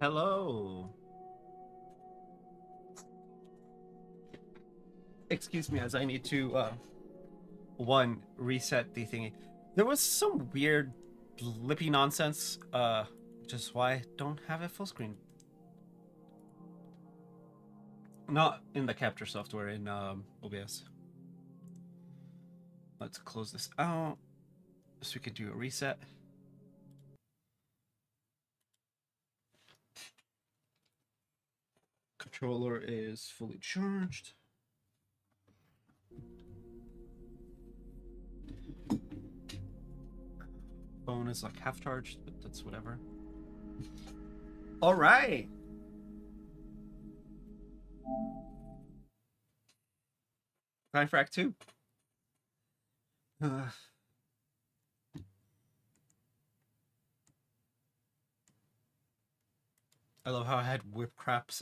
Hello. Excuse me as I need to one reset the thingy. There was some weird blippy nonsense, which is why I don't have it full screen. Not in the capture software in OBS. Let's close this out so we can do a reset. Controller is fully charged. Phone is like half charged, but that's whatever. All right. Time for Act 2. I love how I had whip crack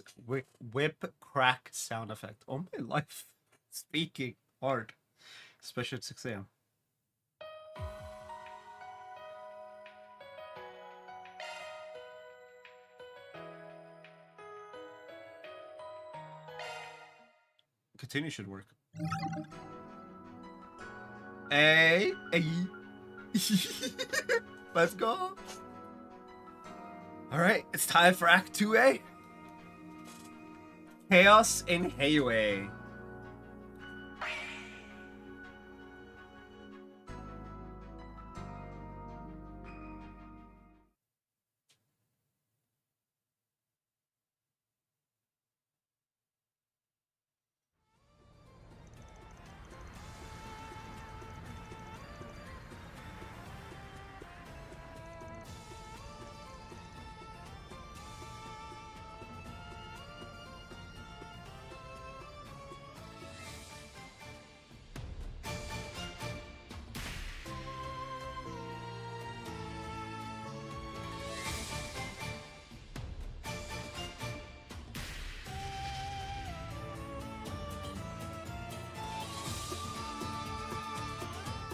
sound effect all my life. Speaking hard, especially at 6 a.m. Continue should work. Hey. Let's go. All right, it's time for Act 2A. Chaos in Hayway.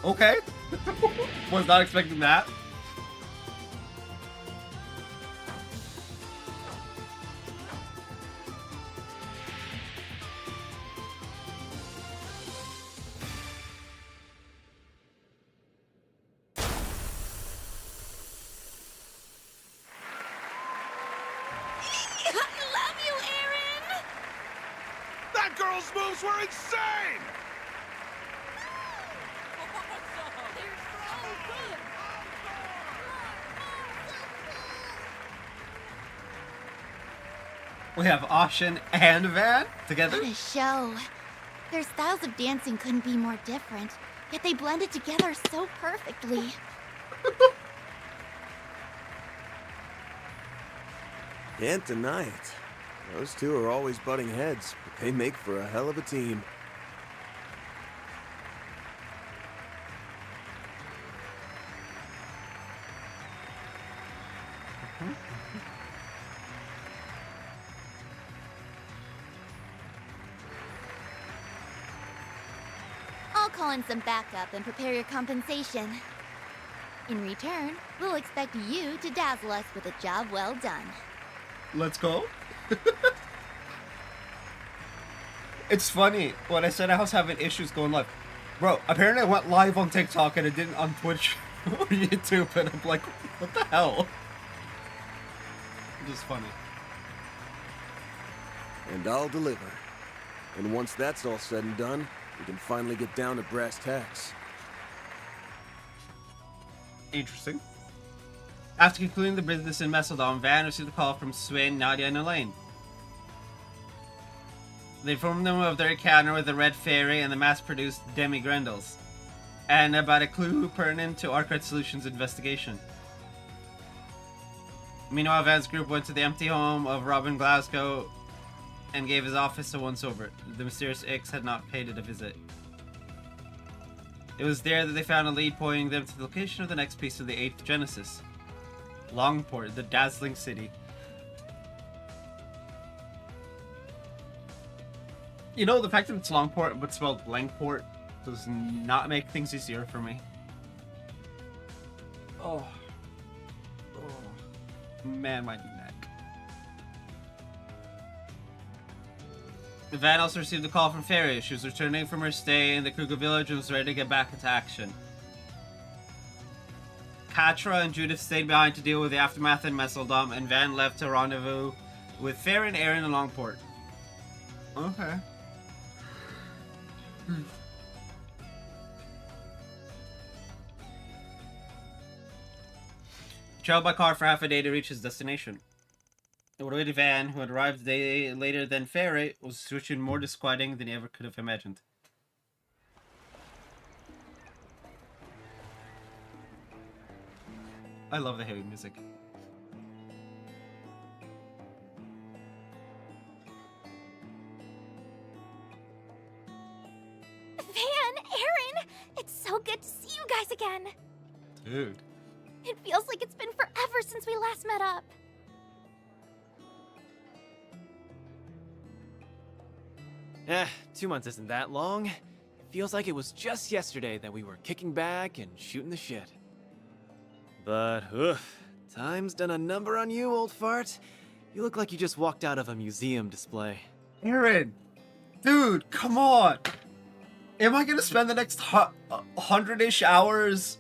Okay. Was not expecting that. That girl's moves were insane! We have Ashen and Van together. What a show. Their styles of dancing couldn't be more different, yet they blended together so perfectly. Can't deny it. Those two are always butting heads, but they make for a hell of a team. I'll call in some backup and prepare your compensation. In return, we'll expect you to dazzle us with a job well done. Let's go. It's funny, when I said I was having issues going live. Bro, apparently I went live on TikTok and it didn't on Twitch or YouTube, and I'm like, what the hell? Just funny. And I'll deliver. And once that's all said and done, we can finally get down to brass tacks. Interesting. After concluding the business in Messeldon, Van received a call from Swain, Nadia, and Elaine. They informed them of their encounter with the Red Fairy and the mass-produced Demi-Grendels, and about a clue pertinent to Arcade Solutions' investigation. Meanwhile, Van's group went to the empty home of Robin Glasgow and gave his office a once-over. The mysterious Ix had not paid it a visit. It was there that they found a lead pointing them to the location of the next piece of the 8th Genesis. Longport, the dazzling city. You know, the fact that it's Longport but spelled Blankport does not make things easier for me. Oh. Man, my neck. Van also received a call from Fairy. She was returning from her stay in the Kruger village and was ready to get back into action. Katra and Judith stayed behind to deal with the aftermath in Messeldom, and Van left to rendezvous with Fairy and Aaron in Longport. Okay. Traveled by car for half a day to reach his destination. The road Van, who had arrived a day later than Fairy, was switching more disquieting than he ever could have imagined. I love the heavy music. Van, Aaron! It's so good to see you guys again! Dude. It feels like it's been forever since we last met up. 2 months isn't that long. It feels like it was just yesterday that we were kicking back and shooting the shit. But, time's done a number on you, old fart. You look like you just walked out of a museum display. Aaron! Dude, come on! Am I gonna spend the next 100-ish hours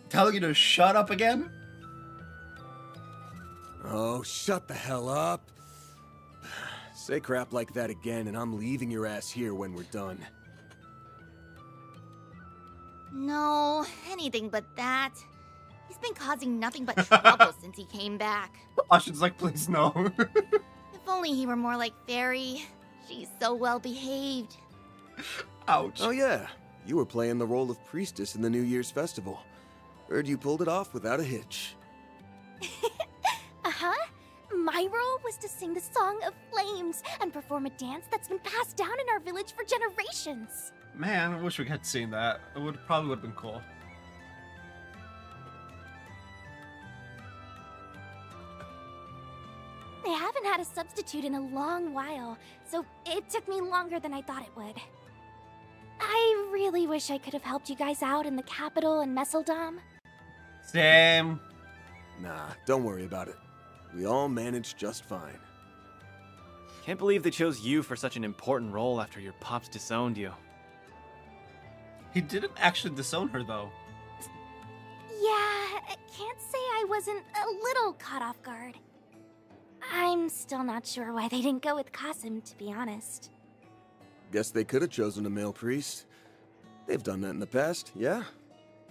telling you to shut up again? Oh, shut the hell up. Say crap like that again, and I'm leaving your ass here when we're done. No, anything but that. He's been causing nothing but trouble since he came back. Ashin's like, please no. If only he were more like Fairy. She's so well behaved. Ouch. Oh yeah, you were playing the role of priestess in the New Year's festival. Heard you pulled it off without a hitch. Uh-huh. My role was to sing the Song of Flames and perform a dance that's been passed down in our village for generations. Man, I wish we had seen that. It probably would have been cool. They haven't had a substitute in a long while, so it took me longer than I thought it would. I really wish I could have helped you guys out in the capital and Messeldom. Same. Nah, don't worry about it. We all managed just fine. Can't believe they chose you for such an important role after your pops disowned you. He didn't actually disown her, though. Yeah, I can't say I wasn't a little caught off guard. I'm still not sure why they didn't go with Qasim, to be honest. Guess they could have chosen a male priest. They've done that in the past, yeah?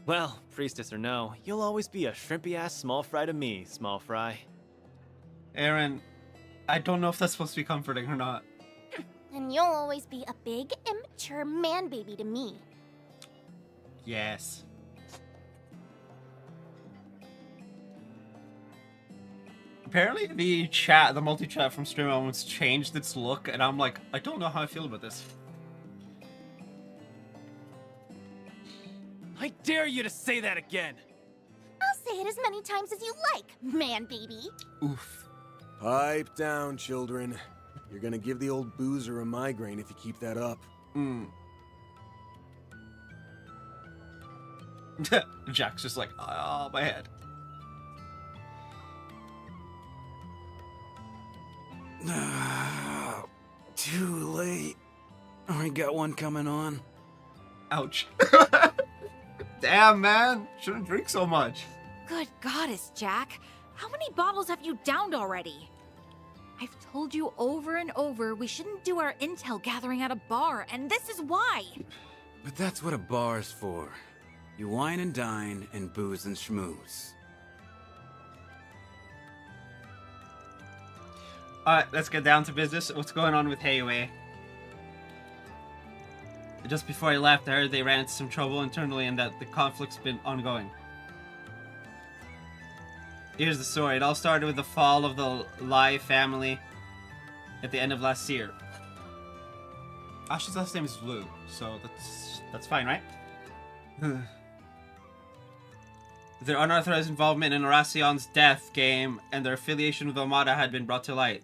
Well, priestess or no, you'll always be a shrimpy-ass small fry to me, small fry. Aaron, I don't know if that's supposed to be comforting or not. And you'll always be a big, immature man-baby to me. Yes. Apparently the multi-chat from Stream Elements changed its look, and I'm like, I don't know how I feel about this. I dare you to say that again! I'll say it as many times as you like, man-baby. Oof. Pipe down, children. You're gonna give the old boozer a migraine if you keep that up. Jack's just like, oh, my head. Too late. I got one coming on. Ouch. Damn, man. Shouldn't drink so much. Good goddess, Jack. How many bottles have you downed already? I've told you over and over we shouldn't do our intel gathering at a bar, and this is why. But that's what a bar's for. You wine and dine and booze and schmooze. Alright, let's get down to business. What's going on with Heiwei? Just before I left, I heard they ran into some trouble internally and that the conflict's been ongoing. Here's the story. It all started with the fall of the Lai family at the end of last year. Ashi's last name is Liu, so that's fine, right? Their unauthorized involvement in Horacion's death game and their affiliation with Omada had been brought to light.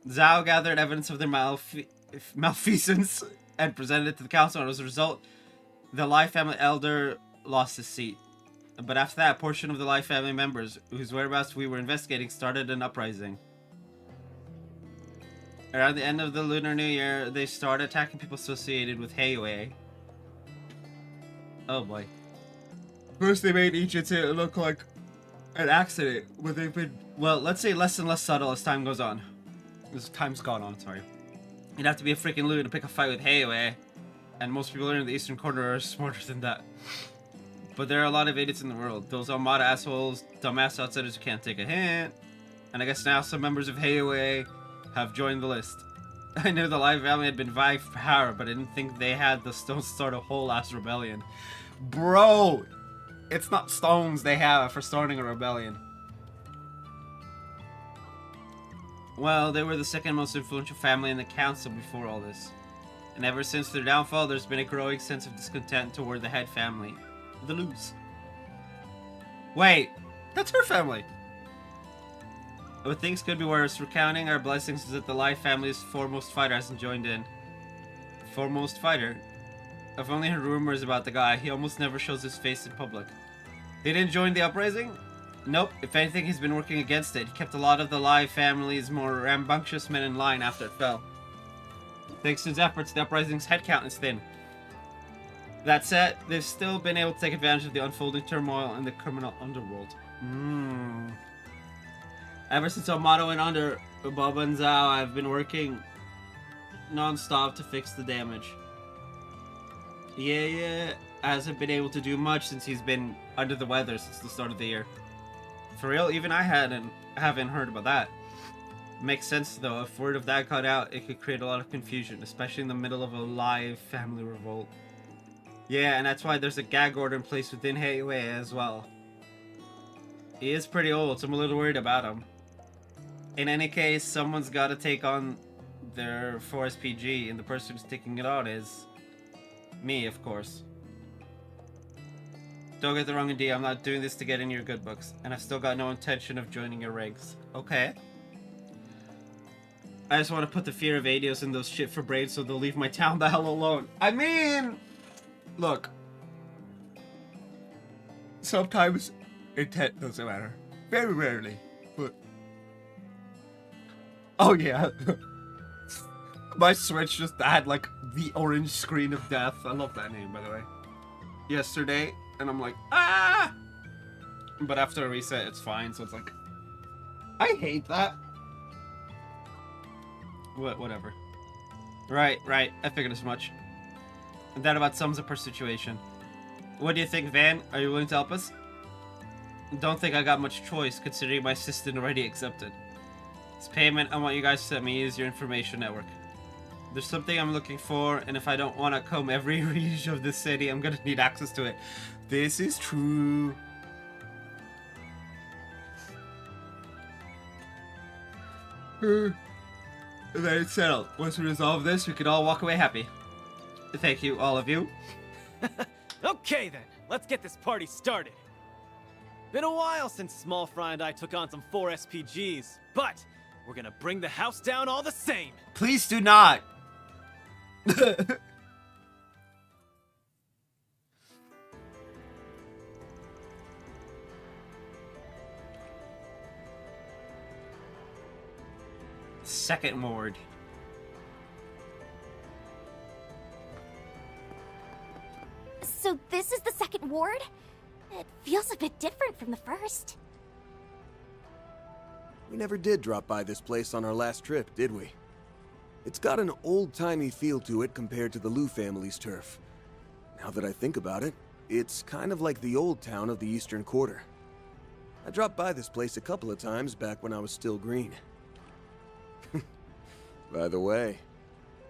Zhao gathered evidence of their malfeasance and presented it to the council, and as a result, the Lai family elder lost his seat. But after that, a portion of the Lai family members, whose whereabouts we were investigating, started an uprising. Around the end of the Lunar New Year, they start attacking people associated with Heiwei. Oh boy. First they made each incident look like an accident, but they've been, well, let's say less and less subtle as time goes on. As time's gone on, sorry. You'd have to be a freaking loon to pick a fight with Heiwei, and most people in the eastern corner are smarter than that. But there are a lot of idiots in the world. Those Armada assholes, dumbass outsiders who can't take a hint. And I guess now some members of Heiwei have joined the list. I knew the Live family had been vying for power, but I didn't think they had the stones to start a whole ass rebellion. Bro! It's not stones they have for starting a rebellion. Well, they were the second most influential family in the council before all this. And ever since their downfall, there's been a growing sense of discontent toward the head family. The Luz. Wait, that's her family! But things could be worse. Recounting our blessings is that the Live family's foremost fighter hasn't joined in. Foremost fighter? I've only heard rumors about the guy. He almost never shows his face in public. He didn't join the uprising? Nope. If anything, he's been working against it. He kept a lot of the Live family's more rambunctious men in line after it fell. Thanks to his efforts, the uprising's headcount is thin. That said, they've still been able to take advantage of the unfolding turmoil in the criminal underworld. Ever since Armada went under Baba and Zhao, I've been working non-stop to fix the damage. Yeah, hasn't been able to do much since he's been under the weather since the start of the year. For real, even I haven't heard about that. Makes sense though, if word of that got out, it could create a lot of confusion, especially in the middle of a Live family revolt. Yeah, and that's why there's a gag order in place within Heiwei as well. He is pretty old, so I'm a little worried about him. In any case, someone's got to take on their 4SPG, and the person who's taking it on is me, of course. Don't get the wrong idea, I'm not doing this to get in your good books, and I've still got no intention of joining your ranks. Okay? I just want to put the fear of Adios in those shit for brains so they'll leave my town the hell alone. I mean, look. Sometimes intent doesn't matter. Very rarely, but... Oh yeah. My Switch just had like the orange screen of death. I love that name, by the way. Yesterday, and I'm like, ah! But after a reset, it's fine, so it's like... I hate that. Whatever. Right, I figured as much. And that about sums up her situation. What do you think, Van? Are you willing to help us? Don't think I got much choice, considering my assistant already accepted. As payment, I want you guys to let me use your information network. There's something I'm looking for, and if I don't want to comb every reach of this city, I'm gonna need access to it. This is true. And then it's settled. Once we resolve this, we can all walk away happy. Thank you, all of you. Okay then, let's get this party started. Been a while since Small Fry and I took on some 4SPGs, but we're gonna bring the house down all the same. Please do not. Second ward. So this is the second ward? It feels a bit different from the first. We never did drop by this place on our last trip, did we? It's got an old-timey feel to it compared to the Liu family's turf. Now that I think about it, it's kind of like the old town of the Eastern Quarter. I dropped by this place a couple of times back when I was still green. By the way,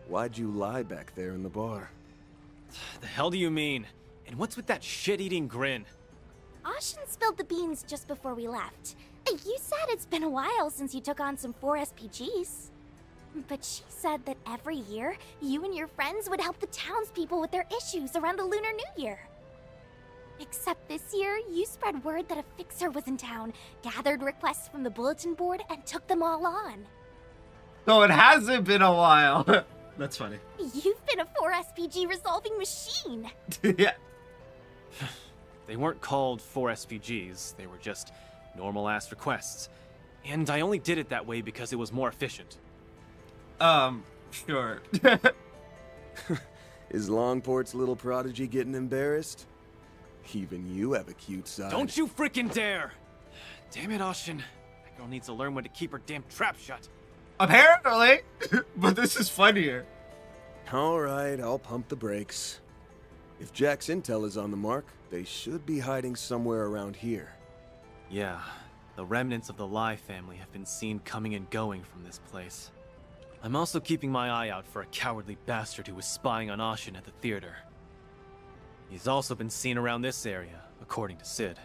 why'd you lie back there in the bar? The hell do you mean? And what's with that shit-eating grin? Ashen spilled the beans just before we left. You said it's been a while since you took on some 4SPGs. But she said that every year, you and your friends would help the townspeople with their issues around the Lunar New Year. Except this year, you spread word that a fixer was in town, gathered requests from the bulletin board, and took them all on. No, it hasn't been a while. That's funny. You've been a 4SPG resolving machine. Yeah. They weren't called 4SPGs, they were just normal-ass requests. And I only did it that way because it was more efficient. Sure. Is Longport's little prodigy getting embarrassed? Even you have a cute side. Don't you freaking dare! Damn it, Austin. That girl needs to learn when to keep her damn trap shut. Apparently! But this is funnier. Alright, I'll pump the brakes. If Jack's intel is on the mark, they should be hiding somewhere around here. Yeah, the remnants of the Lai family have been seen coming and going from this place. I'm also keeping my eye out for a cowardly bastard who was spying on Ashin at the theater. He's also been seen around this area, according to Sid.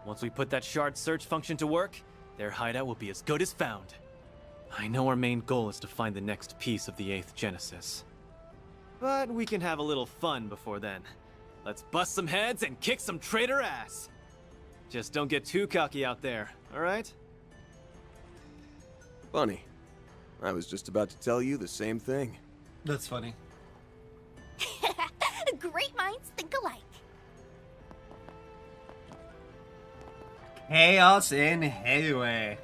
Once we put that shard search function to work, their hideout will be as good as found. I know our main goal is to find the next piece of the 8th Genesis. But we can have a little fun before then. Let's bust some heads and kick some traitor ass! Just don't get too cocky out there, alright? Funny. I was just about to tell you the same thing. That's funny. Great minds think alike. Chaos in Hayway.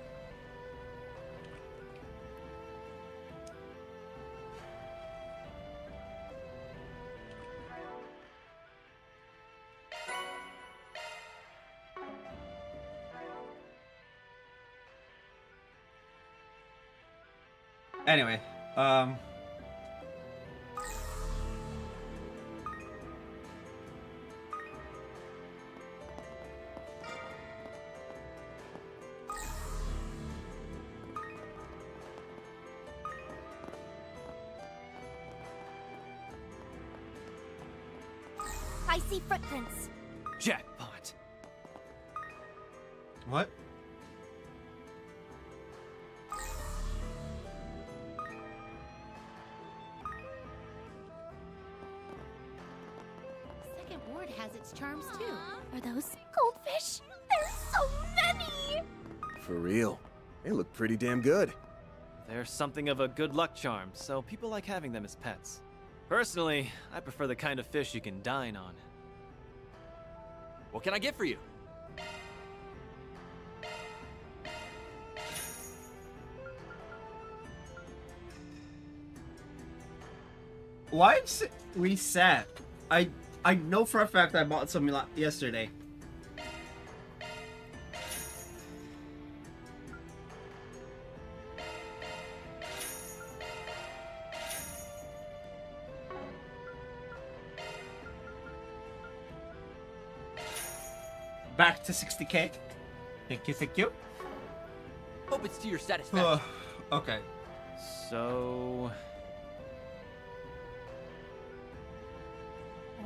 Anyway, I see footprints. Jackpot! what? Second Ward has its charms too. Are those goldfish? There's so many! For real. They look pretty damn good. They're something of a good luck charm, so people like having them as pets. Personally, I prefer the kind of fish you can dine on. What can I get for you? Why is it reset? I know for a fact I bought some yesterday. Back to 60k. Thank you, thank you. Hope it's to your satisfaction. Okay. So...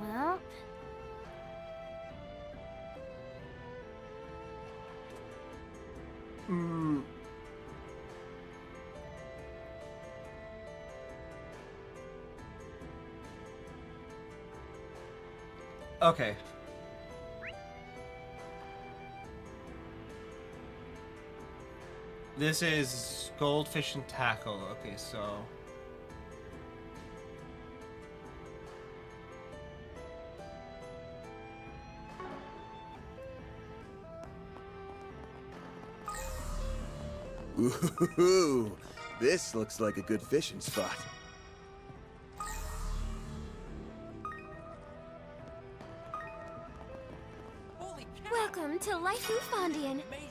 Well, Okay. This is goldfish and tackle. Okay, so... Ooh, this looks like a good fishing spot. Holy cow! welcome to Life Newfoundland. Amazing.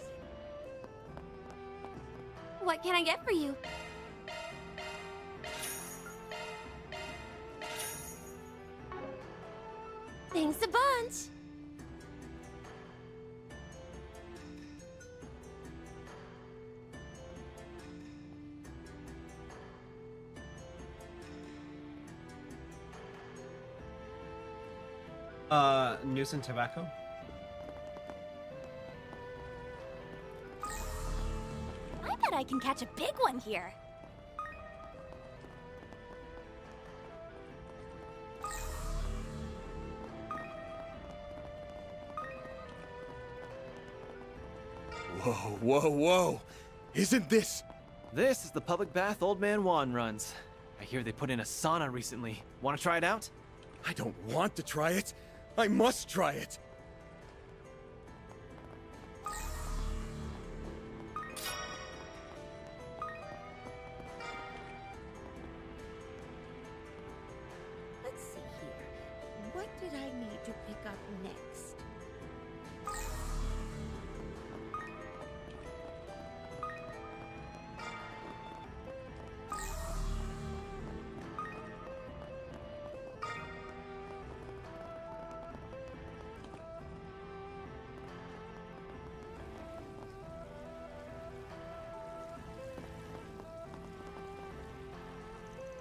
What can I get for you? Thanks a bunch. News and tobacco? I bet I can catch a big one here. Whoa, whoa, whoa! Isn't this... This is the public bath Old Man Juan runs. I hear they put in a sauna recently. Want to try it out? I don't want to try it. I must try it.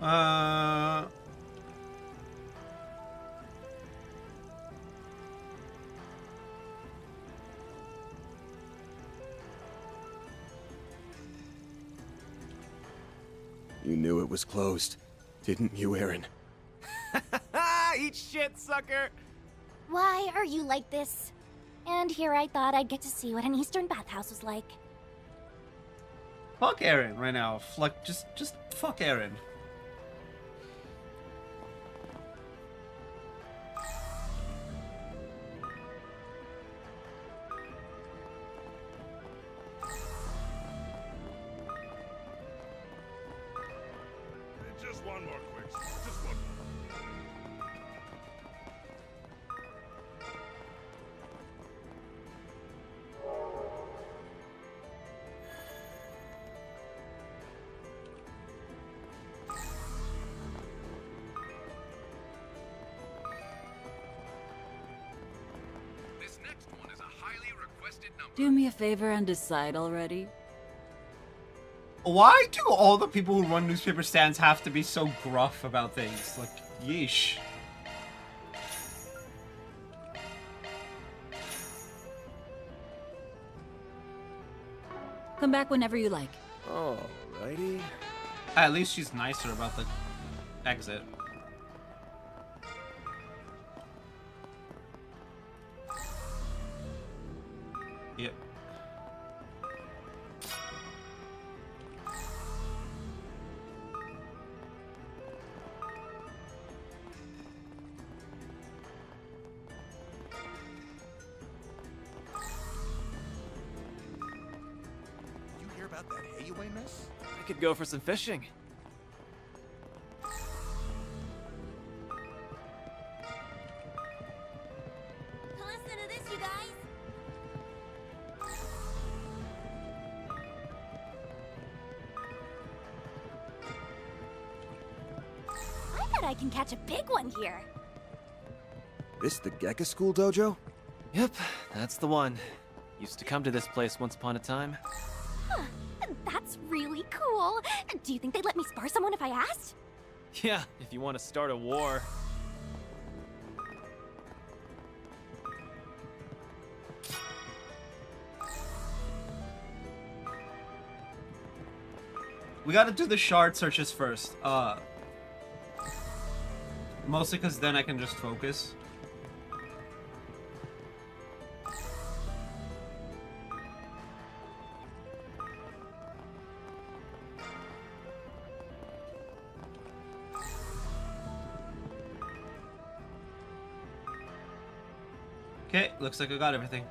Uh... You knew it was closed, didn't you, Aaron? Eat shit, sucker! Why are you like this? And here I thought I'd get to see what an Eastern bathhouse was like. Fuck Aaron right now. Like, just fuck Aaron. Just one more, Quicks. Just one more. This next one is a highly requested number. Do me a favor and decide already. Why do all the people who run newspaper stands have to be so gruff about things? Like, yeesh. Come back whenever you like. Alrighty. At least she's nicer about the exit. Yep. You hear about that hay away mess? I could go for some fishing. Listen to this, you guys. I bet I can catch a big one here. This the Gekka School dojo? Yep, that's the one. Used to come to this place once upon a time. Huh, that's really cool. Do you think they'd let me spar someone if I asked? Yeah, if you want to start a war. We gotta do the shard searches first. Mostly because then I can just focus. Okay, looks like I got everything.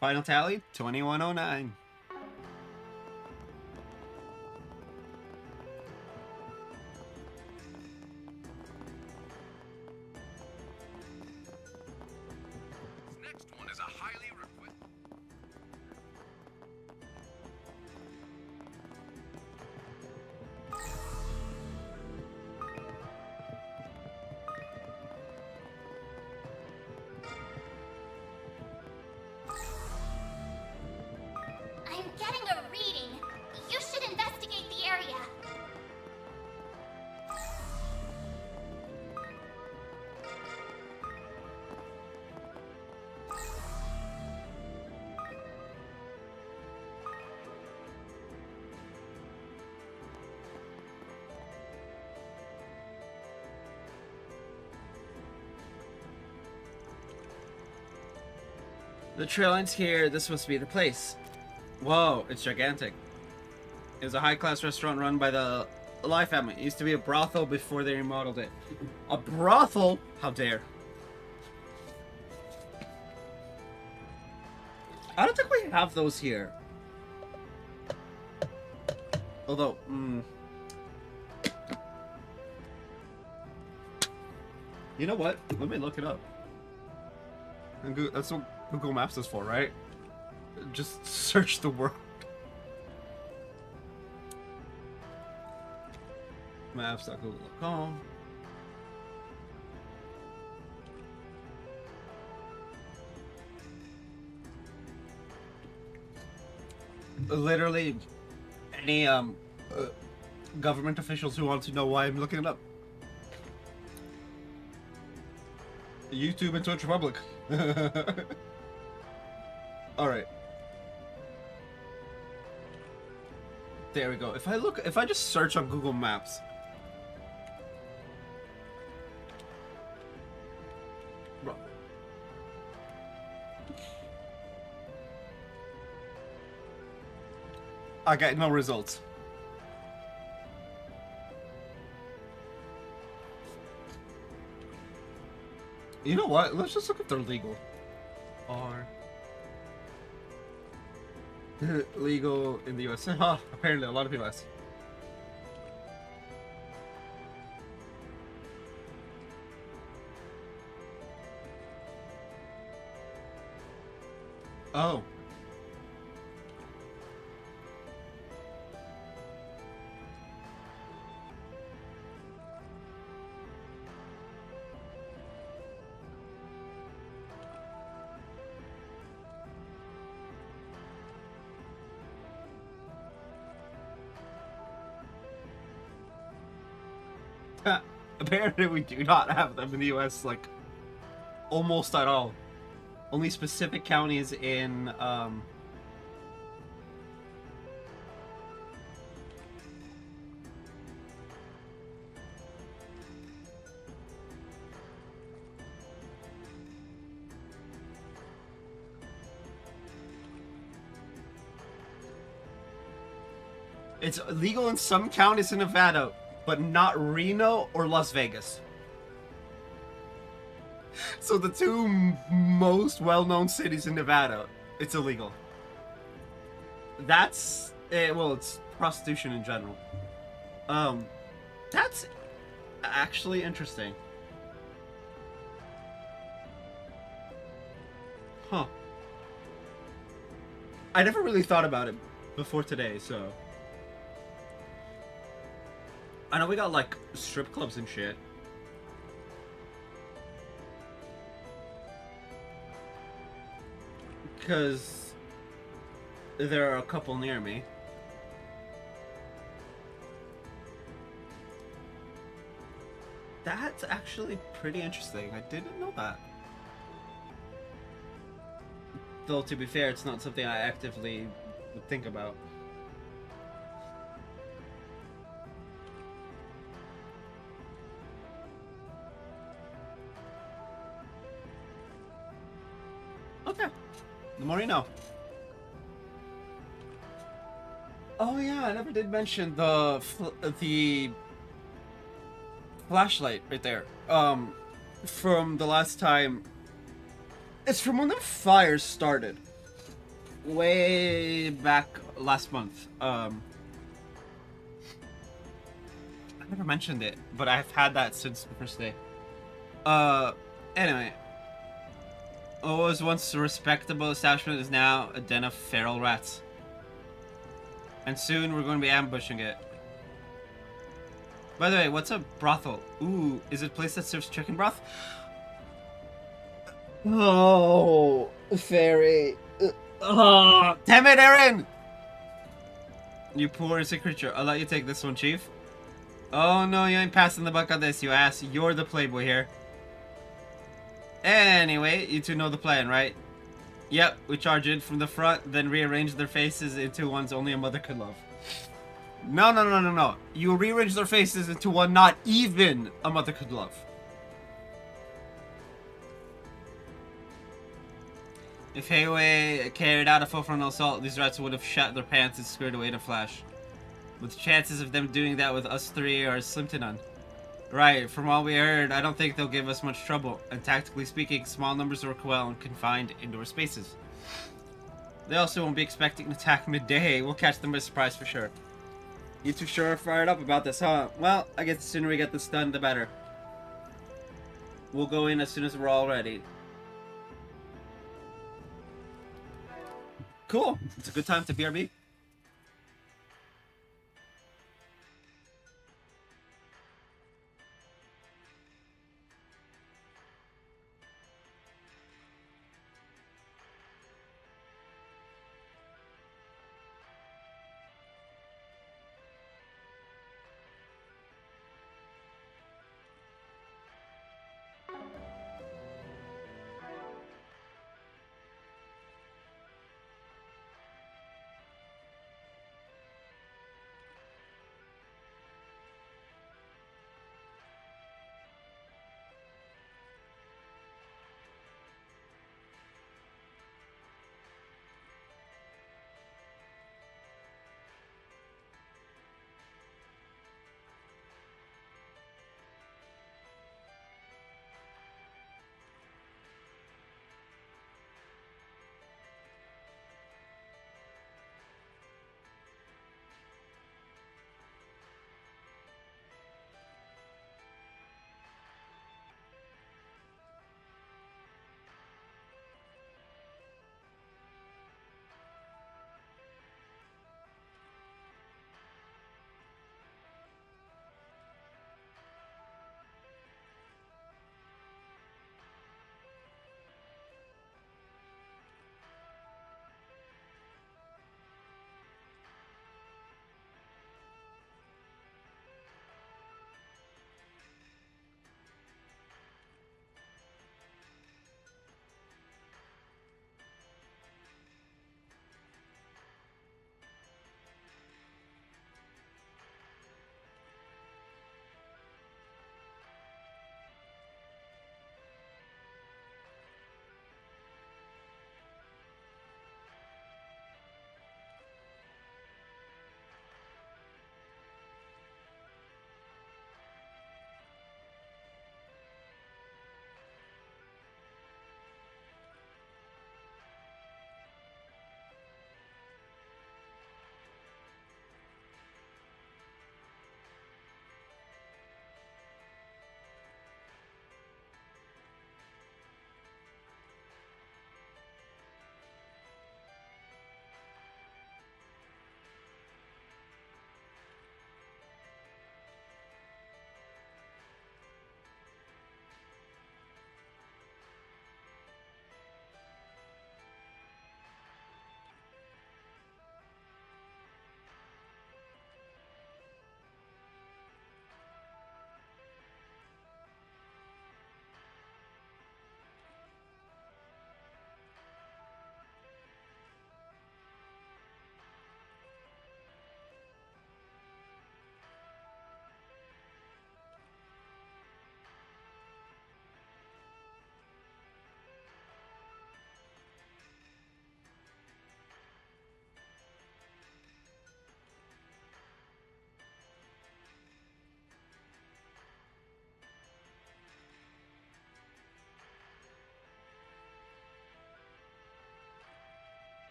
Final tally, 2109. This next one is a highly requested. I'm getting a reading. You should investigate the area. The trail ends here. This must be the place. Whoa, it's gigantic. It was a high-class restaurant run by the Lai family. It used to be a brothel before they remodeled it. A brothel? How dare. I don't think we have those here. Although, you know what? Let me look it up. That's what Google Maps is for, right? Just search the world. Maps.google.com. literally any government officials who want to know why I'm looking it up. YouTube and Twitch Republic. All right. There we go. If I just search on Google Maps. Bro. I get no results. You know what? Let's just look if they're legal. Are legal in the US? Huh, apparently a lot of people ask. Oh. Apparently we do not have them in the US, like, almost at all. Only specific counties in, it's legal in some counties in Nevada, but not Reno or Las Vegas. So the two most well-known cities in Nevada, it's illegal. That's, well, it's prostitution in general. That's actually interesting. Huh. I never really thought about it before today, so... I know we got, like, strip clubs and shit. Because there are a couple near me. That's actually pretty interesting. I didn't know that. Though, to be fair, it's not something I actively would think about. Okay. The more you know. Oh yeah, I never did mention the flashlight right there. From the last time. It's from when the fires started. Way back last month. I never mentioned it, but I've had that since the first day. Anyway. What was once a respectable establishment is now a den of feral rats. And soon we're going to be ambushing it. By the way, what's a brothel? Ooh, is it a place that serves chicken broth? Oh, fairy. Damn it, Aaron! You poor innocent creature. I'll let you take this one, Chief. Oh no, you ain't passing the buck on this, you ass. You're the playboy here. Anyway, you two know the plan, right? Yep, we charge in from the front, then rearrange their faces into ones only a mother could love. No. You rearrange their faces into one not even a mother could love. If Hayway carried out a full frontal assault, these rats would have shot their pants and squared away in a flash. But the chances of them doing that with us three are slim to none. Right, from all we heard, I don't think they'll give us much trouble, and tactically speaking, small numbers work well in confined indoor spaces. They also won't be expecting an attack midday. We'll catch them by surprise for sure. You two sure are fired up about this, huh? Well, I guess the sooner we get this done, the better. We'll go in as soon as we're all ready. Cool. It's a good time to BRB.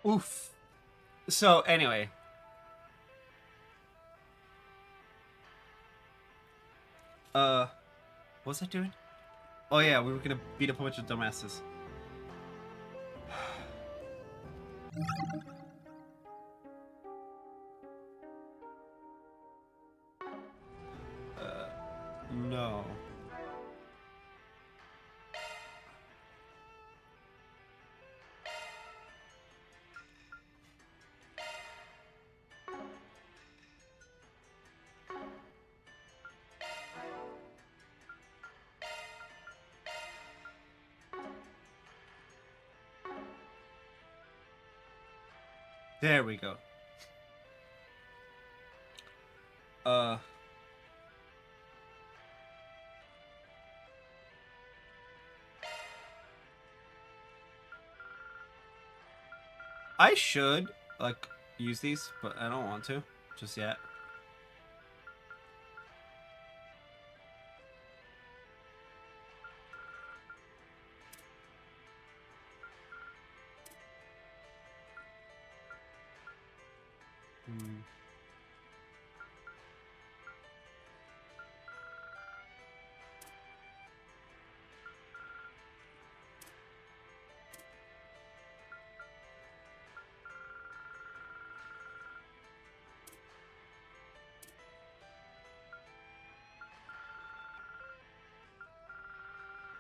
Oof. So, anyway. What was I doing? Oh yeah, we were gonna beat up a bunch of dumbasses. No. There we go. I should, like, use these, but I don't want to just yet.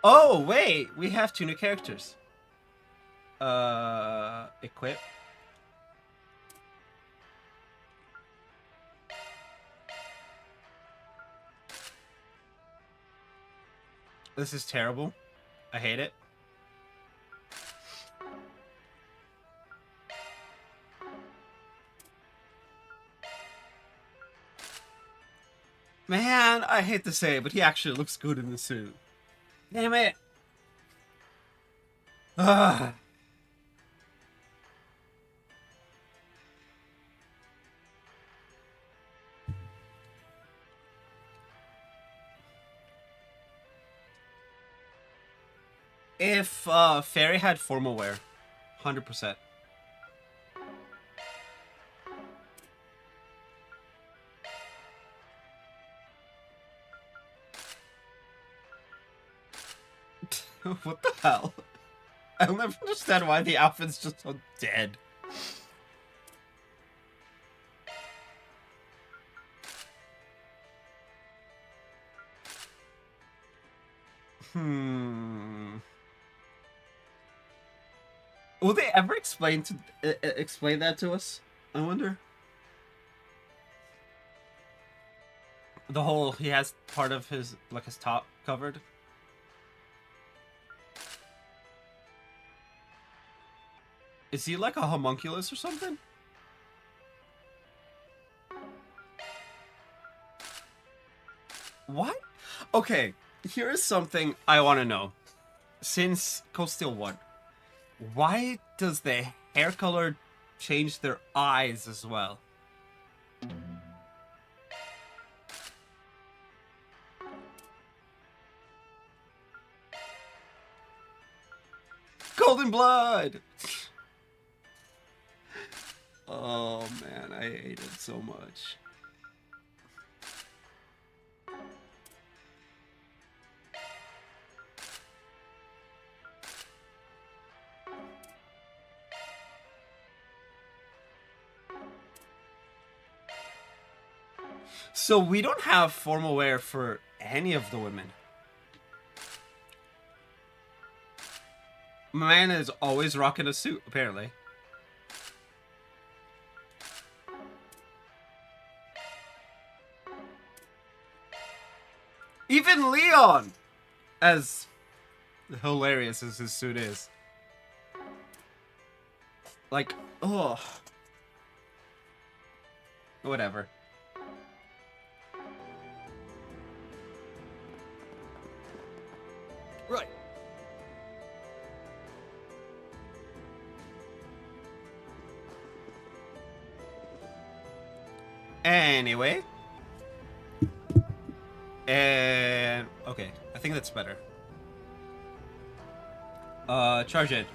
Oh, wait! We have 2 new characters. Equip. This is terrible. I hate it. Man, I hate to say it, but he actually looks good in the suit. Damn it. Ugh. If Fairy had formal wear, 100%. What the hell? I'll never understand why the outfit's just so dead. Will they ever explain that to us? I wonder. The whole he has part of his his top covered. Is he like a homunculus or something? What? Okay, here is something I want to know. Since Cold Steel 1, why does the hair color change their eyes as well? Golden blood! Oh man, I hate it so much. So we don't have formal wear for any of the women. My man is always rocking a suit, apparently. Even Leon! As hilarious as his suit is. Like, ugh. Whatever. Right. Anyway. And okay, I think that's better. Charge it.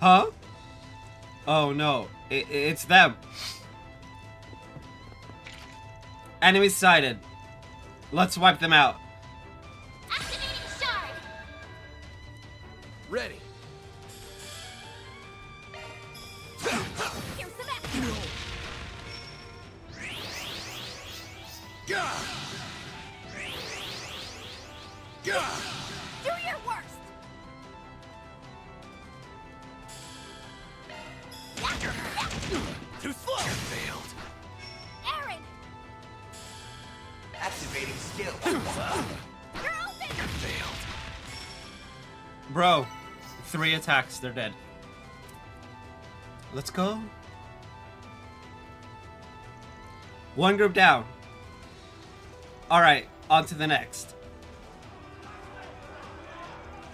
Huh? Oh no, it's them. Enemies sighted. Let's wipe them out. Activating shard. Ready. Here's the map. Do your worst. Too slow! Failed. Aaron, Activating skill. you're open. Failed. Bro, 3 attacks, they're dead. Let's go. 1 group down. Alright, on to the next.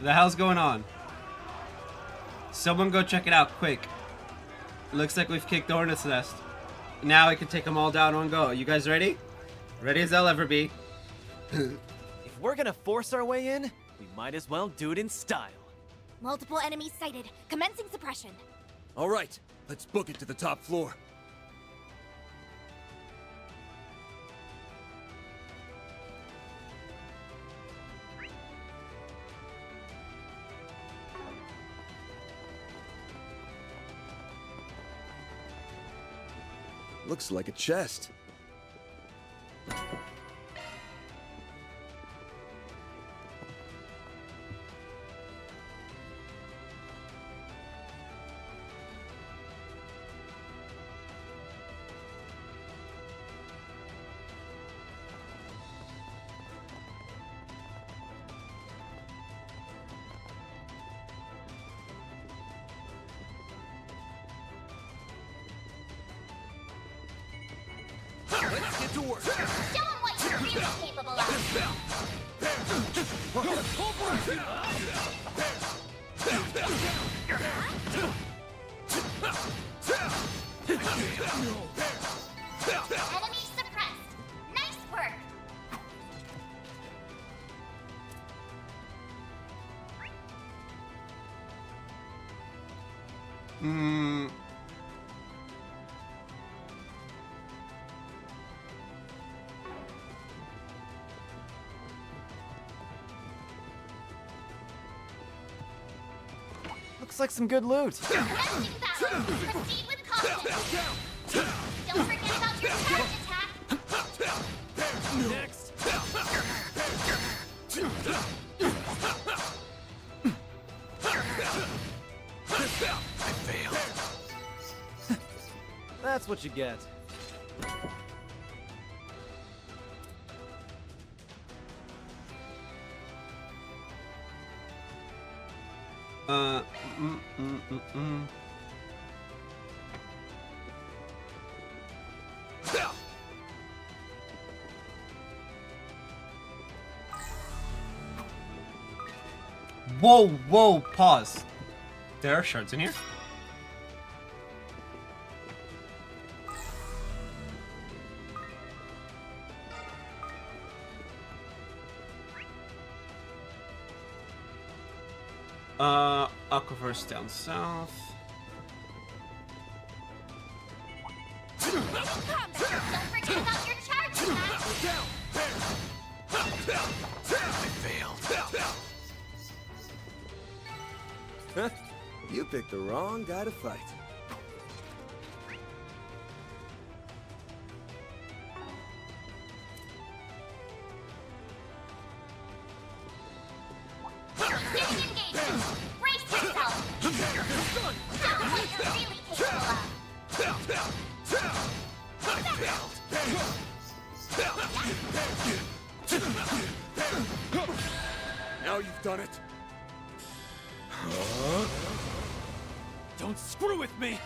The hell's going on? Someone go check it out, quick. Looks like we've kicked the hornet's nest. Now I can take them all down on go. You guys ready? Ready as I'll ever be. If we're gonna force our way in, we might as well do it in style. Multiple enemies sighted. Commencing suppression. All right, let's book it to the top floor. Looks like a chest. Let's get to work. Show them what you're really capable of. Enemy suppressed. Nice work. Looks like some good loot. Commencing battle. Proceed with caution. Don't forget about your charge attack. Next. I failed. That's what you get. Mm, mm, mm, mm. Whoa, whoa, pause. There are shards in here? Aquifers down south. Combat. Don't forget about your charge attack. I failed. Huh? You picked the wrong guy to fight. Getting engagement. Brace yourself. Show them what you're really capable of. I failed. Now you've done it. Don't screw with me.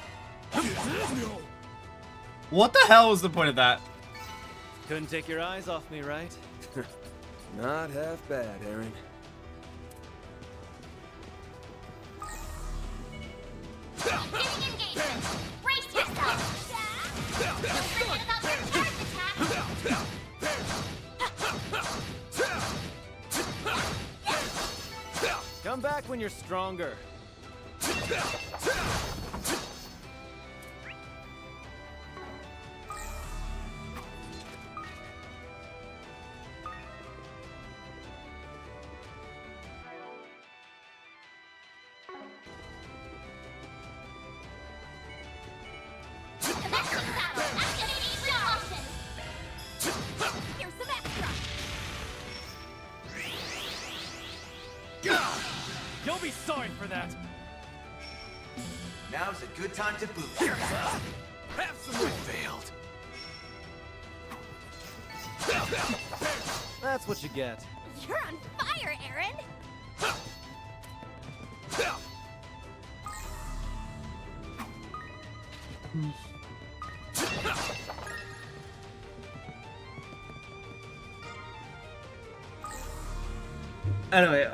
What the hell was the point of that? Couldn't take your eyes off me, right? Not half bad, Aaron. Getting engagement. Brace yourself. Don't forget about your charge attack. Come back when you're stronger. for that. Now's a good time to boost. Have some more. Failed. That's what you get. You're on fire, Aaron! Anyway,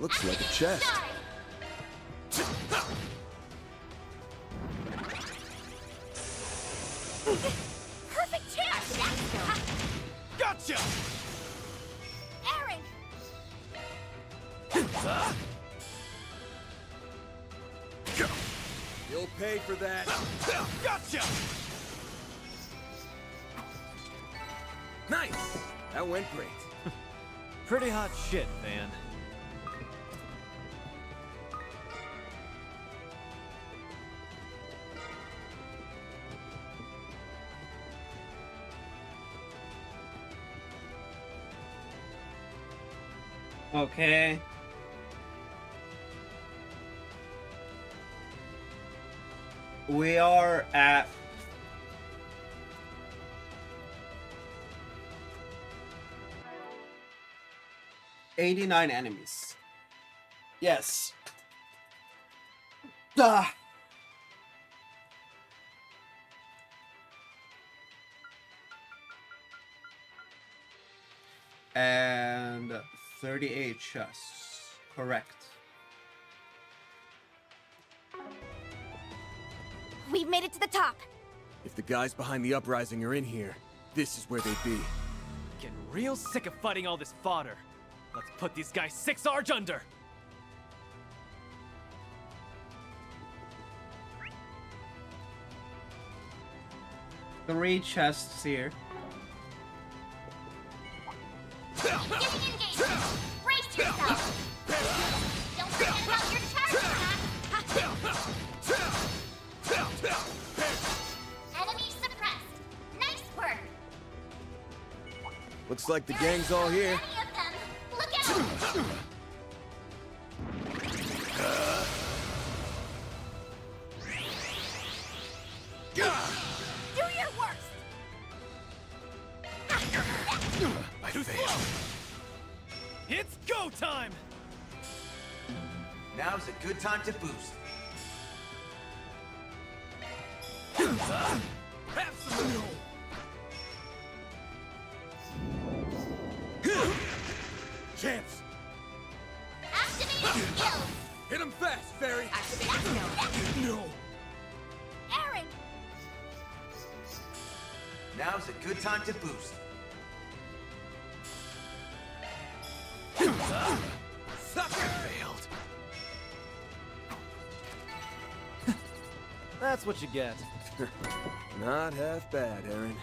Looks like a chest. Perfect chance! Gotcha! Aaron! You'll pay for that. Gotcha! Nice! That went great. Pretty hot shit, man. okay. We are at 89 enemies. Yes. Ah. And 38 chests. Correct. We've made it to the top. If the guys behind the uprising are in here, this is where they'd be. Getting real sick of fighting all this fodder. Let's put these guys 6 Arch under. Three chests here. Giving engagement. Brace yourself. Don't forget about your charge attack. Enemy suppressed. Nice work. Looks like the gang's all here. Many of them. Look out. Do your worst. I do they? It's go time! Now's a good time to boost. Have some more. Chance! Activating skills. Hit him fast, Fairy! Activating No! Aaron. Now's a good time to boost. Sucker! Failed. That's what you get. Not half bad, Aaron.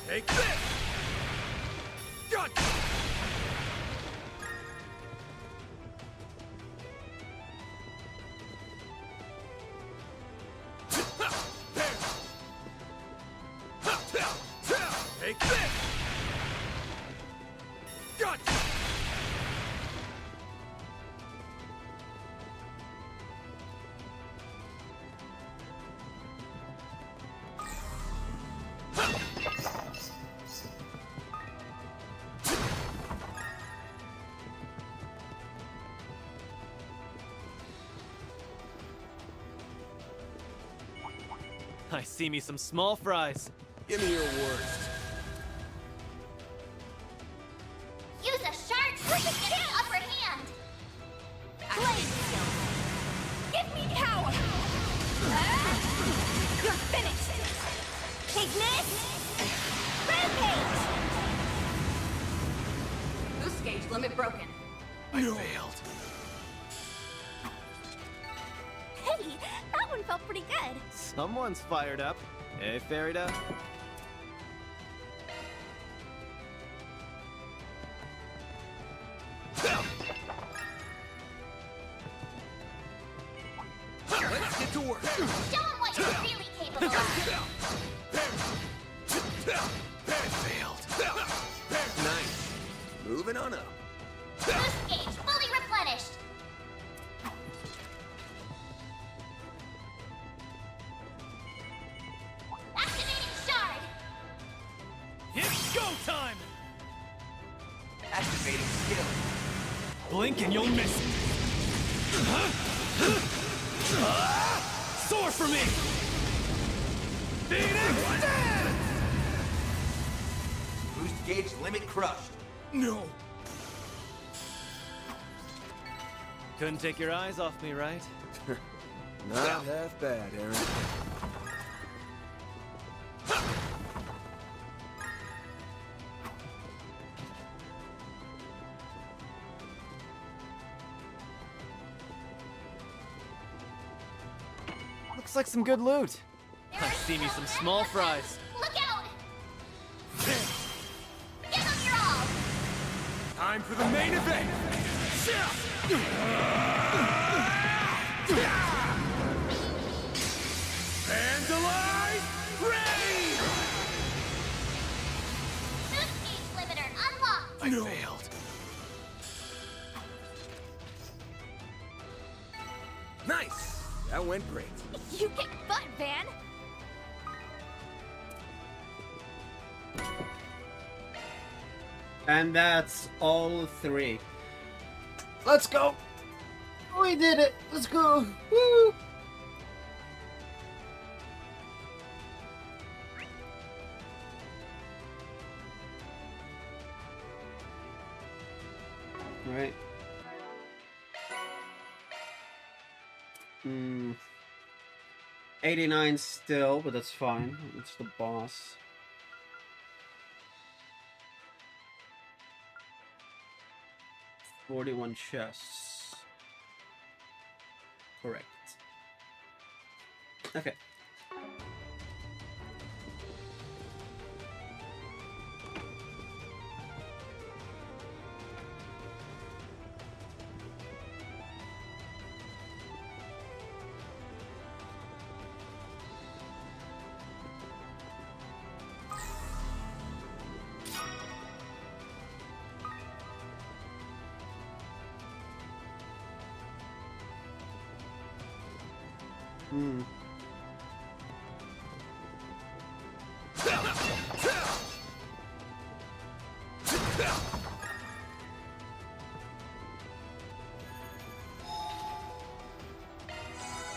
Take this! Gotcha! Take this! Gotcha! I see me some small fries. Give me your worst. Use a sharp trick to get the upper hand. Blade skill. Give me Ignis! Rampage! Boost gauge limit broken. I failed. Hey, that one felt pretty good. Someone's fired up. Hey, Farida. Let's get to work. Show 'em what you're really capable of. Failed. Nice. Moving on up. Boost gauge fully replenished. Activating shard. It's go time! Activating skill. Blink and you'll miss it. Soar for me! Phoenix Dance! Boost gauge limit crushed. No. Couldn't take your eyes off me, right? Not half bad, Aaron. Looks like some good loot. I see me some small fries. Look out! Give 'em your all! Time for the main event. Vandalize Rain! Boost gauge limiter unlocked! I failed. Nice. That went great. You kick butt, Van! And that's all 3. Let's go! We did it! Let's go! Woo! Right. 89 still, but that's fine. It's the boss. $41 chests. Correct. Okay.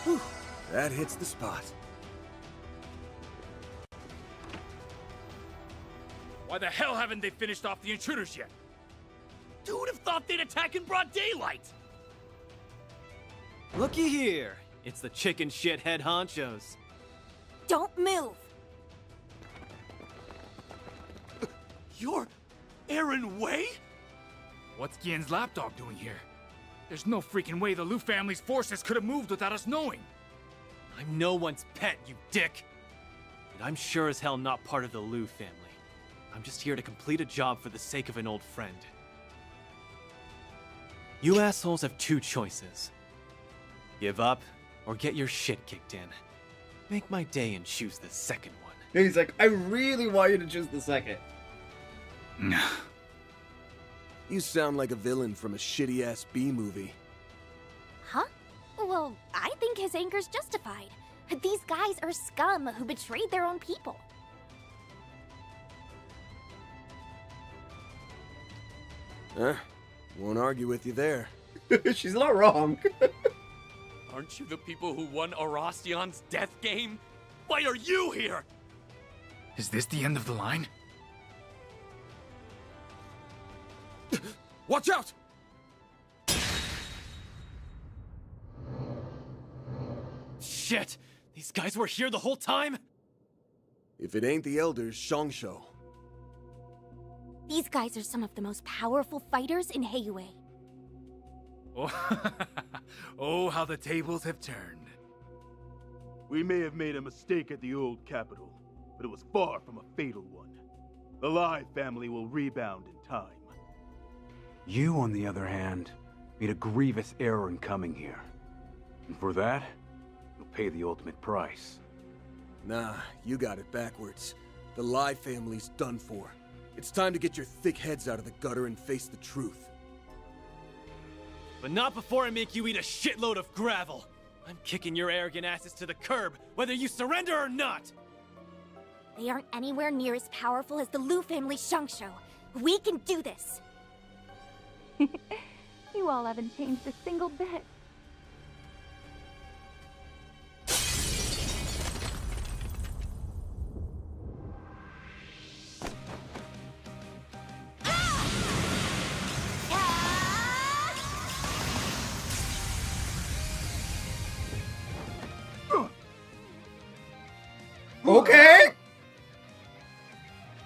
Whew, that hits the spot. Why the hell haven't they finished off the intruders yet? Who would have thought they'd attack in broad daylight? Looky here. It's the chicken shit head honchos. Don't move! You're Aaron Way? What's Gien's lapdog doing here? There's no freaking way the Liu family's forces could have moved without us knowing. I'm no one's pet, you dick. And I'm sure as hell not part of the Liu family. I'm just here to complete a job for the sake of an old friend. You assholes have 2 choices. Give up, or get your shit kicked in. Make my day and choose the second one. He's like, I really want you to choose the second. You sound like a villain from a shitty-ass B-movie. Huh? Well, I think his anger's justified. These guys are scum who betrayed their own people. Won't argue with you there. She's not wrong. Aren't you the people who won Arasion's death game? Why are you here? Is this the end of the line? Watch out! Shit! These guys were here the whole time? If it ain't the elders, Shongsho. These guys are some of the most powerful fighters in Heiyue. Oh, oh, how the tables have turned. We may have made a mistake at the old capital, but it was far from a fatal one. The Lai family will rebound in time. You, on the other hand, made a grievous error in coming here. And for that, you'll pay the ultimate price. Nah, you got it backwards. The Lai family's done for. It's time to get your thick heads out of the gutter and face the truth. But not before I make you eat a shitload of gravel. I'm kicking your arrogant asses to the curb, whether you surrender or not! They aren't anywhere near as powerful as the Lu family Shangsho. We can do this! You all haven't changed a single bit. Okay!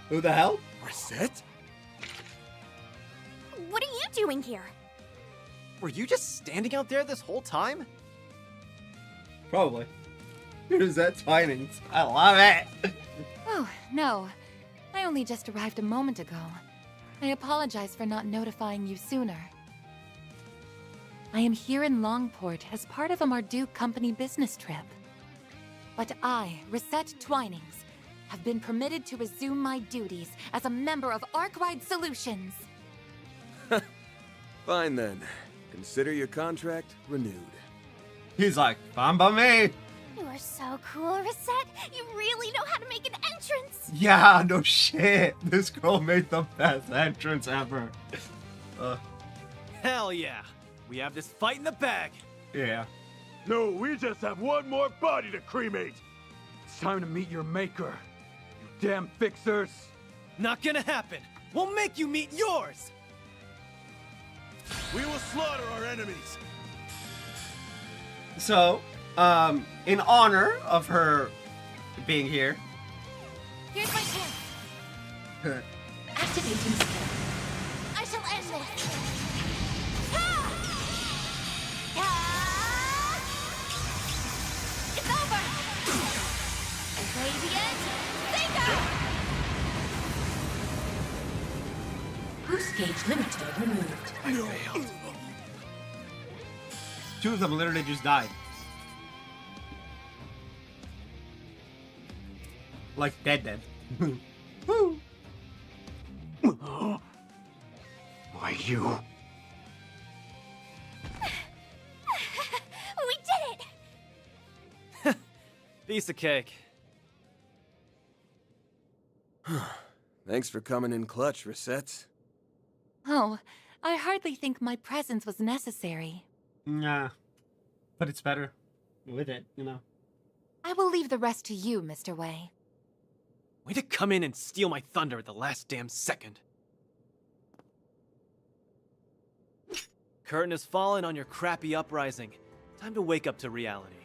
Who the hell? Reset? What are you doing here? Were you just standing out there this whole time? Probably. Here's that Twinings. I love it! Oh, no. I only just arrived a moment ago. I apologize for not notifying you sooner. I am here in Longport as part of a Marduk company business trip. But I, Reset Twinings, have been permitted to resume my duties as a member of Arkwide Solutions. Fine then. Consider your contract renewed. He's like, fine by me! You are so cool, Reset. You really know how to make an entrance. Yeah, no shit. This girl made the best entrance ever. Hell yeah! We have this fight in the bag! Yeah. No, we just have one more body to cremate! It's time to meet your maker. You damn fixers! Not gonna happen! We'll make you meet yours! We will slaughter our enemies! So, in honor of her being here. Here's my chance. Activating skill. I shall end this. It's over. Radiant Seeker. Boost gauge limiter removed. I failed. Two of them literally just died. Like dead. Woo! Why, you? We did it! Piece of cake. Thanks for coming in clutch, Reset. Oh, I hardly think my presence was necessary. Nah. But it's better with it, you know. I will leave the rest to you, Mr. Wei. Way to come in and steal my thunder at the last damn second. Curtain has fallen on your crappy uprising. Time to wake up to reality.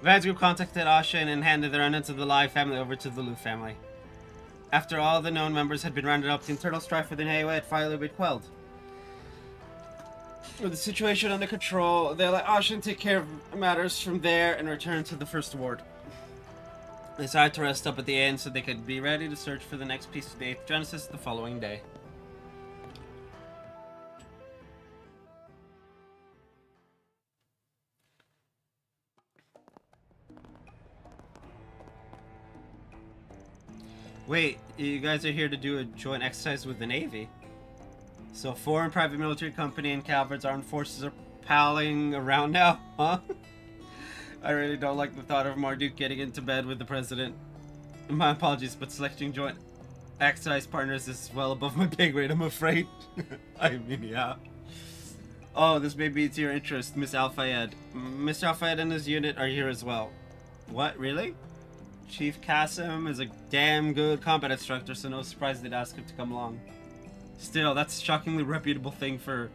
Vans Group contacted Ashin and handed the remnants of the Lai family over to the Lu family. After all the known members had been rounded up, the internal strife within Heiyue had finally been quelled. With the situation under control, they let Ashin take care of matters from there and return to the First Ward. They decided to rest up at the inn so they could be ready to search for the next piece of the 8th Genesis the following day. Wait, you guys are here to do a joint exercise with the Navy? So foreign private military company and Calvert's armed forces are palling around now, huh? I really don't like the thought of Marduk getting into bed with the president. My apologies, but selecting joint exercise partners is well above my pay grade, I'm afraid. I mean, yeah. Oh, this may be to your interest, Miss Al-Fayed. Mr. Al-Fayed and his unit are here as well. What, really? Chief Kasim is a damn good combat instructor, so no surprise they'd ask him to come along. Still, that's a shockingly reputable thing for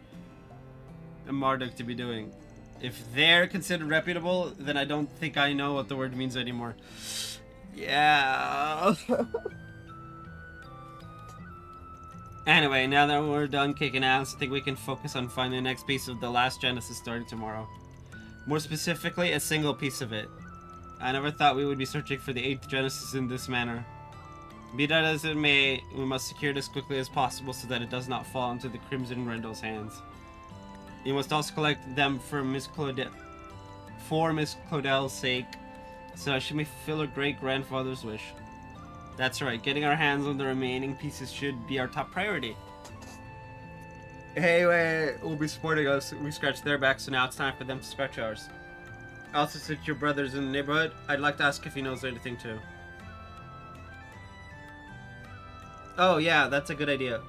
Marduk to be doing. If they're considered reputable, then I don't think I know what the word means anymore. Yeah. Anyway, now that we're done kicking ass, I think we can focus on finding the next piece of the last Genesis starting tomorrow. More specifically, a single piece of it. I never thought we would be searching for the 8th Genesis in this manner. Be that as it may, we must secure it as quickly as possible so that it does not fall into the Crimson Grendel's hands. You must also collect them for Miss Claudel's sake, so she may fulfill her great-grandfather's wish. That's right, getting our hands on the remaining pieces should be our top priority. Hey, will be supporting us. We scratched their backs, so now it's time for them to scratch ours. Also, since your brother's in the neighborhood, I'd like to ask if he knows anything too. Oh yeah, that's a good idea.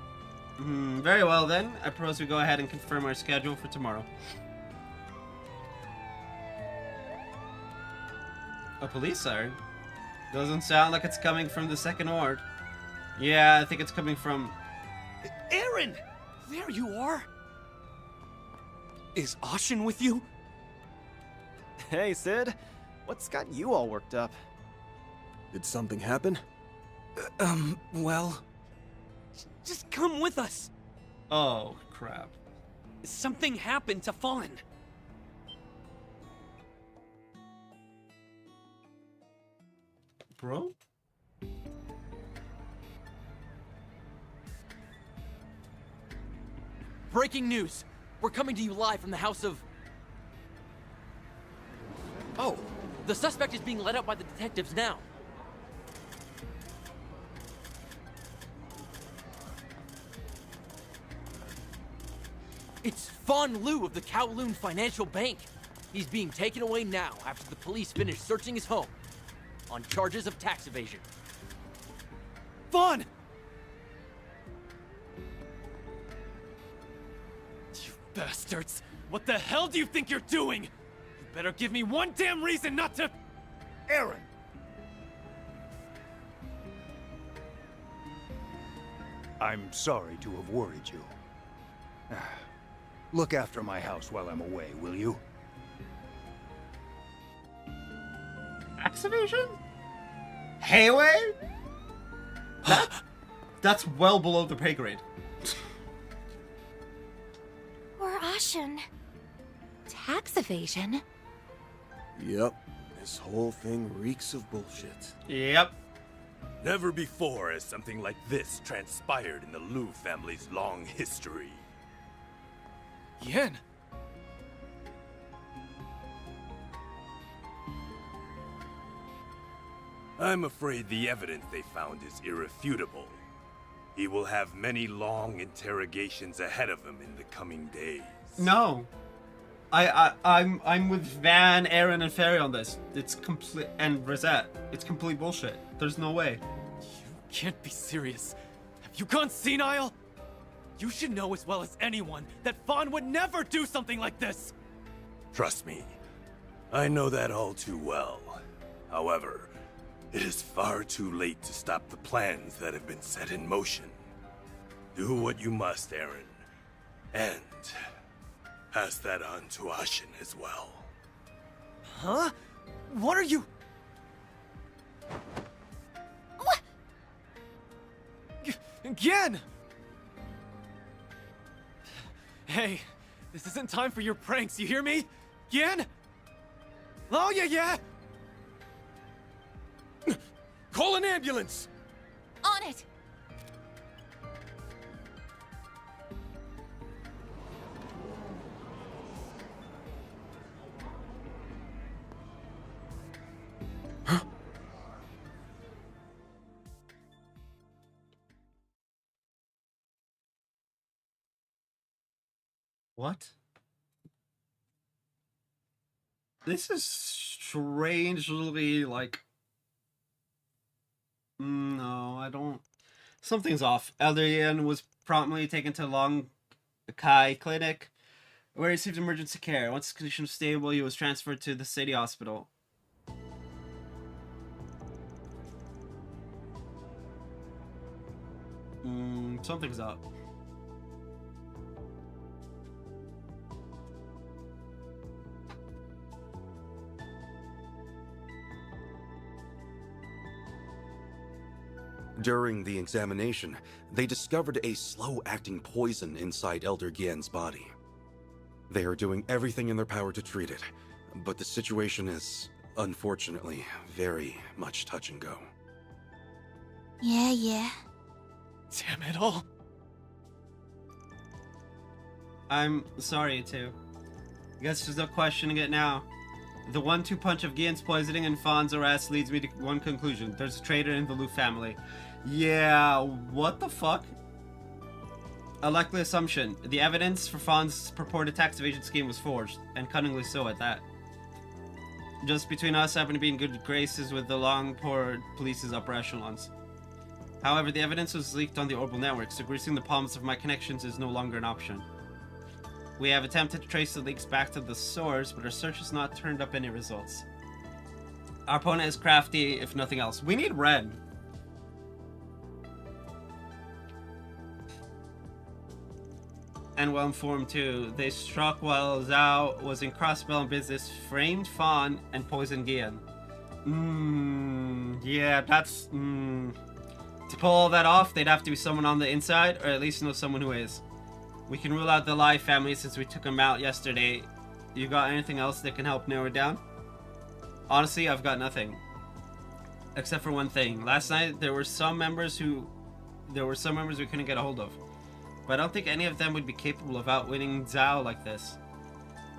Very well then, I propose we go ahead and confirm our schedule for tomorrow. A police siren? Doesn't sound like it's coming from the Second Ward. Yeah, I think it's coming from... Aaron! There you are! Is Ashen with you? Hey, Sid. What's got you all worked up? Did something happen? Well... Just come with us! Oh, crap. Something happened to Fawn. Bro? Breaking news! We're coming to you live from the house of... Oh, the suspect is being led out by the detectives now. It's Fawn Liu of the Kowloon Financial Bank. He's being taken away now after the police finish searching his home on charges of tax evasion. Fawn! You bastards! What the hell do you think you're doing? You better give me one damn reason not to... Aaron! I'm sorry to have worried you. Look after my house while I'm away, will you? Tax evasion? Hayway? That's well below the pay grade. Or Ashen. Tax evasion? Yep. This whole thing reeks of bullshit. Yep. Never before has something like this transpired in the Liu family's long history. Yen! I'm afraid the evidence they found is irrefutable. He will have many long interrogations ahead of him in the coming days. No. I'm with Van, Aaron, and Ferry on this. It's complete, and Rosette. It's complete bullshit. There's no way. You can't be serious. Have you gone senile? You should know as well as anyone that Fawn would never do something like this! Trust me, I know that all too well. However, it is far too late to stop the plans that have been set in motion. Do what you must, Aaron. And pass that on to Ashen as well. Huh? What are you... What? Again! Hey, this isn't time for your pranks, you hear me? Yen? Oh, yeah! Call an ambulance! On it! What? This is strangely like... No, I don't... Something's off. Elder Yen was promptly taken to Long Kai Clinic, where he received emergency care. Once his condition was stable, he was transferred to the city hospital. Something's up. During the examination, they discovered a slow-acting poison inside Elder Gien's body. They are doing everything in their power to treat it, but the situation is, unfortunately, very much touch and go. Yeah. Damn it all. I'm sorry, too. I guess there's no questioning it now. The 1-2 punch of Gien's poisoning and Fawn's arrest leads me to one conclusion. There's a traitor in the Lu family. Yeah, what the fuck? A likely assumption. The evidence for Fawn's purported tax evasion scheme was forged, and cunningly so at that. Just between us, I happen to be in good graces with the Longport police's upper echelons. However, the evidence was leaked on the Orbital network, so greasing the palms of my connections is no longer an option. We have attempted to trace the leaks back to the source, but our search has not turned up any results. Our opponent is crafty, if nothing else. We need red. And well informed too. They struck while Zhao was in crossbell business, framed Fawn, and poisoned Gian. Yeah, that's... To pull all that off, they'd have to be someone on the inside, or at least know someone who is. We can rule out the Lai family since we took them out yesterday. You got anything else that can help narrow it down? Honestly, I've got nothing. Except for one thing. Last night, there were some members we couldn't get a hold of. But I don't think any of them would be capable of outwitting Zhao like this.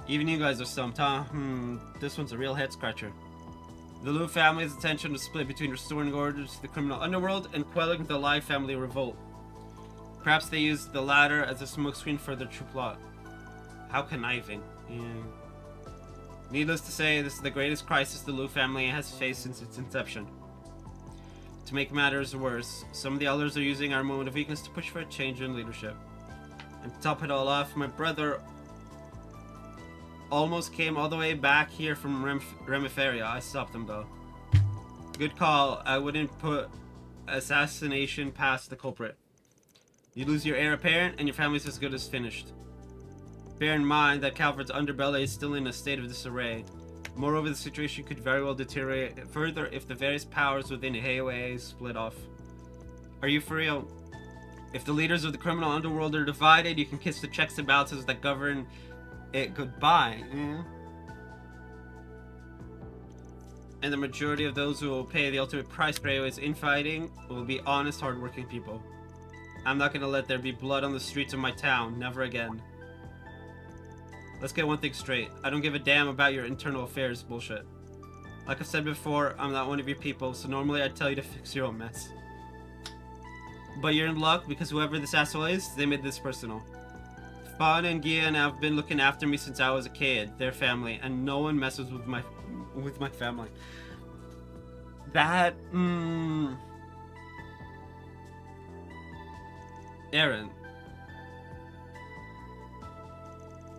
Even you guys are stumped, huh? This one's a real head-scratcher. The Lu family's attention was split between restoring order to the criminal underworld and quelling the Lai family revolt. Perhaps they used the latter as a smokescreen for their true plot. How conniving. Yeah. Needless to say, this is the greatest crisis the Lu family has faced since its inception. To make matters worse, some of the elders are using our moment of weakness to push for a change in leadership. And to top it all off, my brother almost came all the way back here from Remiferia. I stopped him though. Good call. I wouldn't put assassination past the culprit. You lose your heir apparent, and your family's as good as finished. Bear in mind that Calvert's underbelly is still in a state of disarray. Moreover, the situation could very well deteriorate further if the various powers within HOA split off. Are you for real? If the leaders of the criminal underworld are divided, you can kiss the checks and balances that govern it goodbye. And the majority of those who will pay the ultimate price for HOA's infighting will be honest, hardworking people. I'm not gonna let there be blood on the streets of my town. Never again. Let's get one thing straight. I don't give a damn about your internal affairs bullshit. Like I've said before, I'm not one of your people, so normally I'd tell you to fix your own mess. But you're in luck because whoever this asshole is, they made this personal. Fawn and Gian have been looking after me since I was a kid, their family, and no one messes with my family. That, Aaron.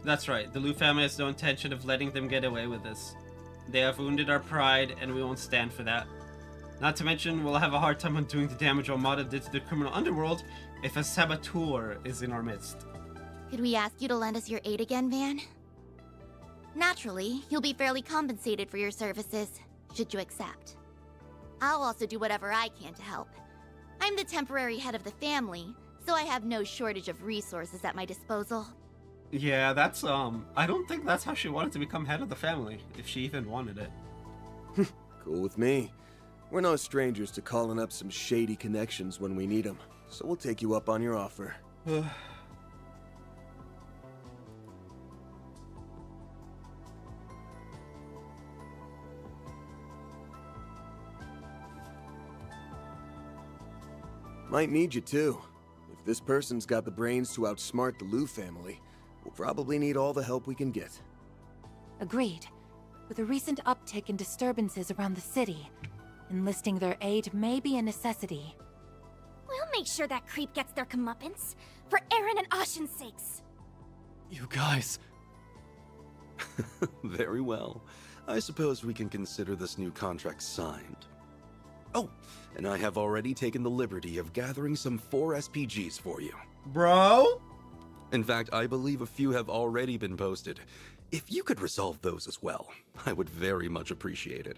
That's right, the Lu family has no intention of letting them get away with this. They have wounded our pride, and we won't stand for that. Not to mention, we'll have a hard time undoing the damage Armada did to the criminal underworld if a saboteur is in our midst. Could we ask you to lend us your aid again, Van? Naturally, you'll be fairly compensated for your services, should you accept. I'll also do whatever I can to help. I'm the temporary head of the family, so I have no shortage of resources at my disposal. Yeah, that's, I don't think that's how she wanted to become head of the family, if she even wanted it. Cool with me. We're no strangers to calling up some shady connections when we need them, so we'll take you up on your offer. Might need you too. If this person's got the brains to outsmart the Lu family, we'll probably need all the help we can get. Agreed. With a recent uptick in disturbances around the city, enlisting their aid may be a necessity. We'll make sure that creep gets their comeuppance, for Aaron and Ashen's sakes. You guys... Very well. I suppose we can consider this new contract signed. Oh, and I have already taken the liberty of gathering some 4 SPGs for you. Bro? In fact, I believe a few have already been posted. If you could resolve those as well, I would very much appreciate it.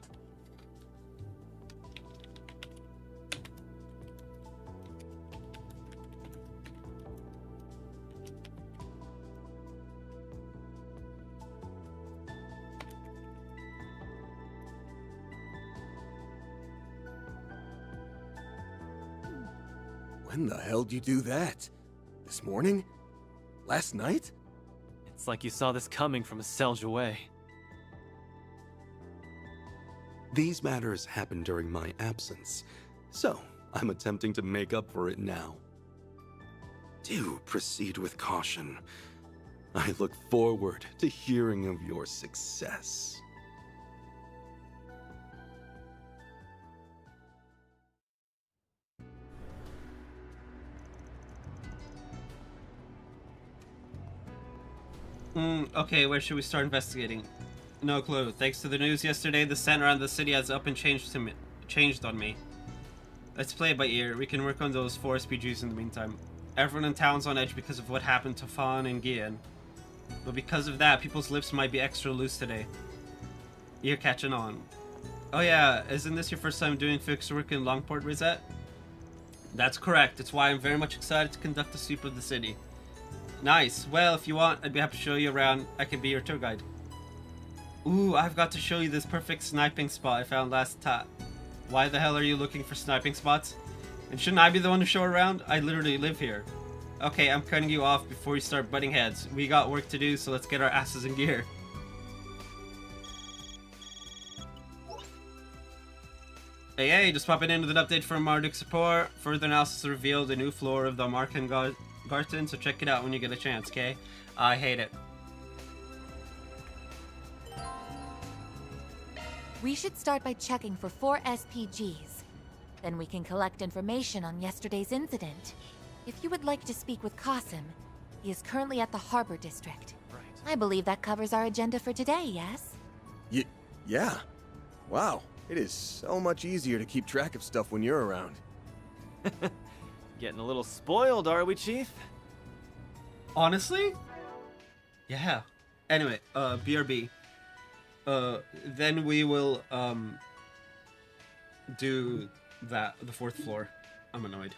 When the hell did you do that? This morning? Last night? It's like you saw this coming from a Selge away. These matters happened during my absence, so I'm attempting to make up for it now. Do proceed with caution. I look forward to hearing of your success. Okay, where should we start investigating? No clue. Thanks to the news yesterday, the scent around the city has up and changed on me. Let's play it by ear. We can work on those 4 SPGs in the meantime. Everyone in town's on edge because of what happened to Fawn and Gian. But because of that, people's lips might be extra loose today. You're catching on. Oh yeah, isn't this your first time doing fixed work in Longport, Rosette? That's correct. It's why I'm very much excited to conduct a sweep of the city. Nice. Well, if you want, I'd be happy to show you around. I can be your tour guide. Ooh, I've got to show you this perfect sniping spot I found last time. Why the hell are you looking for sniping spots? And shouldn't I be the one to show around? I literally live here. Okay, I'm cutting you off before we start butting heads. We got work to do, so let's get our asses in gear. Hey, just popping in with an update from Marduk support. Further analysis revealed a new floor of the Marken Garten, so check it out when you get a chance, okay? I hate it. We should start by checking for 4 SPGs. Then we can collect information on yesterday's incident. If you would like to speak with Qasim, he is currently at the Harbor District. Right. I believe that covers our agenda for today, yes? Yeah. Wow, it is so much easier to keep track of stuff when you're around. Getting a little spoiled, are we, Chief? Honestly? Yeah. Anyway, BRB. Then we will, do the 4th floor. I'm annoyed.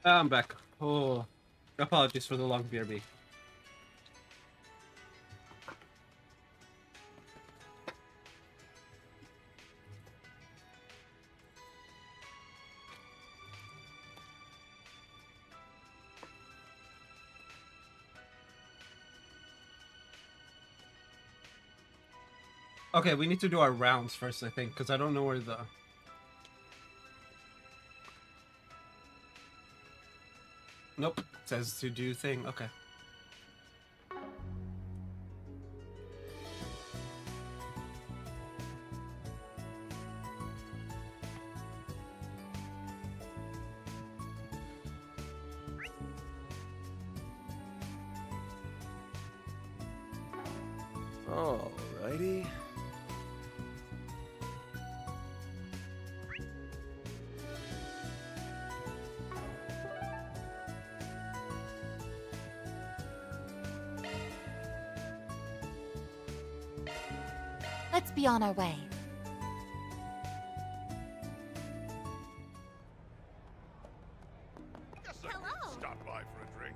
I'm back. Oh, apologies for the long BRB. Okay, we need to do our rounds first, I think, because I don't know where the... Nope, it says to do thing. Okay. Alrighty. Let's be on our way. Stop by for a drink.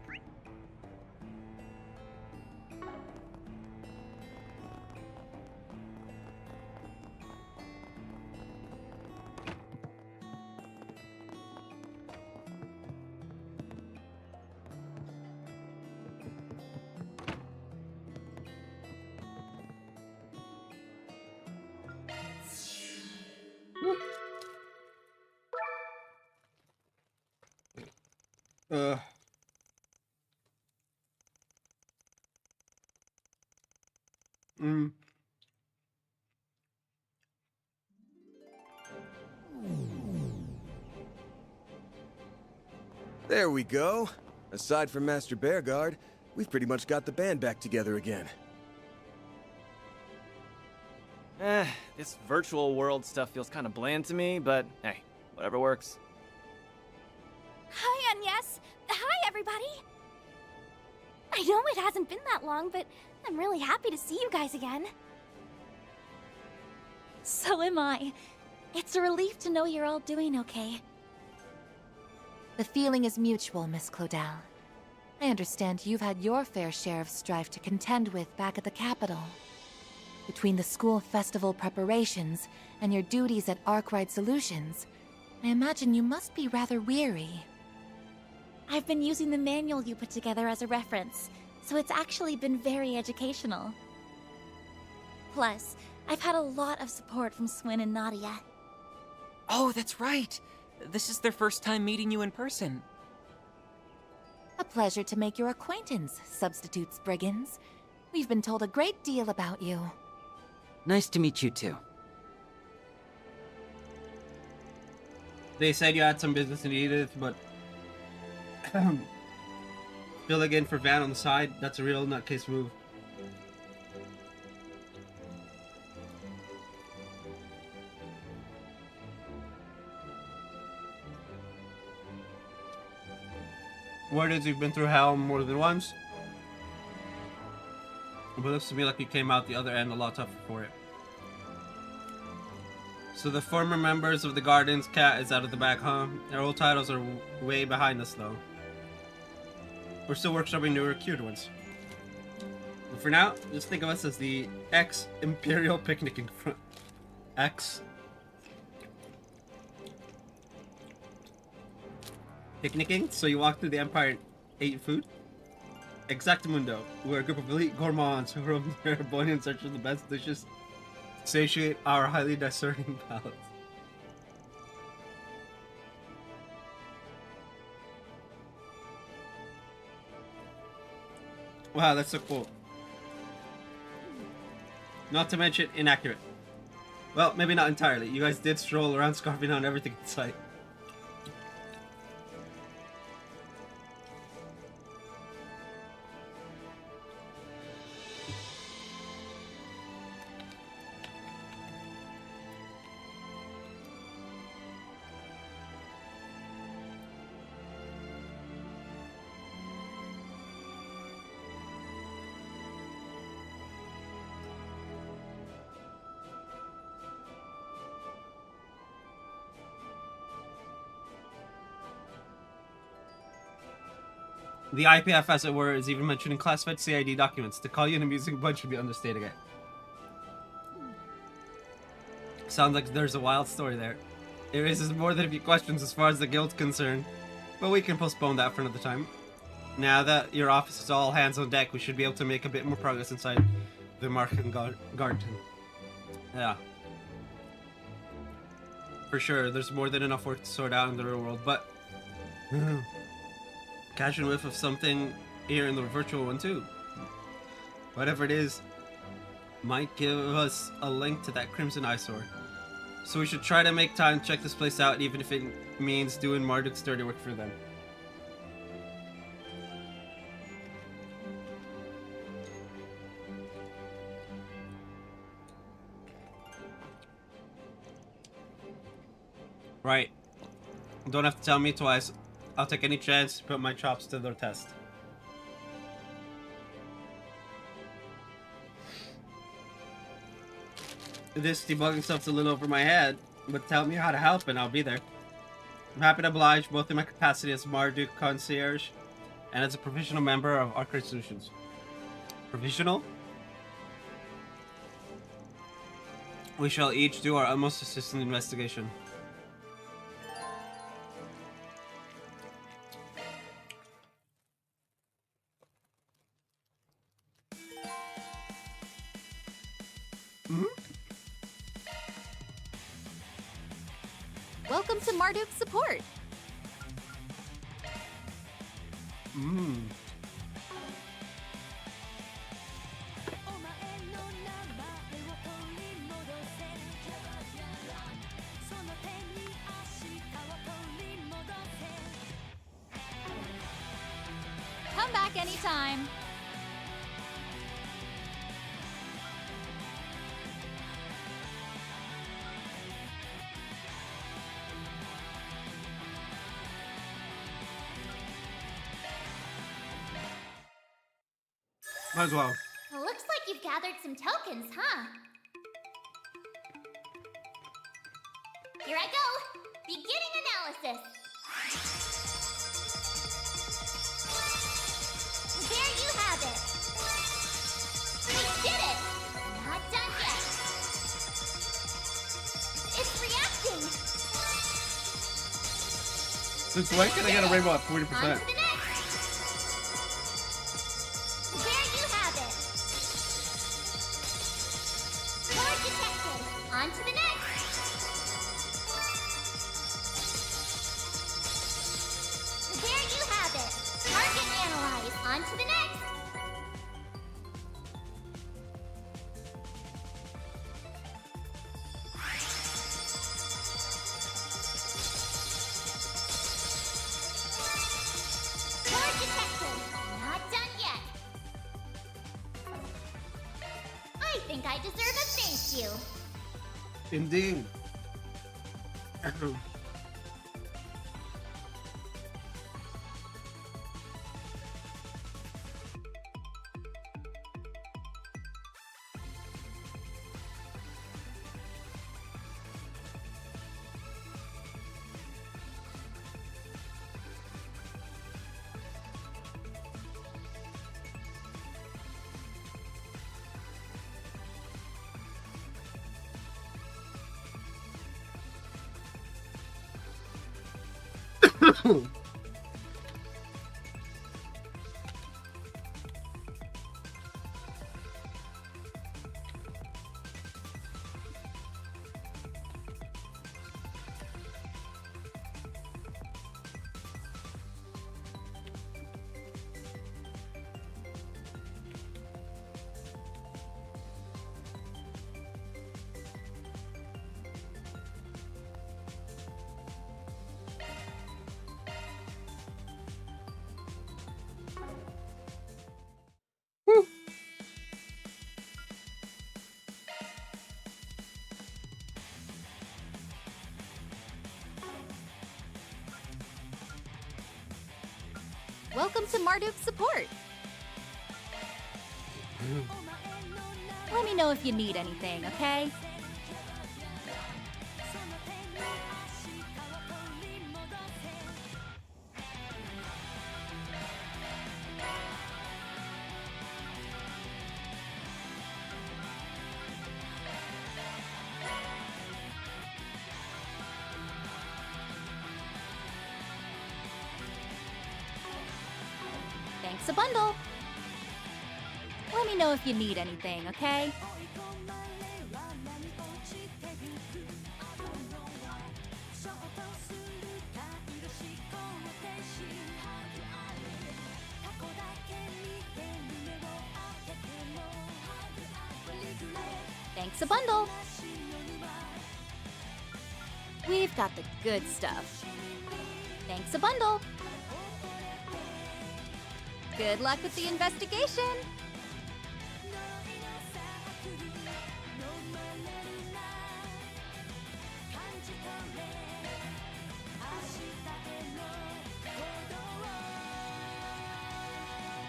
Uh. Mm. There we go. Aside from Master Bearguard, we've pretty much got the band back together again. This virtual world stuff feels kind of bland to me, but hey, whatever works. Hi, Agnes. Hi, everybody. I know it hasn't been that long, but I'm really happy to see you guys again. So am I. It's a relief to know you're all doing okay. The feeling is mutual, Miss Claudel. I understand you've had your fair share of strife to contend with back at the capital. Between the school festival preparations and your duties at Arkwright Solutions, I imagine you must be rather weary. I've been using the manual you put together as a reference, so it's actually been very educational. Plus, I've had a lot of support from Swin and Nadia. Oh, that's right. This is their first time meeting you in person. A pleasure to make your acquaintance, Substitutes Brigands. We've been told a great deal about you. Nice to meet you too. They said you had some business in Edith, but filling in for Van on the side, that's a real nutcase move. Word is you've been through hell more than once. But it looks to me like you came out the other end a lot tougher for it. So the former members of the Gardens Cat is out of the back, huh? Their old titles are way behind us though. We're still workshopping newer, cuter ones. But for now, just think of us as the ex-Imperial Picnicking Front. Picnicking? So you walk through the Empire and ate food? Exactamundo. We're a group of elite gourmands who roam the Terrebonne in search of the best dishes to satiate our highly discerning palates. Wow, that's so cool. Not to mention inaccurate. Well, maybe not entirely. You guys did stroll around scarfing on everything in sight. The IPF, as it were, is even mentioned in classified CID documents. To call you an amusing bunch would be understating it. Sounds like there's a wild story there. It raises more than a few questions as far as the guild's concerned, but we can postpone that for another time. Now that your office is all hands on deck, we should be able to make a bit more progress inside the Marken Garden. Yeah. For sure, there's more than enough work to sort out in the real world, but catching a whiff of something here in the virtual one too. Whatever it is, might give us a link to that Crimson Eyesore. So we should try to make time to check this place out, even if it means doing Marduk's dirty work for them. Right. Don't have to tell me twice. I'll take any chance to put my chops to their test. This debugging stuff's a little over my head, but tell me how to help and I'll be there. I'm happy to oblige, both in my capacity as Marduk concierge and as a professional member of Arcade Solutions. Provisional? We shall each do our utmost to assist in the investigation. Welcome to Marduk's support. Come back anytime. Might as well. Looks like you've gathered some tokens, huh? Here I go! Beginning analysis! There you have it! We did it! Not done yet! It's reacting! Since when can I get a rainbow at 40%? On to the next! There you have it! Core detected! On to the next! There you have it! Target analyzed! On to the next! Core detected! Not done yet! I think I deserve a thank you. Indeed. Welcome to Marduk's support. Let me know if you need anything, okay? Thanks a bundle. Let me know if you need anything, okay? Thanks a bundle. We've got the good stuff. Thanks a bundle. Good luck with the investigation.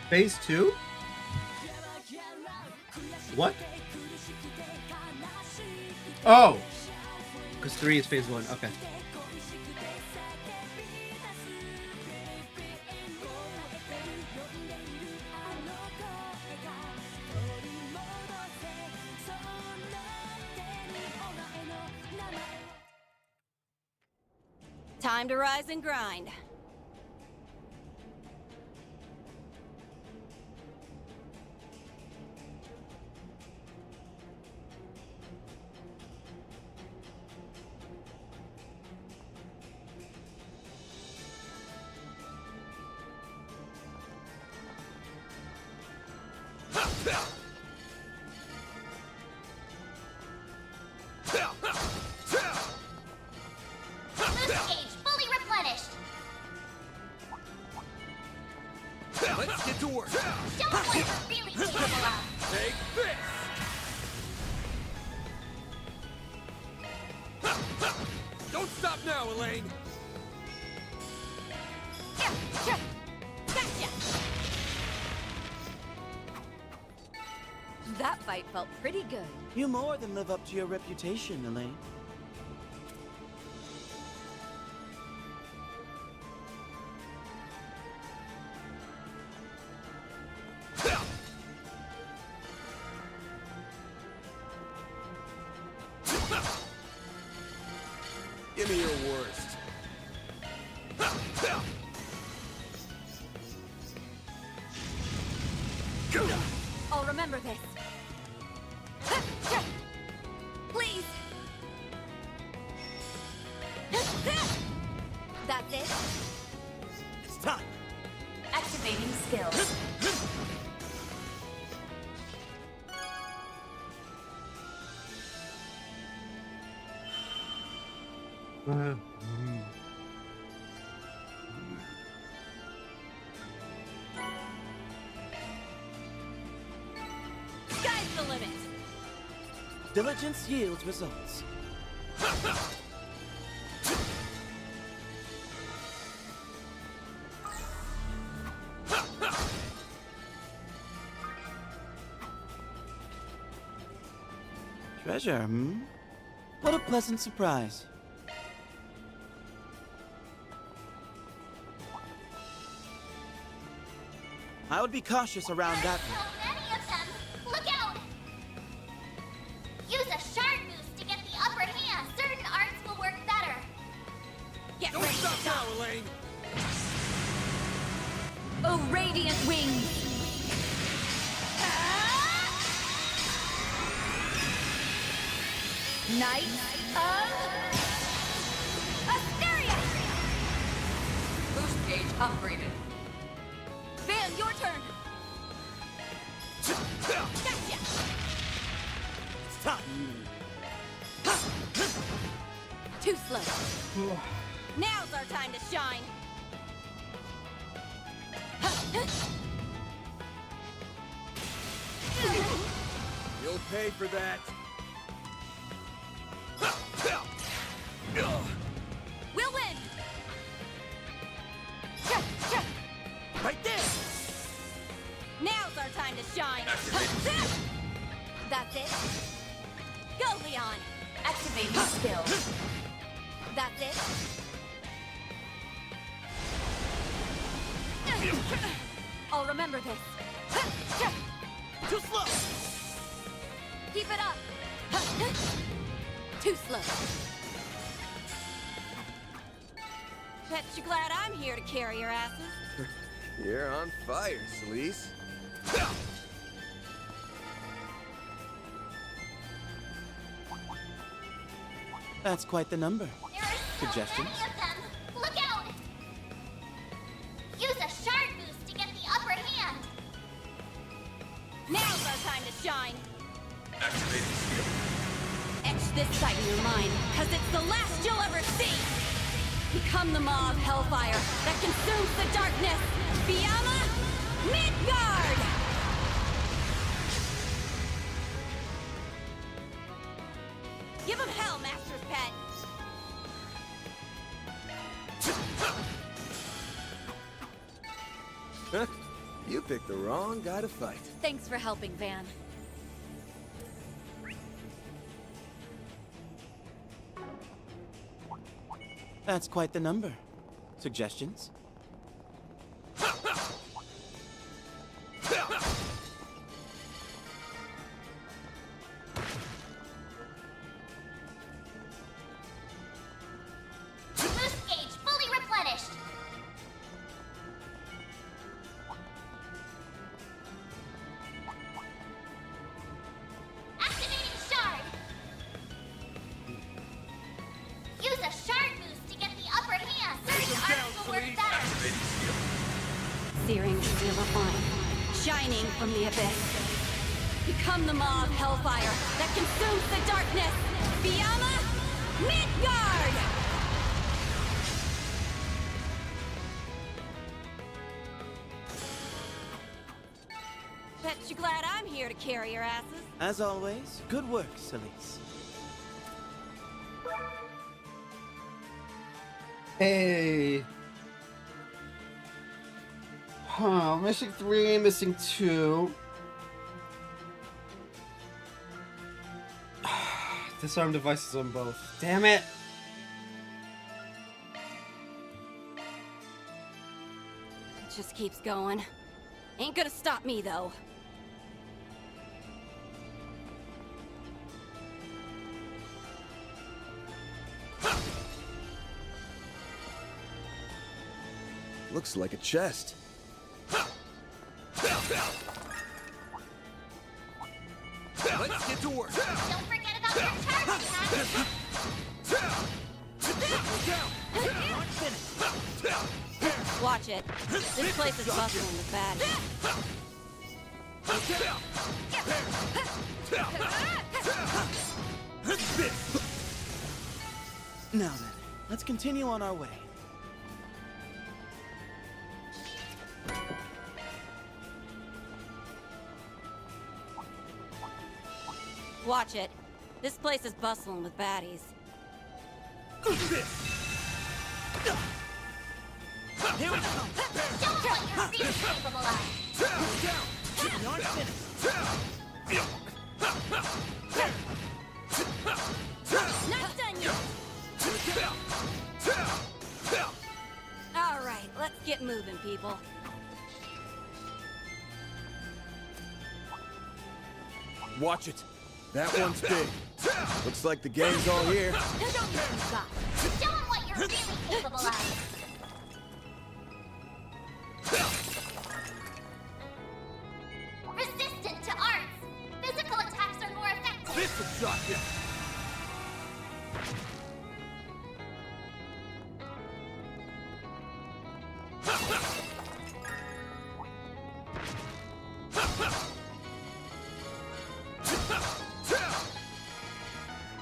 Phase 2? What? Oh! Because 3 is phase 1. Okay. Time to rise and grind. Boost gauge fully replenished. Let's get to work. Don't want to really take it off. Take this! Don't stop now, Elaine! Gotcha! That fight felt pretty good. You more than live up to your reputation, Elaine. Give me your worst. I'll remember this. Please. That's it. It's time. Activating skills. Sky's the limit. Diligence yields results. Treasure, hmm? What a pleasant surprise. I would be cautious around that one. So many of them. Look out! Use a shard boost to get the upper hand. Certain arts will work better. Get Don't ready. stop now, Elaine! Oh, radiant wings. Knight of Asteria! Boost gauge upgraded. Van, your turn. Gotcha. Stop. Too slow. Now's our time to shine. You'll pay for that. We'll win. Right there. Now's our time to shine. That's it. Go, Leon. Activating skills. That's it. I'll remember this. Too slow. Keep it up. Too slow. Bet you're glad I'm here to carry your asses. You're on fire, Celise. That's quite the number. Suggestions? Look out! Use a shard boost to get the upper hand. Now's our time to shine. Activating skill. Etch this sight in your mind, cause it's the last you'll ever see. Become the maw of hellfire that consumes the darkness. Fiamma Midgard! Give him hell, Master's Pet. You picked the wrong guy to fight. Thanks for helping, Van. That's quite the number. Suggestions? Boost gauge fully replenished. Activating shard. Use a shard boost to get the upper hand. Certain arts will work better. Activating skill. Searing steel of fire, shining from the abyss. Become the maw of hellfire that consumes the darkness. Fiamma Midgard! Bet you're glad I'm here to carry your asses. As always, good work, Celise. Hey. Huh, missing 3, missing 2. Disarm devices on both. Damn it! It just keeps going. Ain't gonna stop me, though. Looks like a chest. Let's get to work. Don't forget about your charge attack. Watch it. This place is bustling with baddies. Now then, let's continue on our way. Watch it. This place is bustling with baddies. Here we go! Show them what you're really capable of. You aren't finished! Not done yet! Alright, let's get moving, people. Watch it. That one's big. Looks like the gang's all here. Show them what you're really capable of. Resistant to arts. Physical attacks are more effective. This will shock you.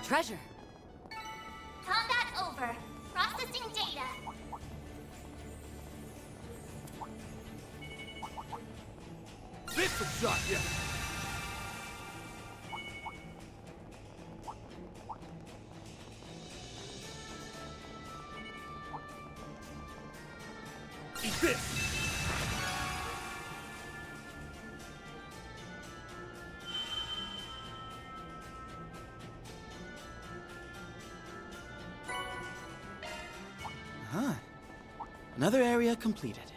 Treasure. Combat over. Processing data. This will shock you. Eat this. Huh. Another area completed.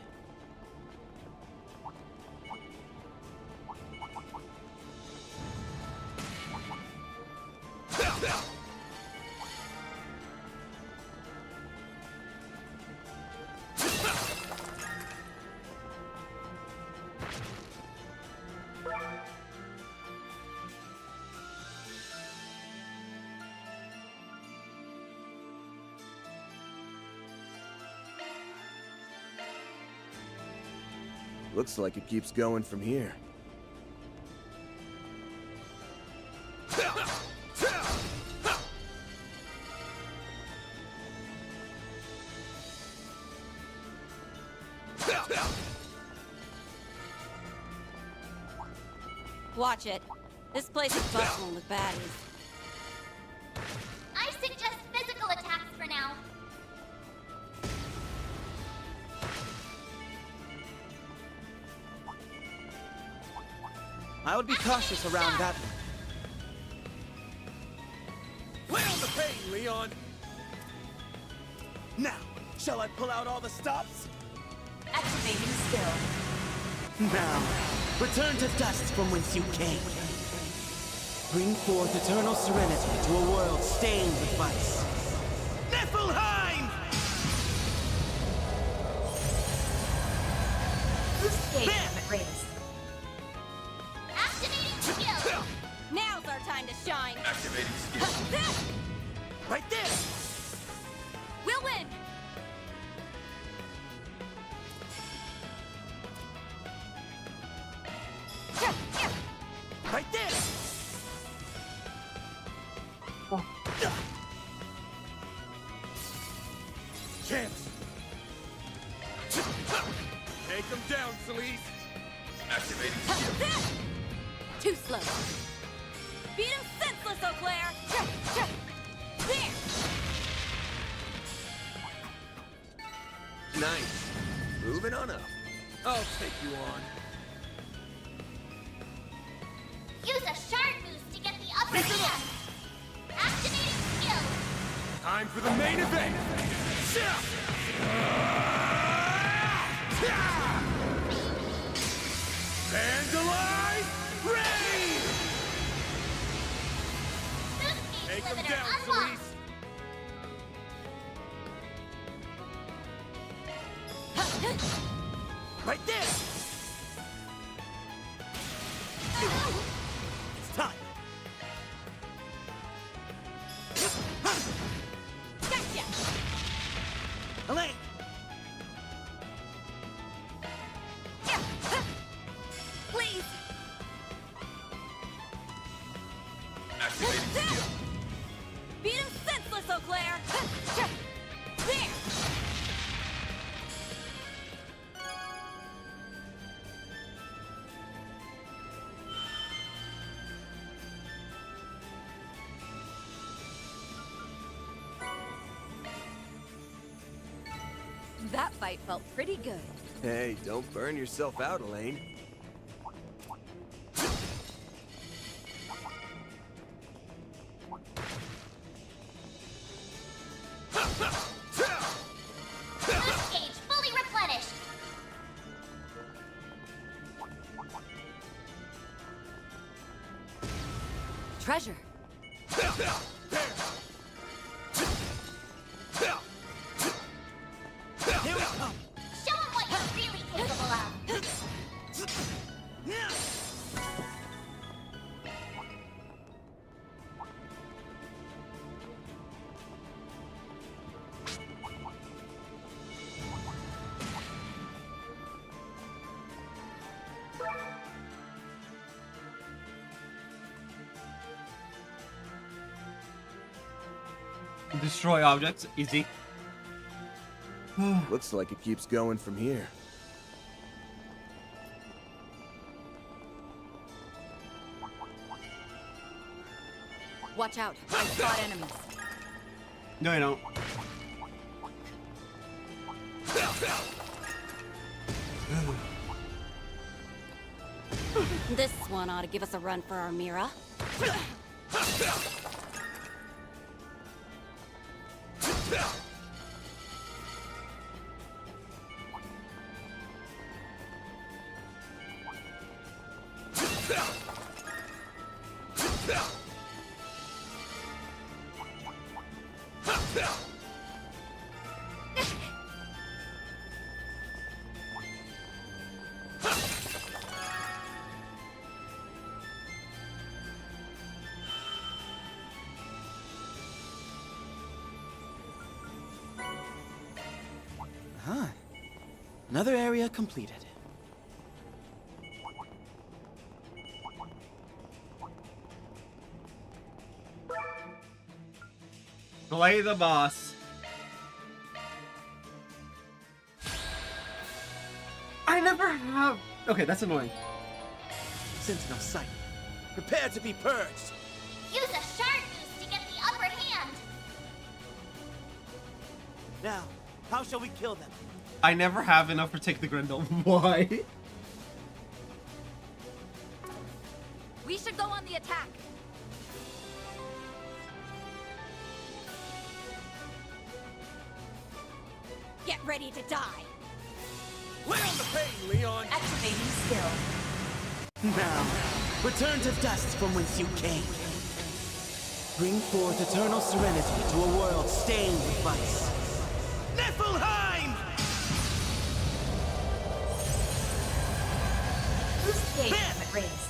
Looks like it keeps going from here. Watch it. This place is bustling with baddies. I suggest physical attacks for now. I would be cautious around that one. Lay on the pain, Leon! Now, shall I pull out all the stops? Activating skill. Now, return to dust from whence you came. Bring forth eternal serenity to a world stained with vice. Niflheim! Boost gauge limit raised. Activating skill. Now's our time to shine. Activating skill. Right there! We'll win! Right there! Chance! Take him down, Celeste! Activating skill. Too slow. Beat him senseless, Eau Claire! There! Nice. Moving on up. I'll take you on. Use a shard boost to get the upper hand. Activating skill. Time for the main event! Vandalize! Ready! Boost Take gauge him limiter down, unlocked. Celeste! Right there! It's time! Gotcha! Elaine! Please! Activating skill. Beat him senseless, Eau Claire! There! That fight felt pretty good. Hey, don't burn yourself out, Elaine. Boost gauge fully replenished. Treasure. Here we come! Show him what you're really capable of. Destroy objects. Easy. Looks like it keeps going from here. Watch out. I spot enemies. No, you don't. This one ought to give us a run for our Mira. Huh. Another area completed. Play the boss. I never have. Okay, that's annoying. Sentinel sight. Prepare to be purged. Use a shard boost to get the upper hand. Now, how shall we kill them? I never have enough for Take the Grendel. Why? We should go on the attack. Get ready to die. Lay on the pain, Leon. Activating skill. Now, return to dust from whence you came. Bring forth eternal serenity to a world stained with vice. Niflheim! Boost gauge limit raised.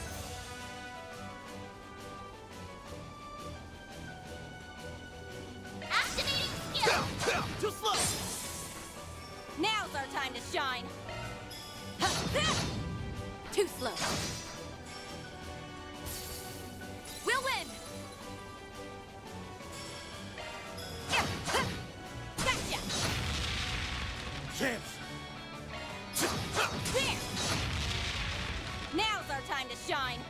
Activating skill. Too slow! Now's our time to shine. Too slow. We'll win. Gotcha. Champs! There. Now's our time to shine.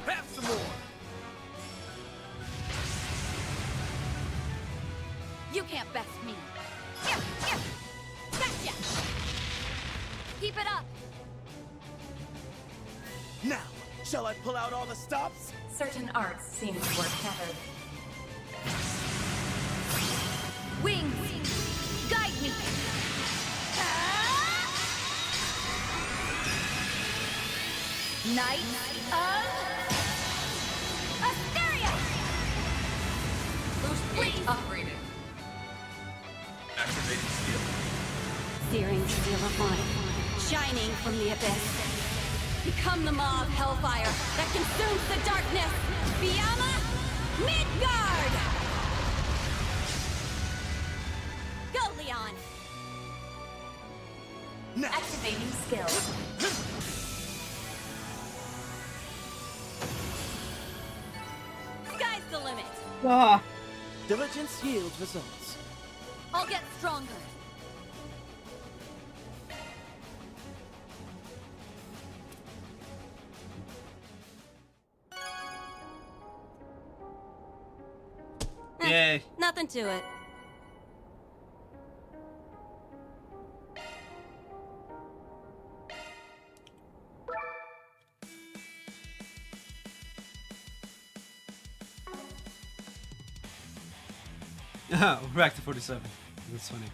Have some more! You can't best me. Gotcha. Keep it up. Now, shall I pull out all the stops? Certain arts seem to work better. Wings, guide me. Knight of Asteria. Boost gauge upgraded. Activating skill. Searing steel of light, shining from the abyss. Become the maw of hellfire that consumes the darkness. Fiamma Midgard! Go, Leon! Activating skill. Sky's the limit. Ah. Diligence yields results. I'll get stronger. Yay. Nothing to it. We're back to 47. That's funny.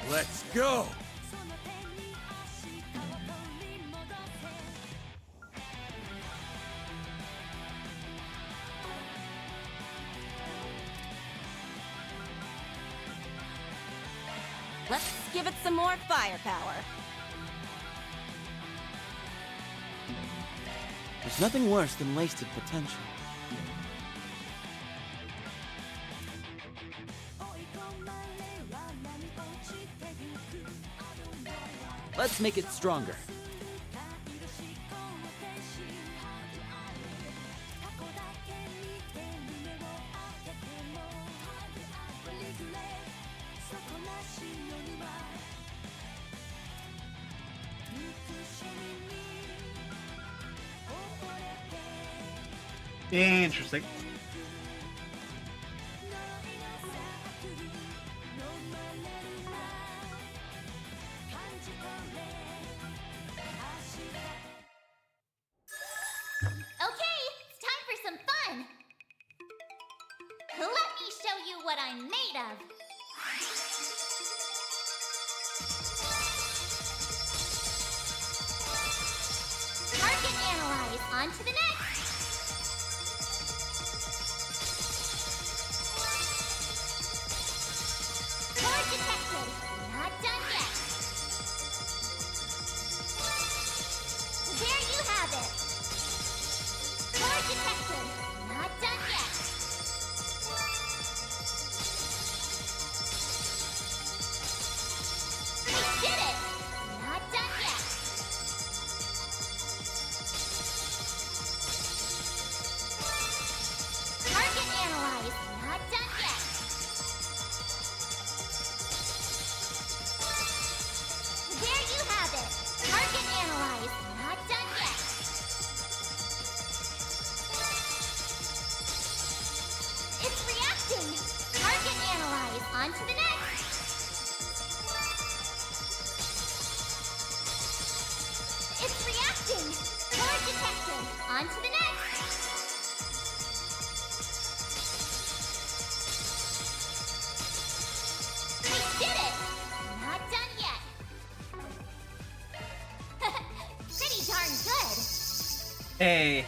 Let's go! Let's give it some more firepower. There's nothing worse than wasted potential. Let's make it stronger. Interesting. Okay, it's time for some fun. Let me show you what I'm made of. Target analyze. On to the next. Core detected. Not done yet. There you have it. Core detected. Not done yet. to the next! It's reacting! Color detected! On to the next! We did it! Not done yet! Pretty darn good! Hey.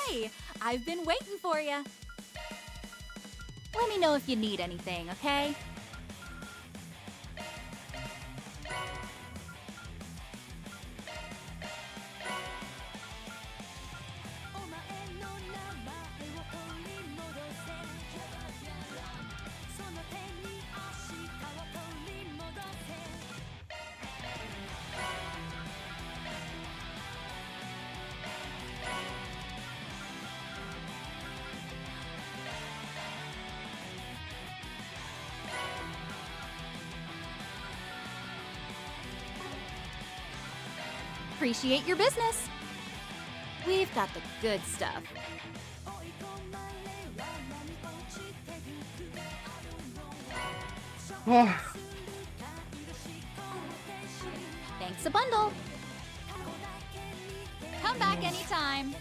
Hey, I've been waiting for you. Let me know if you need anything, okay? Appreciate your business. We've got the good stuff. Thanks a bundle. Come back anytime.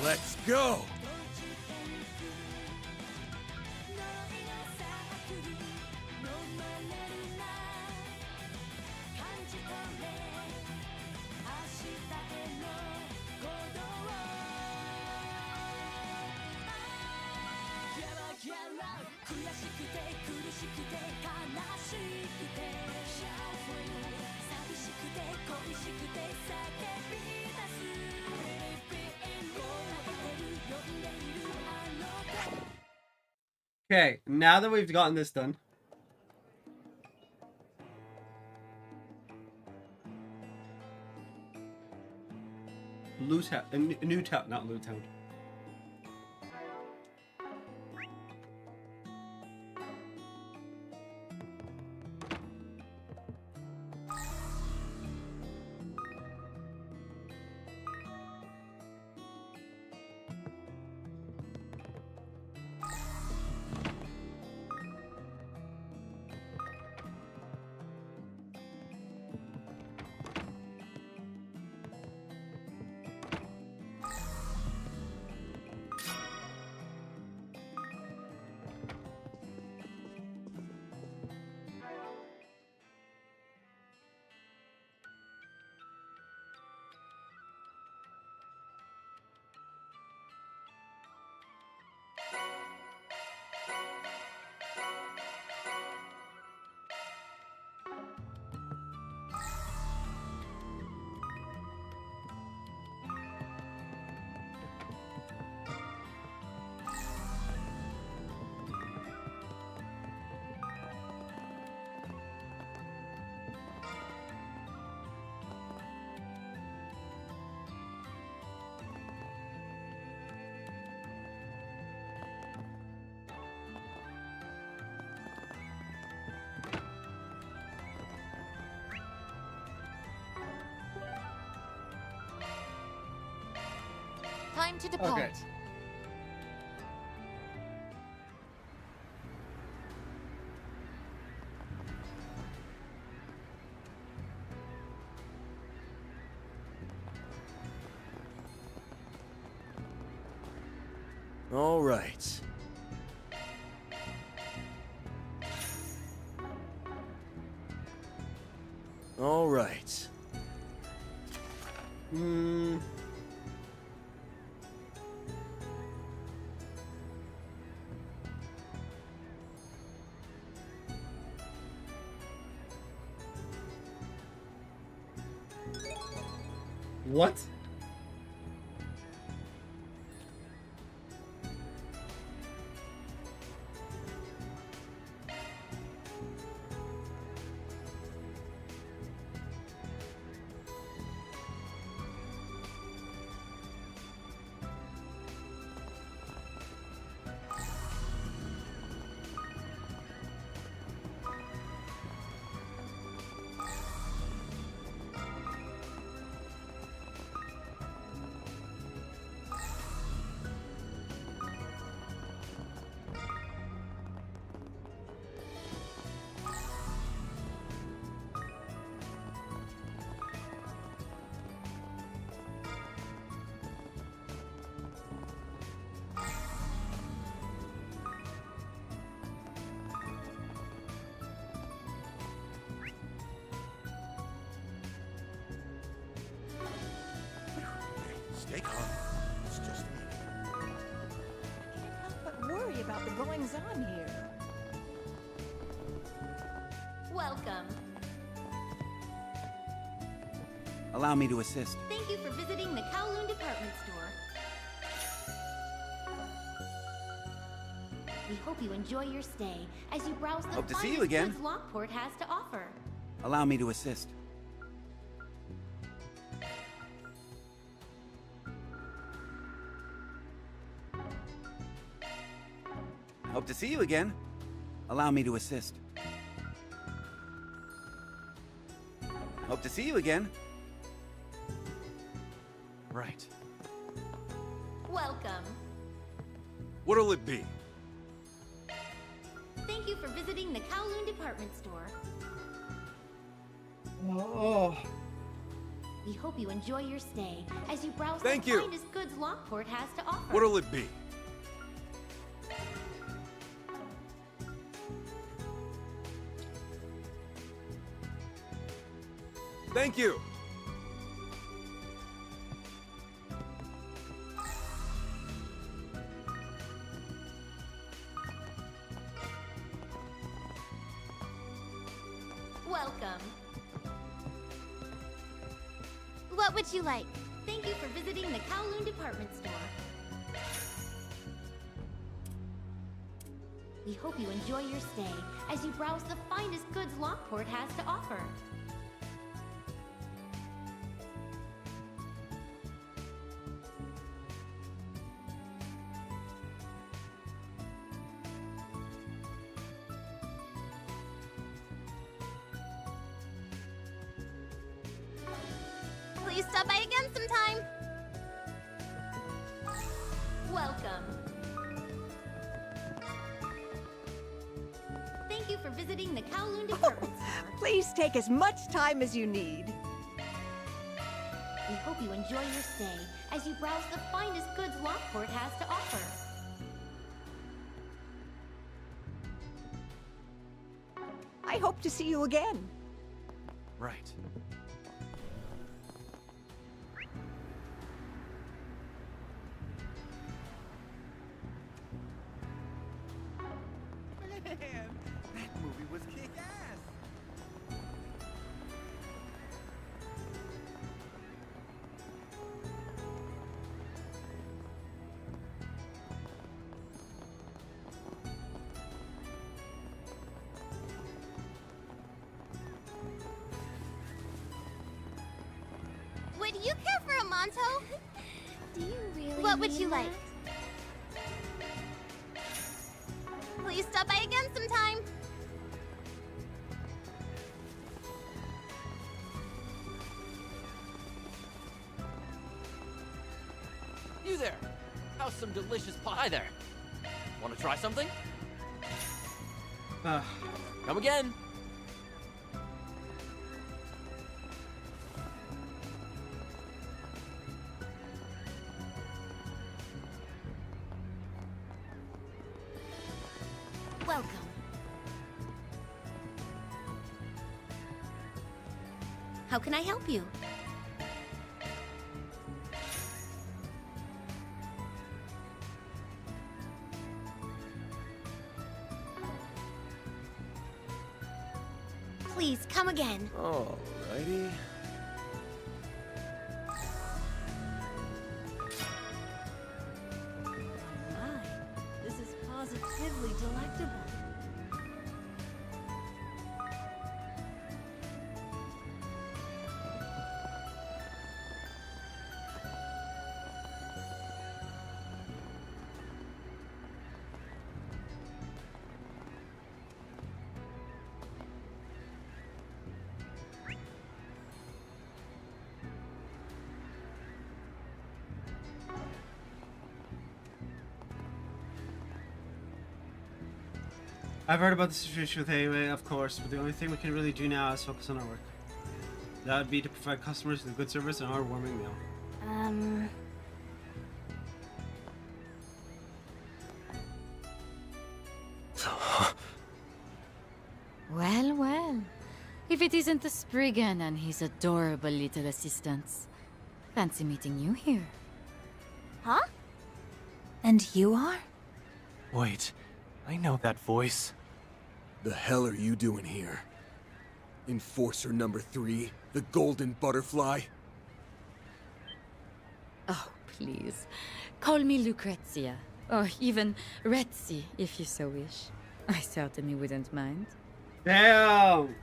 Let's go! Okay, now that we've gotten this done. Newtown, not Newtown. Time to depart. Okay. All right. All right. What? Allow me to assist. Thank you for visiting the Kowloon department store. We hope you enjoy your stay as you browse the Hope to see you finest again. goods Lockport has to offer. Allow me to assist. Hope to see you again. Allow me to assist. Hope to see you again. Right. Welcome. What'll it be? Thank you for visiting the Kowloon department store. Oh. We hope you enjoy your stay as you browse Thank the you. finest goods Lockport has to offer. What'll it be? Thank you. Welcome. What would you like? Thank you for visiting the Kowloon department store. We hope you enjoy your stay as you browse the finest goods Lockport has to offer. Please stop by again sometime. Welcome. Thank you for visiting the Kowloon department store. Please take as much time as you need. We hope you enjoy your stay as you browse the finest goods Lockport has to offer. I hope to see you again. Right. Man, that movie was kick-ass. Would you care for a Monto? Do you really What would mean you that? like? Please stop by again sometime. You there! How's some delicious pie there? Want to try something? Come again! Welcome. How can I help you? Please come again. Alrighty. My, this is positively delectable. I've heard about the situation with Ayway, of course, but the only thing we can really do now is focus on our work. That would be to provide customers with a good service and a heartwarming meal. Well, well. If it isn't the Spriggan and his adorable little assistants. Fancy meeting you here. Huh? And you are? Wait, I know that voice. The hell are you doing here? Enforcer number 3? The Golden Butterfly? Oh, please. Call me Lucrezia. Or even Retzi, if you so wish. I certainly wouldn't mind. Damn!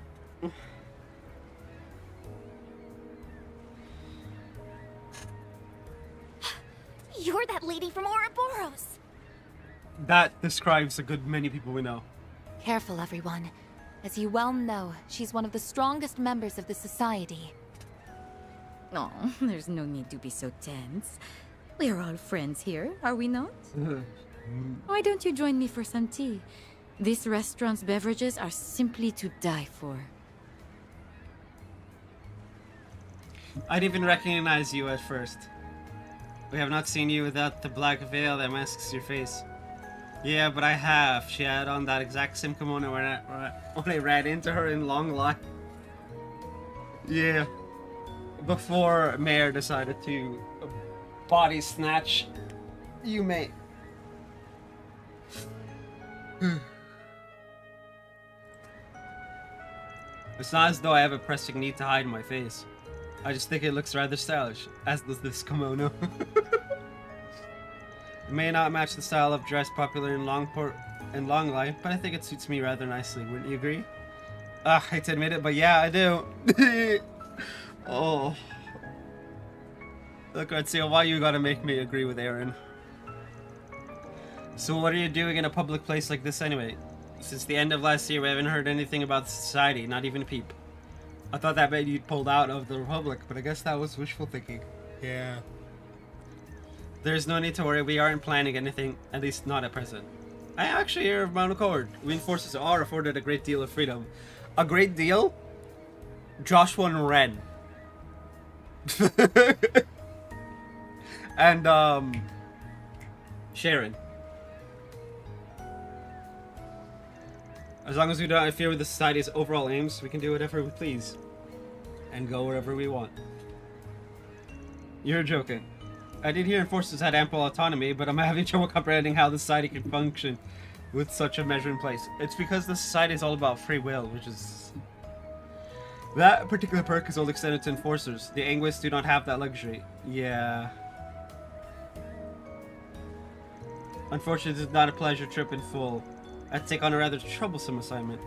You're that lady from Ouroboros. That describes a good many people we know. Careful, everyone. As you well know, she's one of the strongest members of the society. Oh, there's no need to be so tense. We're all friends here, are we not? Why don't you join me for some tea? This restaurant's beverages are simply to die for. I didn't even recognize you at first. We have not seen you without the black veil that masks your face. Yeah, but I have. She had on that exact same kimono when I ran into her in Long Line. Yeah. Before Mayor decided to body snatch you, mate. It's not as though I have a pressing need to hide my face. I just think it looks rather stylish, as does this kimono. It may not match the style of dress popular in Long Life, but I think it suits me rather nicely. Wouldn't you agree? I hate to admit it, but yeah, I do. Oh. Look, Retsuo, why you gotta make me agree with Aaron? So what are you doing in a public place like this anyway? Since the end of last year, we haven't heard anything about the society, not even a peep. I thought that meant you pulled out of the Republic, but I guess that was wishful thinking. Yeah. There's no need to worry, we aren't planning anything, at least not at present. I am actually here of my own accord. We enforcers are afforded a great deal of freedom. A great deal? Joshua and Ren. And, Sharon. As long as we don't interfere with the society's overall aims, we can do whatever we please. And go wherever we want. You're joking. I did hear enforcers had ample autonomy, but I'm having trouble comprehending how the society can function with such a measure in place. It's because the society is all about free will, which is... That particular perk is only extended to enforcers. The Anguists do not have that luxury. Yeah. Unfortunately, it's not a pleasure trip in full. I'd take on a rather troublesome assignment.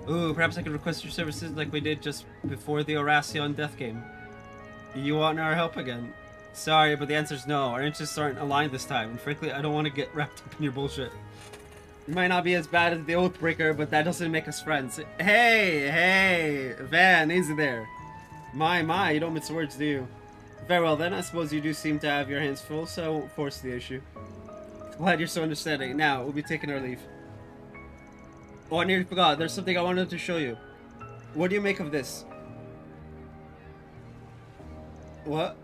Ooh, perhaps I could request your services like we did just before the Oracion death game. You want our help again? Sorry, but the answer's no. Our interests aren't aligned this time, and frankly, I don't want to get wrapped up in your bullshit. It might not be as bad as the Oathbreaker, but that doesn't make us friends. Hey, Van, easy there. My, you don't mince words, do you? Very well then, I suppose you do seem to have your hands full, so I won't force the issue. Glad you're so understanding. Now, we'll be taking our leave. Oh, I nearly forgot. There's something I wanted to show you. What do you make of this? What?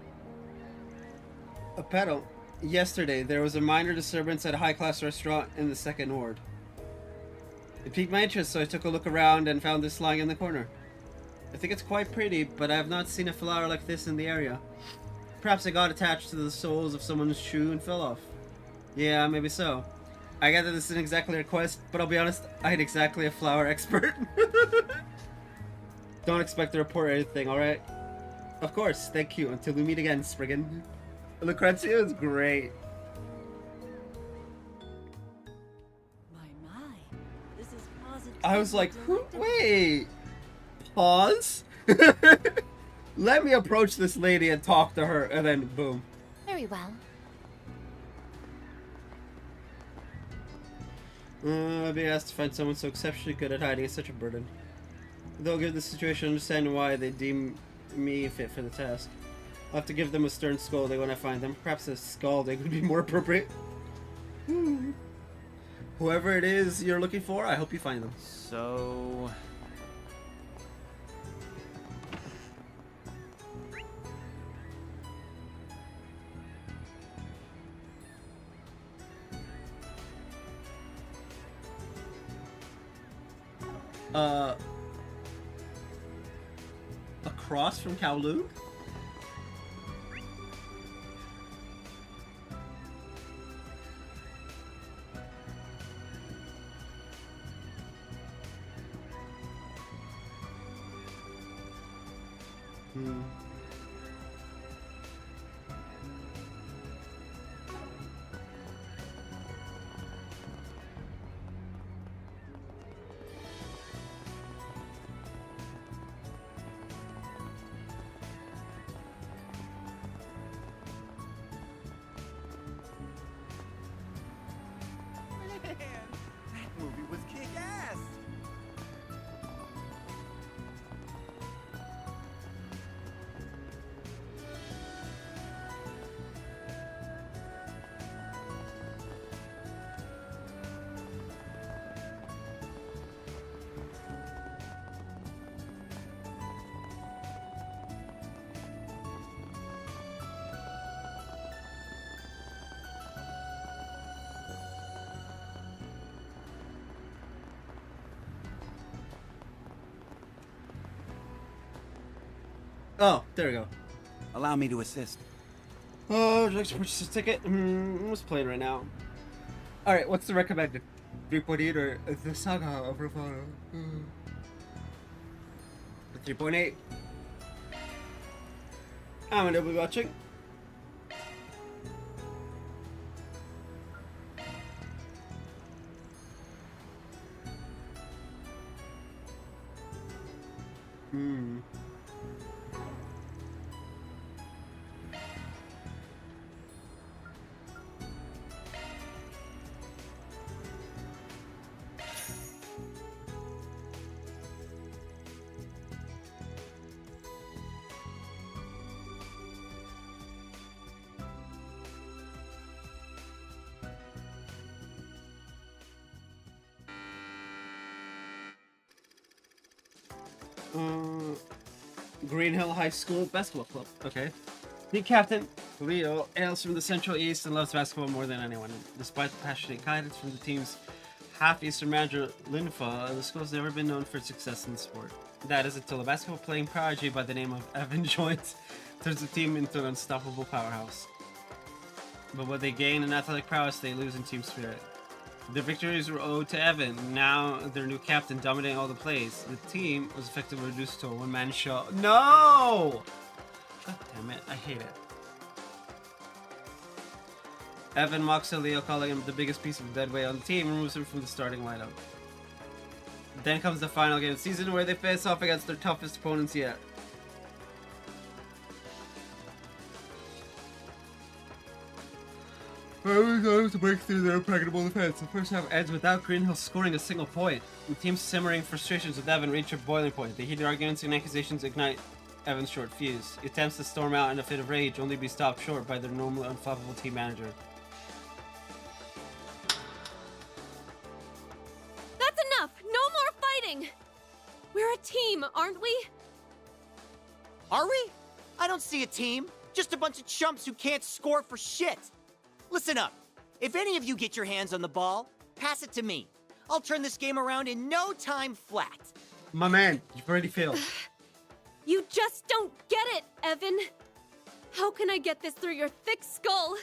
A pedal. Yesterday, there was a minor disturbance at a high-class restaurant in the second ward. It piqued my interest, so I took a look around and found this lying in the corner. I think it's quite pretty, but I have not seen a flower like this in the area. Perhaps it got attached to the soles of someone's shoe and fell off. Yeah, maybe so. I gather this isn't exactly a request, but I'll be honest, I ain't exactly a flower expert. Don't expect a report or anything, alright? Of course, thank you. Until we meet again, Spriggan. Lucrezia is great. This is positive. I was like, wait. Pause? Let me approach this lady and talk to her, and then boom. Very well. I'd be asked to find someone so exceptionally good at hiding is such a burden. Though given the situation, I understand why they deem me fit for the task. I'll have to give them a stern scolding when I find them. Perhaps a scalding would be more appropriate. Whoever it is you're looking for, I hope you find them. So... Across from Kowloon? Oh, there we go. Allow me to assist. Oh, would you like to purchase a ticket? What's playing right now? Alright, what's the recommended? 3.8 or the Saga of Ravana? 3.8. I'm gonna be watching. Green Hill High School Basketball Club. Okay. The captain, Leo, hails from the Central East and loves basketball more than anyone. Despite the passionate guidance from the team's half-Eastern manager, Linfa, the school's never been known for success in the sport. That is until a basketball playing prodigy by the name of Evan joins, turns the team into an unstoppable powerhouse. But what they gain in athletic prowess, they lose in team spirit. The victories were owed to Evan, now their new captain dominating all the plays. The team was effectively reduced to a one-man show. No! God damn it, I hate it. Evan mocks Leo, calling him the biggest piece of dead weight on the team, and removes him from the starting lineup. Then comes the final game of the season where they face off against their toughest opponents yet. Every time to break through their impregnable defense. The first half ends without Green Hill scoring a single point. The team's simmering frustrations with Evan reach a boiling point. The heated arguments and accusations ignite Evan's short fuse. He attempts to storm out in a fit of rage, only to be stopped short by their normally unflappable team manager. That's enough! No more fighting! We're a team, aren't we? Are we? I don't see a team. Just a bunch of chumps who can't score for shit. Listen up. If any of you get your hands on the ball, pass it to me. I'll turn this game around in no time flat. My man, you've already failed. You just don't get it, Evan. How can I get this through your thick skull?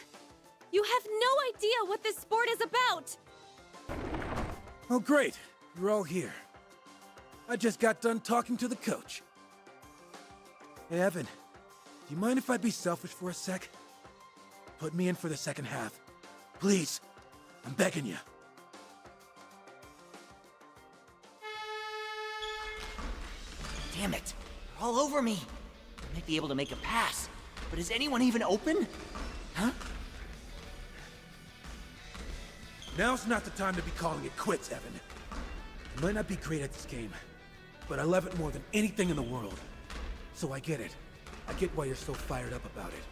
You have no idea what this sport is about. Oh, great. You're all here. I just got done talking to the coach. Hey, Evan, do you mind if I be selfish for a sec? Put me in for the second half. Please. I'm begging you. Damn it. They're all over me. I might be able to make a pass, but is anyone even open? Huh? Now's not the time to be calling it quits, Evan. I might not be great at this game, but I love it more than anything in the world. So I get it. I get why you're so fired up about it.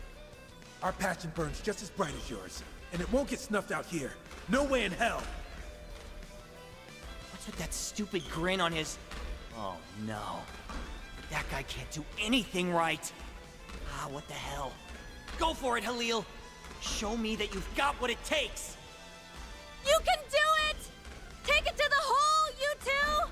Our passion burns just as bright as yours, and it won't get snuffed out here. No way in hell! What's with that stupid grin on his... Oh, no. That guy can't do anything right. Ah, what the hell. Go for it, Halil. Show me that you've got what it takes. You can do it! Take it to the hole, you two!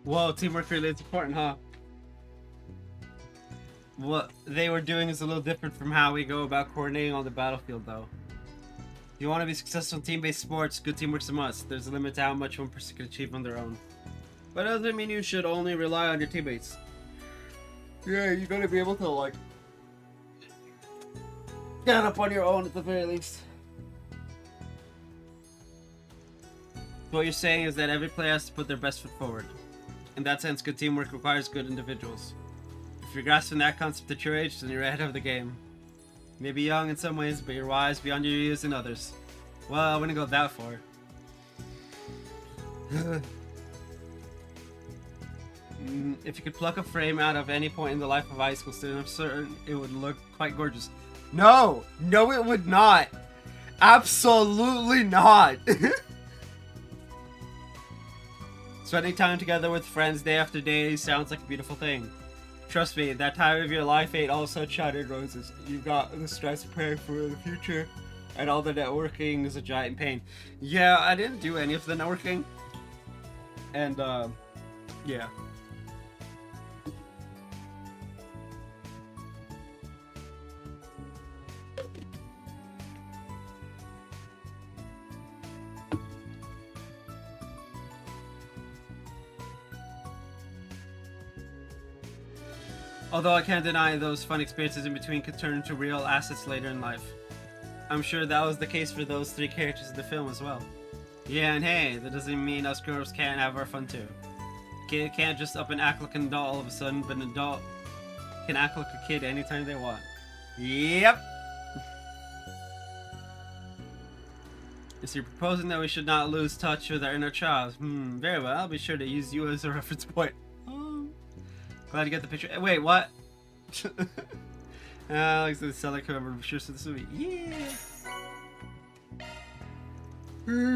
Whoa, teamwork really is important, huh? What they were doing is a little different from how we go about coordinating on the battlefield, though. If you want to be successful in team-based sports, good teamwork's a must. There's a limit to how much one person can achieve on their own. But it doesn't mean you should only rely on your teammates. Yeah, you gotta be able to, like, stand up on your own at the very least. What you're saying is that every player has to put their best foot forward. In that sense, good teamwork requires good individuals. If you're grasping that concept at your age, then you're ahead of the game. You may be young in some ways, but you're wise beyond your years in others. Well, I wouldn't go that far. If you could pluck a frame out of any point in the life of a high school student, I'm certain it would look quite gorgeous. No! No, it would not! Absolutely not! Spending time together with friends day after day sounds like a beautiful thing. Trust me, that time of your life ain't all sunshine roses. You've got the stress preparing for the future, and all the networking is a giant pain. Yeah, I didn't do any of the networking. And, yeah. Although I can't deny those fun experiences in between could turn into real assets later in life. I'm sure that was the case for those 3 characters in the film as well. Yeah, and hey, that doesn't mean us girls can't have our fun too. Kid can't just up and act like an adult all of a sudden, but an adult can act like a kid anytime they want. Yep! Is he proposing that we should not lose touch with our inner child? Very well, I'll be sure to use you as a reference point. Glad you got the picture. Wait, what? Alex, the seller cover. I'm sure so this will be. Yeah.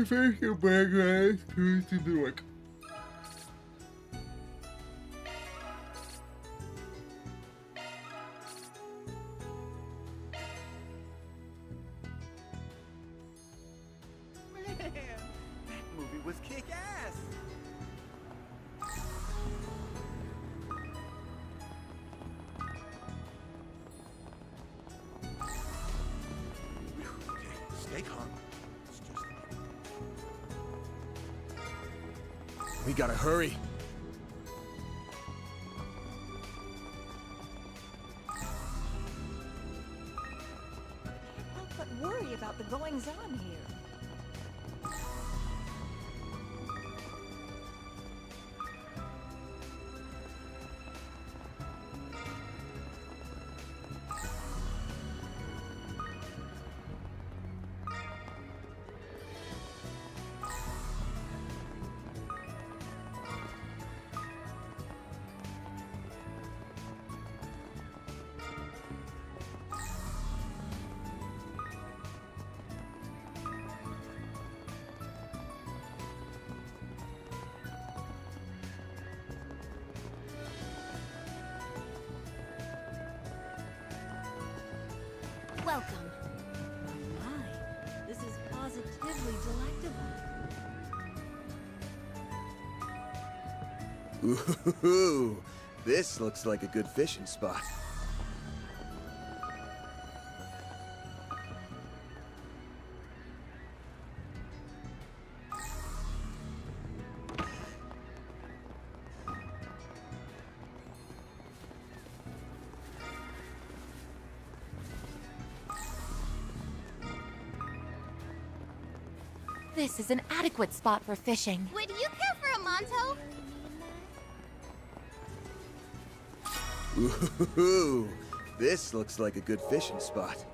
Thank you, bad guys. To the work. Man, that movie was kick-ass. Stay calm. We gotta hurry. Help but worry about the goings-on here. Welcome. Oh my, this is positively delectable. Ooh, this looks like a good fishing spot. This is an adequate spot for fishing. Would you care for a Monto? Ooh, this looks like a good fishing spot.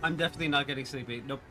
I'm definitely not getting sleepy. Nope.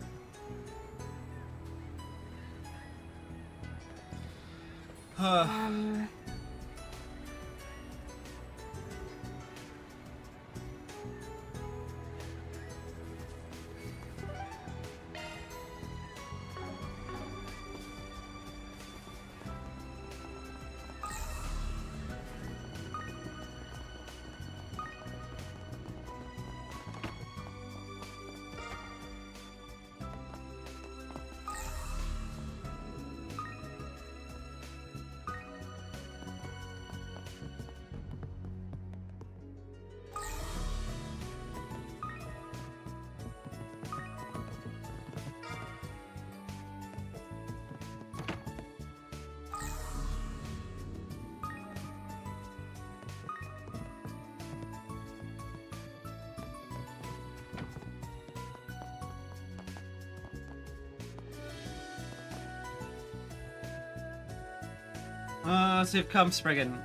So you've come, Spriggan.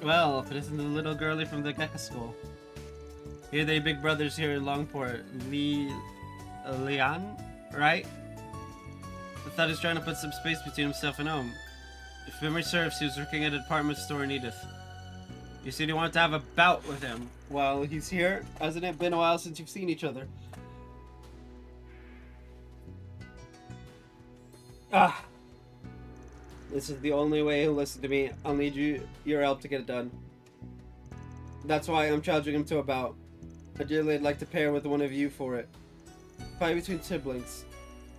Well, if it isn't the little girlie from the Gecko School. Here they big brothers here in Longport. Leon, right? I thought he was trying to put some space between himself and home. If memory serves, he was working at a department store in Edith. You said you wanted to have a bout with him. Well, he's here. Hasn't it been a while since you've seen each other? Ah! This is the only way he'll listen to me. I'll need your help to get it done. That's why I'm challenging him to a bout. Ideally, I'd like to pair with one of you for it. Fight between siblings.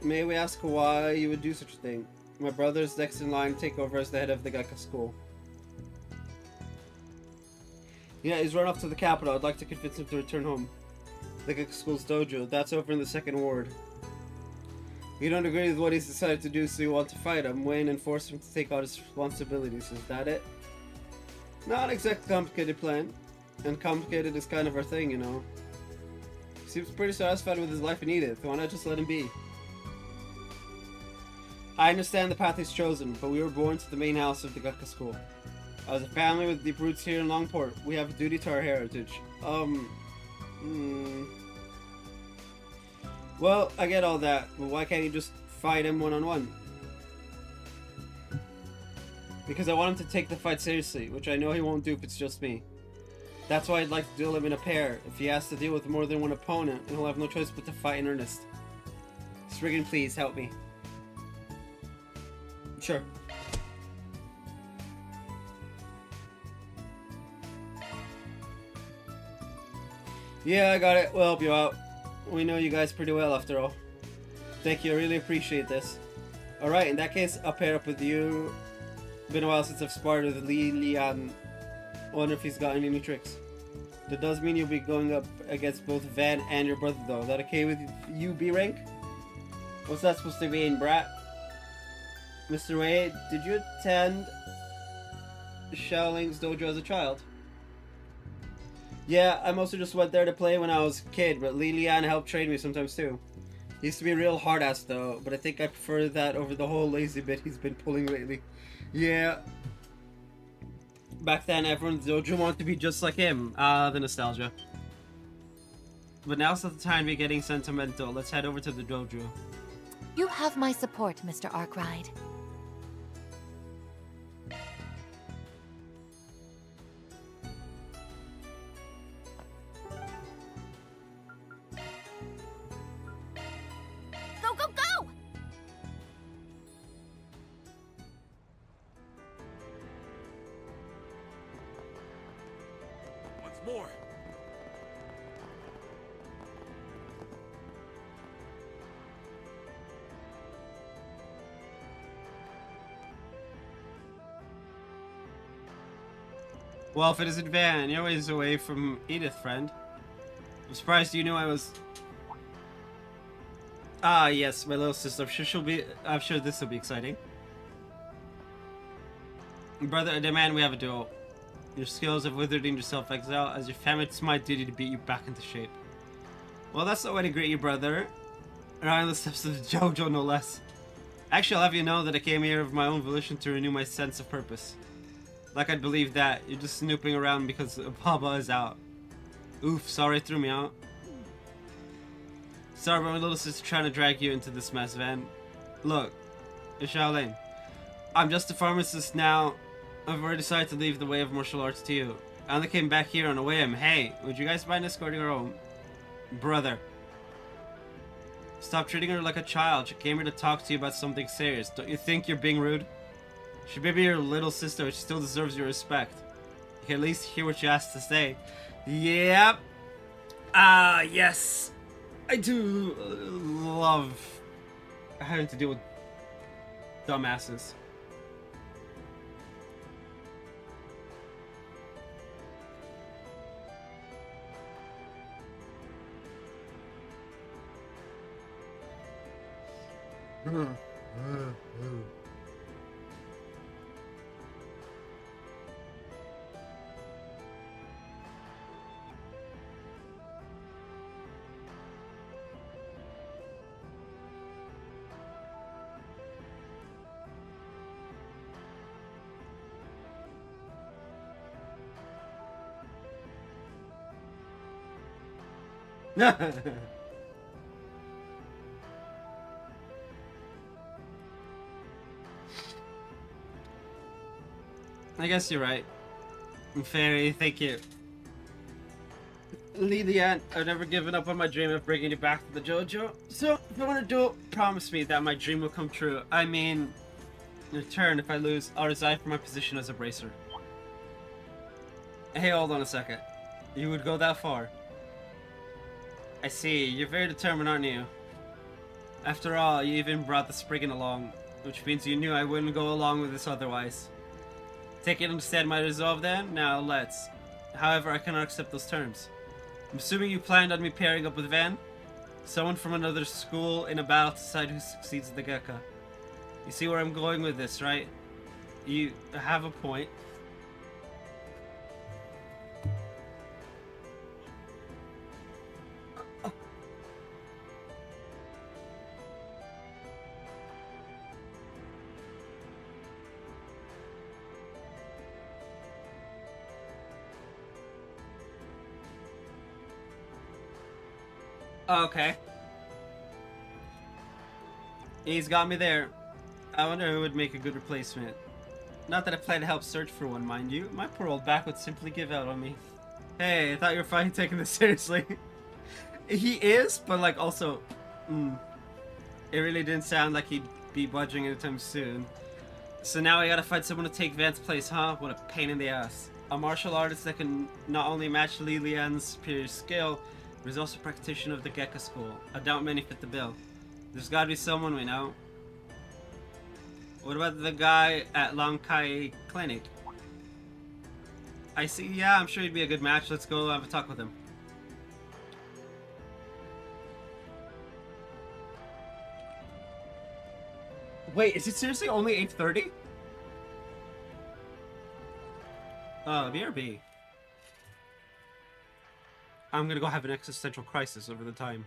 May we ask why you would do such a thing? My brother's next in line to take over as the head of the Gekka school. Yeah, he's run off to the capital. I'd like to convince him to return home. The Gekka school's dojo. That's over in the 2nd ward. You don't agree with what he's decided to do, so you want to fight him, Wayne, and force him to take on his responsibilities. Is that it? Not exactly a complicated plan. And complicated is kind of our thing, you know. He seems pretty satisfied with his life in Edith. Why not just let him be? I understand the path he's chosen, but we were born to the main house of the Gekka school. As a family with deep roots here in Longport, we have a duty to our heritage. Well, I get all that, but why can't you just fight him one-on-one? Because I want him to take the fight seriously, which I know he won't do if it's just me. That's why I'd like to duel him in a pair. If he has to deal with more than one opponent, he'll have no choice but to fight in earnest. Spriggan, please help me. Sure. Yeah, I got it. We'll help you out. We know you guys pretty well, after all. Thank you, I really appreciate this. Alright, in that case, I'll pair up with you. Been a while since I've sparred with Li Lian. Wonder if he's got any new tricks. That does mean you'll be going up against both Van and your brother, though. That okay with you, B-Rank? What's that supposed to mean, brat? Mr. Wade, did you attend Shaoling's dojo as a child? Yeah, I mostly just went there to play when I was a kid, but Li Lian helped train me sometimes too. He used to be a real hard-ass though, but I think I prefer that over the whole lazy bit he's been pulling lately. Yeah. Back then, everyone in the dojo wanted to be just like him. The nostalgia. But now's not the time to be getting sentimental. Let's head over to the dojo. You have my support, Mr. Arkwright. Go, go, go! Once more. Well, if it isn't Van, you're always away from Edith, friend. I'm surprised you knew I was... Ah, yes, my little sister. I'm sure this will be exciting. Brother, I demand we have a duel. Your skills have withered in your self-exile, as your family, it's my duty to beat you back into shape. Well, that's the way to greet you, brother. Around the steps of the dojo, no less. Actually, I'll have you know that I came here of my own volition to renew my sense of purpose. Like I'd believe that. You're just snooping around because Baba is out. Oof, sorry I threw me out. Sorry about my little sister trying to drag you into this mess, Van. Look, it's Shaolin. I'm just a pharmacist now. I've already decided to leave the way of martial arts to you. I only came back here on a whim. Hey, would you guys mind escorting her home? Brother. Stop treating her like a child. She came here to talk to you about something serious. Don't you think you're being rude? She may be your little sister, but she still deserves your respect. You can at least hear what she has to say. Yep. Ah, yes. I do love having to deal with dumbasses. I guess you're right. Fairy, thank you. Lilian, I've never given up on my dream of bringing you back to the JoJo. So, if you want to do it, promise me that my dream will come true. I mean, in return, if I lose, I'll resign from my position as a bracer. Hey, hold on a second. You would go that far? I see. You're very determined, aren't you? After all, you even brought the Spriggan along, which means you knew I wouldn't go along with this otherwise. Take it instead my resolve then? Now, let's. However, I cannot accept those terms. I'm assuming you planned on me pairing up with Van? Someone from another school in a battle to decide who succeeds the Gekka. You see where I'm going with this, right? You have a point. Okay. He's got me there. I wonder who would make a good replacement. Not that I plan to help search for one, mind you. My poor old back would simply give out on me. Hey, I thought you were finally taking this seriously. He is, but like also... It really didn't sound like he'd be budging anytime soon. So now I gotta find someone to take Van's place, huh? What a pain in the ass. A martial artist that can not only match Lilian's superior skill, but is also a practitioner of the Gekka school. I doubt many fit the bill. There's gotta be someone we know. What about the guy at Longkai Clinic? I see, yeah, I'm sure he'd be a good match. Let's go have a talk with him. Wait, is it seriously only 8:30? BRB. I'm gonna go have an existential crisis over the time.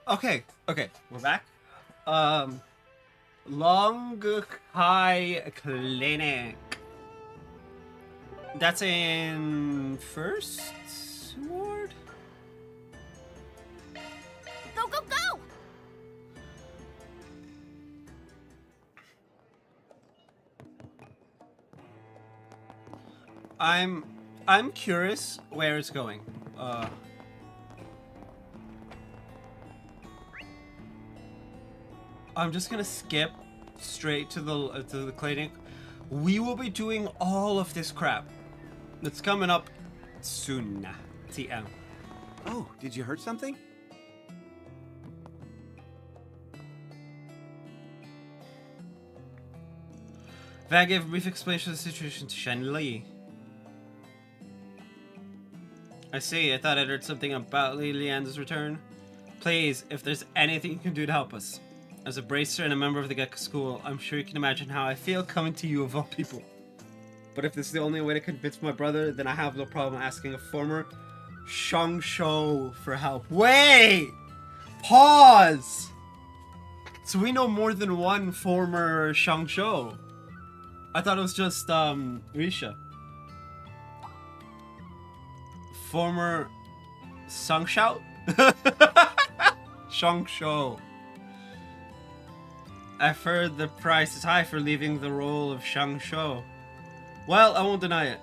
Okay, we're back. Long Kai Clinic. That's in First Ward? Go, go, go! I'm curious where it's going. I'm just gonna skip straight to the clinic. We will be doing all of this crap. It's coming up soon. TM. Oh, did you hurt something? Van gave a brief explanation of the situation to Shen Li. I see, I thought I'd heard something about Li Lian's return. Please, if there's anything you can do to help us. As a bracer and a member of the Gecko School, I'm sure you can imagine how I feel coming to you of all people. But if this is the only way to convince my brother, then I have no problem asking a former Shang-Shou for help. Wait! Pause! So we know more than one former Shang-Shou. I thought it was just, Risha. Former Shang-Shou? Shang-Shou. I've heard the price is high for leaving the role of Shang-Shou. Well, I won't deny it.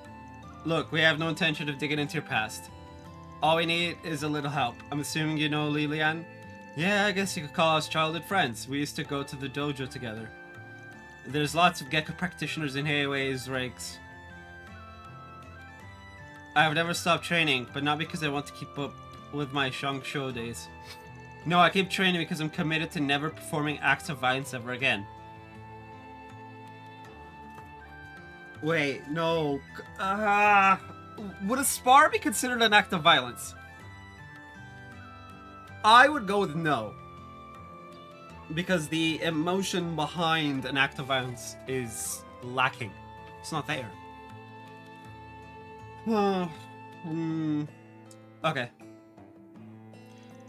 Look, we have no intention of digging into your past. All we need is a little help. I'm assuming you know Li Lian? Yeah, I guess you could call us childhood friends. We used to go to the dojo together. There's lots of Gecko practitioners in Heiwei's ranks. I have never stopped training, but not because I want to keep up with my Shang-Shou days. No, I keep training because I'm committed to never performing acts of violence ever again. Wait, no. Would a spar be considered an act of violence? I would go with no. Because the emotion behind an act of violence is lacking. It's not there. Okay.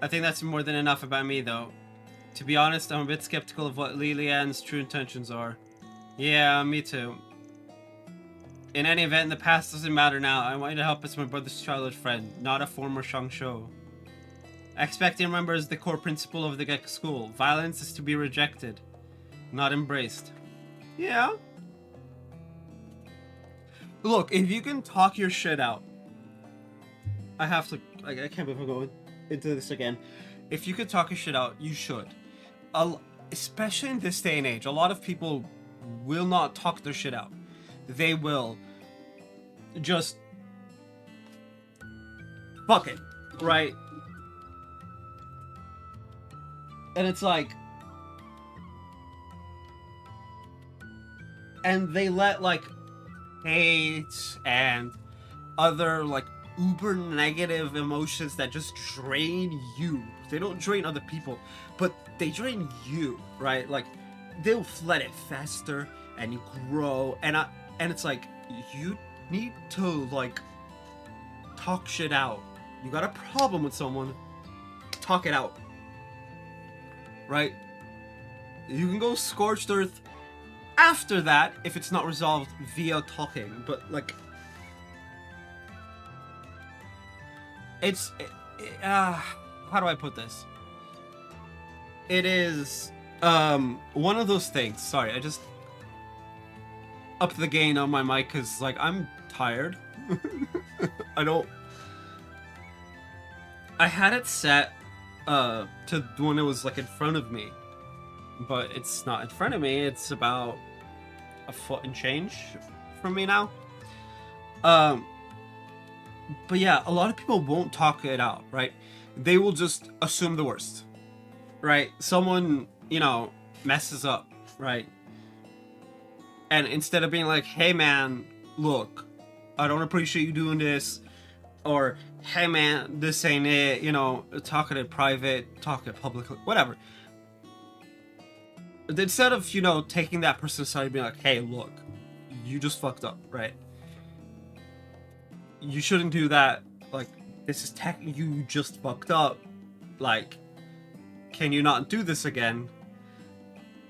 I think that's more than enough about me, though. To be honest, I'm a bit skeptical of what Li Lian's true intentions are. Yeah, me too. In any event, the past doesn't matter now. I want you to help as my brother's childhood friend, not a former Shang-Shou. I expect you remembers the core principle of the Gecko School. Violence is to be rejected, not embraced. Yeah. Look, if you can talk your shit out, I have to. I can't believe I'm going into this again. If you could talk your shit out, you should. Especially in this day and age, a lot of people will not talk their shit out. They will just fuck it, right? And it's like, and they let like hate and other like uber negative emotions that just drain you. They don't drain other people, but they drain you, right? Like they'll let it fester and you grow, and it's like you need to like talk shit out. You got a problem with someone, talk it out. Right? You can go scorched earth after that if it's not resolved via talking, but like how do I put this? It is one of those things. Sorry, I just upped the gain on my mic because like I'm tired. I had it set to when it was like in front of me, but it's not in front of me. It's about a foot and change from me now. But yeah, a lot of people won't talk it out, right? They will just assume the worst, right? Someone, you know, messes up, right? And instead of being like, hey man, look, I don't appreciate you doing this, or hey man, this ain't it, you know, talk it in private, talk it publicly, whatever. Instead of, you know, taking that person aside and being like, hey, look, you just fucked up, right? You shouldn't do that. Like, this is you just fucked up. Like, can you not do this again?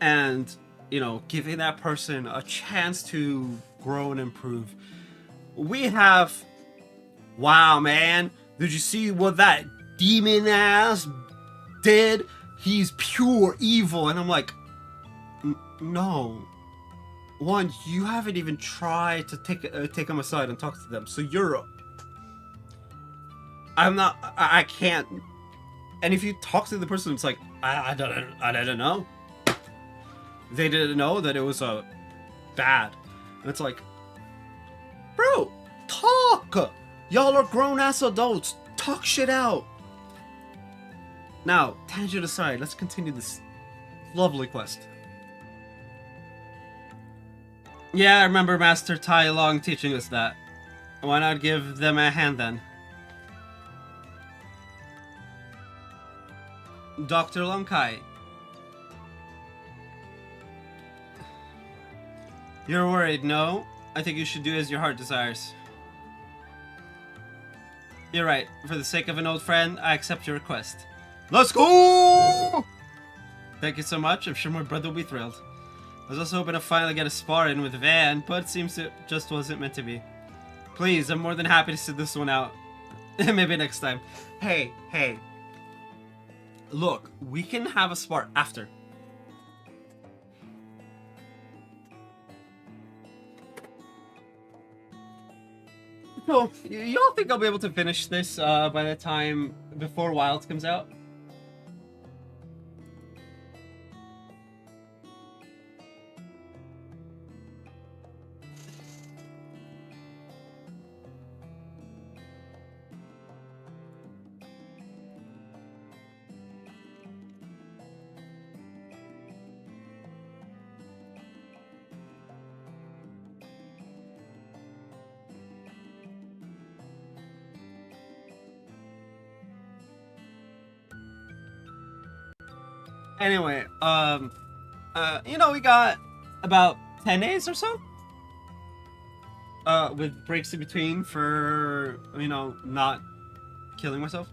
And, you know, giving that person a chance to grow and improve. We have, wow, man, did you see what that demon ass did? He's pure evil. And I'm like, no. One, you haven't even tried to take them aside and talk to them. So I can't. And if you talk to the person, it's like, I didn't know. They didn't know that it was bad. And it's like, bro, talk! Y'all are grown-ass adults. Talk shit out. Now, tangent aside, let's continue this lovely quest. Yeah, I remember Master Tai Long teaching us that. Why not give them a hand then? Dr. Longkai. You're worried, no? I think you should do as your heart desires. You're right. For the sake of an old friend, I accept your request. Let's go! Thank you so much. I'm sure my brother will be thrilled. I was also hoping to finally get a spar in with Van, but it seems it just wasn't meant to be. Please, I'm more than happy to sit this one out. Maybe next time. Hey. Look, we can have a spar after. So, y'all think I'll be able to finish this by the time before Wild comes out? Anyway, you know, we got about 10 days or so? With breaks in between for, you know, not killing myself.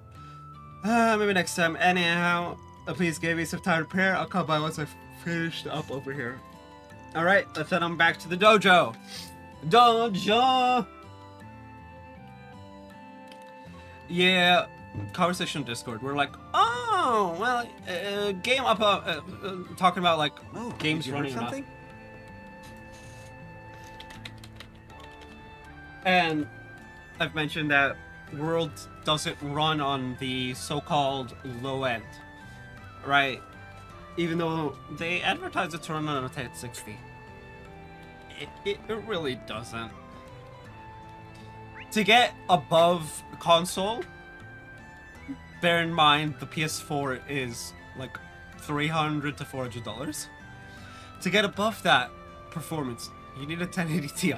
Maybe next time. Anyhow, please give me some time to prepare. I'll come by once I've finished up over here. Alright, let's head on back to the dojo. Dojo! Yeah, conversation on Discord. We're like, oh, well, game up, talking about like games running something. And I've mentioned that World doesn't run on the so-called low end, right? Even though they advertise it to run on a 1060. It really doesn't. To get above console, bear in mind the PS4 is like $300 to $400. To get above that performance, you need a 1080 Ti.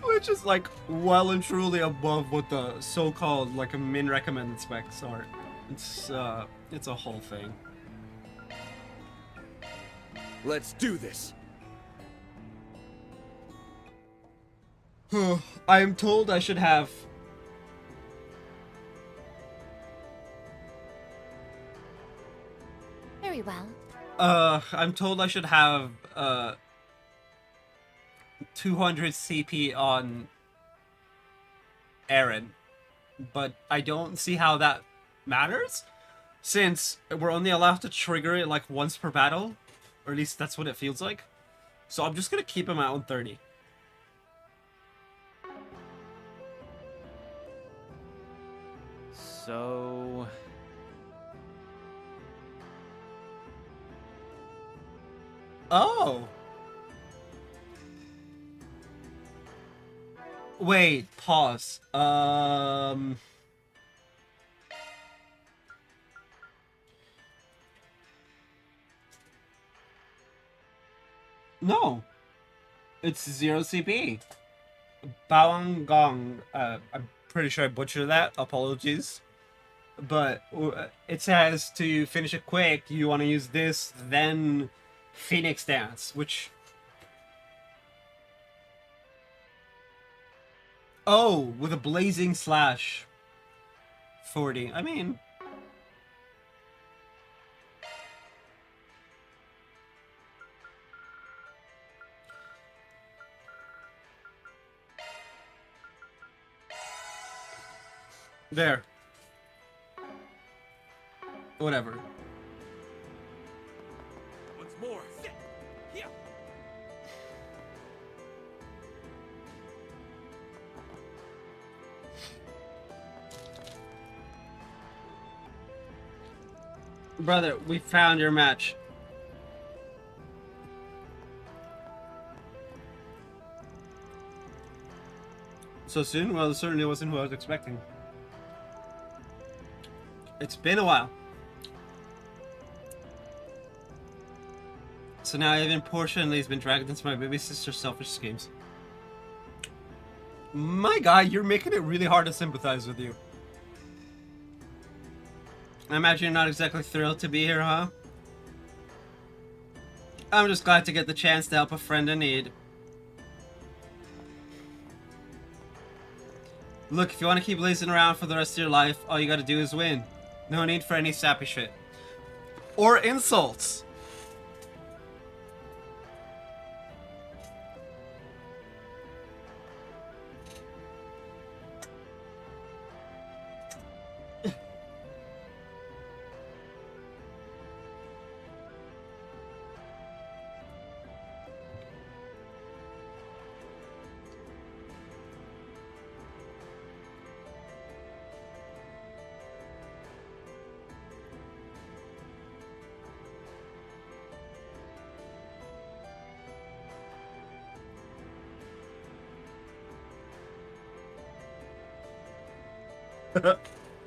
Which is like well and truly above what the so-called like a min recommended specs are. It's a whole thing. Let's do this. I am told I should have Very well. I'm told I should have 200 CP on Aaron, but I don't see how that matters, since we're only allowed to trigger it like once per battle, or at least that's what it feels like. So I'm just gonna keep him at 130. So... Oh! Wait, pause. No. It's 0 CP. Bawang Gong. I'm pretty sure I butchered that. Apologies. But it says to finish it quick, you want to use this, then Phoenix Dance, which... Oh, with a blazing slash. 40. I mean, There. Whatever. Once more. Here. Brother, we found your match. So soon? Well, it certainly wasn't who I was expecting. It's been a while. So now even Portia and Lee's been dragged into my baby sister's selfish schemes. My guy, you're making it really hard to sympathize with you. I imagine you're not exactly thrilled to be here, huh? I'm just glad to get the chance to help a friend in need. Look, if you want to keep lazing around for the rest of your life, all you gotta do is win. No need for any sappy shit. Or insults.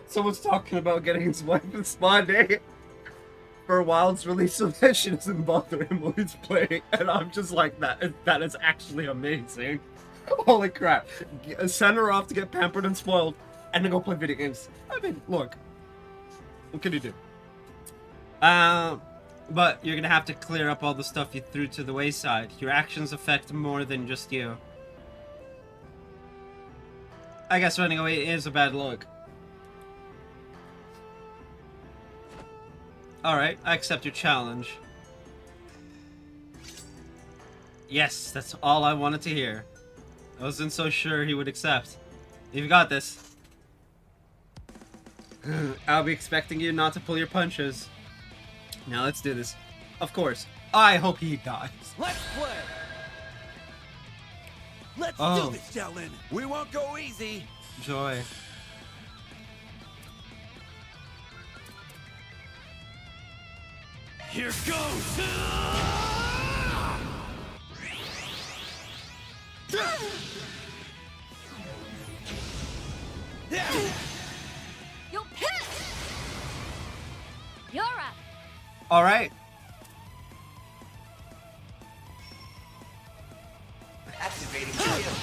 Someone's talking about getting his wife in Spa Day for a Wild's release so that she doesn't bother him while he's playing, and I'm just like, that is actually amazing. Holy crap. Send her off to get pampered and spoiled, and then go play video games. I mean, look. What can you do? But you're gonna have to clear up all the stuff you threw to the wayside. Your actions affect more than just you. I guess running away is a bad look. Alright, I accept your challenge. Yes, that's all I wanted to hear. I wasn't so sure he would accept. You've got this. I'll be expecting you not to pull your punches. Now let's do this. Of course. I hope he dies. Let's play! Let's do this, Shaolin! We won't go easy! Joy. Here goes! You'll piss! You're up! Alright. Activating skill.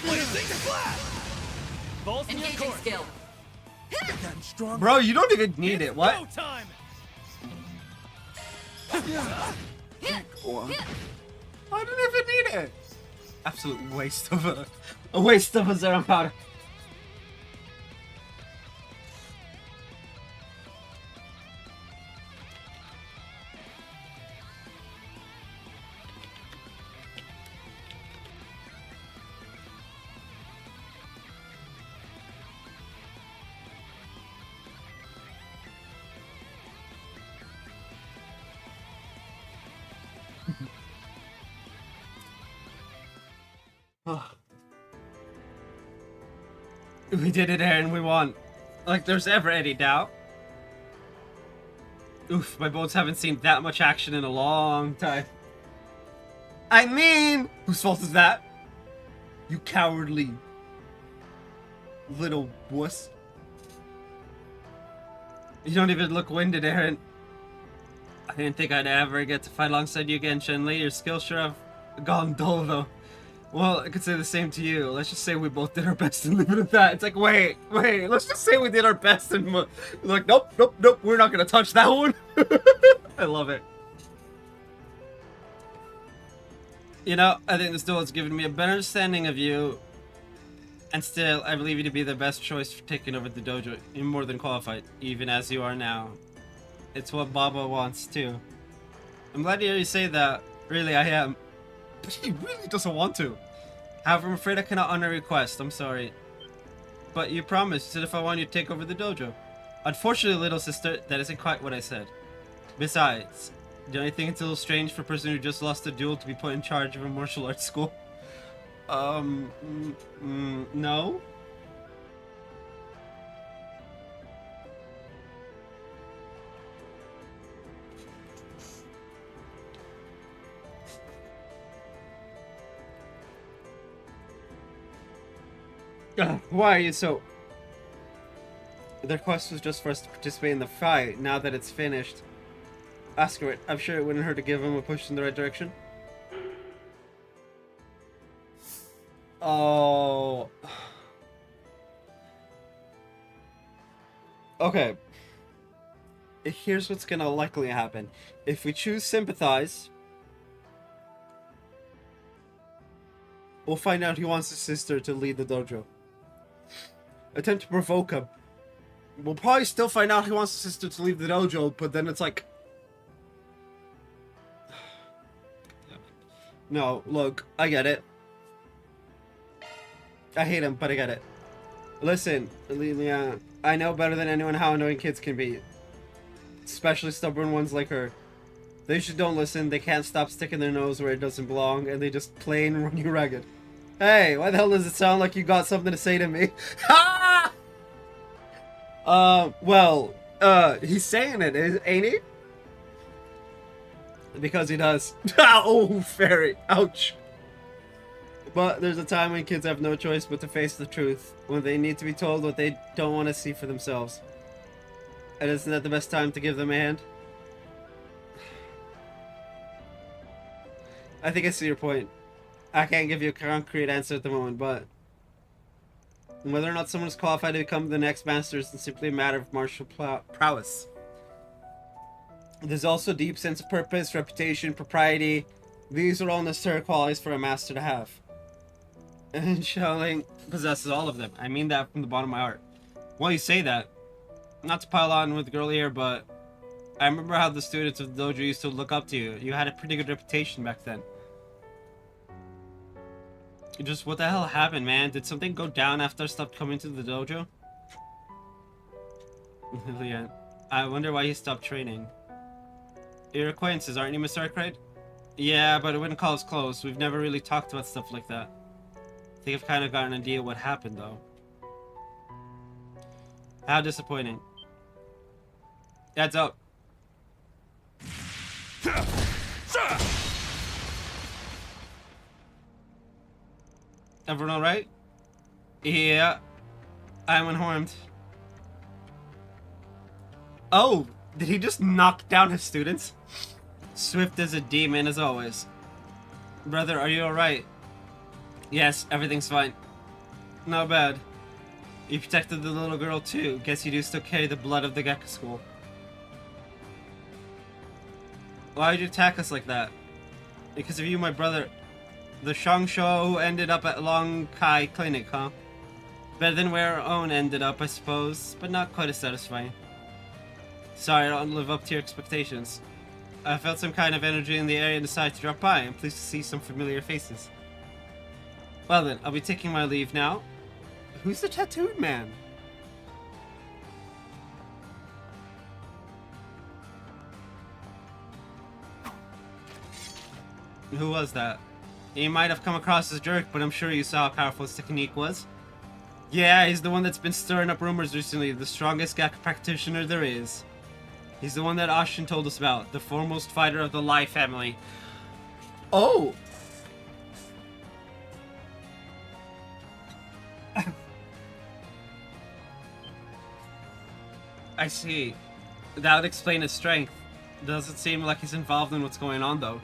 Blazing flash! Balls in your Engaging court. skill. Gotten strong. Bro, you don't even need it. What? Go time! I didn't even need it. Absolute waste of a waste of a Zero powder. We did it, Aaron. We won. Like there's ever any doubt. Oof, my boats haven't seen that much action in a long time. I mean, whose fault is that? You cowardly little wuss. You don't even look winded, Aaron. I didn't think I'd ever get to fight alongside you again, Shenli. Your skills sure have gone dull, though. Well, I could say the same to you. Let's just say we both did our best and leave it at that. It's like, wait, let's just say we did our best and like, nope, we're not gonna touch that one. I love it. You know, I think this duel has given me a better understanding of you. And still, I believe you to be the best choice for taking over the dojo. You're more than qualified, even as you are now. It's what Baba wants, too. I'm glad to hear you say that. Really, I am. But he really doesn't want to. However, I'm afraid I cannot honor a request. I'm sorry. But you promised. You said if I want you to take over the dojo. Unfortunately, little sister, that isn't quite what I said. Besides, don't you think it's a little strange for a person who just lost a duel to be put in charge of a martial arts school? No? Why are you so... Their quest was just for us to participate in the fight. Now that it's finished, ask her it. I'm sure it wouldn't hurt to give him a push in the right direction. Oh. Okay. Here's what's gonna likely happen. If we choose sympathize, we'll find out he wants his sister to lead the dojo. Attempt to provoke him. We'll probably still find out he wants his sister to leave the dojo, but then it's like... No, look, I get it. I hate him, but I get it. Listen, Lilia, I know better than anyone how annoying kids can be. Especially stubborn ones like her. They just don't listen, they can't stop sticking their nose where it doesn't belong, and they just plain run you ragged. Hey, why the hell does it sound like you got something to say to me? Ha! He's saying it, ain't he? Because he does. Oh, fairy. Ouch. But there's a time when kids have no choice but to face the truth. When they need to be told what they don't want to see for themselves. And isn't that the best time to give them a hand? I think I see your point. I can't give you a concrete answer at the moment, but... whether or not someone is qualified to become the next master isn't simply a matter of martial prowess. There's also a deep sense of purpose, reputation, propriety. These are all necessary qualities for a master to have. And Xiaoling possesses all of them. I mean that from the bottom of my heart. Well, you say that. Not to pile on with the girl here, but... I remember how the students of the dojo used to look up to you. You had a pretty good reputation back then. Just what the hell happened, man? Did something go down after I stopped coming to the dojo? Lillian, I wonder why he stopped training. Your acquaintances, aren't you, Mr. Arkwright? Yeah, but I wouldn't call us close. We've never really talked about stuff like that. I think I've kind of got an idea what happened, though. How disappointing. Heads up. Everyone alright? Yeah. I'm unharmed. Oh, did he just knock down his students? Swift as a demon, as always. Brother, are you alright? Yes, everything's fine. Not bad. You protected the little girl too. Guess you do still carry the blood of the Gekka school. Why'd you attack us like that? Because of you, my brother. The Shangsho who ended up at Long Kai Clinic, huh? Better than where our own ended up, I suppose, but not quite as satisfying. Sorry, I don't live up to your expectations. I felt some kind of energy in the area and decided to drop by. I'm pleased to see some familiar faces. Well then, I'll be taking my leave now. Who's the tattooed man? Who was that? He might have come across as a jerk, but I'm sure you saw how powerful his technique was. Yeah, he's the one that's been stirring up rumors recently, the strongest Gekka practitioner there is. He's the one that Ashin told us about, the foremost fighter of the Lai family. Oh! I see. That would explain his strength. Doesn't seem like he's involved in what's going on, though.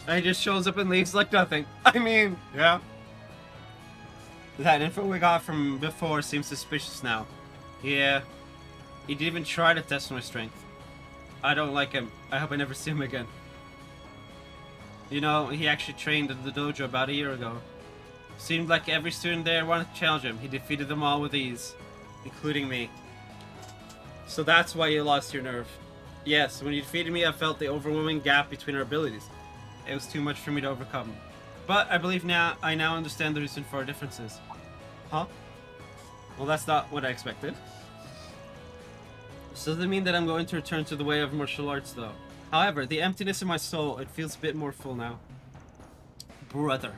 And he just shows up and leaves like nothing. I mean, yeah. That info we got from before seems suspicious now. Yeah. He didn't even try to test my strength. I don't like him. I hope I never see him again. You know, he actually trained at the dojo about a year ago. Seemed like every student there wanted to challenge him. He defeated them all with ease. Including me. So that's why you lost your nerve. Yes, when you defeated me, I felt the overwhelming gap between our abilities. It was too much for me to overcome. But I believe I now understand the reason for our differences. Huh? Well, that's not what I expected. This doesn't mean that I'm going to return to the way of martial arts, though. However, the emptiness in my soul, it feels a bit more full now. Brother.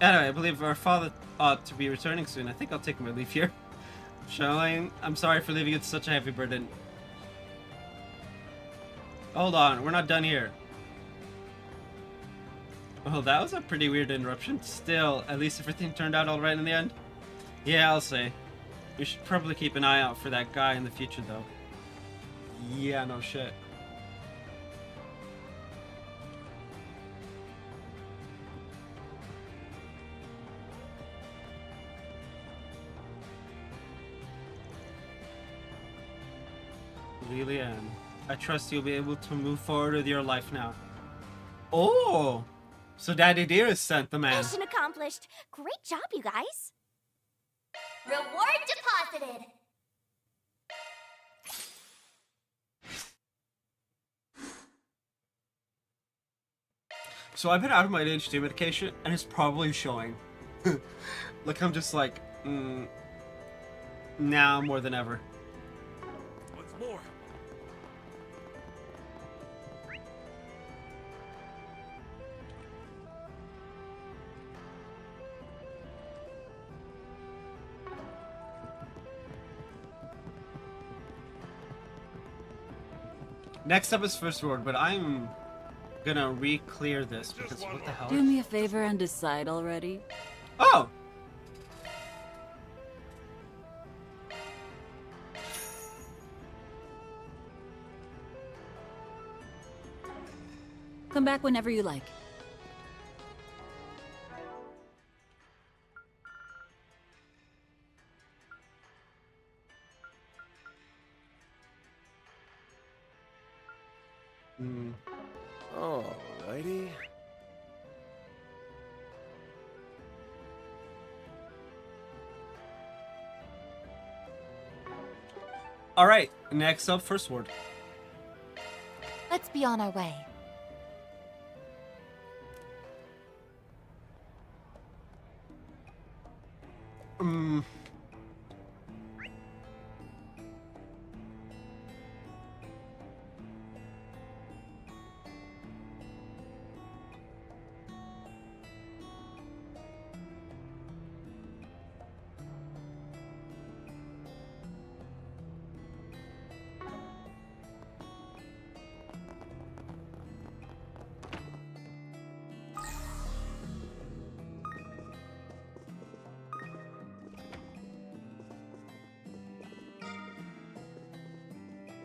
Anyway, I believe our father ought to be returning soon. I think I'll take my leave here. Showing, I'm sorry for leaving it such a heavy burden. Hold on, we're not done here. Well, that was a pretty weird interruption. Still, at least everything turned out alright in the end. Yeah, I'll say. We should probably keep an eye out for that guy in the future, though. Yeah, no shit. Lilian, I trust you'll be able to move forward with your life now. Oh! So Daddy Dearest sent the man. Mission accomplished. Great job, you guys. Reward deposited. So I've been out of my ADHD medication, and it's probably showing. Like, I'm just like, now more than ever. What's more? Next up is First Word, but I'm gonna re-clear this because what the hell? Do me a favor and decide already. Oh! Come back whenever you like. Alrighty. Alright, next up, First Word. Let's be on our way.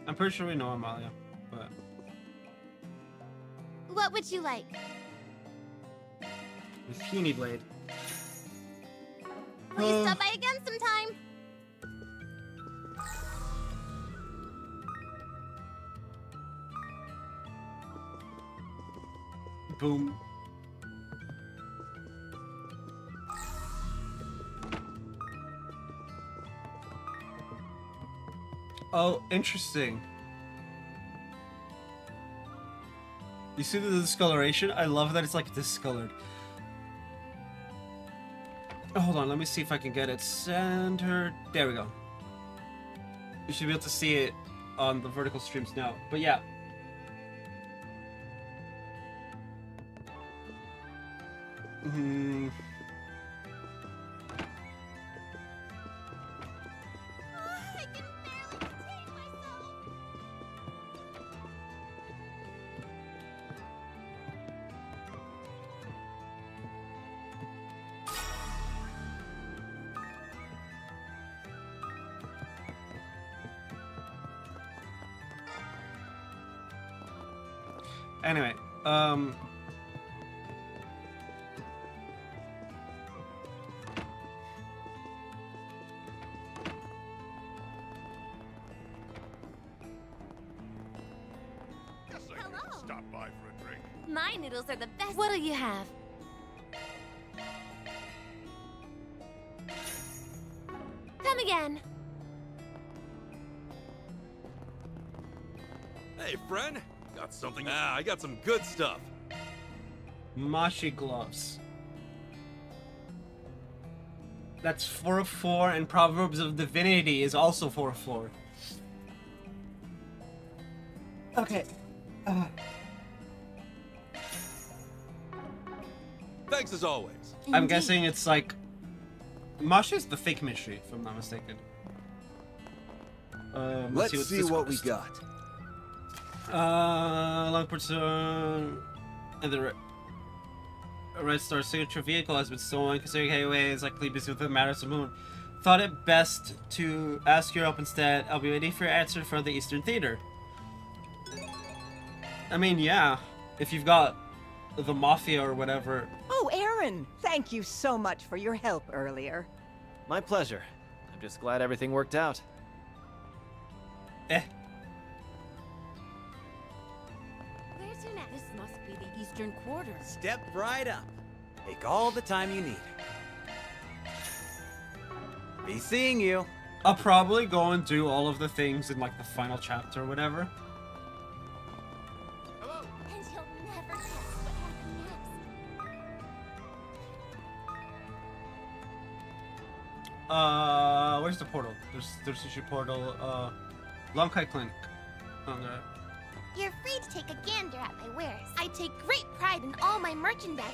I'm pretty sure we know Amalia, but... What would you like? The puny blade. Please stop by again sometime. Boom. Oh, interesting. You see the discoloration? I love that it's like discolored. Oh, hold on, let me see if I can get it centered. There we go. You should be able to see it on the vertical streams now. But yeah. Anyway, Stop by for a drink. My noodles are the best. What'll you have? Come again. Hey, friend. Got something? Ah, I got some good stuff. Mashi gloves. That's 4 of 4, and Proverbs of Divinity is also 4 of 4. Okay. Thanks as always. I'm guessing it's like... Masha's the fake mystery, if I'm not mistaken. Let's see what we got. Long person... and the Red Star signature vehicle has been stolen. Considering Hayway is likely busy with the matters of Moon, thought it best to ask your help instead. I'll be waiting for your answer from the Eastern Theater. I mean, yeah. If you've got the Mafia or whatever... Oh, Aaron! Thank you so much for your help earlier. My pleasure. I'm just glad everything worked out. Eh. Where's your next? This must be the Eastern Quarter. Step right up. Take all the time you need. Be seeing you. I'll probably go and do all of the things in like the final chapter or whatever. And you'll never guess what happened next. Where's the portal? There's sushi portal. Lonkai Clinic. Okay. You're free to take a gander at my wares. I take great pride in all my merchandise.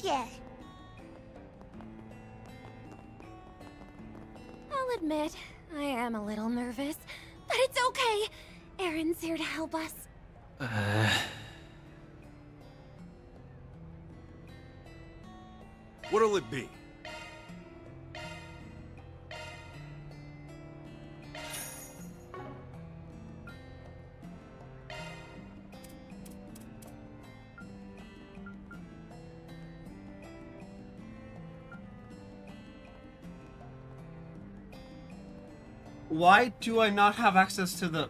Yes. I'll admit, I am a little nervous, but it's okay. Aaron's here to help us. What'll it be? Why do I not have access to the...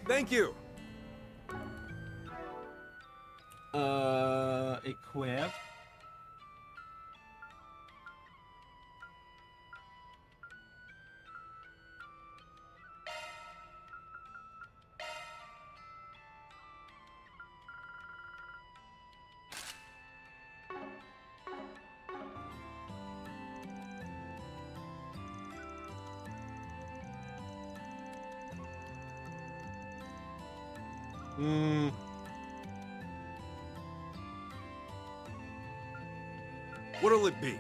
Thank you. Equip. What'll it be?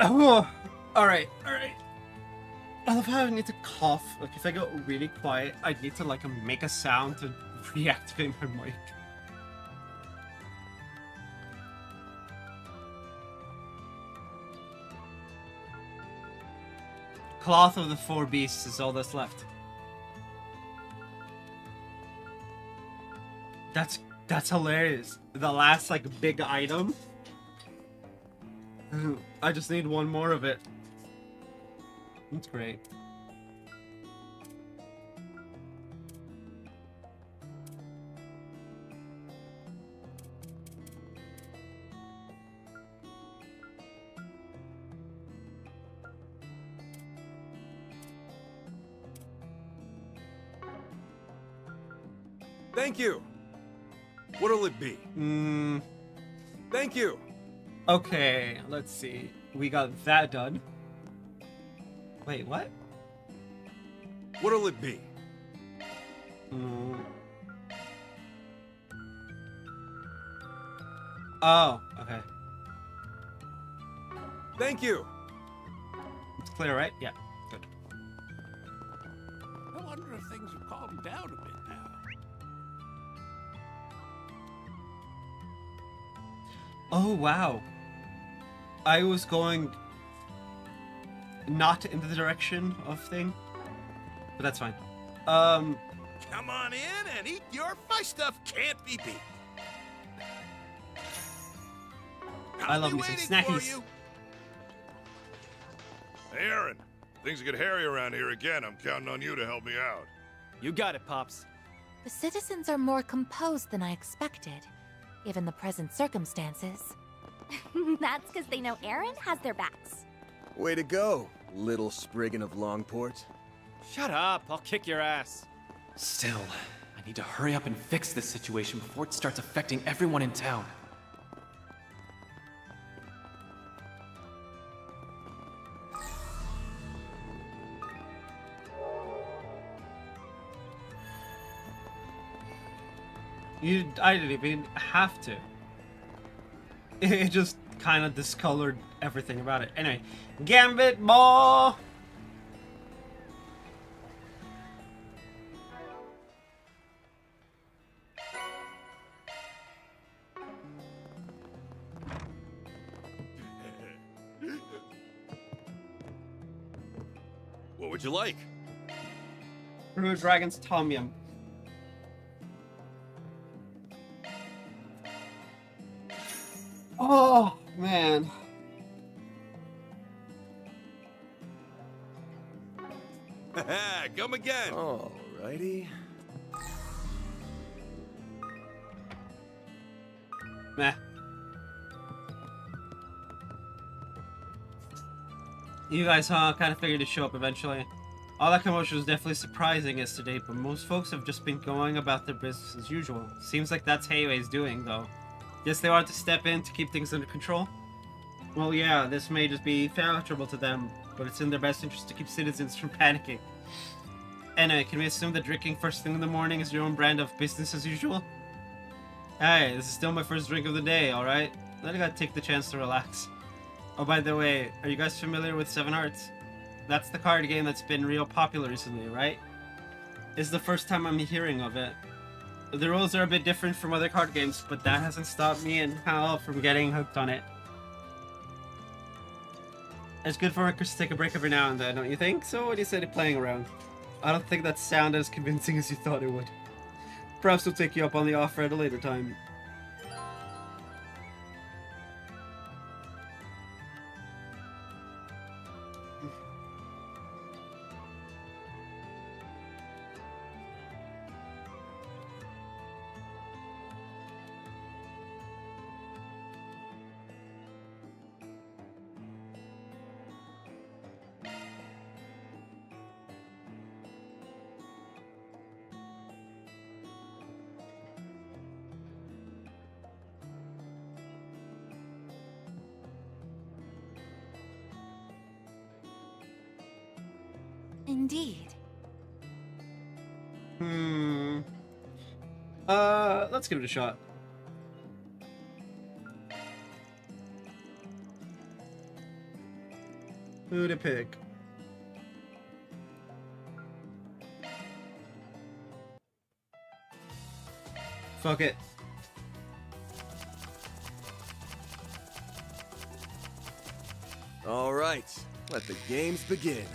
Oh, alright. I love how I need to cough. Like, if I go really quiet, I need to, like, make a sound to reactivate my mic. Cloth of the Four Beasts is all that's left. That's hilarious. The last, like, big item. I just need one more of it. That's great. Thank you. What'll it be? Thank you. Okay, let's see. We got that done. Wait, what? What'll it be? Oh, okay. Thank you. It's clear, right? Yeah, good. I wonder if things have calmed down a bit now. Oh, wow. I was going not in the direction of thing, but that's fine. Come on in and eat your... My stuff can't be beat. I love me some snackies. Aaron, Things get hairy around here again. I'm counting on you to help me out. You got it, Pops. The citizens are more composed than I expected, given the present circumstances. That's because they know Aaron has their backs. Way to go, little Spriggan of Longport. Shut up, I'll kick your ass. Still, I need to hurry up and fix this situation before it starts affecting everyone in town. I didn't even have to. It just kind of discolored everything about it. Anyway, Gambit Ball! What would you like? Blue Dragon's Tom Yum. Oh, man. Come again. Alrighty. Meh. You guys, kind of figured to show up eventually. All that commotion was definitely surprising yesterday, but most folks have just been going about their business as usual. Seems like that's Hayway's doing, though. Guess they wanted to step in to keep things under control? Well, yeah, this may just be favorable to them, but it's in their best interest to keep citizens from panicking. Anyway, can we assume that drinking first thing in the morning is your own brand of business as usual? Hey, this is still my first drink of the day, alright? Then I gotta take the chance to relax. Oh, by the way, are you guys familiar with Seven Hearts? That's the card game that's been real popular recently, right? It's the first time I'm hearing of it. The rules are a bit different from other card games, but that hasn't stopped me and Hal from getting hooked on it. It's good for workers to take a break every now and then, don't you think? So what do you say to playing around? I don't think that sounded as convincing as you thought it would. Perhaps we'll take you up on the offer at a later time. Indeed. Let's give it a shot. Who to pick? Fuck it. All right, let the games begin.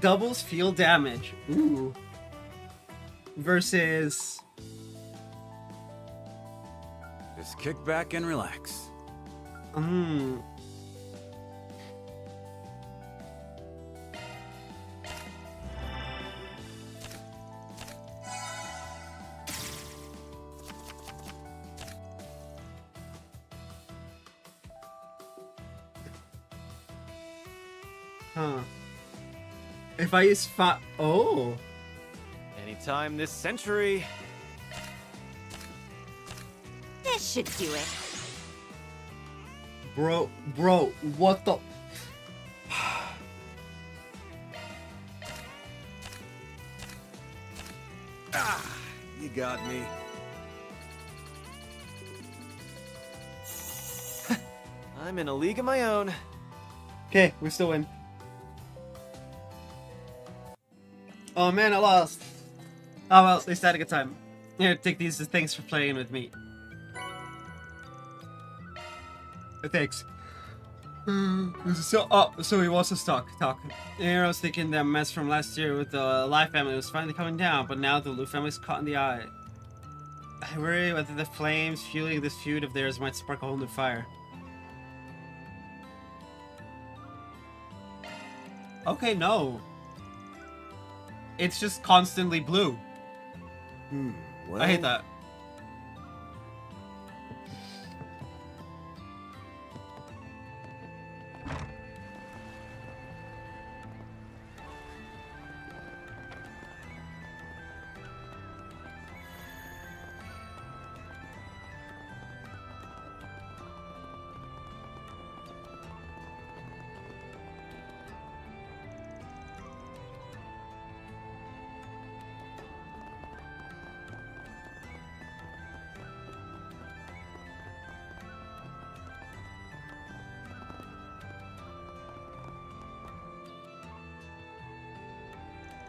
Doubles feel damage. Ooh. Versus... Just kick back and relax. Huh. If I use oh. Anytime this century. This should do it. Bro, what the... You got me. I'm in a league of my own. Okay, we still win. Oh man, I lost. Oh well, at least I had a good time. Here, take these as thanks for playing with me. Thanks. So he wants to talk. Here I was thinking that mess from last year with the Lai family was finally coming down, but now the Lu family's caught in the eye. I worry whether the flames fueling this feud of theirs might spark a whole new fire. Okay, no. It's just constantly blue. Well, I hate that.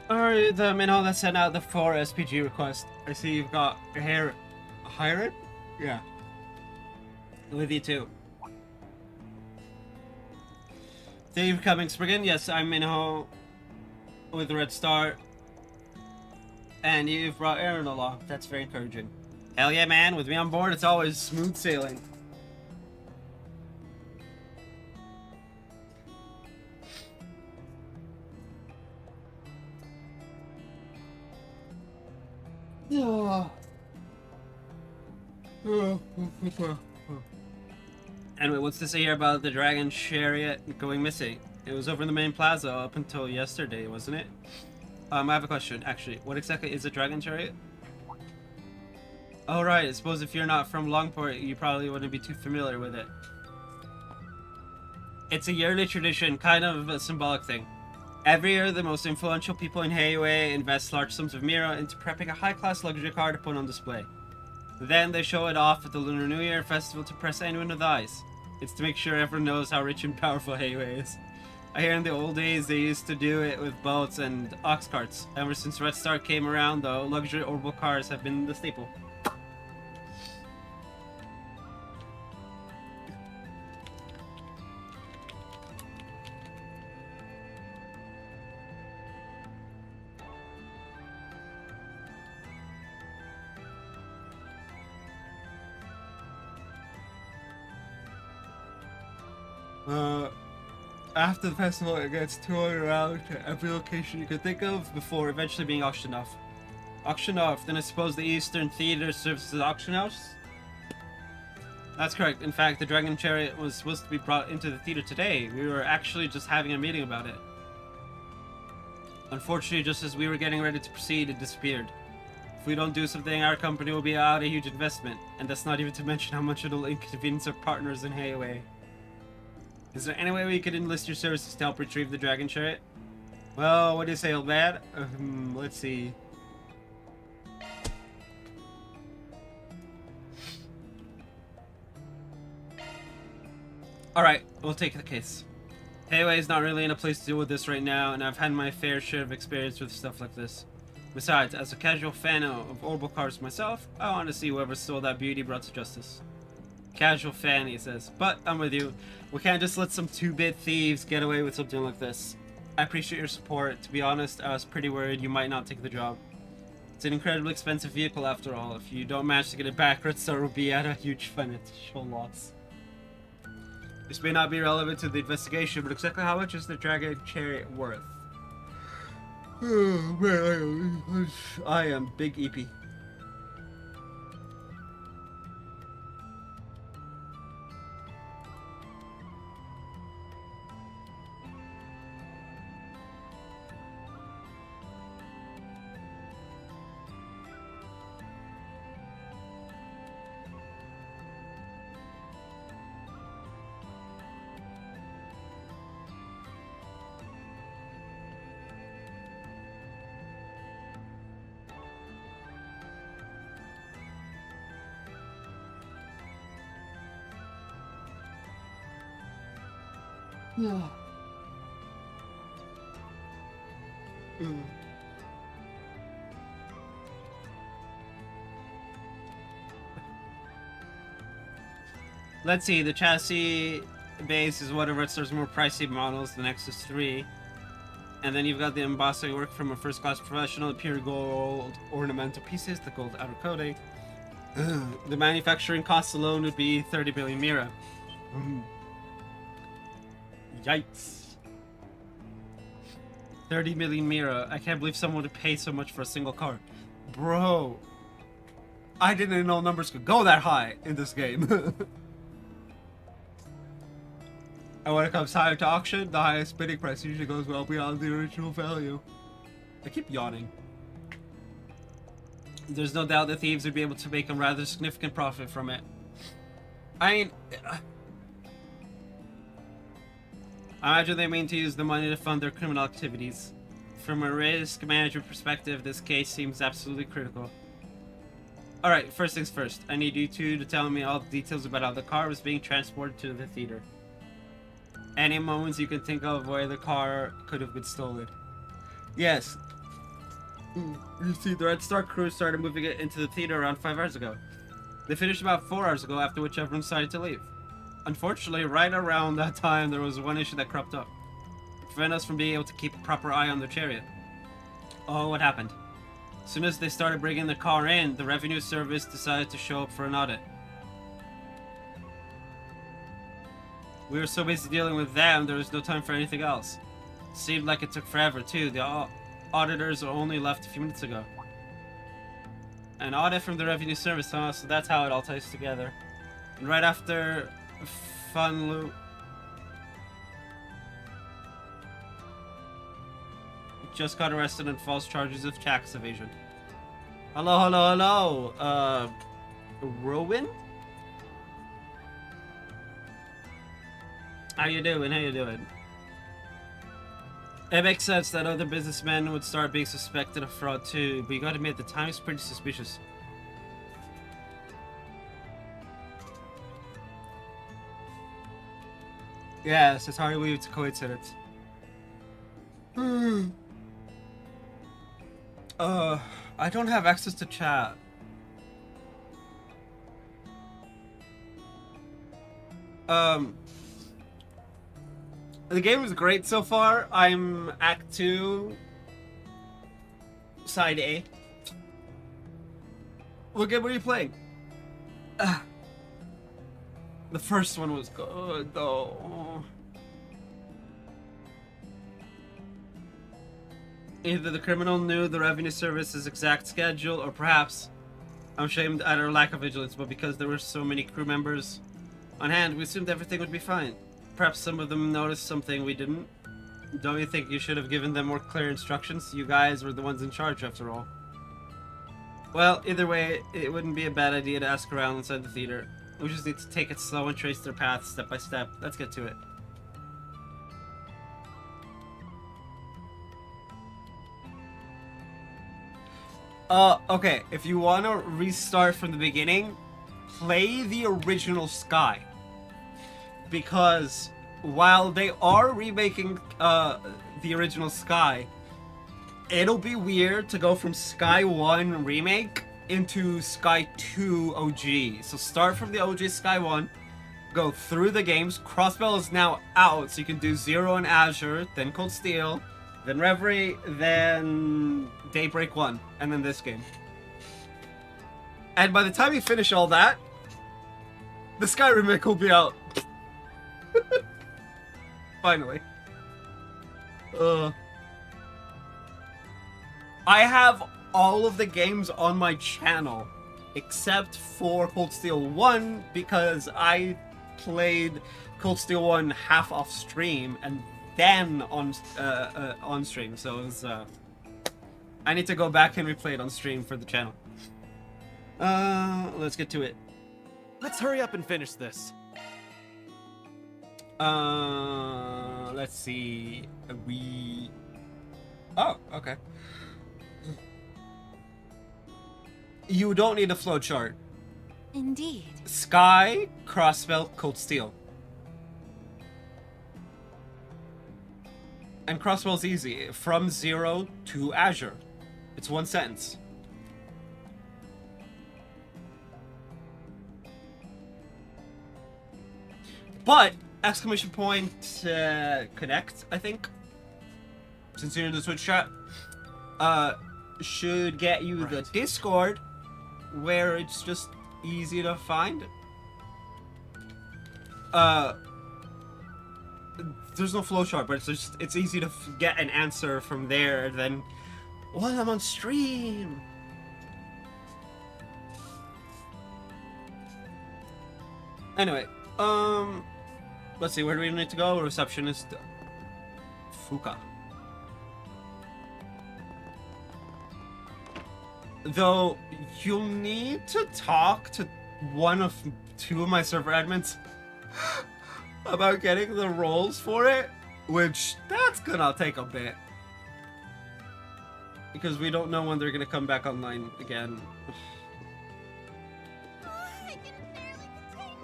Alright, the Minho that sent out the 4 SPG request. I see you've got your hair hired? Yeah. With you too. Thank you for coming, Spriggan. Yes, I'm Minho with the Red Star. And you've brought Aaron along. That's very encouraging. Hell yeah, man. With me on board, it's always smooth sailing. Anyway, what's to say here about the dragon chariot going missing? It was over in the main plaza up until yesterday, wasn't it? I have a question, actually. What exactly is a dragon chariot? Oh, right. I suppose if you're not from Longport, you probably wouldn't be too familiar with it. It's a yearly tradition, kind of a symbolic thing. Every year, the most influential people in Heiwei invest large sums of Mira into prepping a high-class luxury car to put on display. Then they show it off at the Lunar New Year festival to impress anyone with eyes. It's to make sure everyone knows how rich and powerful Heiwei is. I hear in the old days they used to do it with boats and ox carts. Ever since Red Star came around, though, luxury orbital cars have been the staple. After the festival, it gets toured around to every location you could think of before eventually being auctioned off. Auctioned off, then I suppose the Eastern Theater serves as an auction house? That's correct. In fact, the Dragon Chariot was supposed to be brought into the theater today. We were actually just having a meeting about it. Unfortunately, just as we were getting ready to proceed, it disappeared. If we don't do something, our company will be out a huge investment, and that's not even to mention how much it'll inconvenience our partners in Heiwei. Is there any way we could enlist your services to help retrieve the Dragon Chariot? Well, what do you say, old man? Let's see. Alright, we'll take the case. Heiwei is not really in a place to deal with this right now, and I've had my fair share of experience with stuff like this. Besides, as a casual fan of orbital cars myself, I want to see whoever stole that beauty brought to justice. Casual fan, he says. But I'm with you. We can't just let some 2-bit thieves get away with something like this. I appreciate your support. To be honest, I was pretty worried you might not take the job. It's an incredibly expensive vehicle after all. If you don't manage to get it back, Red Star will be at a huge financial loss. This may not be relevant to the investigation, but exactly how much is the Dragon Chariot worth? Oh man, I am Big EP. Let's see, the chassis base is one of Red Star's more pricey models, the Nexus 3. And then you've got the embossing work from a first-class professional, the pure gold ornamental pieces, the gold outer coating. The manufacturing costs alone would be 30 billion Mira. Yikes. 30 million Mira. I can't believe someone would pay so much for a single car. Bro. I didn't know numbers could go that high in this game. And when it comes time to auction, the highest bidding price usually goes well beyond the original value. I keep yawning. There's no doubt the thieves would be able to make a rather significant profit from it. I mean, I imagine they mean to use the money to fund their criminal activities. From a risk management perspective, this case seems absolutely critical. Alright, first things first. I need you two to tell me all the details about how the car was being transported to the theater. Any moments you can think of where the car could have been stolen. Yes. You see, the Red Star crew started moving it into the theater around 5 hours ago. They finished about 4 hours ago, after which everyone decided to leave. Unfortunately, right around that time, there was one issue that cropped up. Prevented us from being able to keep a proper eye on their chariot. Oh, what happened? As soon as they started bringing the car in, the revenue service decided to show up for an audit. We were so busy dealing with them, there was no time for anything else. It seemed like it took forever, too. The auditors only left a few minutes ago. An audit from the revenue service, huh? So that's how it all ties together. And right after Funlu just got arrested on false charges of tax evasion. Hello, hello, hello. Rowan? How you doing? How you doing? It makes sense that other businessmen would start being suspected of fraud too, but you gotta admit the timing's pretty suspicious. Yes, it's hard to believe it's a coincidence. I don't have access to chat. The game is great so far. I'm Act 2, Side A. What game were you playing? The first one was good, though. Either the criminal knew the revenue service's exact schedule, or perhaps, I'm ashamed at our lack of vigilance, but because there were so many crew members on hand, we assumed everything would be fine. Perhaps some of them noticed something we didn't. Don't you think you should have given them more clear instructions? You guys were the ones in charge, after all. Well, either way, it wouldn't be a bad idea to ask around inside the theater. We just need to take it slow and trace their path step by step. Let's get to it. Okay, if you want to restart from the beginning, play the original Sky. Because while they are remaking the original Sky, it'll be weird to go from Sky 1 remake into Sky 2 OG. So start from the OG Sky 1, go through the games. Crossbell is now out, so you can do Zero and Azure, then Cold Steel, then Reverie, then Daybreak 1, and then this game. And by the time you finish all that, the Sky remake will be out. Finally. I have all of the games on my channel except for Cold Steel 1 because I played Cold Steel 1 half off stream and then on stream, so it was I need to go back and replay it on stream for the channel. Let's get to it. Let's hurry up and finish this. Let's see. Oh, okay. You don't need a flowchart. Indeed. Sky, Crossbell, Cold Steel. And Crosswell's easy. From zero to Azure. It's one sentence. But exclamation point connect, I think, since you're in the Twitch chat, should get you the Discord, where it's just easy to find. There's no flowchart, but it's easy to get an answer from there than while I'm on stream. Anyway, let's see, where do we need to go? Receptionist Fuka. Though you'll need to talk to one of two of my server admins about getting the roles for it, which that's gonna take a bit. Because we don't know when they're gonna come back online again. I can barely contain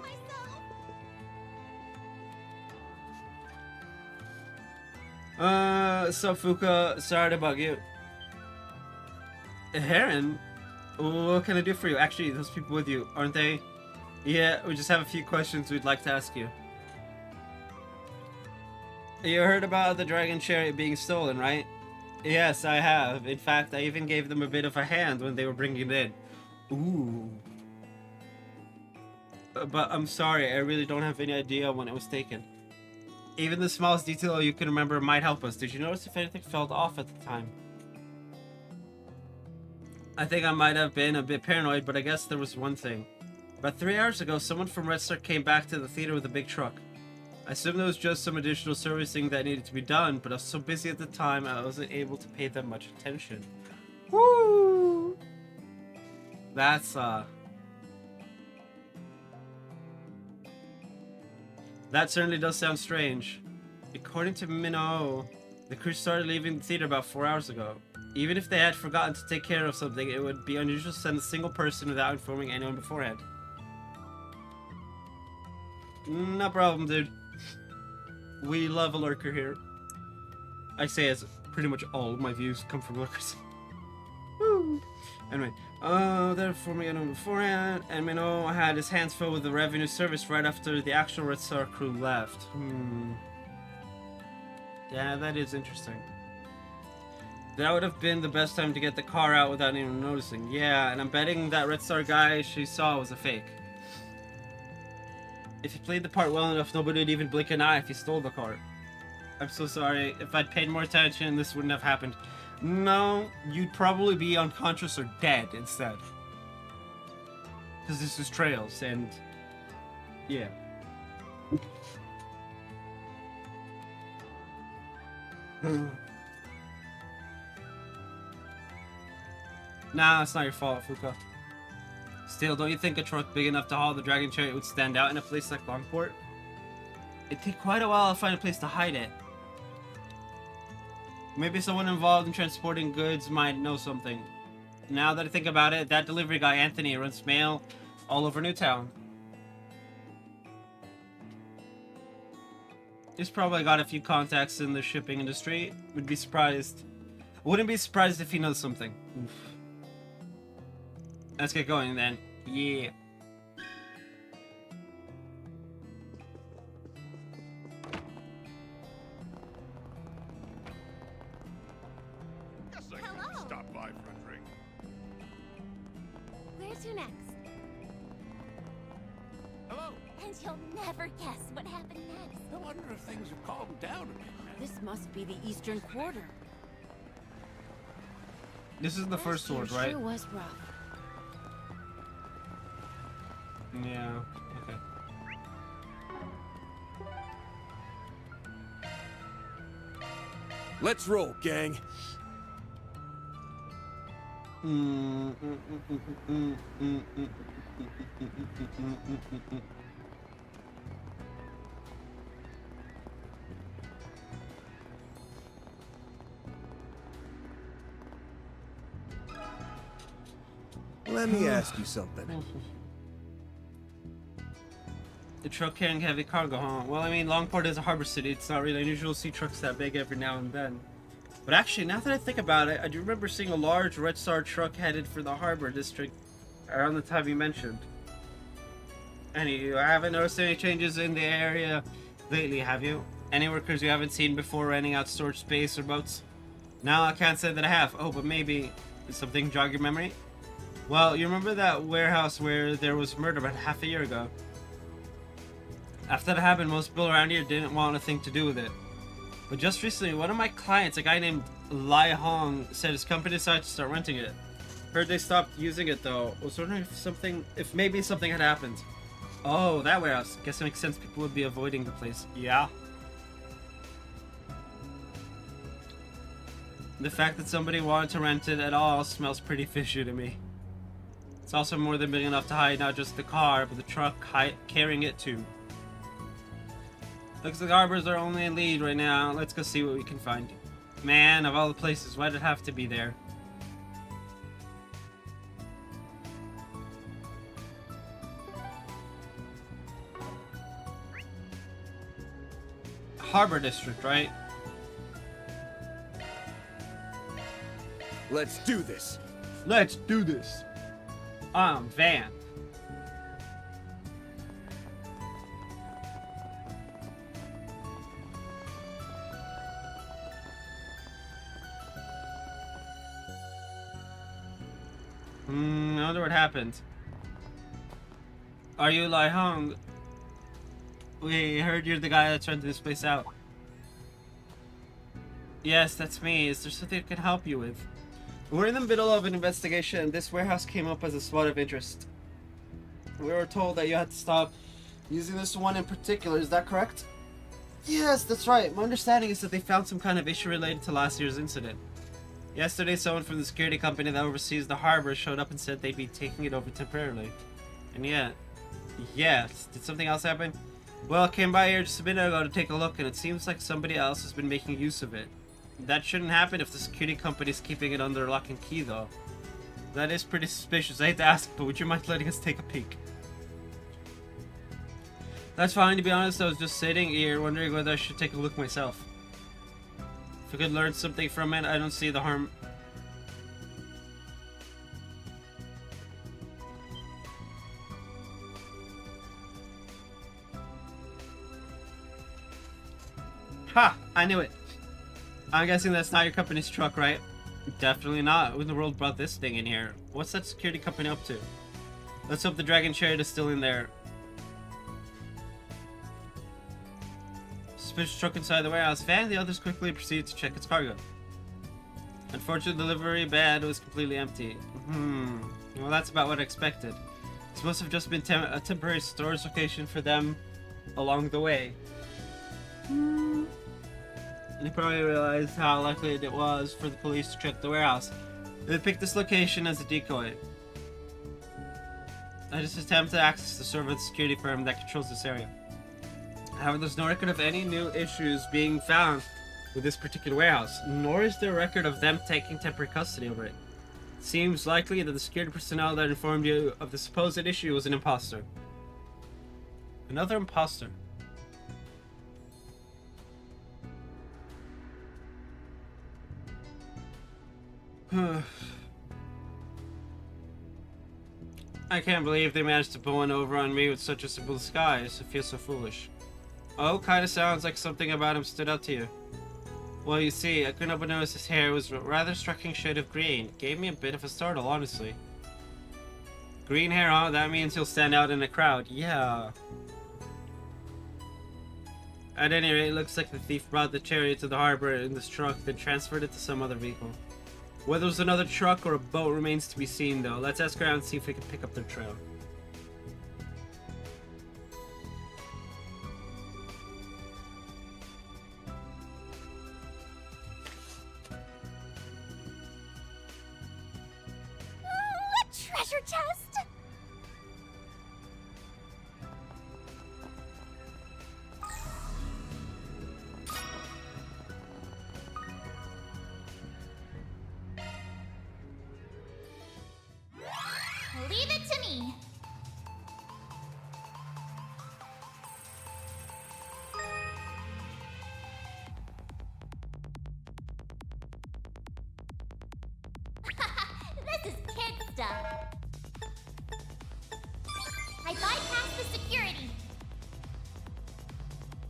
myself. So Fuka, sorry to bug you. Heron, what can I do for you? Actually, those people with you, aren't they? Yeah, we just have a few questions we'd like to ask you. You heard about the dragon chariot being stolen, right? Yes, I have. In fact, I even gave them a bit of a hand when they were bringing it in. Ooh. But I'm sorry, I really don't have any idea when it was taken. Even the smallest detail you can remember might help us. Did you notice if anything felt off at the time? I think I might have been a bit paranoid, but I guess there was one thing. About 3 hours ago, someone from Red Star came back to the theater with a big truck. I assumed there was just some additional servicing that needed to be done, but I was so busy at the time I wasn't able to pay them much attention. Woo! That's, that certainly does sound strange. According to Minnow, the crew started leaving the theater about 4 hours ago. Even if they had forgotten to take care of something, it would be unusual to send a single person without informing anyone beforehand. No problem, dude. We love a lurker here. I say as pretty much all of my views come from lurkers. Woo. Anyway, they're informing anyone beforehand, and Minnow had his hands full with the revenue service right after the actual Red Star crew left. Yeah, that is interesting. That would have been the best time to get the car out without anyone noticing. Yeah, and I'm betting that Red Star guy she saw was a fake. If he played the part well enough, nobody would even blink an eye if he stole the car. I'm so sorry. If I'd paid more attention, this wouldn't have happened. No, you'd probably be unconscious or dead instead. Because this is Trails, and... yeah. Nah, it's not your fault, Fuka. Still, don't you think a truck big enough to haul the Dragon Chariot would stand out in a place like Longport? It'd take quite a while to find a place to hide it. Maybe someone involved in transporting goods might know something. Now that I think about it, that delivery guy Anthony runs mail all over Newtown. He's probably got a few contacts in the shipping industry. Wouldn't be surprised if he knows something. Oof. Let's get going then. Yeah. Guess I can stop by for a drink. Where's your next? Hello. And you'll never guess what happened next. I wonder if things have calmed down a bit. This must be the Eastern Quarter. This is the first sword, right? Sure was rough. Yeah, okay. Let's roll, gang. Let me ask you something. The truck carrying heavy cargo, huh? Well, I mean, Longport is a harbor city. It's not really unusual to see trucks that big every now and then. But actually, now that I think about it, I do remember seeing a large Red Star truck headed for the harbor district around the time you mentioned. And you haven't noticed any changes in the area lately, have you? Any workers you haven't seen before renting out storage space or boats? No, I can't say that I have. Oh, but maybe something jog your memory? Well, you remember that warehouse where there was murder about half a year ago? After that happened, most people around here didn't want anything to do with it. But just recently, one of my clients, a guy named Lai Hong, said his company decided to start renting it. Heard they stopped using it though. Was wondering if maybe something had happened. Oh, that warehouse. Guess it makes sense people would be avoiding the place. Yeah. The fact that somebody wanted to rent it at all smells pretty fishy to me. It's also more than big enough to hide not just the car, but the truck carrying it too. Looks like harbors are only in lead right now. Let's go see what we can find. Man, of all the places, why did it have to be there? Harbor district, right? Let's do this. Let's do this. Van. I wonder what happened. Are you Lai Hong? We heard you're the guy that's renting this place out. Yes, that's me. Is there something I can help you with? We're in the middle of an investigation and this warehouse came up as a spot of interest. We were told that you had to stop using this one in particular, is that correct? Yes, that's right. My understanding is that they found some kind of issue related to last year's incident. Yesterday, someone from the security company that oversees the harbor showed up and said they'd be taking it over temporarily. And yet, yes, did something else happen? Well, I came by here just a minute ago to take a look and it seems like somebody else has been making use of it. That shouldn't happen if the security company is keeping it under lock and key, though. That is pretty suspicious. I hate to ask, but would you mind letting us take a peek? That's fine, to be honest. I was just sitting here wondering whether I should take a look myself. If we could learn something from it, I don't see the harm. Ha! I knew it. I'm guessing that's not your company's truck, right? Definitely not. Who in the world brought this thing in here? What's that security company up to? Let's hope the Dragon Chariot is still in there. Suspicious truck inside the warehouse van. The others quickly proceeded to check its cargo. Unfortunately, delivery bed was completely empty. Well, that's about what I expected. This must have just been a temporary storage location for them along the way. And he probably realized how likely it was for the police to check the warehouse. They picked this location as a decoy. I just attempt to access the server of the security firm that controls this area. However, there's no record of any new issues being found with this particular warehouse, nor is there a record of them taking temporary custody over it. It seems likely that the security personnel that informed you of the supposed issue was an imposter. Another imposter. I can't believe they managed to pull one over on me with such a simple disguise. I feel so foolish. Oh, kinda sounds like something about him stood out to you. Well, you see, I couldn't help but notice his hair was a rather striking shade of green. It gave me a bit of a startle, honestly. Green hair, huh? That means he'll stand out in a crowd. Yeah. At any rate, it looks like the thief brought the chariot to the harbor in this truck, then transferred it to some other vehicle. Whether it was another truck or a boat remains to be seen, though. Let's ask around and see if we can pick up their trail. A treasure chest! Leave it to me. stuff. I bypassed the security.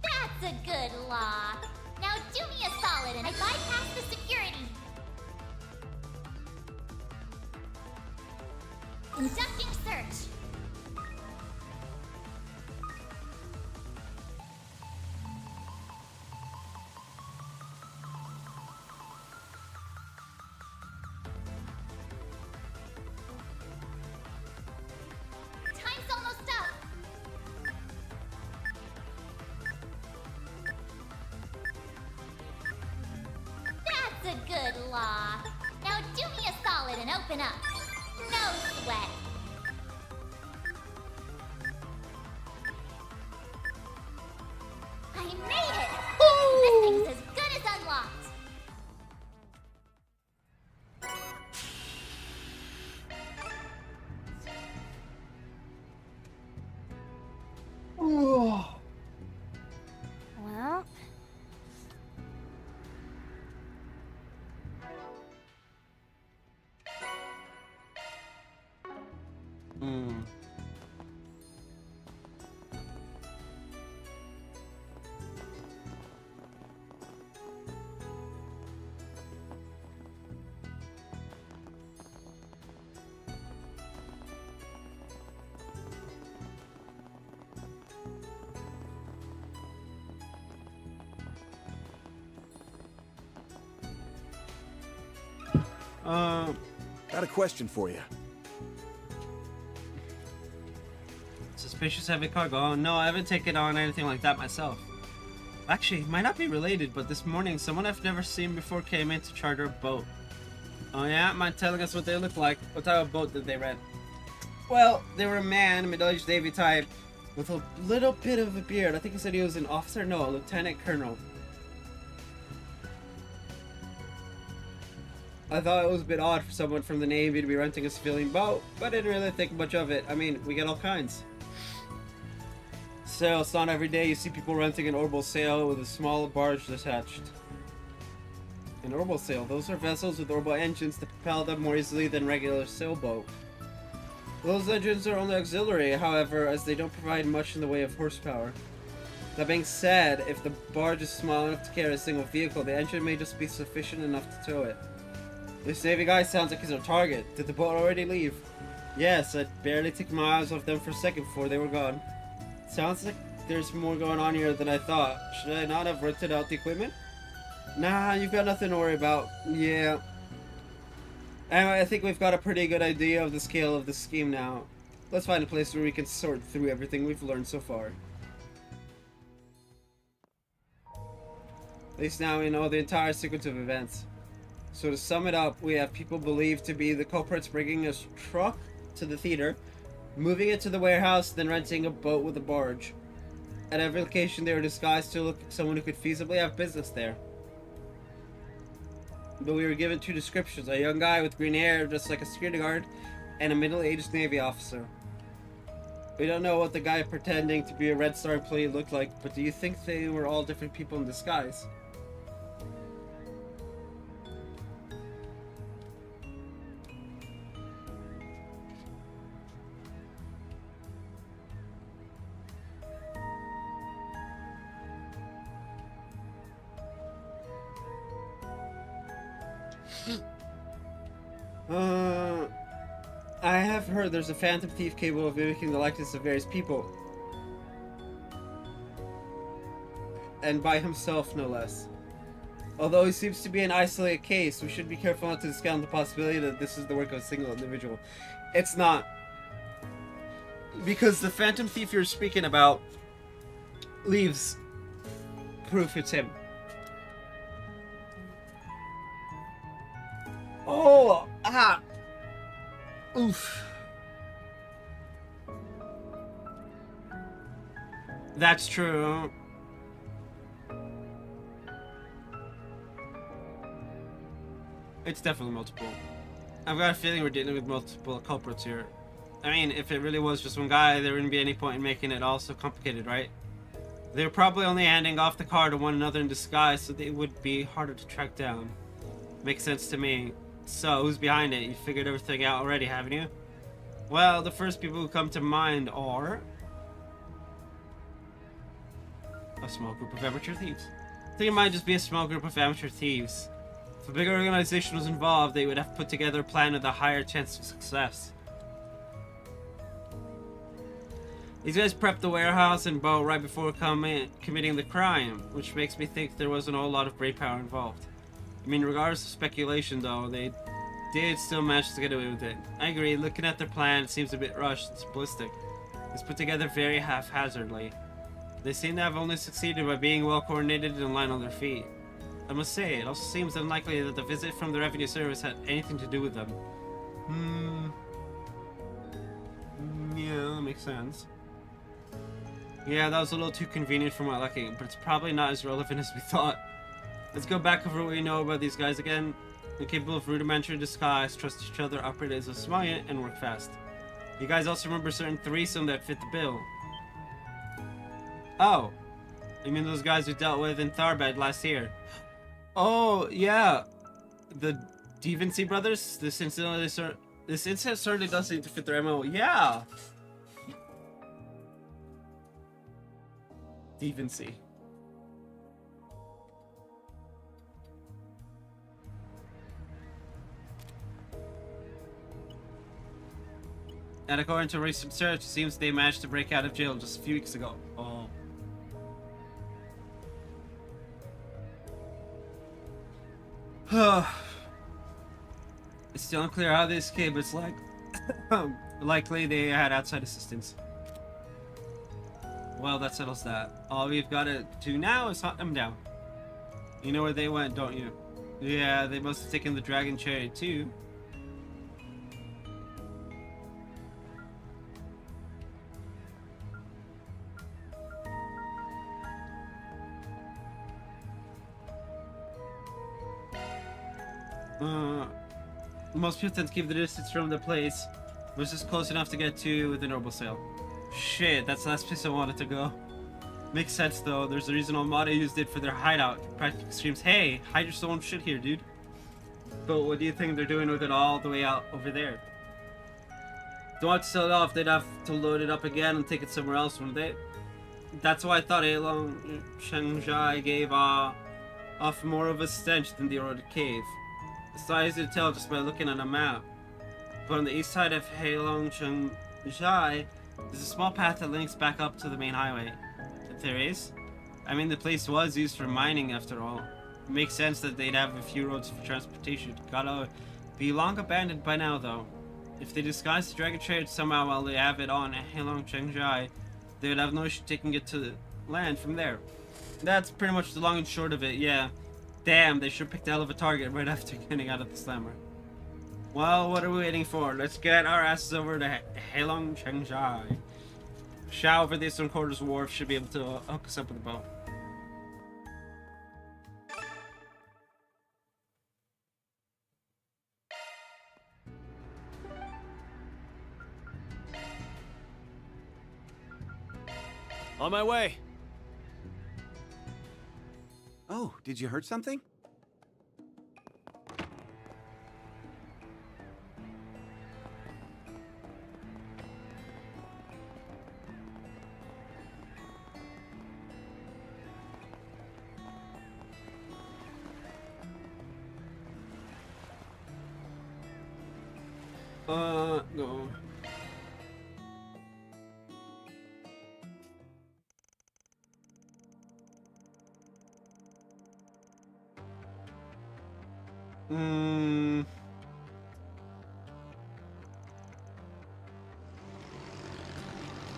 That's a good lock. Now do me a solid and I bypassed the security. Conducting search. Time's almost up. That's a good lock. Now do me a solid and open up. No sweat. I made it! This thing's as good as unlocked. Well... Got a question for you. Suspicious heavy cargo. Oh, no, I haven't taken on anything like that myself. Actually, it might not be related, but this morning someone I've never seen before came in to charter a boat. Oh yeah? Mind telling us what they look like? What type of boat did they rent? Well, they were a man, middle-aged Navy type, with a little bit of a beard. I think he said he was an officer? No, a lieutenant colonel. I thought it was a bit odd for someone from the Navy to be renting a civilian boat, but I didn't really think much of it. I mean, we get all kinds. So, it's not every day you see people renting an orbital sail with a small barge attached. An orbital sail, those are vessels with orbital engines that propel them more easily than regular sailboat. Those engines are only auxiliary, however, as they don't provide much in the way of horsepower. That being said, if the barge is small enough to carry a single vehicle, the engine may just be sufficient enough to tow it. This Navy guy sounds like he's our target. Did the boat already leave? Yes, I barely took my eyes off them for a second before they were gone. Sounds like there's more going on here than I thought. Should I not have rented out the equipment? Nah, you've got nothing to worry about. Yeah. Anyway, I think we've got a pretty good idea of the scale of the scheme now. Let's find a place where we can sort through everything we've learned so far. At least now we know the entire sequence of events. So to sum it up, we have people believed to be the culprits bringing a truck to the theater, moving it to the warehouse, then renting a boat with a barge. At every location they were disguised to look like someone who could feasibly have business there. But we were given two descriptions, a young guy with green hair just like a security guard, and a middle-aged Navy officer. We don't know what the guy pretending to be a Red Star employee looked like, but do you think they were all different people in disguise? I have heard there's a phantom thief capable of mimicking the likeness of various people. And by himself, no less. Although he seems to be an isolated case, we should be careful not to discount the possibility that this is the work of a single individual. It's not. Because the phantom thief you're speaking about leaves proof it's him. Oh! Ah! Oof. That's true. It's definitely multiple. I've got a feeling we're dealing with multiple culprits here. I mean, if it really was just one guy, there wouldn't be any point in making it all so complicated, right? They were probably only handing off the car to one another in disguise, so they would be harder to track down. Makes sense to me. So, who's behind it? You figured everything out already, haven't you? Well, the first people who come to mind are... a small group of amateur thieves. I think it might just be a small group of amateur thieves. If a bigger organization was involved, they would have put together a plan with a higher chance of success. These guys prepped the warehouse and boat right before committing the crime, which makes me think there wasn't a whole lot of brainpower involved. I mean, regardless of speculation though, they did still manage to get away with it. I agree, looking at their plan, it seems a bit rushed and simplistic. It's put together very haphazardly. They seem to have only succeeded by being well coordinated and lying on their feet. I must say, it also seems unlikely that the visit from the Revenue Service had anything to do with them. Yeah, that makes sense. Yeah, that was a little too convenient for my liking, but it's probably not as relevant as we thought. Let's go back over what we know about these guys again. They're capable of rudimentary disguise, trust each other, operate as a small unit, and work fast. You guys also remember certain threesome that fit the bill. Oh, you mean those guys we dealt with in Tharbed last year? Oh, yeah. The Devincey brothers? This incident certainly does seem to fit their MO. Yeah! Devincey. And according to recent search, it seems they managed to break out of jail just a few weeks ago. Oh. It's still unclear how they escaped, but it's like likely they had outside assistance. Well, that settles that. All we've got to do now is hunt them down. You know where they went, don't you? Yeah, they must have taken the dragon chariot too. Most people tend to keep the distance from the place, but it's just close enough to get to with a normal sail. Shit, that's the last place I wanted to go. Makes sense though, there's a reason Armada used it for their hideout. Practically screams, hey, hide your stolen shit here, dude. But what do you think they're doing with it all the way out over there? Don't want to sell it off, they'd have to load it up again and take it somewhere else, wouldn't they? That's why I thought Heilong Shengjai gave off more of a stench than the eroded cave. It's not easy to tell just by looking at a map. But on the east side of Heilong Shengjai, there's a small path that links back up to the main highway. If there is? I mean, the place was used for mining after all. It makes sense that they'd have a few roads for transportation. Gotta be long abandoned by now though. If they disguise the dragon chariot somehow while they have it on Heilong Shengjai, they would have no issue taking it to the land from there. That's pretty much the long and short of it, yeah. Damn, they sure picked a hell of a target right after getting out of the slammer. Well, what are we waiting for? Let's get our asses over to Heilong Shengjai. Shao over the Eastern Quarters Wharf should be able to hook us up with a boat. On my way. Oh, did you hurt something? No.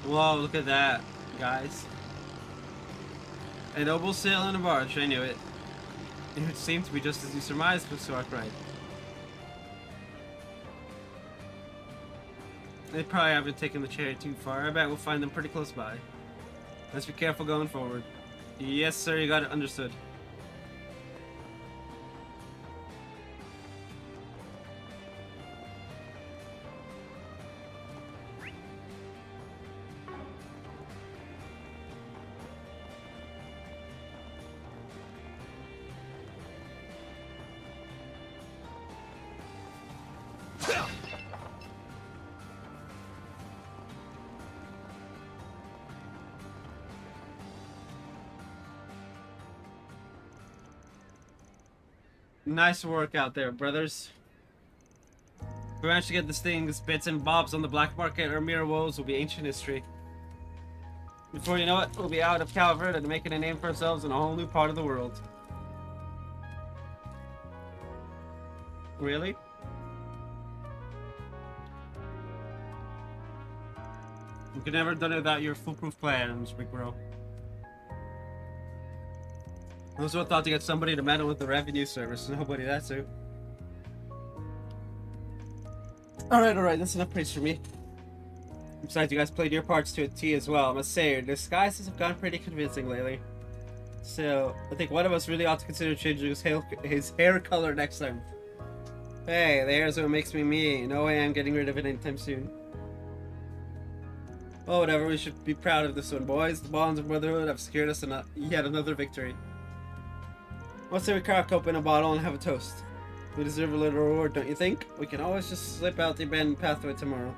Whoa, look at that, guys. A noble sail on a barge, I knew it. It would seem to be just as you surmised, Mr. Arkwright. They probably haven't taken the chariot too far. I bet we'll find them pretty close by. Let's be careful going forward. Yes, sir, you got it. Understood. Nice work out there, brothers. If we manage to get this thing's bits and bobs on the black market, our mere woes will be ancient history. Before you know it, we'll be out of Calvert and making a name for ourselves in a whole new part of the world. Really? You could never have done it without your foolproof plans, big bro. I also thought to get somebody to meddle with the revenue service. Nobody, that's who. Alright, that's enough praise for me. Besides, you guys played your parts to a T as well. I must say, your disguises have gone pretty convincing lately. So, I think one of us really ought to consider changing his hair color next time. Hey, the hair is what makes me me. No way I'm getting rid of it anytime soon. Oh, whatever, we should be proud of this one, boys. The bonds of brotherhood have secured us yet another victory. Let's say we crack open a bottle and have a toast. We deserve a little reward, don't you think? We can always just slip out the abandoned pathway tomorrow.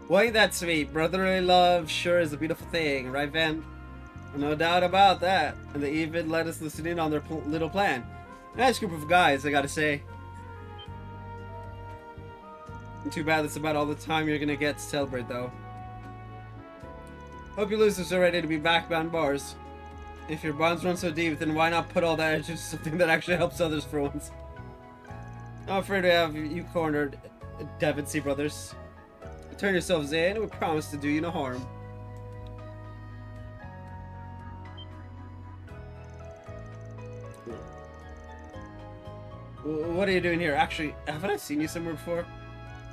Well, ain't that sweet? Brotherly love sure is a beautiful thing, right, Van? No doubt about that. And they even let us listen in on their little plan. Nice group of guys, I gotta say. Too bad that's about all the time you're gonna get to celebrate, though. Hope you losers are ready to be back behind bars. If your bonds run so deep, then why not put all that into something that actually helps others for once? I'm afraid to have you cornered, Devonsey brothers. Turn yourselves in, and we promise to do you no harm. What are you doing here? Actually, haven't I seen you somewhere before?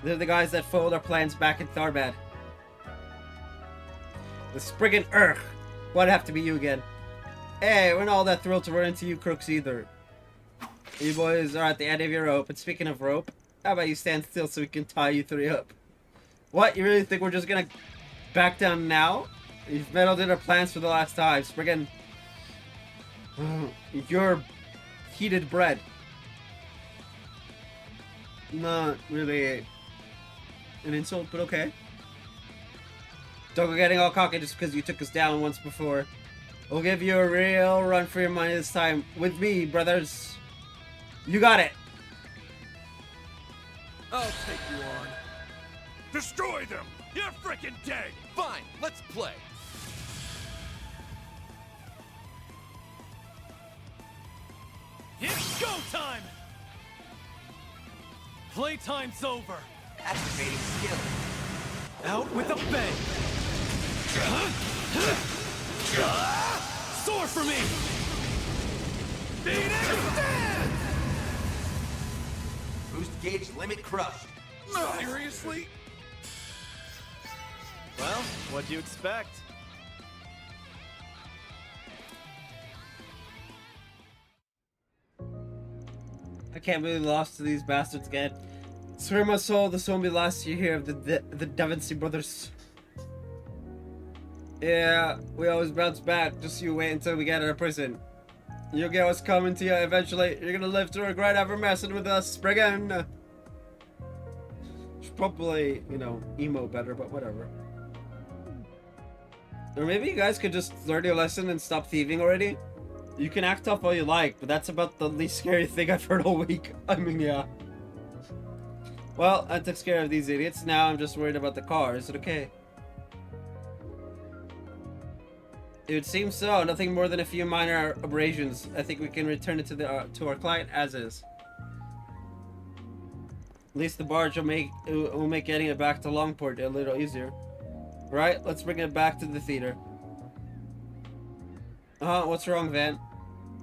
They're the guys that foiled our plans back in Tharbad. The Spriggan Urgh! Why'd it have to be you again? Hey, we're not all that thrilled to run into you crooks either. You boys are at the end of your rope, and speaking of rope, how about you stand still so we can tie you three up? What, you really think we're just gonna back down now? You've meddled in our plans for the last time, Spriggan. You're heated bread. Not really an insult, but okay. Don't go getting all cocky just because you took us down once before. We'll give you a real run for your money this time. With me, brothers. You got it. I'll take you on. Destroy them! You're freaking dead! Fine, let's play. It's go time! Playtime's over. Activating skill. Out with a bang. Soar for me! Boost gauge limit crushed. Seriously? Well, what'd you expect? I can't believe we lost to these bastards again. Swear my soul, this won't be the last you hear of the Devonsey brothers. Yeah, we always bounce back. Just you wait until we get out of prison. You'll get what's coming to you eventually. You're gonna live to regret ever messing with us, Spriggan. Should probably, you know, emo better, but whatever. Or maybe you guys could just learn your lesson and stop thieving already. You can act tough all you like, but that's about the least scary thing I've heard all week. I mean, yeah. Well, I took care of these idiots. Now I'm just worried about the car. Is it okay? It would seem so. Nothing more than a few minor abrasions. I think we can return it to our client as is. At least the barge will make getting it back to Longport a little easier. Right? Let's bring it back to the theater. What's wrong, Van?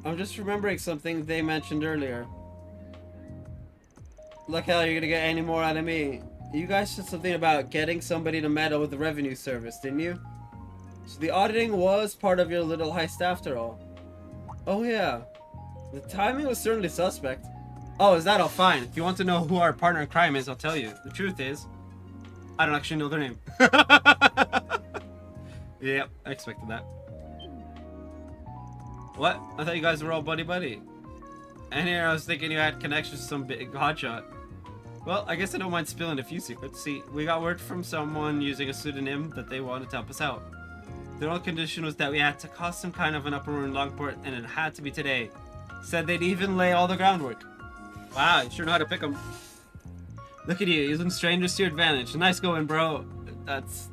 I'm just remembering something they mentioned earlier. Like hell, you're gonna get any more out of me. You guys said something about getting somebody to meddle with the revenue service, didn't you? So the auditing was part of your little heist after all. Oh yeah. The timing was certainly suspect. Oh, is that all? Fine. If you want to know who our partner in crime is, I'll tell you. The truth is, I don't actually know their name. Yep, I expected that. What? I thought you guys were all buddy-buddy. And here I was thinking you had connections to some big hotshot. Well, I guess I don't mind spilling a few secrets. See, we got word from someone using a pseudonym that they wanted to help us out. Their only condition was that we had to cause some kind of an uproar in Longport, and it had to be today. Said they'd even lay all the groundwork. Wow, you sure know how to pick them. Look at you, using strangers to your advantage. Nice going, bro. That's...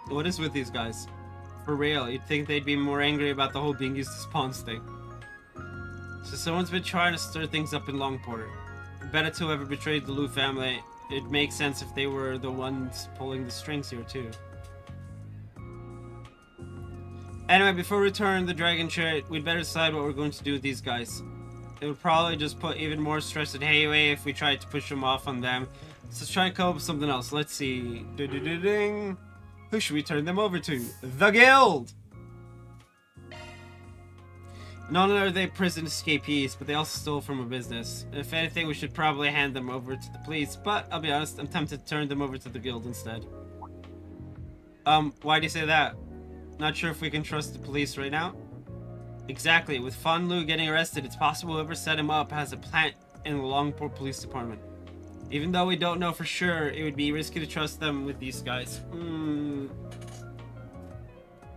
What is with these guys? For real, you'd think they'd be more angry about the whole being used as pawns thing. So someone's been trying to stir things up in Longport. Bet it's whoever betrayed the Liu family. It'd make sense if they were the ones pulling the strings here too. Anyway, before we return the dragon chariot, we'd better decide what we're going to do with these guys. It would probably just put even more stress at Heiwei if we tried to push them off on them. So let's try and come up with something else. Let's see. Ding. Who should we turn them over to? The Guild! Not only are they prison escapees, but they also stole from a business. If anything, we should probably hand them over to the police, but I'll be honest, I'm tempted to turn them over to the Guild instead. Why do you say that? Not sure if we can trust the police right now? Exactly, with Fan Lu getting arrested, it's possible whoever set him up has a plant in the Longport Police Department. Even though we don't know for sure, it would be risky to trust them with these guys.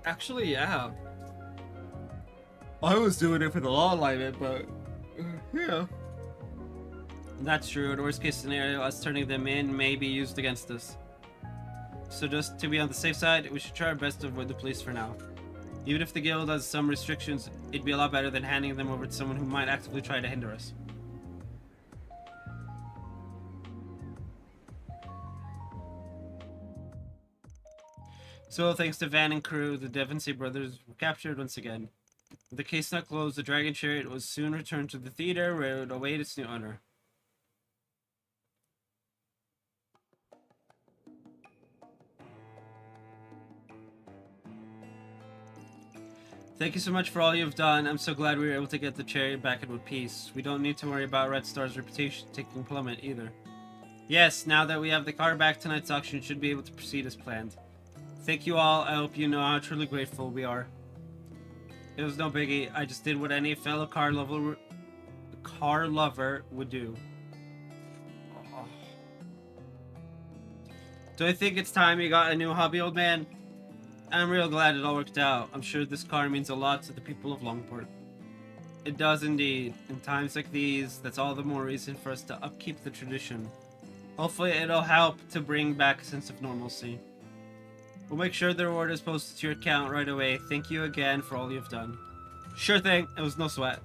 Actually, yeah. I was doing it for the law alignment, but... yeah. That's true. In the worst case scenario, us turning them in may be used against us. So just to be on the safe side, we should try our best to avoid the police for now. Even if the guild has some restrictions, it'd be a lot better than handing them over to someone who might actively try to hinder us. So thanks to Van and crew, the Devonsey brothers were captured once again. With the case not closed, the Dragon Chariot was soon returned to the theater where it would await its new owner. Thank you so much for all you've done. I'm so glad we were able to get the chariot back in one piece. We don't need to worry about Red Star's reputation taking plummet either. Yes, now that we have the car back, tonight's auction should be able to proceed as planned. Thank you all. I hope you know how truly grateful we are. It was no biggie. I just did what any fellow car lover would do. Oh. Do I think it's time you got a new hobby, old man? I'm real glad it all worked out. I'm sure this car means a lot to the people of Longport. It does indeed. In times like these, that's all the more reason for us to upkeep the tradition. Hopefully it'll help to bring back a sense of normalcy. We'll make sure the reward is posted to your account right away. Thank you again for all you've done. Sure thing. It was no sweat.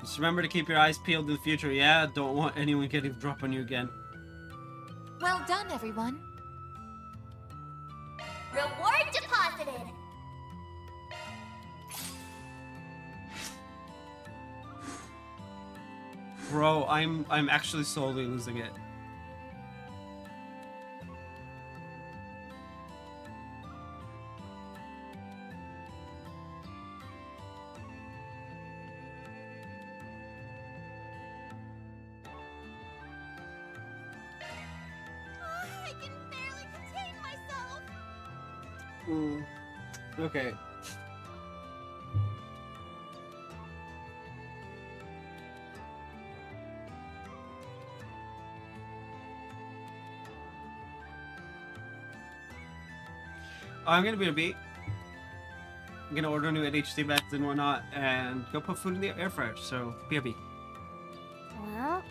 Just remember to keep your eyes peeled in the future. Yeah, don't want anyone getting the drop on you again. Well done, everyone. Reward deposited. Bro, I'm actually slowly losing it. I can barely contain myself. Okay. I'm gonna be a beat. I'm gonna order new ADHD meds and whatnot, and go put food in the air fryer. So, BRB. Well,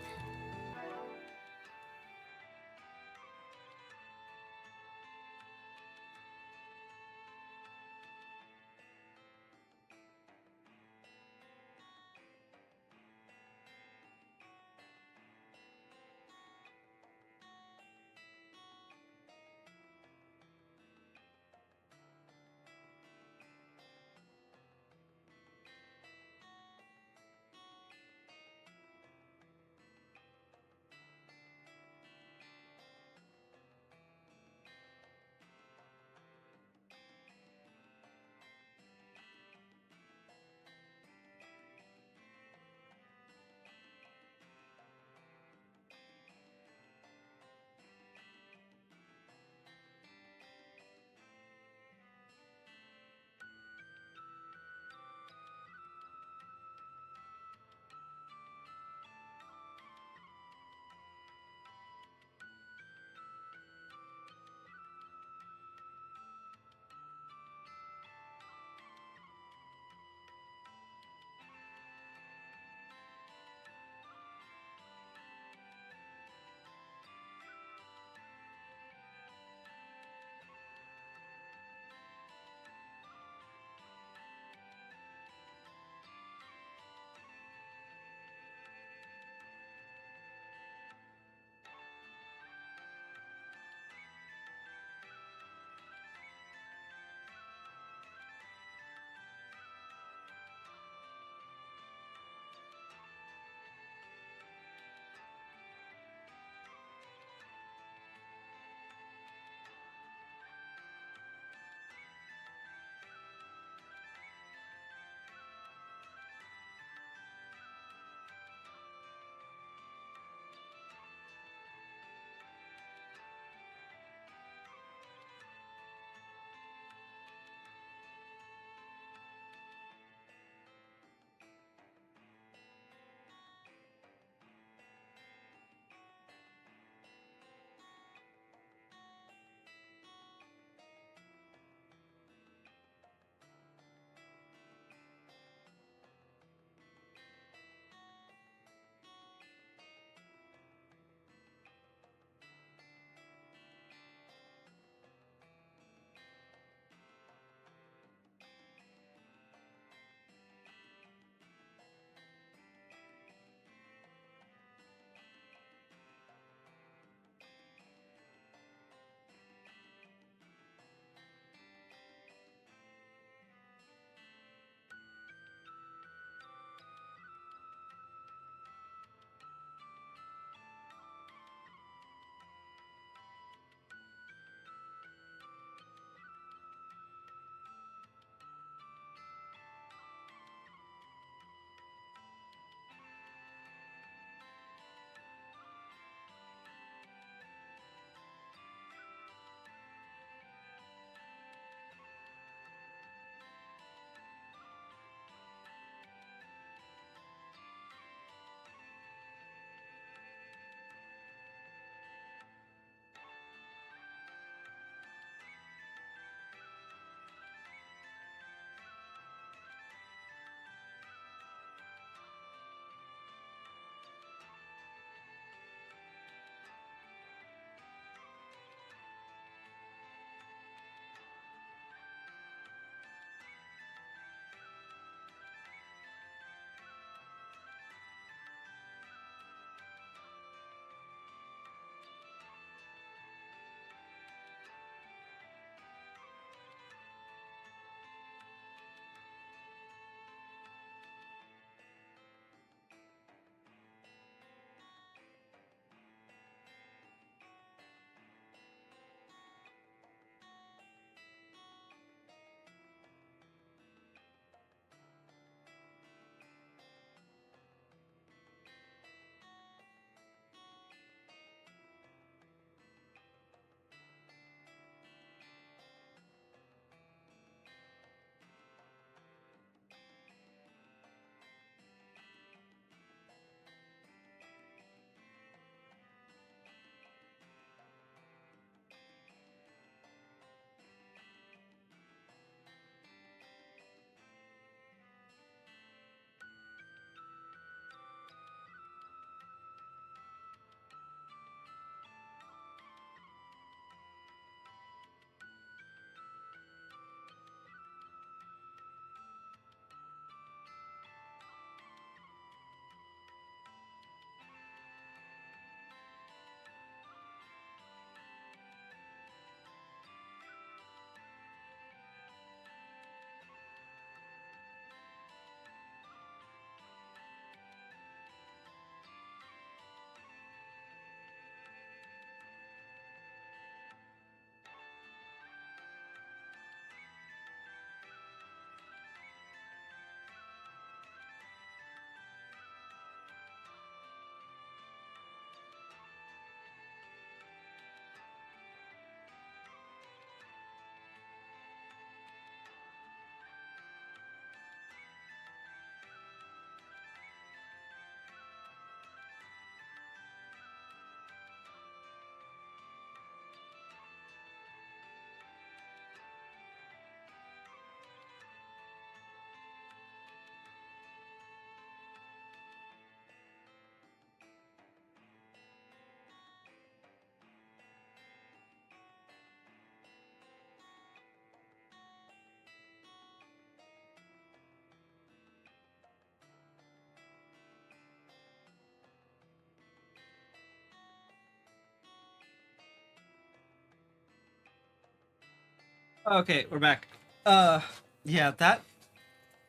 Okay, we're back. Yeah, that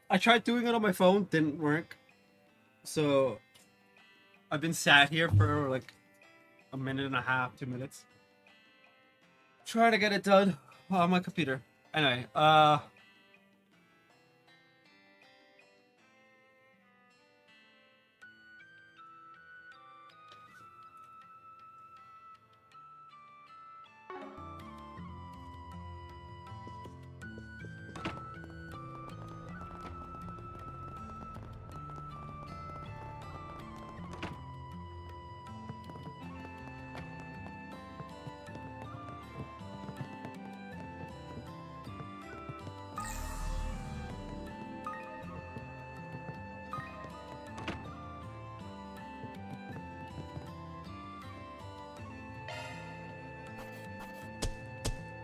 I tried doing it on my phone, didn't work. So I've been sat here for like a minute and a half, 2 minutes, trying to get it done on my computer. Anyway,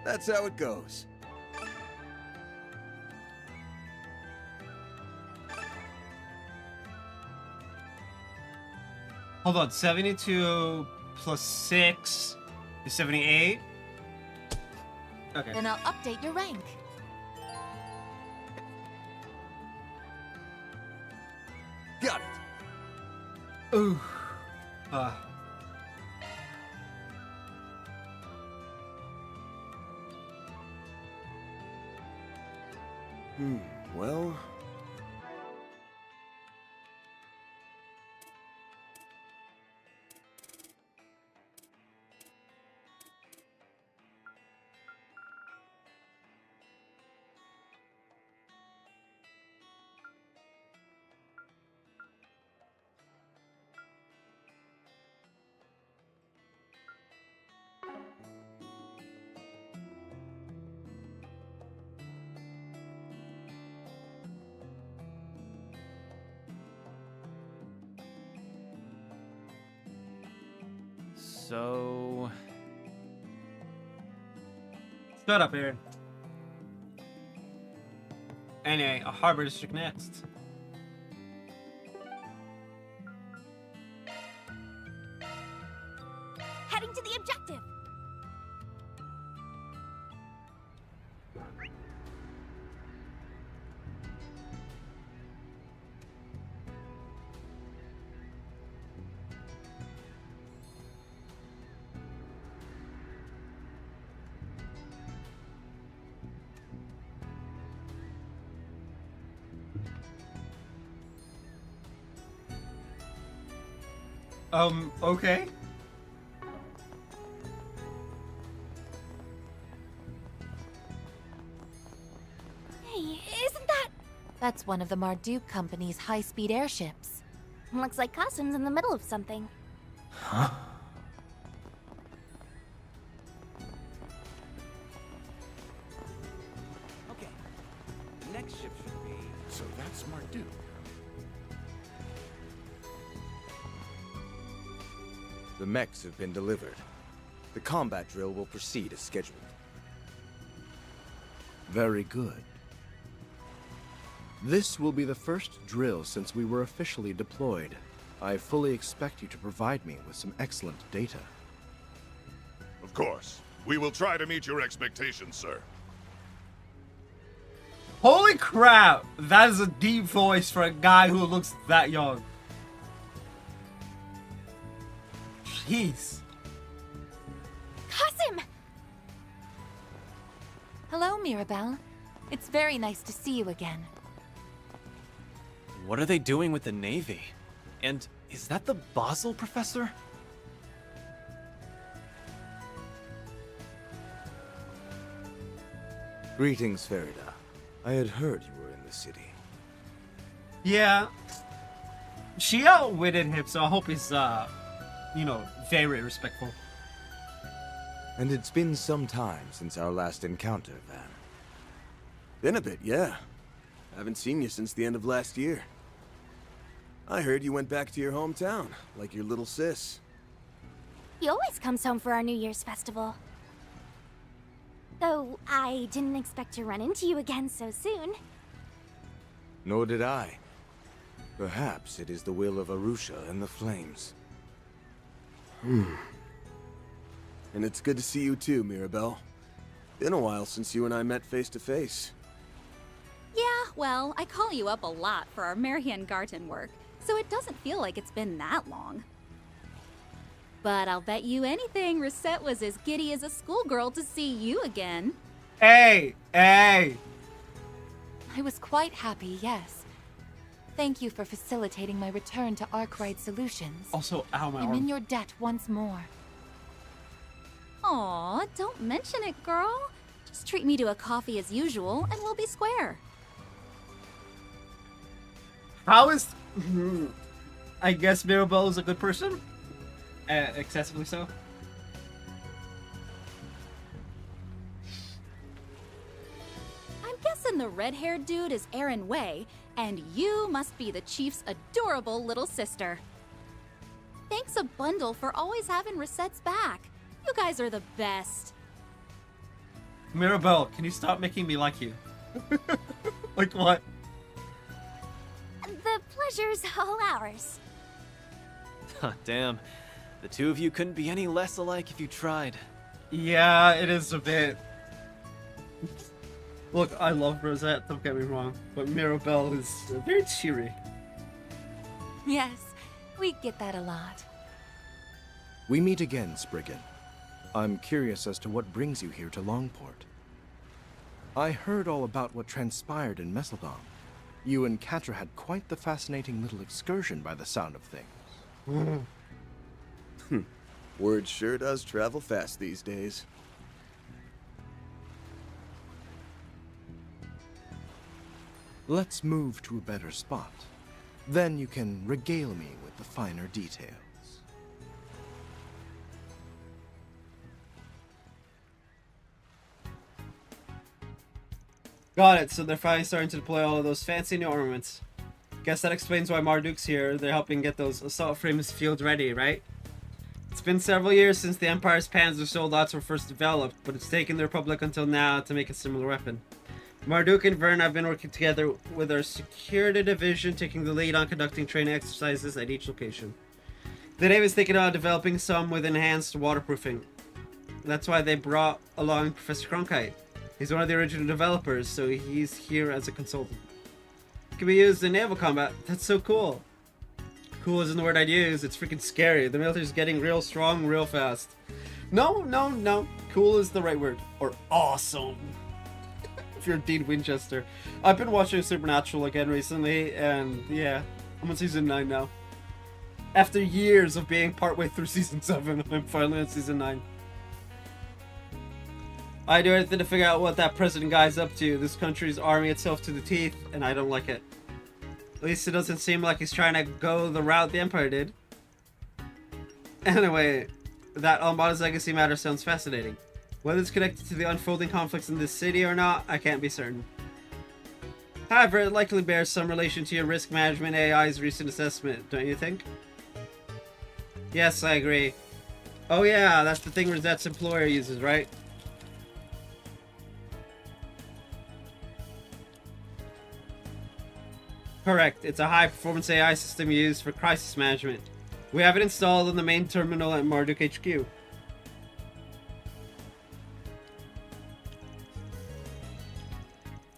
That's how it goes. hold on. 72 plus 6 is 78. Okay. Then I'll update your rank. Got it. Ooh. Well... So... Shut up, Aaron. Anyway, a harbor district next. Heading to the objective. Okay. Hey, isn't that... That's one of the Marduk Company's high-speed airships. Looks like Costume's in the middle of something. Huh? Okay. The next ship should be... So that's Marduk. The mechs have been delivered. The combat drill will proceed as scheduled. Very good. This will be the first drill since we were officially deployed. I fully expect you to provide me with some excellent data. Of course. We will try to meet your expectations, sir. Holy crap! That is a deep voice for a guy who looks that young. Jeez. Kasim! Hello, Mirabelle. It's very nice to see you again. What are they doing with the Navy? And is that the Basel professor? Greetings, Farida. I had heard you were in the city. Yeah. She outwitted him, so I hope he's, you know, very respectful. And it's been some time since our last encounter, Van. Been a bit, yeah. Haven't seen you since the end of last year. I heard you went back to your hometown, like your little sis. He always comes home for our New Year's festival. Though I didn't expect to run into you again so soon. Nor did I. Perhaps it is the will of Arusha and the Flames. And it's good to see you too, Mirabelle. Been a while since you and I met face to face. Yeah, well, I call you up a lot for our Marian Garten work, so it doesn't feel like it's been that long. But I'll bet you anything Reset was as giddy as a schoolgirl to see you again. Hey! Hey! I was quite happy, yes. Thank you for facilitating my return to Arkwright Solutions. Also, ow, my I'm arm. in your debt once more. Aw, don't mention it, girl. Just treat me to a coffee as usual, and we'll be square. How is... I guess Mirabelle is a good person? Excessively so? I'm guessing the red-haired dude is Aaron Way, and you must be the Chief's adorable little sister. Thanks a bundle for always having Reset's back. You guys are the best. Mirabelle, can you stop making me like you? Like what? The pleasure's all ours. Damn. The two of you couldn't be any less alike if you tried. Yeah, it is a bit. Look, I love Rosette, don't get me wrong, but Mirabelle is very cheery. Yes, we get that a lot. We meet again, Spriggan. I'm curious as to what brings you here to Longport. I heard all about what transpired in Messeldom. You and Catra had quite the fascinating little excursion by the sound of things. Word sure does travel fast these days. Let's move to a better spot. Then you can regale me with the finer details. Got it, so they're finally starting to deploy all of those fancy new armaments. Guess that explains why Marduk's here. They're helping get those assault frames field ready, right? It's been several years since the Empire's Panzer soldats were first developed, but it's taken the Republic until now to make a similar weapon. Marduk and Vern have been working together with our security division, taking the lead on conducting training exercises at each location. The Navy is thinking about developing some with enhanced waterproofing. That's why they brought along Professor Cronkite. He's one of the original developers, so he's here as a consultant. It can be used in naval combat. That's so cool. Cool isn't the word I'd use. It's freaking scary. The military's getting real strong real fast. No. Cool is the right word. Or awesome. If you're Dean Winchester. I've been watching Supernatural again recently, and yeah, I'm on season 9 now. After years of being partway through season 7, I'm finally on season 9. I do anything to figure out what that president guy's up to. This country's arming itself to the teeth, and I don't like it. At least it doesn't seem like he's trying to go the route the Empire did. Anyway, that Almada's legacy matter sounds fascinating. Whether it's connected to the unfolding conflicts in this city or not, I can't be certain. However, it likely bears some relation to your risk management AI's recent assessment, don't you think? Yes, I agree. Oh yeah, that's the thing Rosette's employer uses, right? Correct. It's a high-performance AI system used for crisis management. We have it installed in the main terminal at Marduk HQ.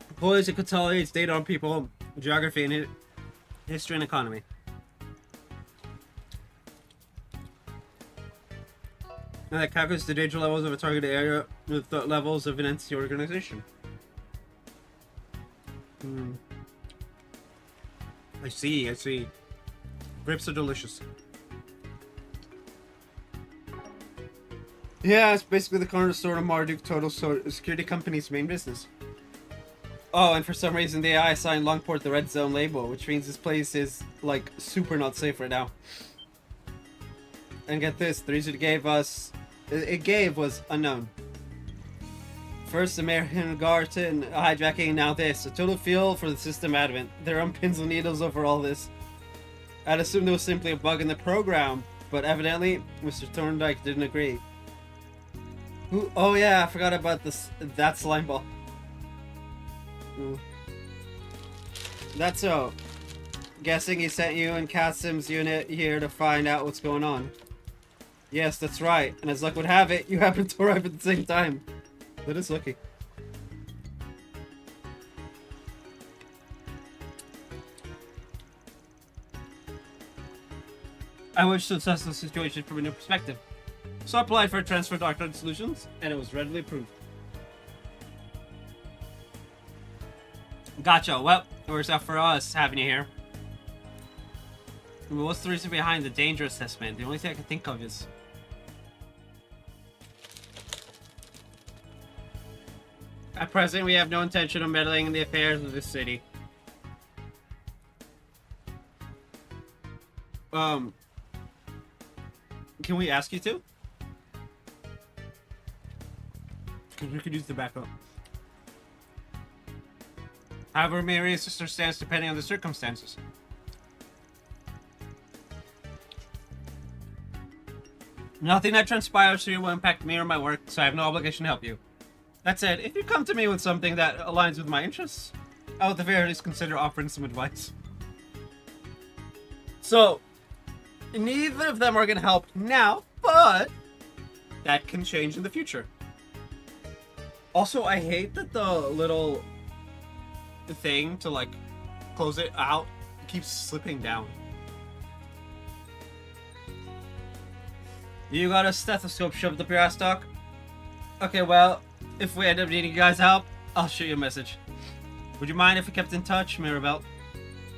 Deploys and consolidates data on people, geography, and history and economy. And that calculates the danger levels of a targeted area with the levels of an entity organization. I see. Grapes are delicious. Yeah, it's basically the cornerstone of Marduk Total Security Company's main business. Oh, and for some reason the AI assigned Longport the red zone label, which means this place is, like, super not safe right now. And get this, the reason it gave was unknown. First, American Garten hijacking, now this. A total feel for the system advent. They're on pins and needles over all this. I'd assumed it was simply a bug in the program, but evidently, Mr. Thorndike didn't agree. Oh yeah, I forgot about this. That slime ball. That's so. Guessing he sent you and Kasim's unit here to find out what's going on. Yes, that's right. And as luck would have it, you happened to arrive at the same time. That is lucky. I wish to assess the situation from a new perspective. So I applied for a transfer to Arcade Solutions, and it was readily approved. Gotcha. Well, it works out for us having you here. What's the reason behind the danger assessment? The only thing I can think of is... At present, we have no intention of meddling in the affairs of this city. Can we ask you to? Because we could use the backup. However, Mary's sister stands depending on the circumstances. Nothing that transpires here will impact me or my work, so I have no obligation to help you. That said, if you come to me with something that aligns with my interests, I will at the very least consider offering some advice. So, neither of them are going to help now, but that can change in the future. Also, I hate that the little thing to, like, close it out keeps slipping down. You got a stethoscope shoved up your ass, Doc? Okay, well, if we end up needing you guys' help, I'll shoot you a message. Would you mind if we kept in touch, Mirabelle?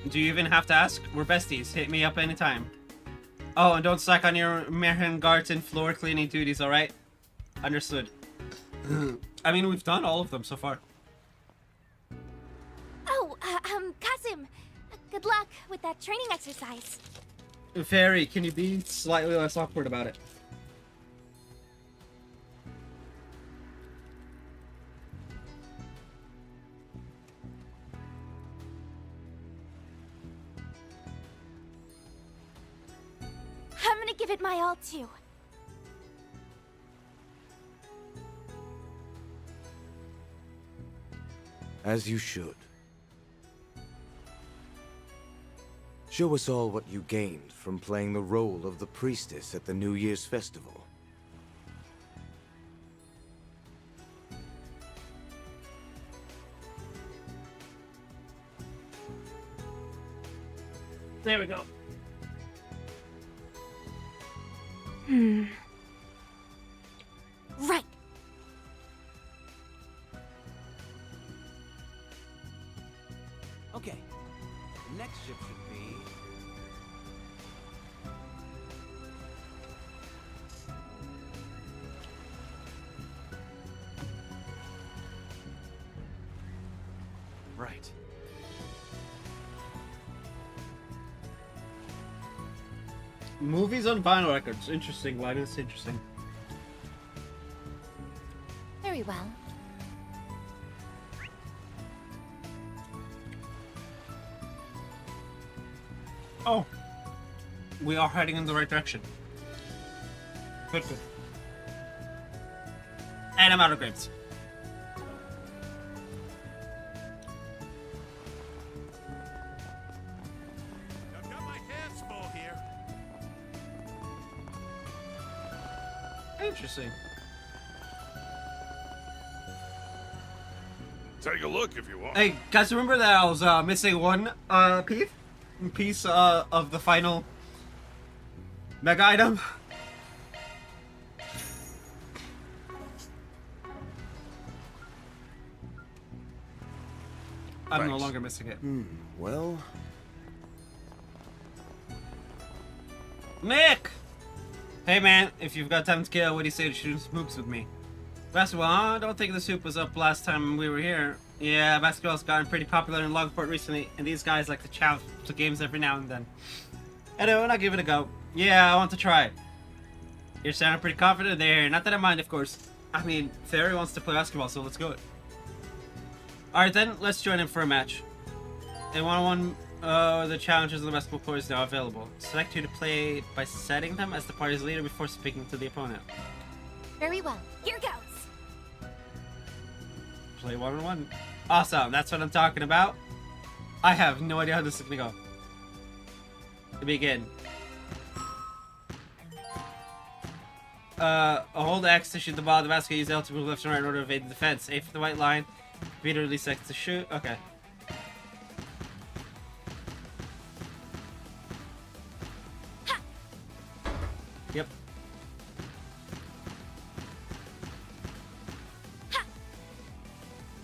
Do you even have to ask? We're besties. Hit me up anytime. Oh, and don't slack on your Merhen Garten floor cleaning duties, alright? Understood. I mean, we've done all of them so far. Oh, Kasim, good luck with that training exercise. Fairy, can you be slightly less awkward about it? I'm gonna give it my all, too. As you should. Show us all what you gained from playing the role of the priestess at the New Year's festival. There we go. Right. Okay. The next ship should be... Right. Movies on vinyl records. Interesting. Why is this interesting? Very well. Oh. We are heading in the right direction. Good, good. And I'm out of grapes. I've got my hands full here. Interesting. Take a look if you want. Hey, guys, remember that I was missing one piece of the final mega item? I'm no longer missing it. Well... Nick! Hey man, if you've got time to kill, what do you say to shooting some hoops with me? Basketball, huh? I don't think the soup was up last time we were here. Yeah, basketball's gotten pretty popular in Longport recently, and these guys like to challenge to games every now and then. Anyway, I'll give it a go. Yeah, I want to try. You're sounding pretty confident there. Not that I mind, of course. I mean, Fairy wants to play basketball, so let's go. Alright then, let's join him for a match. In one-on-one, the challenges of the basketball court is now available. Select who to play by setting them as the party's leader before speaking to the opponent. Very well. Here goes. Play one-on-one. Awesome, that's what I'm talking about. I have no idea how this is gonna go. To begin. Hold X to shoot the ball. The basket. Use L to move left and right in order to evade the defense. A for the white line. B to release X to shoot. Okay. Yep.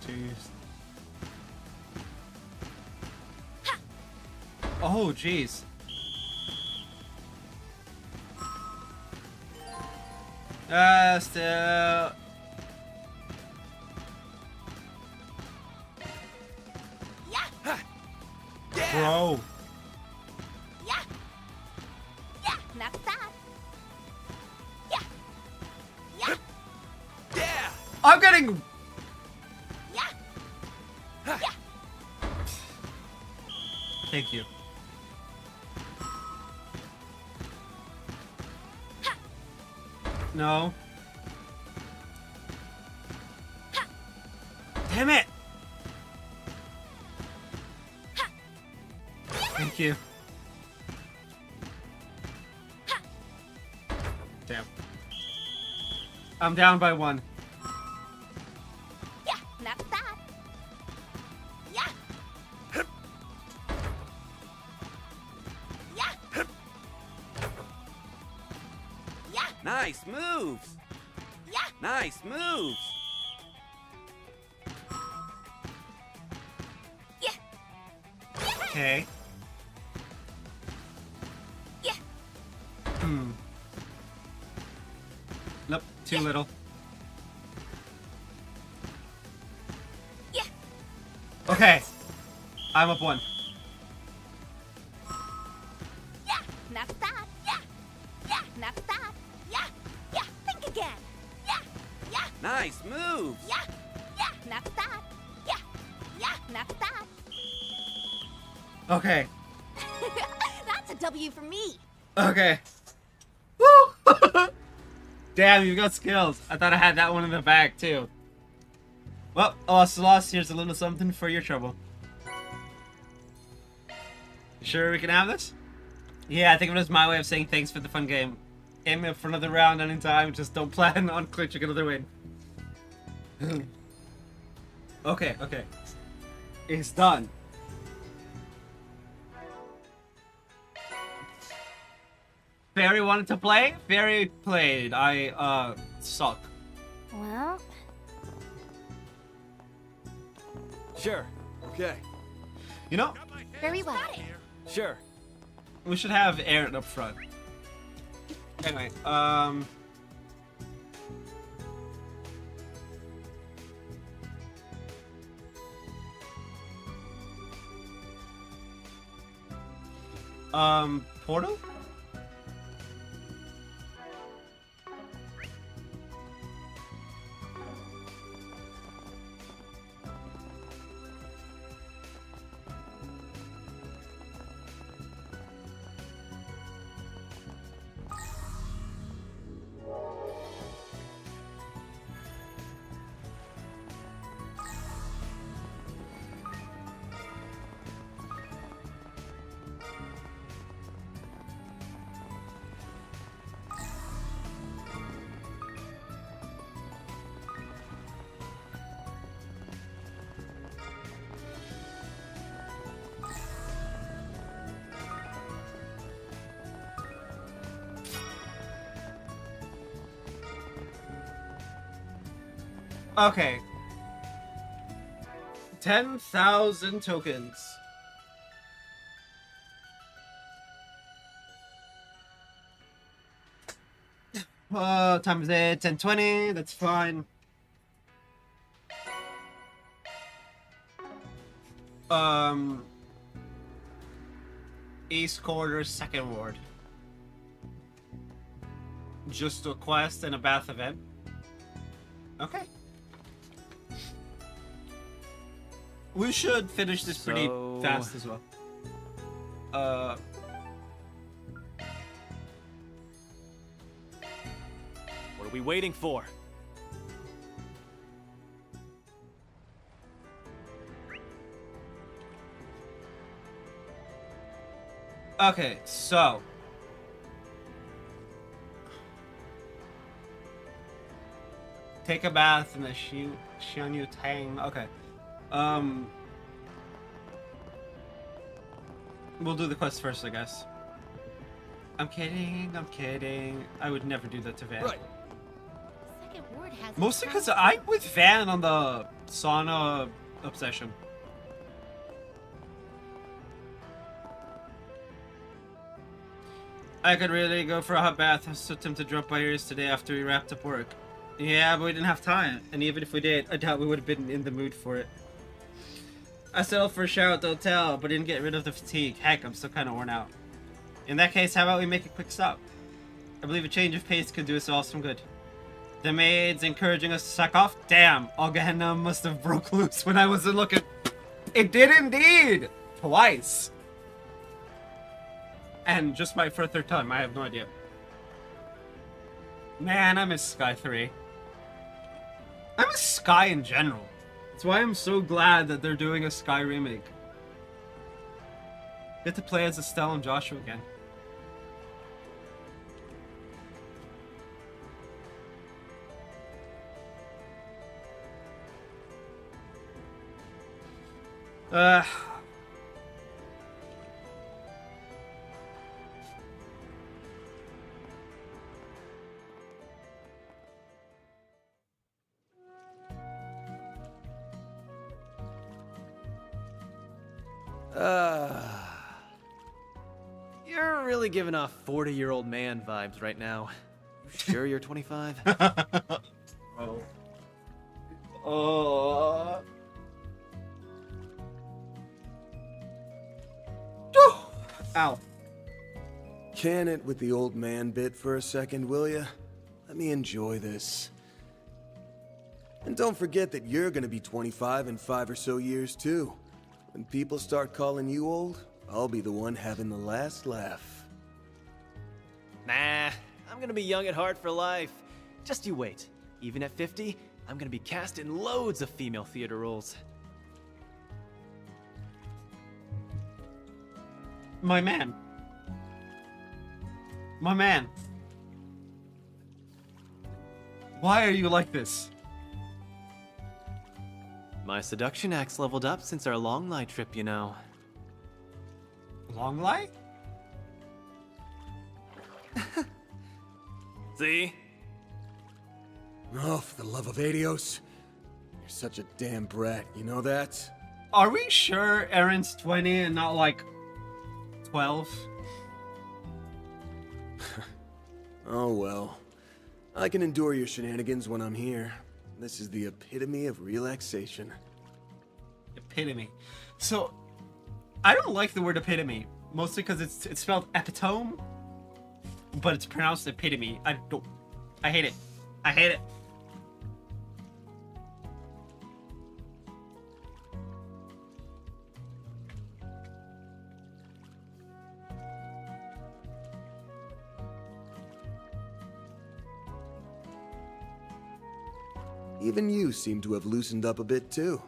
Jeez. Oh, jeez. Still. Bro. Yeah. Yeah, that's that. Yeah. Yeah. Yeah. I'm getting. Yeah. Yeah. Thank you. No. Damn it. Thank you. Damn. I'm down by 1. Yeah, that's that. Yeah. Yeah. Yeah. Nice moves. Yeah. Nice moves. Yeah. Okay. Yeah. Nope, too little. Yeah. Okay. I'm up 1. Yeah, that's that. Yeah. Yeah, that's that. Yeah. Yeah, think again. Yeah. Yeah. Nice moves. Yeah. Yeah, that's that. Yeah. Yeah, that's that. Okay. That's a W for me. Okay. Woo! Damn, you got skills. I thought I had that one in the bag, too. Well, lost. Here's a little something for your trouble. Sure we can have this? Yeah, I think it was my way of saying thanks for the fun game. Aim me up for another round anytime, just don't plan on clinching another win. Okay. It's done. Barry wanted to play. Barry played. I, suck. Well... Sure. Okay. You know, Very well. Sure. we should have Aaron up front. Anyway, Portal? Okay. 10,000 tokens. Time is it? 10:20. That's fine. East Quarter, Second Ward. Just a quest and a bath event. Okay. We should finish this pretty fast as well. What are we waiting for? Okay, so Take a bath in the Xianyu Tang. Okay. We'll do the quest first, I guess. I'm kidding. I would never do that to Van. Right. Second ward has Mostly because I'm with Van on the sauna obsession. I could really go for a hot bath. I was so tempted to drop by yours today after we wrapped up work. Yeah, but we didn't have time. And even if we did, I doubt we would have been in the mood for it. I settled for a shower at the hotel, but didn't get rid of the fatigue. Heck, I'm still kind of worn out. In that case, how about we make a quick stop? I believe a change of pace could do us all some good. The maid's encouraging us to sack off? Damn, all Gehenna must have broke loose when I wasn't looking. It did indeed! Twice. And just for a third time, I have no idea. Man, I miss Sky 3. I miss Sky in general. That's why I'm so glad that they're doing a Sky remake. Get to play as Estelle and Joshua again. You're really giving off 40-year-old man vibes right now. You sure you're 25? Ow. Can it with the old man bit for a second, will ya? Let me enjoy this. And don't forget that you're gonna be 25 in 5 or so years too. When people start calling you old, I'll be the one having the last laugh. Nah, I'm gonna be young at heart for life. Just you wait. Even at 50, I'm gonna be cast in loads of female theater roles. My man. Why are you like this? My seduction act's leveled up since our Long Lie trip, you know. Long Lie? See? Oh, for the love of Adios. You're such a damn brat, you know that? Are we sure Erin's 20 and not like 12? Oh well. I can endure your shenanigans when I'm here. This is the epitome of relaxation. Epitome. So, I don't like the word epitome. Mostly because it's spelled epitome. But it's pronounced epitome. I hate it. I hate it. Even you seem to have loosened up a bit too.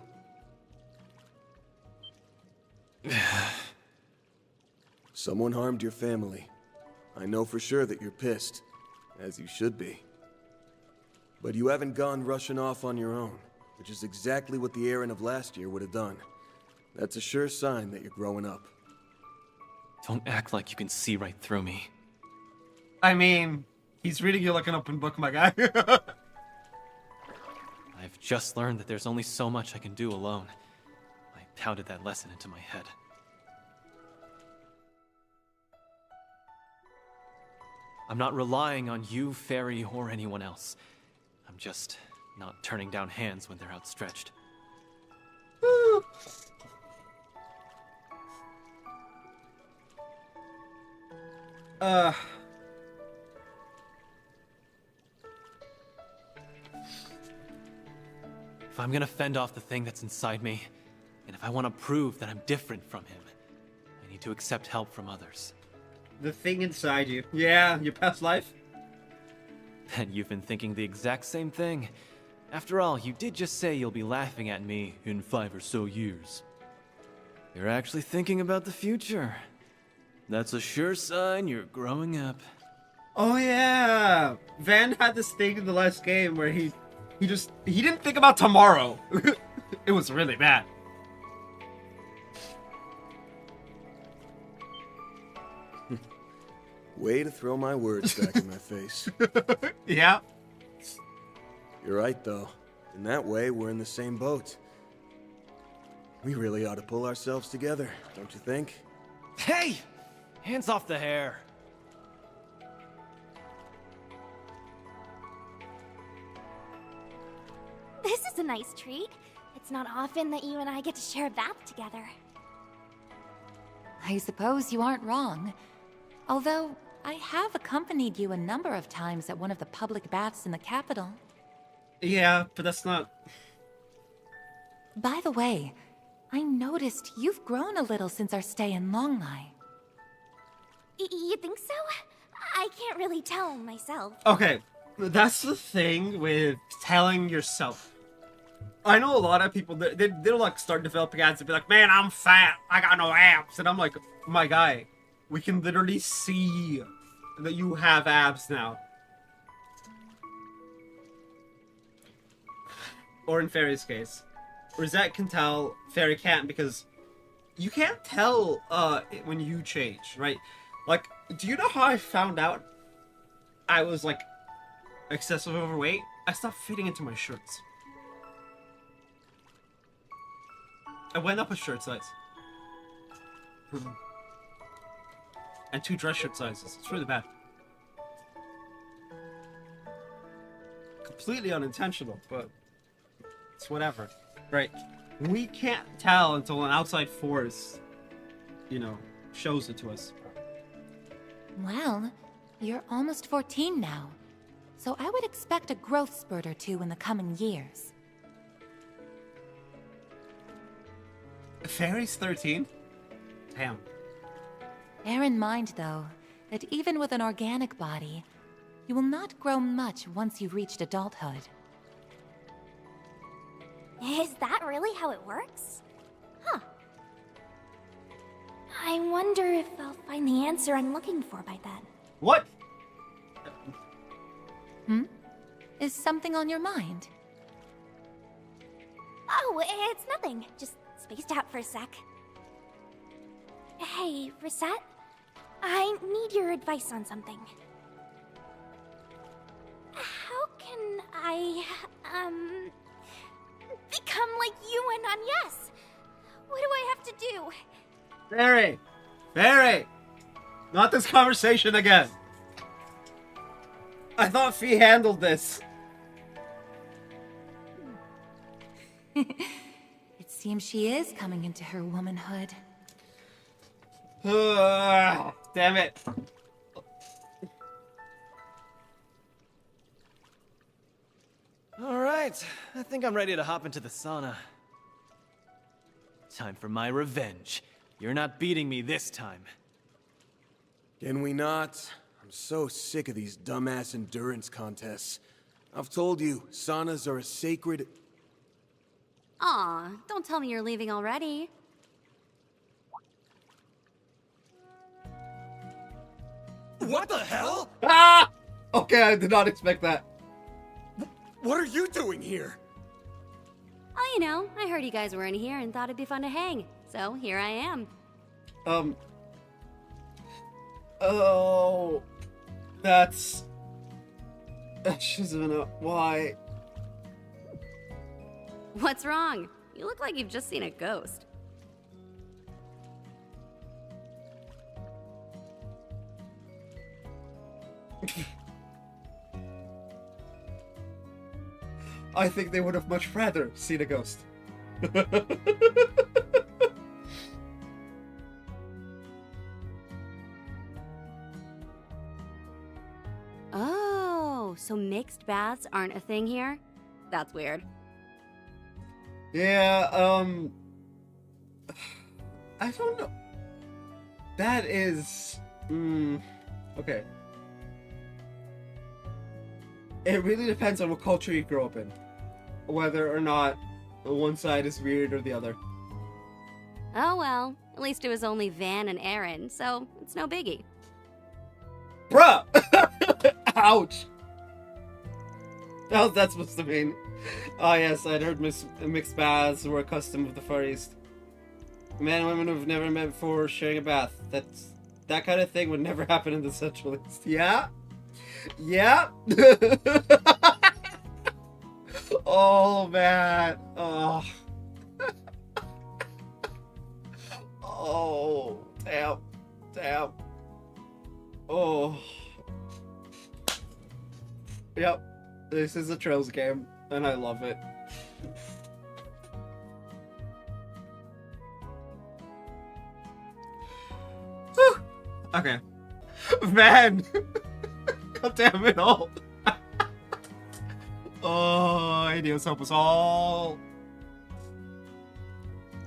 Someone harmed your family. I know for sure that you're pissed, as you should be. But you haven't gone rushing off on your own, which is exactly what the Aaron of last year would have done. That's a sure sign that you're growing up. Don't act like you can see right through me. I mean, he's reading you like an open book, my guy. I've just learned that there's only so much I can do alone. I pounded that lesson into my head. I'm not relying on you, Fairy, or anyone else. I'm just not turning down hands when they're outstretched. If I'm gonna fend off the thing that's inside me, and if I want to prove that I'm different from him, I need to accept help from others. The thing inside you. Yeah, your past life? And you've been thinking the exact same thing. After all, you did just say you'll be laughing at me in 5 or so years. You're actually thinking about the future. That's a sure sign you're growing up. Oh yeah! Van had this thing in the last game where he He didn't think about tomorrow. It was really bad. Way to throw my words back in my face. Yeah. You're right, though. In that way, we're in the same boat. We really ought to pull ourselves together, don't you think? Hey! Hands off the hair. This is a nice treat. It's not often that you and I get to share a bath together. I suppose you aren't wrong. Although, I have accompanied you a number of times at one of the public baths in the capital. Yeah, but that's not... By the way, I noticed you've grown a little since our stay in Longlai. You think so? I can't really tell myself. Okay, that's the thing with telling yourself. I know a lot of people, they'll like start developing abs and be like, man, I'm fat, I got no abs. And I'm like, my guy, we can literally see that you have abs now. Or in Fairy's case, Rosette can tell, Fairy can't, because you can't tell when you change, right? Like, do you know how I found out I was like excessive overweight? I stopped fitting into my shirts. I went up a shirt size. And 2 dress shirt sizes. It's really bad. Completely unintentional, but it's whatever. Right? We can't tell until an outside force, you know, shows it to us. Well, you're almost 14 now, so I would expect a growth spurt or two in the coming years. Fairy's 13? Damn. Bear in mind, though, that even with an organic body, you will not grow much once you've reached adulthood. Is that really how it works? Huh. I wonder if I'll find the answer I'm looking for by then. What? Is something on your mind? Oh, it's nothing. Just spaced out for a sec. Hey, Rosette? I need your advice on something. How can I, become like you and Agnes? What do I have to do? Fairy! Fairy! Not this conversation again! I thought Fee handled this. It seems she is coming into her womanhood. Damn it. Alright, I think I'm ready to hop into the sauna. Time for my revenge. You're not beating me this time. Can we not? I'm so sick of these dumbass endurance contests. I've told you, saunas are a sacred... Aw, don't tell me you're leaving already. What the hell? Ah! Okay, I did not expect that. What are you doing here? Oh, you know, I heard you guys were in here and thought it'd be fun to hang. So, here I am. Oh... That's... Shizuna, why? What's wrong? You look like you've just seen a ghost. I think they would have much rather seen a ghost. Oh, so mixed baths aren't a thing here? That's weird. Yeah, I don't know. That is... okay. It really depends on what culture you grow up in. Whether or not one side is weird or the other. Oh well, at least it was only Van and Aaron, so it's no biggie. Bruh! Ouch! How's that supposed to mean? Oh yes, I'd heard mixed baths were a custom of the Far East. Men and women who've never met before sharing a bath. That kind of thing would never happen in the Central East. Yeah? Yeah? Oh, man. Oh. Oh, damn. Damn. Oh. Yep. This is a Trails game, and I love it. Whew. Okay. Man! God damn it all. Oh, Dios help us all.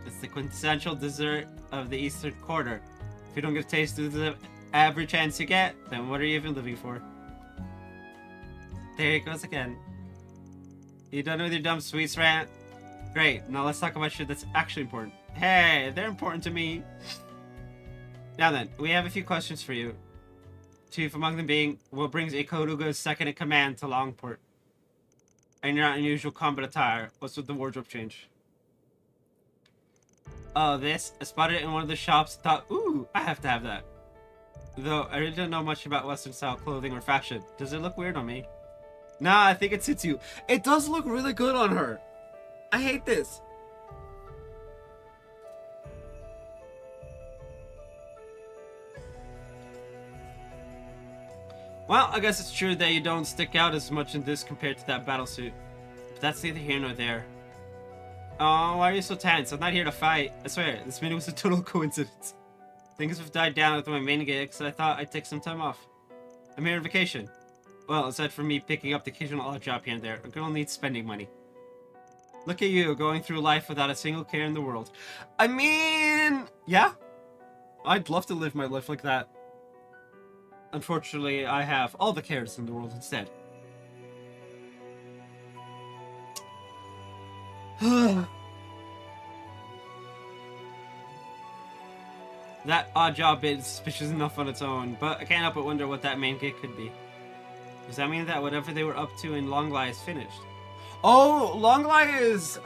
It's the quintessential dessert of the Eastern Quarter. If you don't get a taste of the every chance you get, then what are you even living for? There it goes again. You done with your dumb sweets rant? Great, now let's talk about shit that's actually important. Hey, they're important to me. Now then, we have a few questions for you. Chief among them being, what brings Ikoruga's second in command to Longport? And you're not in usual combat attire. What's with the wardrobe change? Oh, this? I spotted it in one of the shops and thought, ooh, I have to have that. Though, I really don't know much about Western style clothing or fashion. Does it look weird on me? Nah, I think it suits you. It does look really good on her. I hate this. Well, I guess it's true that you don't stick out as much in this compared to that battlesuit. But that's neither here nor there. Oh, why are you so tense? I'm not here to fight. I swear, this meeting was a total coincidence. Things have died down with my main gig, so I thought I'd take some time off. I'm here on vacation. Well, aside from me picking up the occasional odd job here and there, a girl needs spending money. Look at you, going through life without a single care in the world. I mean, yeah. I'd love to live my life like that. Unfortunately, I have all the cares in the world instead. That odd job is suspicious enough on its own, but I can't help but wonder what that main gig could be. Does that mean that whatever they were up to in Longlai is finished? Oh, Longlai is,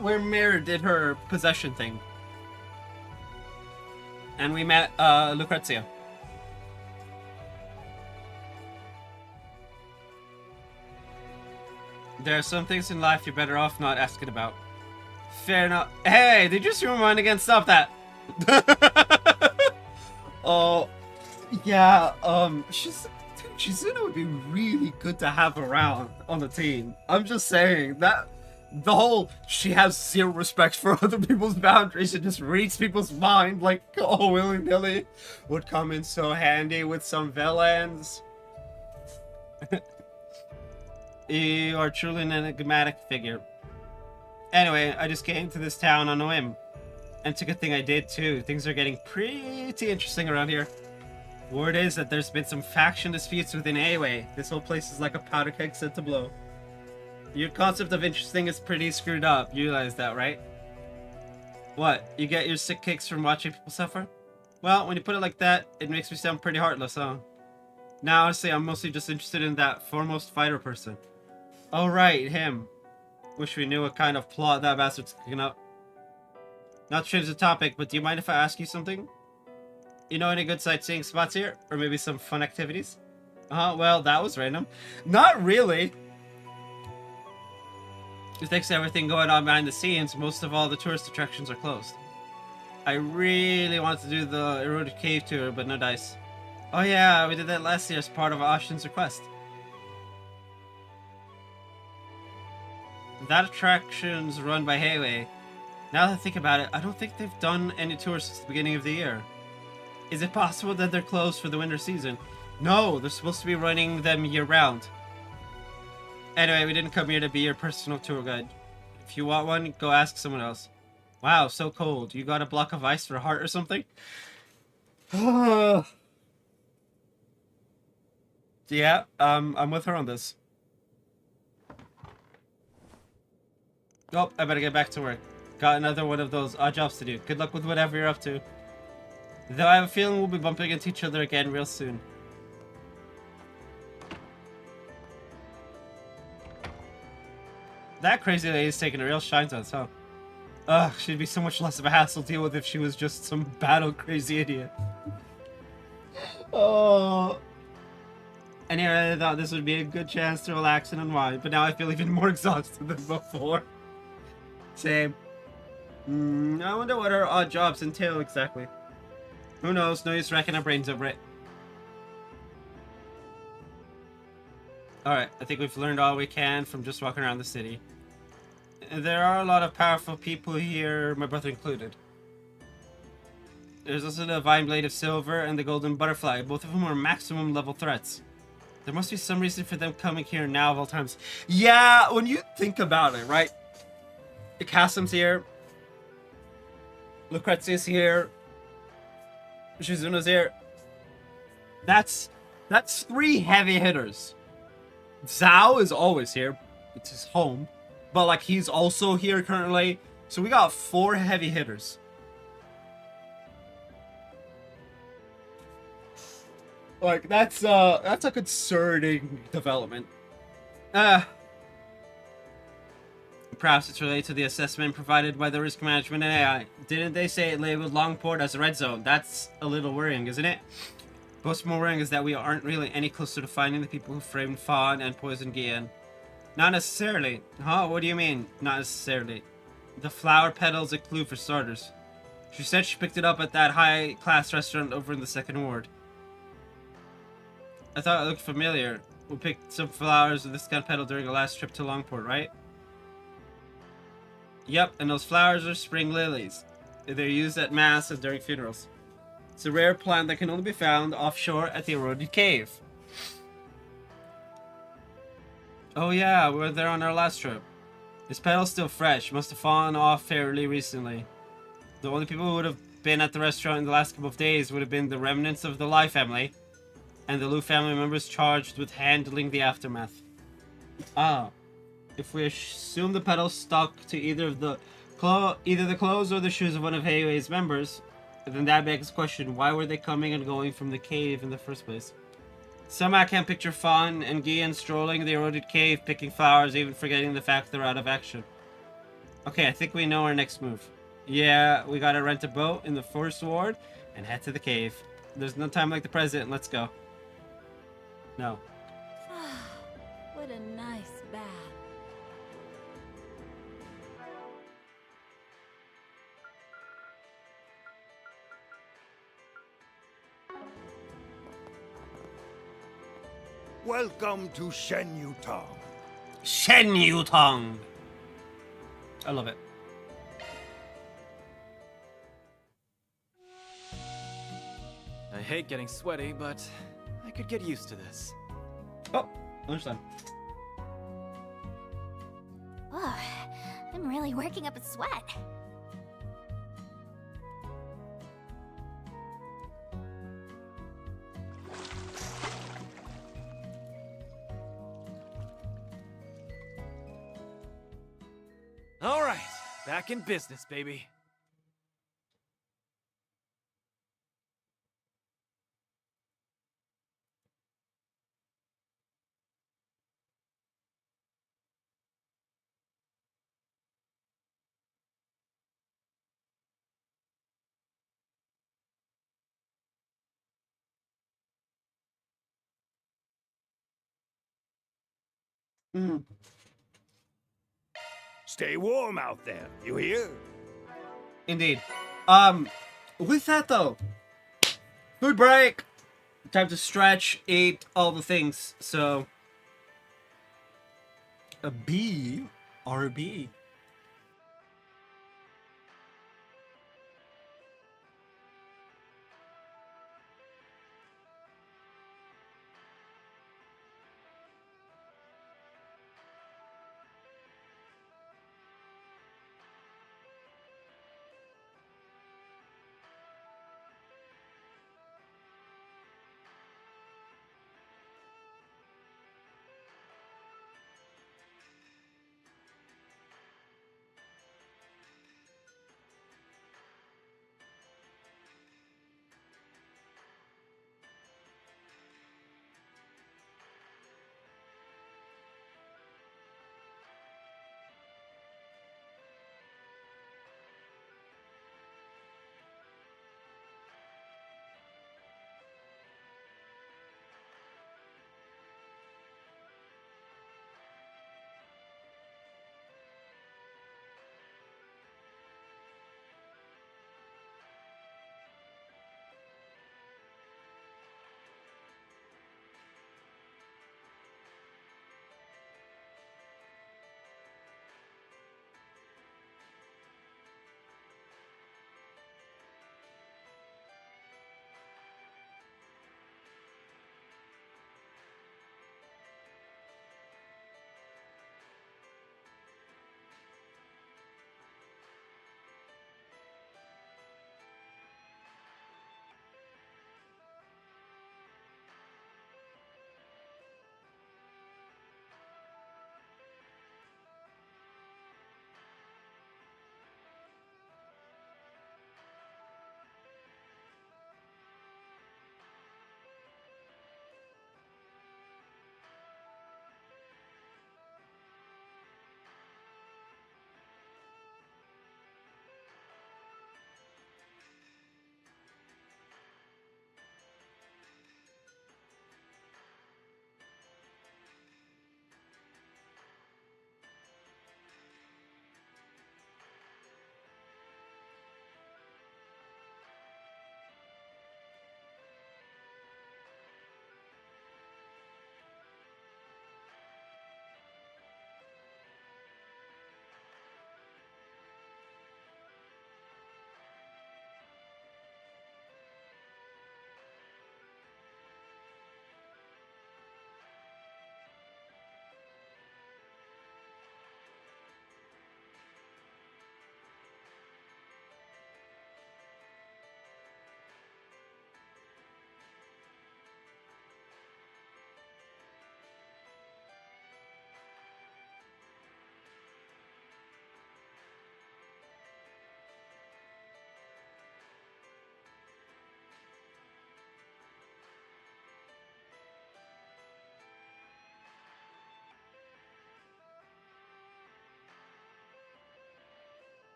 where Mira did her possession thing. And we met, Lucrezia. There are some things in life you're better off not asking about. Fair enough. Hey, did you just remind again? Stop that. Oh, yeah, Shizuna would be really good to have around on the team. I'm just saying that the whole she has zero respect for other people's boundaries and just reads people's mind like oh willy-nilly would come in so handy with some villains. You are truly an enigmatic figure. Anyway, I just came to this town on a whim. And it's a good thing I did too. Things are getting pretty interesting around here. Word is that there's been some faction disputes within A-Way. This whole place is like a powder keg set to blow. Your concept of interesting is pretty screwed up. You realize that, right? What? You get your sick kicks from watching people suffer? Well, when you put it like that, it makes me sound pretty heartless, huh? Now, honestly, I'm mostly just interested in that foremost fighter person. Oh, right, him. Wish we knew what kind of plot that bastard's kicking up. Not to change the topic, but do you mind if I ask you something? You know any good sightseeing spots here? Or maybe some fun activities? Well, that was random. Not really. Thanks to everything going on behind the scenes, most of all the tourist attractions are closed. I really wanted to do the eroded cave tour, but no dice. Oh yeah, we did that last year as part of Ashton's request. That attraction's run by Hayway. Now that I think about it, I don't think they've done any tours since the beginning of the year. Is it possible that they're closed for the winter season? No, they're supposed to be running them year-round. Anyway, we didn't come here to be your personal tour guide. If you want one, go ask someone else. Wow, so cold. You got a block of ice for a heart or something? Yeah, I'm with her on this. Oh, I better get back to work. Got another one of those odd jobs to do. Good luck with whatever you're up to. Though I have a feeling we'll be bumping into each other again real soon. That crazy lady's taking a real shine to us, huh? Ugh, she'd be so much less of a hassle to deal with if she was just some battle crazy idiot. Oh. Anyway, I thought this would be a good chance to relax and unwind, but now I feel even more exhausted than before. Same. I wonder what our odd jobs entail exactly. Who knows? No use racking our brains over it. Alright, I think we've learned all we can from just walking around the city. There are a lot of powerful people here, my brother included. There's also the Divine Blade of Silver and the Golden Butterfly, both of whom are maximum level threats. There must be some reason for them coming here now of all times. Yeah, when you think about it, right? Kasim's here. Lucrezia's here. Shizuna's here. That's 3 heavy hitters. Zhao is always here. It's his home. But, like, he's also here currently. So we got 4 heavy hitters. Like, that's a concerning development. Perhaps it's related to the assessment provided by the risk management and AI. Didn't they say it labeled Longport as a red zone? That's a little worrying, isn't it? What's more worrying is that we aren't really any closer to finding the people who framed Fawn and poisoned Gian. Not necessarily. Huh? What do you mean, not necessarily? The flower petal's a clue for starters. She said she picked it up at that high-class restaurant over in the 2nd ward. I thought it looked familiar. We picked some flowers with this kind of petal during our last trip to Longport, right? Yep, and those flowers are spring lilies. They're used at mass and during funerals. It's a rare plant that can only be found offshore at the eroded cave. Oh yeah, we were there on our last trip. This petal's still fresh. Must have fallen off fairly recently. The only people who would have been at the restaurant in the last couple of days would have been the remnants of the Lai family and the Lu family members charged with handling the aftermath. Ah. If we assume the petal stuck to either the clothes or the shoes of one of Heiwei's members, then that begs the question, why were they coming and going from the cave in the first place? Somehow I can't picture Fawn and Gian strolling the eroded cave, picking flowers, even forgetting the fact they're out of action. Okay, I think we know our next move. Yeah, we gotta rent a boat in the 1st ward and head to the cave. There's no time like the present, let's go. No. What a nice bath. Welcome to Shen Yutong. Shen Yutong! I love it. I hate getting sweaty, but I could get used to this. Oh, lunchtime. Oh, I'm really working up a sweat. All right, back in business, baby. Stay warm out there, you hear? Indeed. With that though, food break. Time to stretch, eat, all the things. So, a BRB.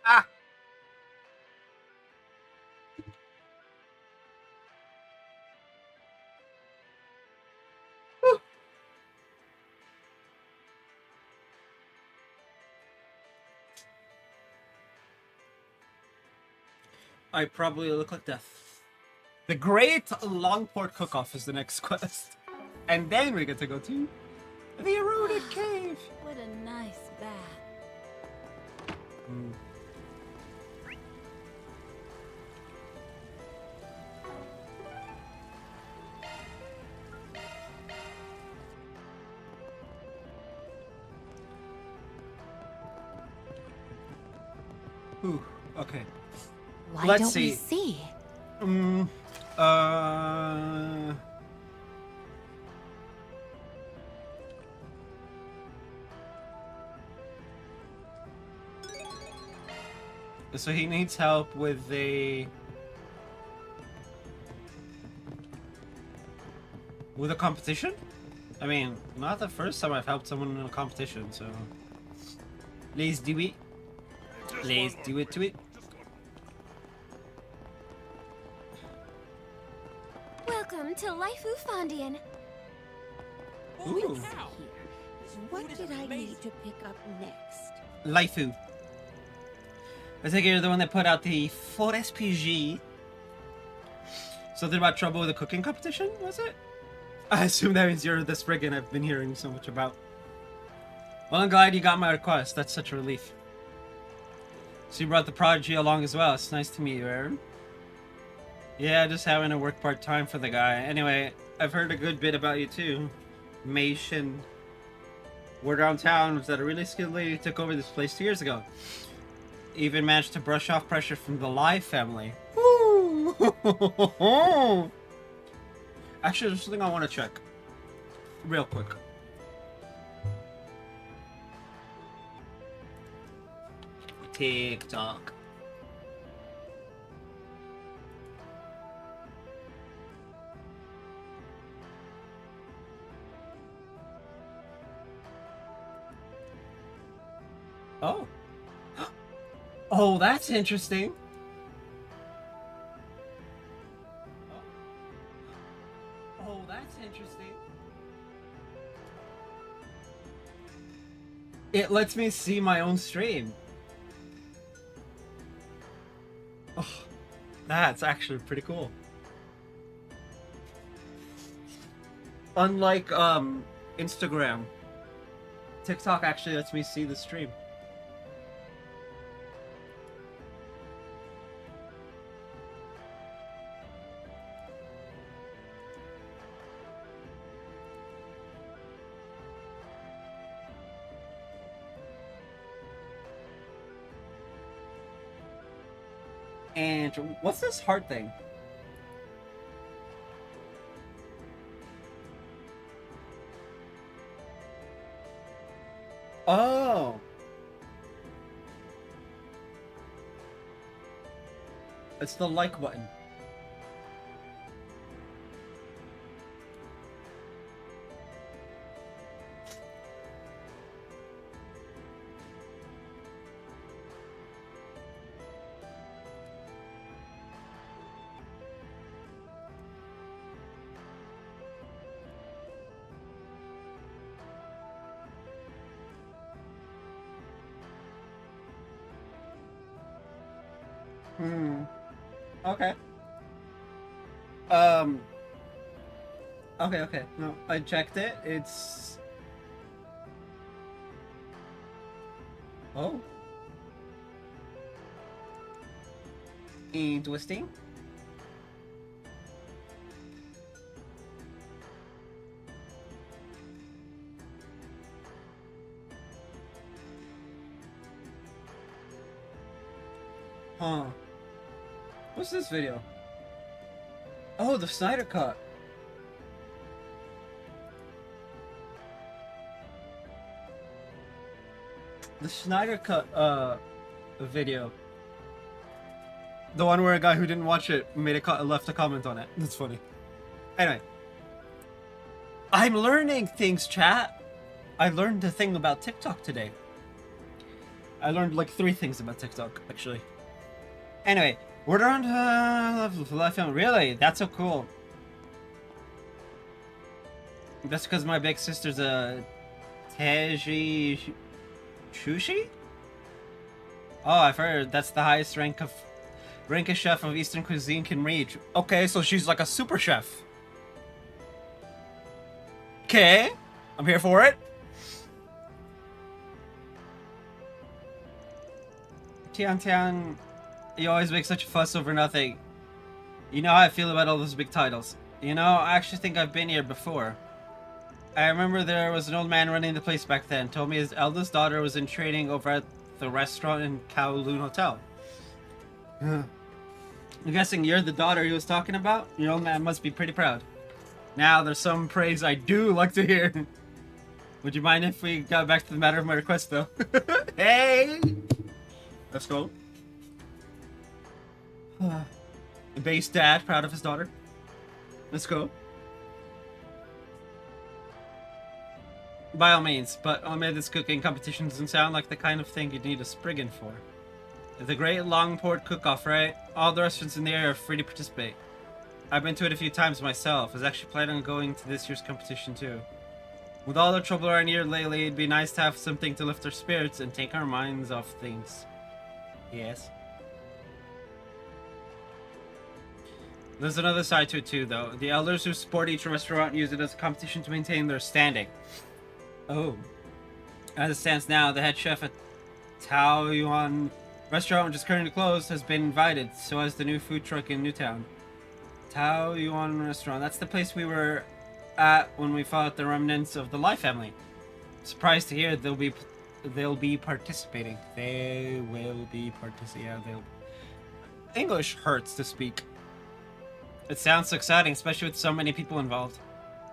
Ah! I probably look like death. The Great Longport Cook-Off is the next quest. And then we get to go to the Eroded Cave. What a nice bath. Mm. Ooh, okay. Why Let's don't see. we see? Uh... So he needs help with a competition? I mean, not the first time I've helped someone in a competition, so let's do it. Let's do it to it. Welcome to Laifu Fondian. Ooh. What did I need to pick up next? Laifu. I think you're the one that put out the 4SPG. Something about trouble with the cooking competition, was it? I assume that means you're the Spriggan I've been hearing so much about. Well, I'm glad you got my request. That's such a relief. So you brought the prodigy along as well. It's nice to meet you, Aaron. Yeah, just having to work part-time for the guy. Anyway, I've heard a good bit about you too. Mason. Word around town was that a really skilled lady took over this place 2 years ago. Even managed to brush off pressure from the Lai family. Woo! Actually, there's something I want to check. Real quick. TikTok. Oh. Oh, that's interesting. Oh, that's interesting. It lets me see my own stream. Oh, that's actually pretty cool. Unlike Instagram, TikTok actually lets me see the stream. And what's this heart thing? Oh. It's the like button. Okay. Okay. No, I checked it. It's... Oh. Interesting. Huh. What's this video? Oh, the Snyder Cut. The Snyder Cut, video. The one where a guy who didn't watch it left a comment on it. That's funny. Anyway. I'm learning things, chat. I learned a thing about TikTok today. I learned like 3 things about TikTok, actually. Anyway, we're on to life film. Really? That's so cool. That's because my big sister's a Teji Shushi? Oh, I've heard that's the highest rank a chef of Eastern cuisine can reach. Okay, so she's like a super chef. Okay, I'm here for it. Tian, you always make such a fuss over nothing. You know how I feel about all those big titles. You know, I actually think I've been here before. I remember there was an old man running the place back then. Told me his eldest daughter was in training over at the restaurant in Kowloon Hotel. I'm guessing you're the daughter he was talking about? Your old man must be pretty proud. Now, there's some praise I do like to hear. Would you mind if we got back to the matter of my request, though? Hey! Let's go. Base dad, proud of his daughter. Let's go. By all means, but this cooking competition doesn't sound like the kind of thing you'd need a Spriggan for. It's a great Longport cook-off, right? All the restaurants in the area are free to participate. I've been to it a few times myself. I was actually planning on going to this year's competition too. With all the trouble around here lately, it'd be nice to have something to lift our spirits and take our minds off things. Yes. There's another side to it too, though. The elders who support each restaurant use it as a competition to maintain their standing. Oh. As it stands now, the head chef at Tao Yuan restaurant, which is currently closed, has been invited, so has the new food truck in Newtown. Tao Yuan restaurant. That's the place we were at when we fought the remnants of the Lai family. Surprised to hear they'll be participating. They will be participating. Yeah, English hurts to speak. It sounds exciting, especially with so many people involved.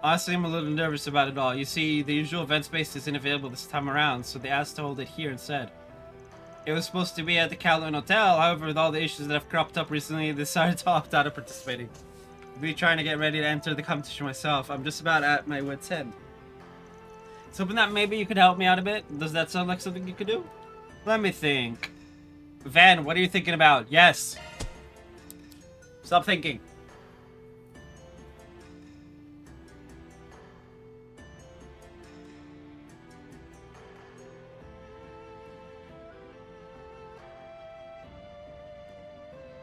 Honestly, I'm a little nervous about it all. You see, the usual event space isn't available this time around, so they asked to hold it here instead. It was supposed to be at the Kowloon Hotel, however, with all the issues that have cropped up recently, they decided to opt out of participating. I'll be trying to get ready to enter the competition myself. I'm just about at my wit's end. So hoping that maybe you could help me out a bit. Does that sound like something you could do? Let me think. Van, what are you thinking about? Yes. Stop thinking.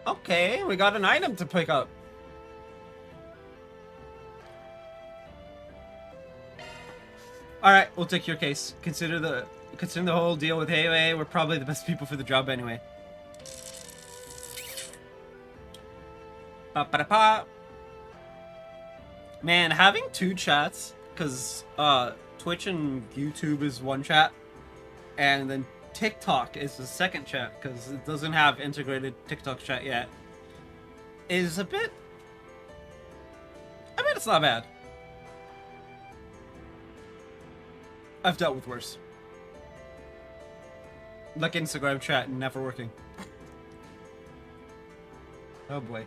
Okay, we got an item to pick up. Alright, we'll take your case. Considering the whole deal with Heiwei, we're probably the best people for the job anyway. Ba-ba-da-ba. Man, having 2 chats, because Twitch and YouTube is one chat, and then TikTok is the second chat, because it doesn't have integrated TikTok chat yet, is a bit... I bet it's not bad. I've dealt with worse. Like Instagram chat never working. Oh boy.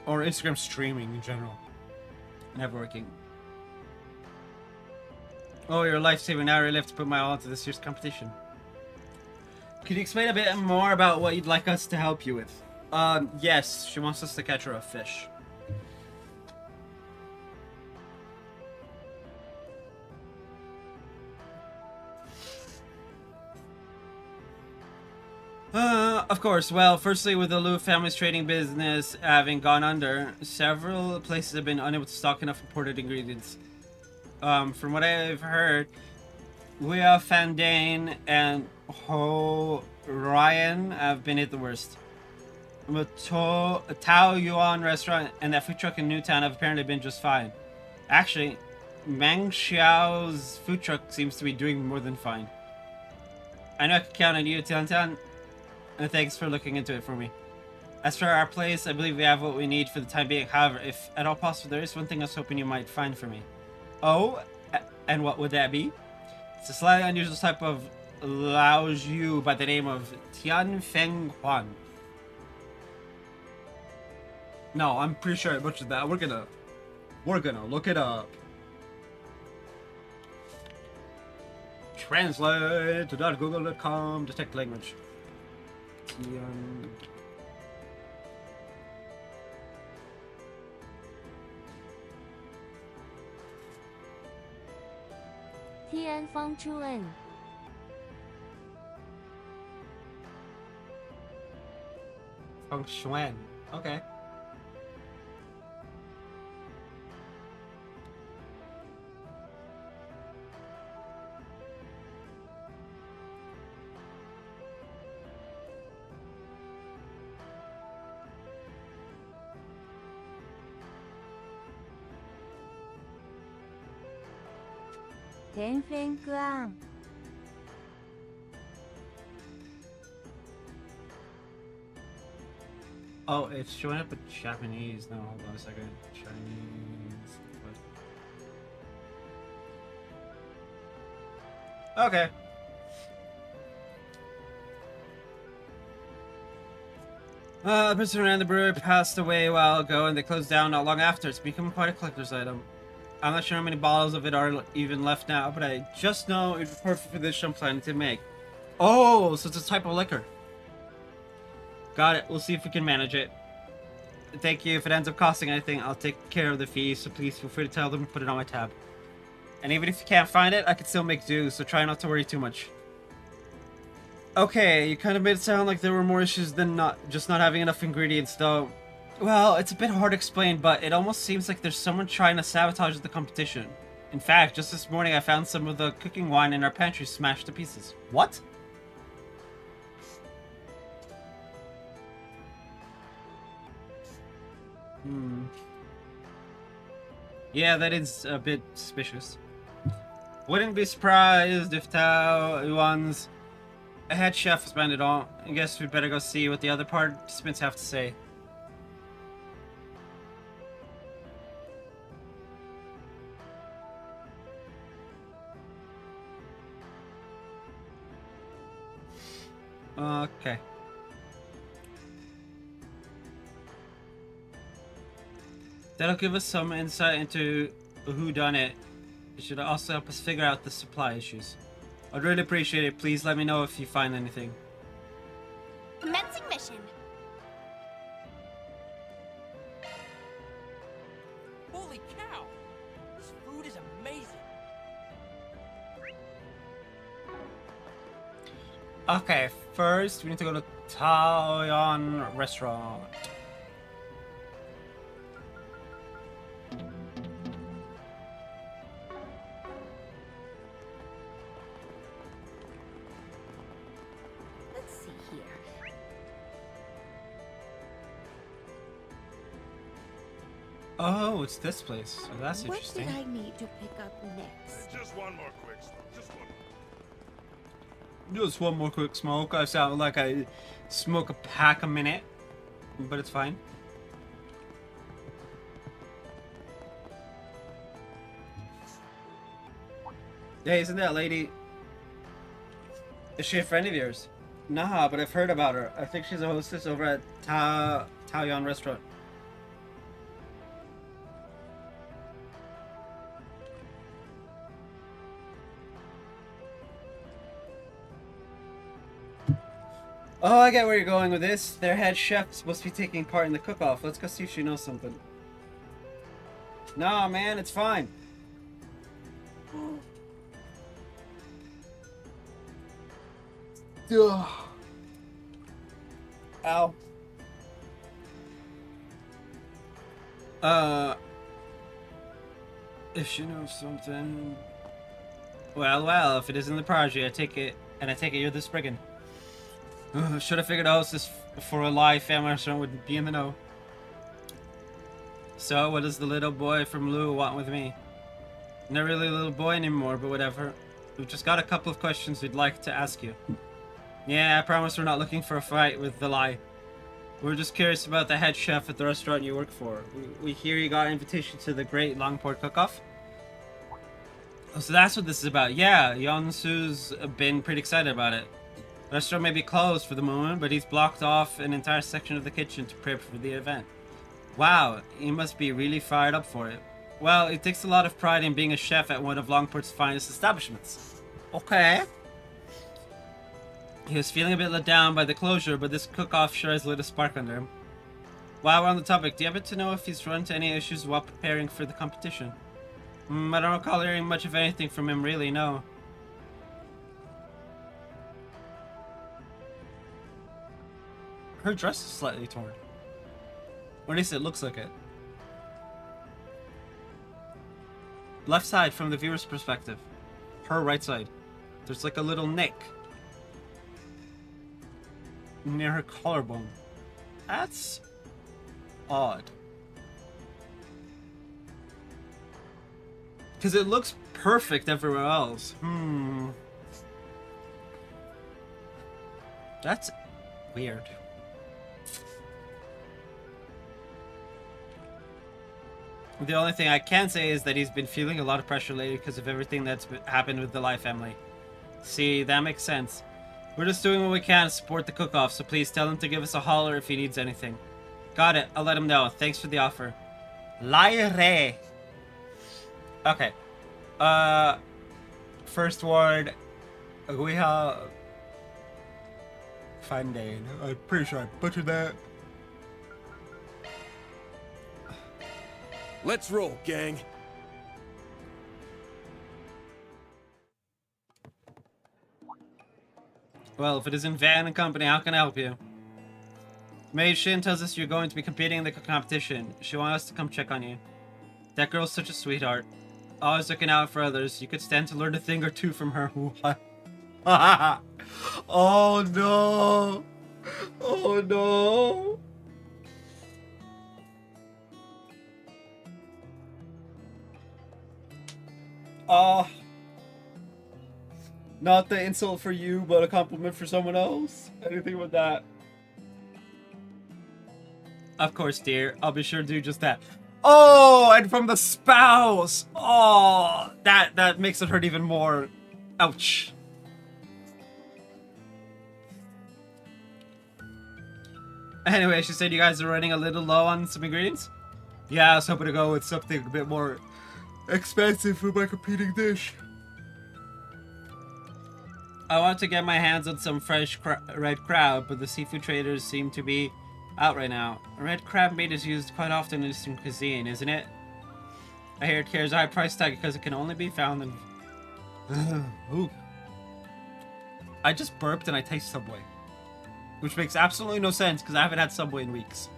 Or Instagram streaming in general. Never working. Oh, you're a lifesaver. Now I really have to put my all into this year's competition. Could you explain a bit more about what you'd like us to help you with? Yes. She wants us to catch her a fish. Of course. Well, firstly, with the Liu family's trading business having gone under, several places have been unable to stock enough imported ingredients. From what I've heard, Weah Fandane and Ho Ryan have been hit the worst. The Tao Yuan restaurant and that food truck in Newtown have apparently been just fine. Actually, Meng Xiao's food truck seems to be doing more than fine. I know I can count on you, Tian, and thanks for looking into it for me. As for our place, I believe we have what we need for the time being. However, if at all possible, there is one thing I was hoping you might find for me. Oh, and what would that be? It's a slightly unusual type of Laojiu by the name of Tian Feng Huan. No, I'm pretty sure I butchered that. We're gonna look it up. Translate to .google.com. Detect language. Tian Feng Chuan. Feng Shuan. Okay. Tian Feng Guang. Oh, it's showing up with Japanese. No, hold on a second. Chinese. What? Okay. Mr. and the brewer passed away a while ago, and they closed down not long after. It's become quite a collector's item. I'm not sure how many bottles of it are even left now, but I just know it's perfect for the dish I'm planning to make. Oh, so it's a type of liquor. Got it. We'll see if we can manage it. Thank you. If it ends up costing anything, I'll take care of the fees, so please feel free to tell them to put it on my tab. And even if you can't find it, I can still make do, so try not to worry too much. Okay, you kind of made it sound like there were more issues than just not having enough ingredients, though. Well, it's a bit hard to explain, but it almost seems like there's someone trying to sabotage the competition. In fact, just this morning I found some of the cooking wine in our pantry smashed to pieces. What? Yeah, that is a bit suspicious. Wouldn't be surprised if Tao Yuan's head chef has banned it all. I guess we'd better go see what the other participants have to say. Okay. That'll give us some insight into who done it. It should also help us figure out the supply issues. I'd really appreciate it. Please let me know if you find anything. Commencing mission. Holy cow! This food is amazing. Okay, first we need to go to Taoyuan restaurant. Let's see here. Oh, it's this place. Oh, that's What interesting. did I need to pick up next? Just one more quick smoke. Just one. Just one more quick smoke. I sound like I smoke a pack a minute, but it's fine. Hey, isn't that lady? Is she a friend of yours? Nah, but I've heard about her. I think she's a hostess over at Taoyuan restaurant. Oh, I get where you're going with this. Their head chef's supposed to be taking part in the cook-off. Let's go see if she knows something. Nah, man, it's fine. Ugh. Ow. If she knows something... Well, if it isn't the prodigy, I take it you're the Spriggan. Should have figured out this for a live family restaurant would be in the know. So, what does the little boy from Lu want with me? Not really a little boy anymore, but whatever. We've just got a couple of questions we'd like to ask you. Yeah, I promise we're not looking for a fight with the lie. We're just curious about the head chef at the restaurant you work for. We hear you got an invitation to the Great Longport Cook-Off. Oh, so that's what this is about. Yeah, Yonsu's been pretty excited about it. The restaurant may be closed for the moment, but he's blocked off an entire section of the kitchen to prep for the event. Wow, he must be really fired up for it. Well, it takes a lot of pride in being a chef at one of Longport's finest establishments. Okay. He was feeling a bit let down by the closure, but this cook-off sure has lit a spark under him. While we're on the topic, do you happen to know if he's run into any issues while preparing for the competition? I don't recall hearing much of anything from him, really, no. Her dress is slightly torn. Or at least it looks like it. Left side, from the viewer's perspective. Her right side. There's like a little nick near her collarbone. That's odd. Because it looks perfect everywhere else. That's weird. The only thing I can say is that he's been feeling a lot of pressure lately because of everything that's happened with the Lai family. See, that makes sense. We're just doing what we can to support the cook-off, so please tell him to give us a holler if he needs anything. Got it, I'll let him know. Thanks for the offer. Laire. Okay. First word, we have... Fandane. I'm pretty sure I butchered that. Let's roll, gang. Well, if it isn't Van and company, how can I help you? Mei Shin tells us you're going to be competing in the competition. She wants us to come check on you. That girl's such a sweetheart. Always looking out for others. You could stand to learn a thing or two from her. Oh no! Oh no! Oh. Not the insult for you, but a compliment for someone else? Anything with that? Of course, dear. I'll be sure to do just that. Oh, and from the spouse! Oh, that makes it hurt even more. Ouch. Anyway, she said you guys are running a little low on some ingredients? Yeah, I was hoping to go with something a bit more expensive for my competing dish. I want to get my hands on some fresh red crab, but the seafood traders seem to be out right now. Red crab meat is used quite often in Eastern cuisine, isn't it? I hear it carries a high price tag because it can only be found in... Ooh. I just burped and I taste Subway. Which makes absolutely no sense because I haven't had Subway in weeks.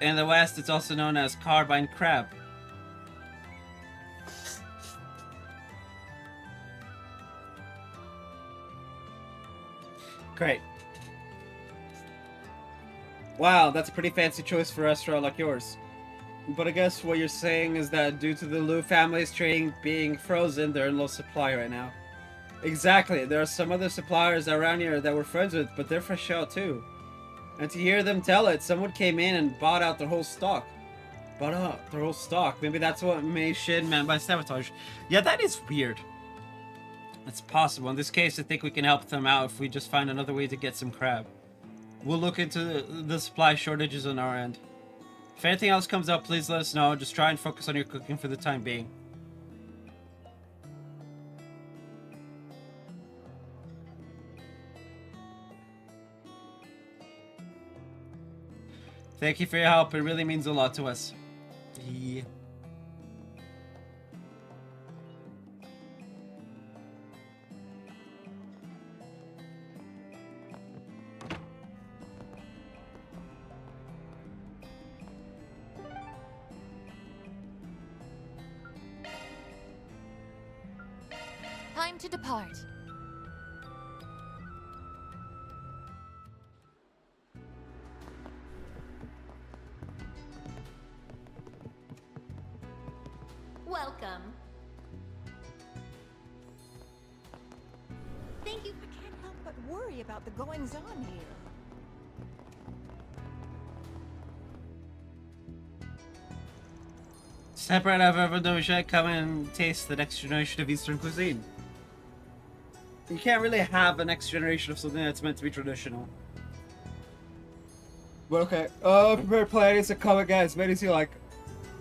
In the West, it's also known as carbine crab. Great. Wow, that's a pretty fancy choice for a restaurant like yours. But I guess what you're saying is that due to the Liu family's trading being frozen, they're in low supply right now. Exactly, there are some other suppliers around here that we're friends with, but they're fresh out too. And to hear them tell it, someone came in and bought out their whole stock. Bought out their whole stock. Maybe that's what Mei Shin meant by sabotage. Yeah, that is weird. It's possible. In this case, I think we can help them out if we just find another way to get some crab. We'll look into the supply shortages on our end. If anything else comes up, please let us know. Just try and focus on your cooking for the time being. Thank you for your help. It really means a lot to us. Yeah. Time to depart. Welcome. Thank you. I can't help but worry about the goings-on here. Separate I've ever done, we should come and taste the next generation of Eastern cuisine. You can't really have a next generation of something that's meant to be traditional. But okay. Prepare planning to come again as many as you like.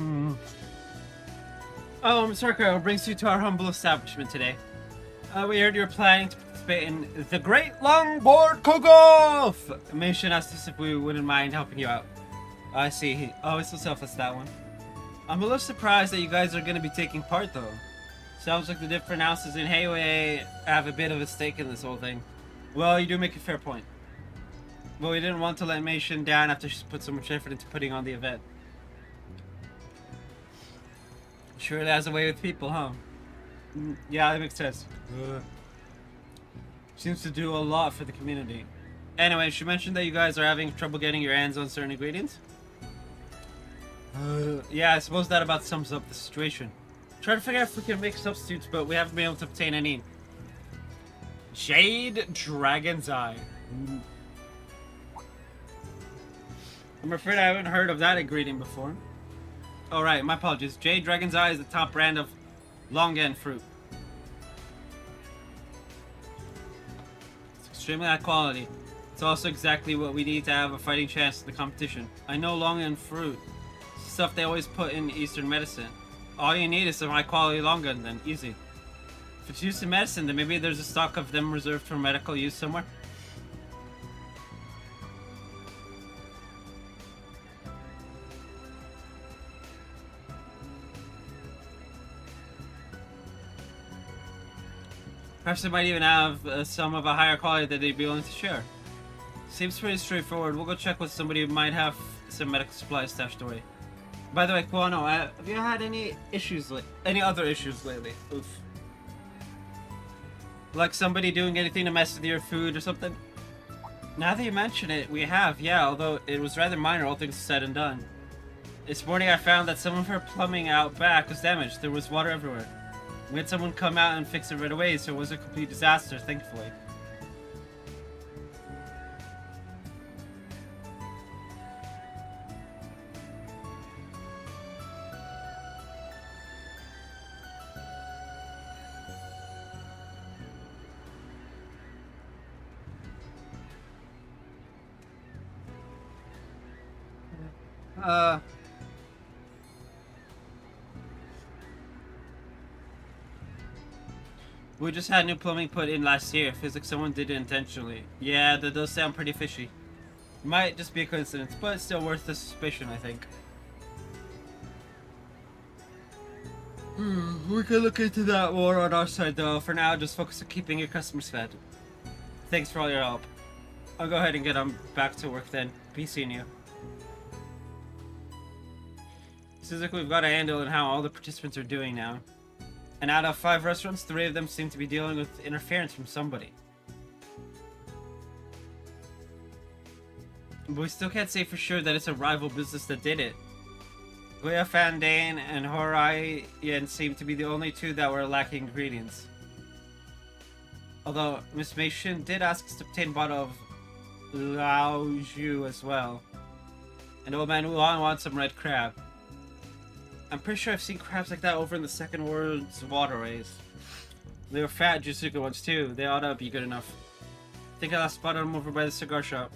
Oh, Miss Harker, what brings you to our humble establishment today? We heard you were planning to participate in the Great Longboard Cook-Off! Mission asked us if we wouldn't mind helping you out. I see. Oh, it's so selfless, that one. I'm a little surprised that you guys are going to be taking part, though. Sounds like the different houses in Hayway have a bit of a stake in this whole thing. Well, you do make a fair point. But we didn't want to let Mission down after she's put so much effort into putting on the event. Surely has a way with people, huh? Yeah, that makes sense. Seems to do a lot for the community. Anyway, she mentioned that you guys are having trouble getting your hands on certain ingredients. Yeah, I suppose that about sums up the situation. Try to figure out if we can make substitutes, but we haven't been able to obtain any. Jade Dragon's Eye. I'm afraid I haven't heard of that ingredient before. Alright, my apologies. Jade Dragon's Eye is the top brand of longan fruit. It's extremely high quality. It's also exactly what we need to have a fighting chance in the competition. I know longan fruit. Stuff they always put in Eastern medicine. All you need is some high quality longan, then easy. If it's used in medicine, then maybe there's a stock of them reserved for medical use somewhere. Perhaps they might even have some of a higher quality that they'd be willing to share. Seems pretty straightforward. We'll go check with somebody who might have some medical supplies stashed away. By the way, Kuano, have you had any other issues lately? Oof. Like somebody doing anything to mess with your food or something? Now that you mention it, we have, yeah, although it was rather minor, all things said and done. This morning I found that some of her plumbing out back was damaged. There was water everywhere. We had someone come out and fix it right away, so it was a complete disaster, thankfully. We just had new plumbing put in last year. Feels like someone did it intentionally. Yeah, that does sound pretty fishy. Might just be a coincidence, but it's still worth the suspicion, I think. We can look into that more on our side, though. For now, just focus on keeping your customers fed. Thanks for all your help. I'll go ahead and get on back to work then. Be seeing you. Seems like we've got a handle on how all the participants are doing now. And out of 5 restaurants, 3 of them seem to be dealing with interference from somebody. But we still can't say for sure that it's a rival business that did it. Guya Fandane and Horian seem to be the only 2 that were lacking ingredients. Although Miss Mason did ask us to obtain a bottle of Lao Ju as well. And Old Man Wuhan wants some red crab. I'm pretty sure I've seen crabs like that over in the Second World's waterways. They were fat Jusuka ones too. They ought to be good enough. I think I last spotted them over by the cigar shop.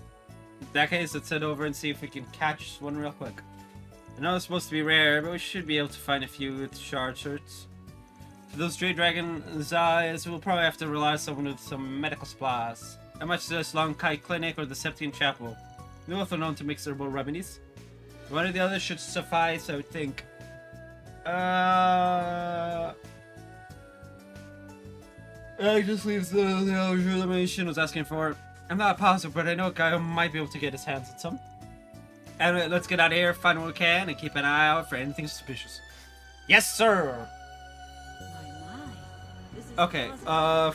In that case, let's head over and see if we can catch one real quick. I know it's supposed to be rare, but we should be able to find a few with shard shirts. For those Jade Dragon's Eyes, we'll probably have to rely on someone with some medical supplies. How much to this Long Kai Clinic or the Septian Chapel? They're both known to mix herbal remedies. One or the other should suffice, I would think. I just leaves the Mission was asking for. I'm not positive, but I know a guy who might be able to get his hands on some. Anyway, let's get out of here, find what we can, and keep an eye out for anything suspicious. Yes, sir! Okay,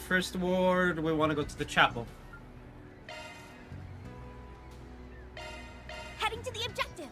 first ward, we want to go to the chapel. Heading to the objective.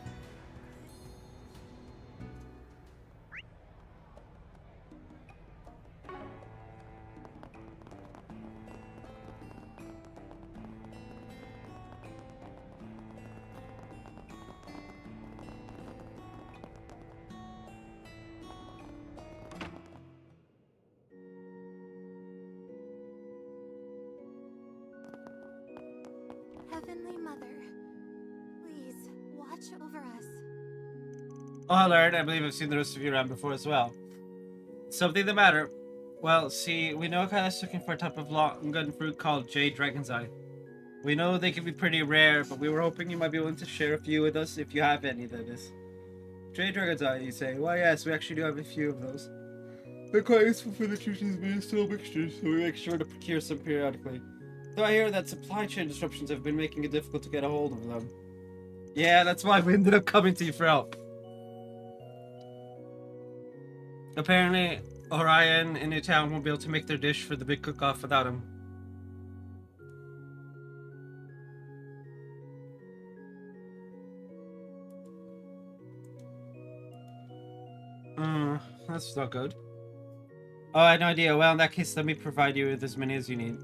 Heavenly Mother, please watch over Oh, Lord, I believe I've seen the rest of you around before as well. Something the matter? Well, see, we know Kyle's looking for a type of long gun fruit called Jade Dragon's Eye. We know they can be pretty rare, but we were hoping you might be willing to share a few with us if you have any, that is. Jade Dragon's Eye, you say? Why, yes, we actually do have a few of those. They're quite useful for the church's medicinal mixtures, so we make sure to procure some periodically. Though I hear that supply chain disruptions have been making it difficult to get a hold of them. Yeah, that's why we ended up coming to you for help. Apparently, Orion in Newtown won't be able to make their dish for the big cook-off without him. That's not good. Oh, I had no idea. Well, in that case, let me provide you with as many as you need.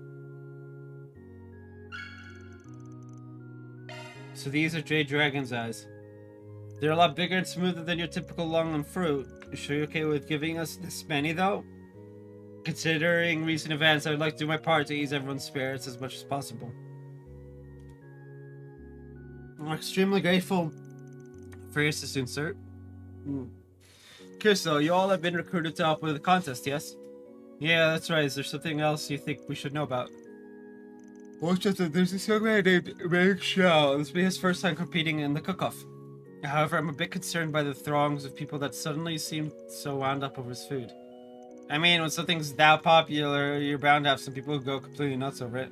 So these are Jade Dragon's Eyes. They're a lot bigger and smoother than your typical long on fruit. You sure you're okay with giving us this many, though? Considering recent events, I would like to do my part to ease everyone's spirits as much as possible. I'm extremely grateful for your assistance, sir. Kirsto, you all have been recruited to help with the contest, yes? Yeah, that's right. Is there something else you think we should know about? Well, just that there's this young man named Meg Xiao. This will be his first time competing in the cook-off. However, I'm a bit concerned by the throngs of people that suddenly seem so wound up over his food. I mean, when something's that popular, you're bound to have some people who go completely nuts over it.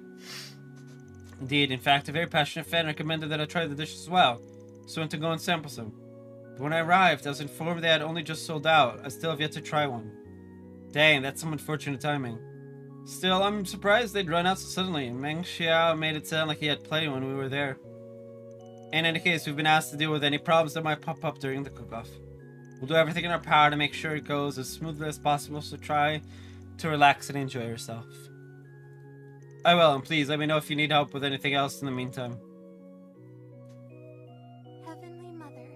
Indeed, in fact, a very passionate fan recommended that I try the dish as well, so I went to go and sample some. But when I arrived, I was informed they had only just sold out. I still have yet to try one. Dang, that's some unfortunate timing. Still, I'm surprised they'd run out so suddenly. Meng Xiao made it sound like he had plenty when we were there. In any case, we've been asked to deal with any problems that might pop up during the cook-off. We'll do everything in our power to make sure it goes as smoothly as possible, so try to relax and enjoy yourself. I will, and please let me know if you need help with anything else in the meantime. Heavenly Mother,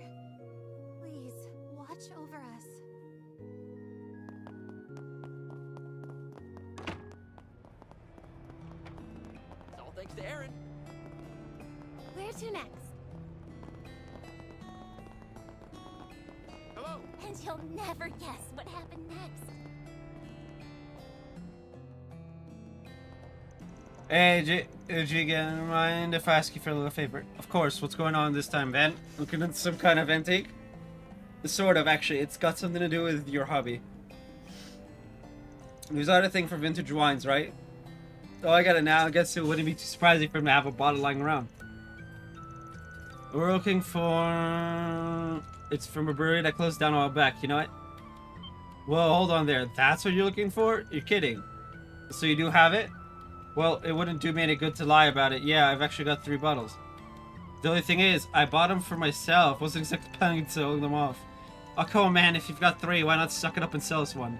please watch over us. It's all thanks to Aaron. Where to next? Hello. And you'll never guess what happened next. Hey, Jigen, mind if I ask you for a little favor? Of course, what's going on this time, Van? Looking at some kind of antique? Sort of, actually. It's got something to do with your hobby. We've got a thing for vintage wines, right? Oh, I got it now. I guess it wouldn't be too surprising for him to have a bottle lying around. We're looking for... It's from a brewery that closed down a while back, you know what? Well, hold on there. That's what you're looking for? You're kidding. So you do have it? Well, it wouldn't do me any good to lie about it. Yeah, I've actually got 3 bottles. The only thing is, I bought them for myself. Wasn't exactly planning to sell them off. Oh, come on, man. If you've got 3, why not suck it up and sell us one?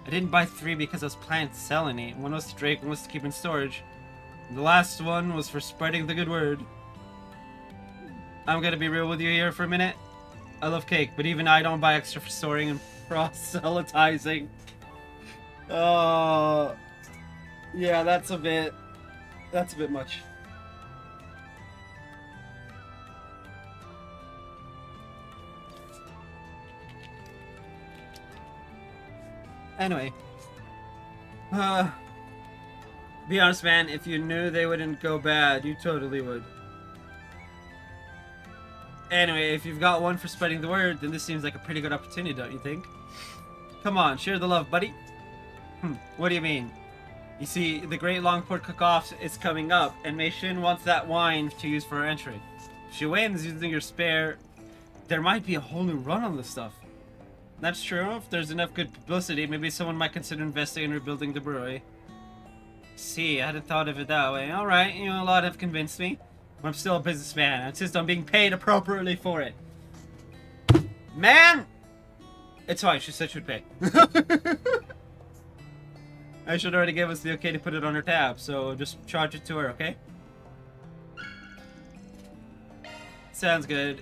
I didn't buy 3 because I was planning to sell any. One was to drink, one was to keep in storage. And the last one was for spreading the good word. I'm gonna be real with you here for a minute. I love cake, but even I don't buy extra for storing and proselytizing. Oh... Yeah, that's a bit much. Anyway. Be honest, man, if you knew they wouldn't go bad, you totally would. Anyway, if you've got one for spreading the word, then this seems like a pretty good opportunity, don't you think? Come on, share the love, buddy. What do you mean? You see, the Great Longport Cook-Off is coming up, and Mei Xin wants that wine to use for her entry. If she wins using your spare, there might be a whole new run on this stuff. That's true. If there's enough good publicity, maybe someone might consider investing in rebuilding the brewery. See, I hadn't thought of it that way. Alright, you know, a lot have convinced me. But I'm still a businessman. I insist on being paid appropriately for it. Man! It's fine, she said she would pay. I should already give us the okay to put it on her tab, so just charge it to her, okay? Sounds good.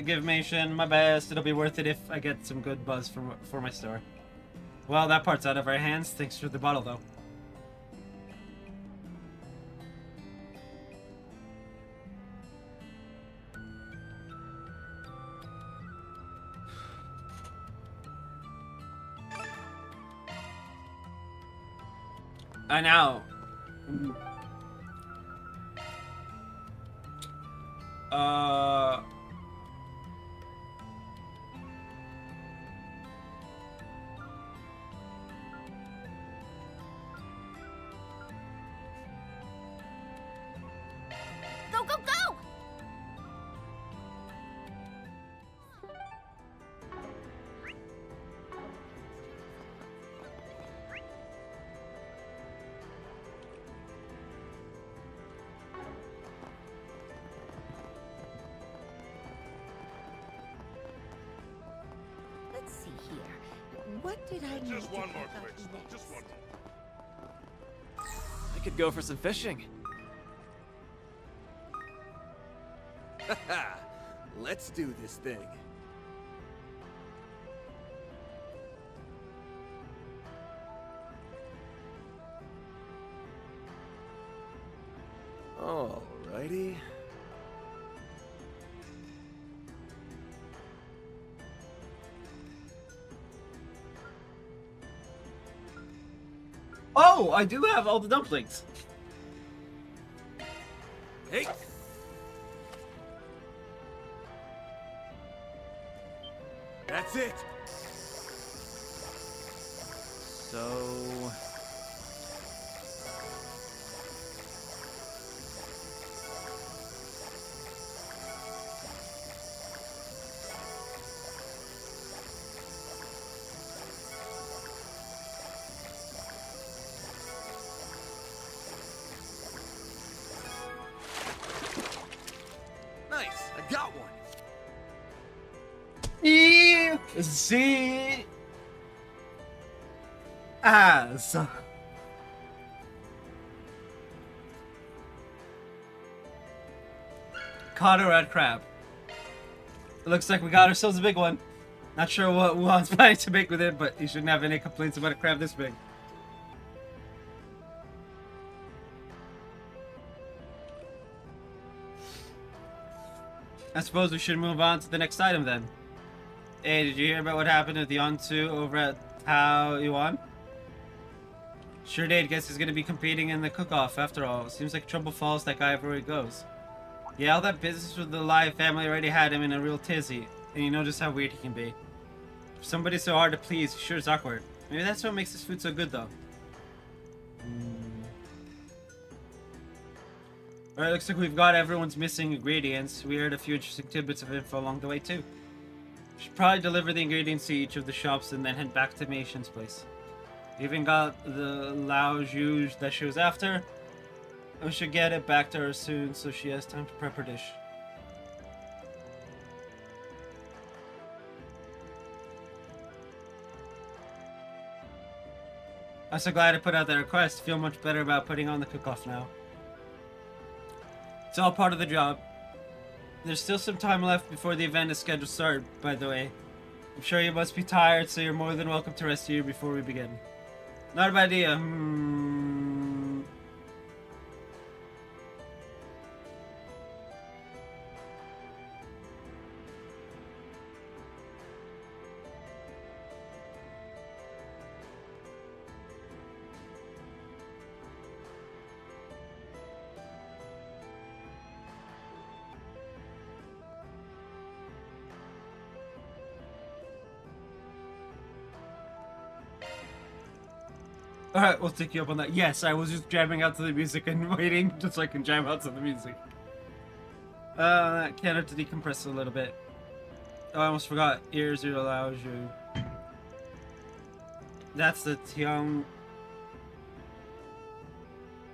Give Mei Xin my best. It'll be worth it if I get some good buzz for my store. Well, that part's out of our hands. Thanks for the bottle, though. I know. Uh. Go, go, go! Let's see here. What did I need Just to one pick more up question. next? Just one more. I could go for some fishing. Let's do this thing. Alrighty. Oh, I do have all the dumplings. Hey. That's it. So... Nice. I got one. Easy as. Caught a red crab. It looks like we got ourselves a big one. Not sure what Wuhan's planning to make with it, but you shouldn't have any complaints about a crab this big. I suppose we should move on to the next item then. Hey, did you hear about what happened with the Ontu over at Tao Yuan? Sure did. Guess he's gonna be competing in the cook-off after all. Seems like trouble follows that guy everywhere he goes. Yeah, all that business with the Live family already had him in a real tizzy, and you know just how weird he can be. For somebody so hard to please, he sure is awkward. Maybe that's what makes his food so good, though. Alright, looks like we've got everyone's missing ingredients. We heard a few interesting tidbits of info along the way, too. We should probably deliver the ingredients to each of the shops and then head back to Mei Shin's place. We even got the Lao Zhu that she was after. We should get it back to her soon so she has time to prep her dish. I'm so glad I put out that request. Feel much better about putting on the cook-off now. It's all part of the job. There's still some time left before the event is scheduled to start, by the way. I'm sure you must be tired, so you're more than welcome to rest here before we begin. Not a bad idea. Alright, we'll take you up on that. Yes, I was just jamming out to the music and waiting just so I can jam out to the music. Can't have to decompress a little bit. Oh, I almost forgot. Ears are allows you. That's the Tiang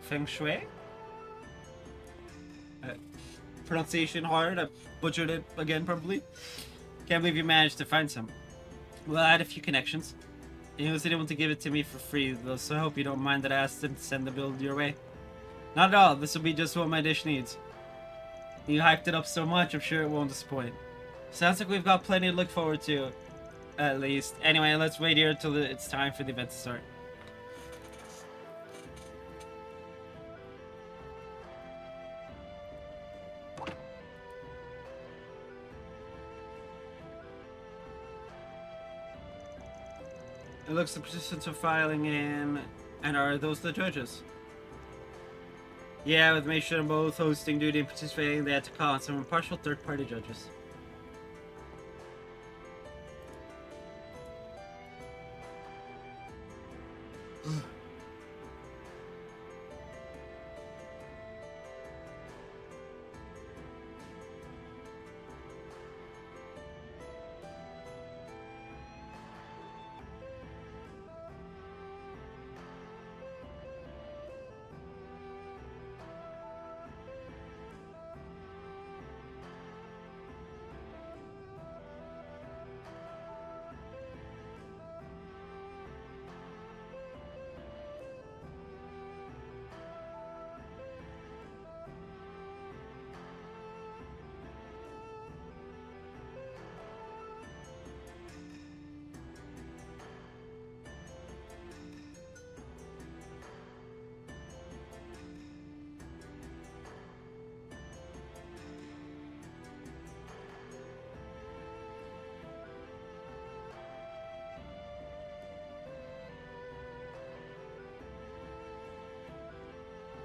Feng Shui? Pronunciation hard. I butchered it again, probably. Can't believe you managed to find some. Well, I had a few connections. He wasn't able to give it to me for free, though, so I hope you don't mind that I asked him to send the bill your way. Not at all. This will be just what my dish needs. You hyped it up so much, I'm sure it won't disappoint. Sounds like we've got plenty to look forward to, at least. Anyway, let's wait here until it's time for the event to start. It looks the participants are filing in. And are those the judges? Yeah, with Mason both hosting duty and participating, they had to call on some impartial third-party judges.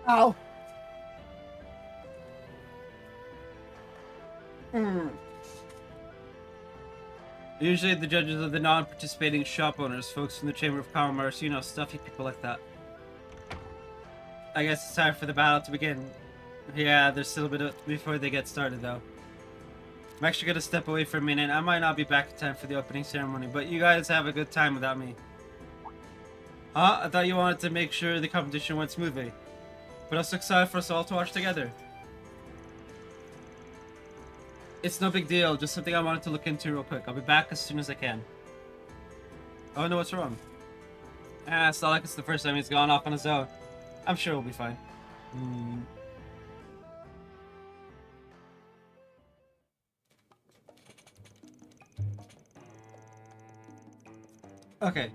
Ow. Usually the judges are the non-participating shop owners, folks from the Chamber of Commerce, you know, stuffy people like that. I guess it's time for the battle to begin. Yeah, there's still a bit before they get started though. I'm actually gonna step away for a minute. I might not be back in time for the opening ceremony, but you guys have a good time without me. Huh? I thought you wanted to make sure the competition went smoothly. But I was excited for us all to watch together. It's no big deal, just something I wanted to look into real quick. I'll be back as soon as I can. Oh no, what's wrong? It's not like it's the first time he's gone off on his own. I'm sure he'll be fine. Okay.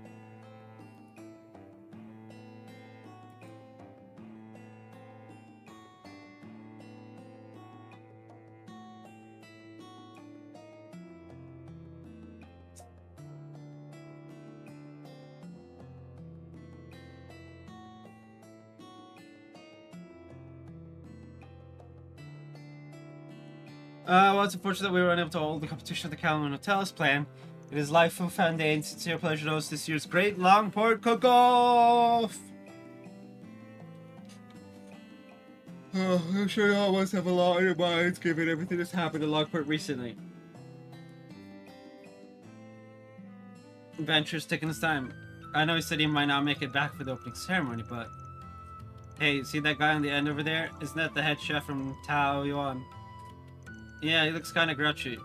Well, it's unfortunate that we were unable to hold the competition at the Calman Hotel as planned. It is life of Fanday and sincere pleasure to host this year's great Longport Cook-Off! I'm sure you all must have a lot on your minds given everything that's happened in Longport recently. Adventure's taking his time. I know he said he might not make it back for the opening ceremony, but... Hey, see that guy on the end over there? Isn't that the head chef from Tao Yuan? Yeah, he looks kinda grouchy.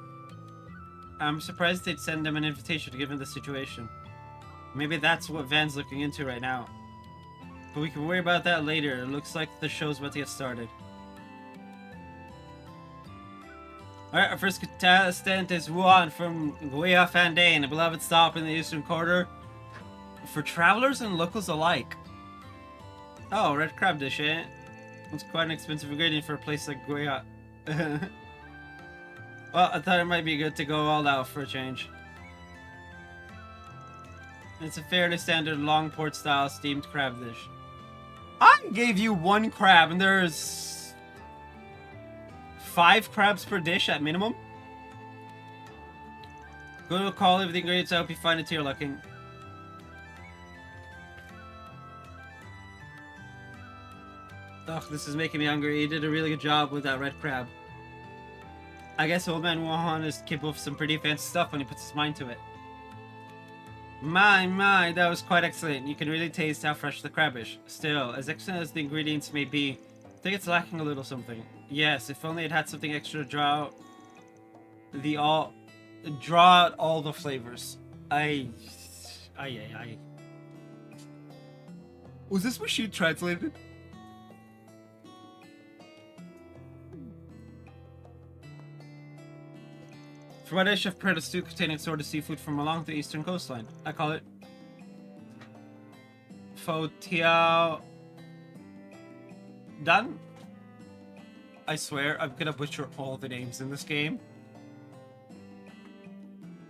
I'm surprised they'd send him an invitation to give him the situation. Maybe that's what Van's looking into right now. But we can worry about that later. It looks like the show's about to get started. Alright, our first contestant is Wuan from Guia Fandane, a beloved stop in the Eastern Quarter for travelers and locals alike. Oh, red crab dish, eh? It's quite an expensive ingredient for a place like Guia. Well, I thought it might be good to go all out for a change. It's a fairly standard Longport style steamed crab dish. I gave you 1 crab and there's 5 crabs per dish at minimum. Go to a call of the ingredients. I hope you find it to your liking. Ugh, this is making me hungry. You did a really good job with that red crab. I guess old man Wuhan is capable of some pretty fancy stuff when he puts his mind to it. My, that was quite excellent. You can really taste how fresh the crab is. Still, as excellent as the ingredients may be, I think it's lacking a little something. Yes, if only it had something extra to draw out all the flavors. Was this machine translated? For my dish, Chef prepared a stew containing assorted seafood from along the eastern coastline. I call it Pho Tiao Dan. I swear, I'm gonna butcher all the names in this game.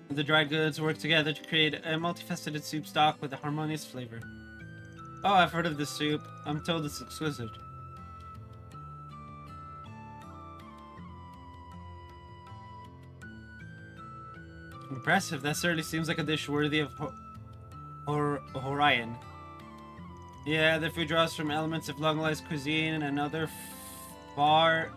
The dried goods work together to create a multifaceted soup stock with a harmonious flavor. Oh, I've heard of this soup. I'm told it's exquisite. Impressive. That certainly seems like a dish worthy of Horion. Yeah, the food draws from elements of long-lasting cuisine and other far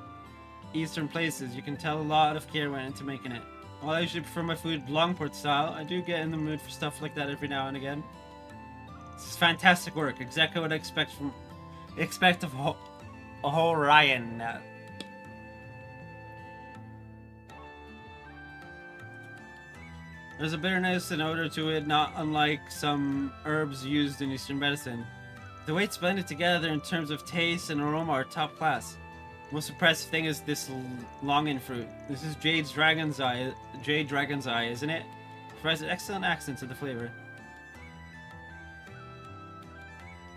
eastern places. You can tell a lot of care went into making it. While I usually prefer my food Longport style, I do get in the mood for stuff like that every now and again. This is fantastic work. Exactly what I expect of Horion. There's a bitterness and odor to it, not unlike some herbs used in Eastern medicine. The way it's blended together in terms of taste and aroma are top class. Most impressive thing is this longan fruit. This is Jade Dragon's Eye, isn't it? Provides an excellent accent to the flavor.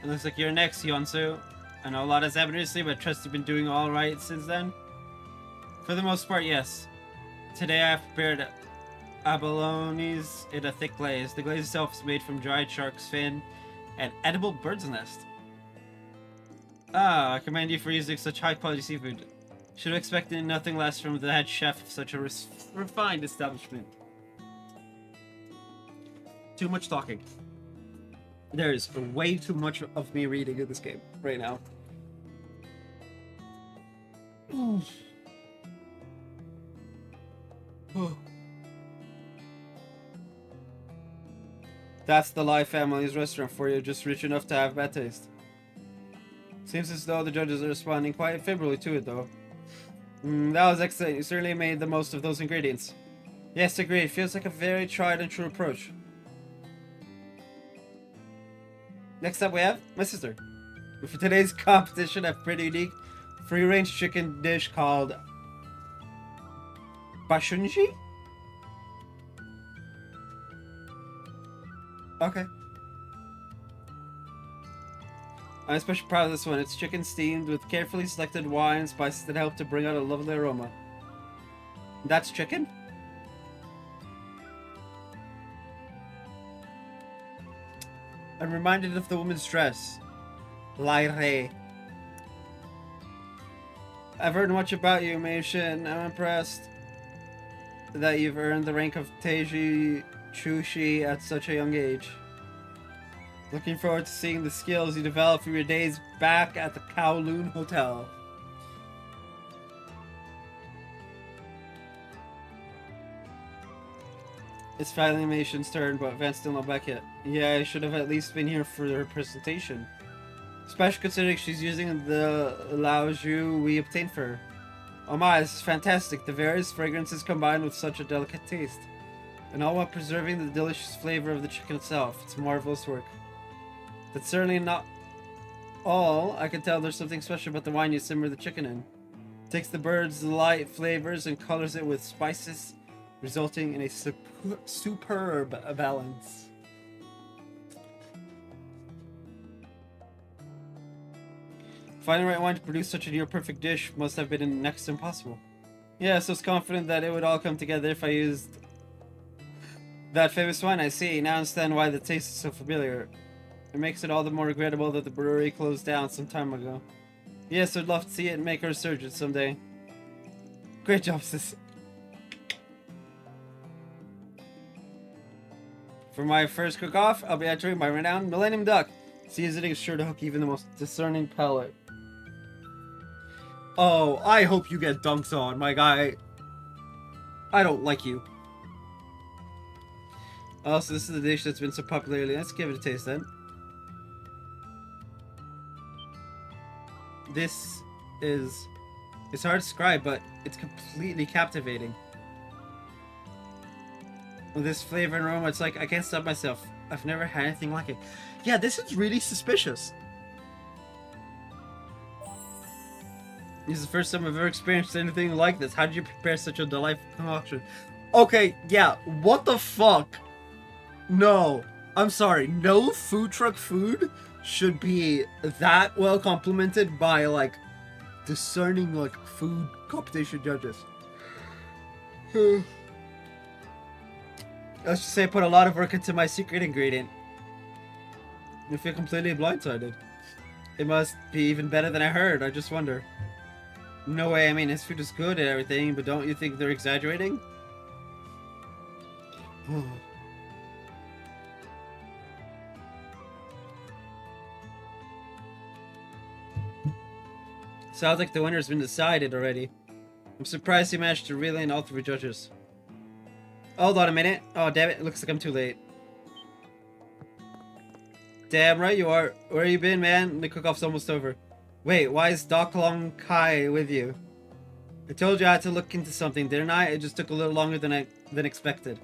It looks like you're next, Yonsu. I know a lot has happened recently, but I trust you've been doing alright since then? For the most part, yes. Today I have prepared abalones in a thick glaze. The glaze itself is made from dried shark's fin and edible bird's nest. Ah, I commend you for using such high quality seafood. Should have expected nothing less from the head chef of such a refined establishment. Too much talking. There is way too much of me reading in this game right now. That's the Lai family's restaurant for you, just rich enough to have bad taste. Seems as though the judges are responding quite favorably to it, though. That was excellent. You certainly made the most of those ingredients. Yes, agreed. Feels like a very tried and true approach. Next up we have my sister. For today's competition, I have a pretty unique free-range chicken dish called Bashunji? Okay. I'm especially proud of this one. It's chicken steamed with carefully selected wine and spices that help to bring out a lovely aroma. That's chicken? I'm reminded of the woman's dress. Lyre. I've heard much about you, Meishin. I'm impressed that you've earned the rank of Teiji Chushi at such a young age. Looking forward to seeing the skills you develop for your days back at the Kowloon Hotel. It's finally Meishin's turn, but Van's still not back yet. Yeah, I should have at least been here for her presentation. Especially considering she's using the Lao Ju we obtained for her. Oh my, this is fantastic. The various fragrances combined with such a delicate taste. And all while preserving the delicious flavor of the chicken itself. It's marvelous work. That's certainly not all. I can tell there's something special about the wine you simmer the chicken in. It takes the bird's light flavors and colors it with spices, resulting in a superb balance. Finding the right wine to produce such a near-perfect dish must have been next to impossible. Yeah, so I was confident that it would all come together if I used that famous wine. I see. Now I understand why the taste is so familiar. It makes it all the more regrettable that the brewery closed down some time ago. Yes, I'd love to see it make a resurgence someday. Great job, sis. For my first cook-off, I'll be entering my renowned Millennium Duck. Seasoning is sure to hook even the most discerning palate. Oh, I hope you get dunked on, my guy. I don't like you. Also, this is the dish that's been so popular lately. Let's give it a taste then. This is... It's hard to describe, but it's completely captivating. With this flavor and aroma, it's like I can't stop myself. I've never had anything like it. Yeah, this is really suspicious. This is the first time I've ever experienced anything like this. How did you prepare such a delightful concoction? Okay, yeah, what the fuck? No, I'm sorry. No food truck food should be that well complimented by, like, discerning, like, food competition judges. Let's just say I put a lot of work into my secret ingredient. I feel completely blindsided. It must be even better than I heard, I just wonder. No way, I mean, his food is good and everything, but don't you think they're exaggerating? Sounds like the winner's been decided already. I'm surprised he managed to reel in all three judges. Hold on a minute. Oh, damn it. Looks like I'm too late. Damn right you are. Where you been, man? The cook-off's almost over. Wait, why is Doc Long Kai with you? I told you I had to look into something, didn't I? It just took a little longer than expected.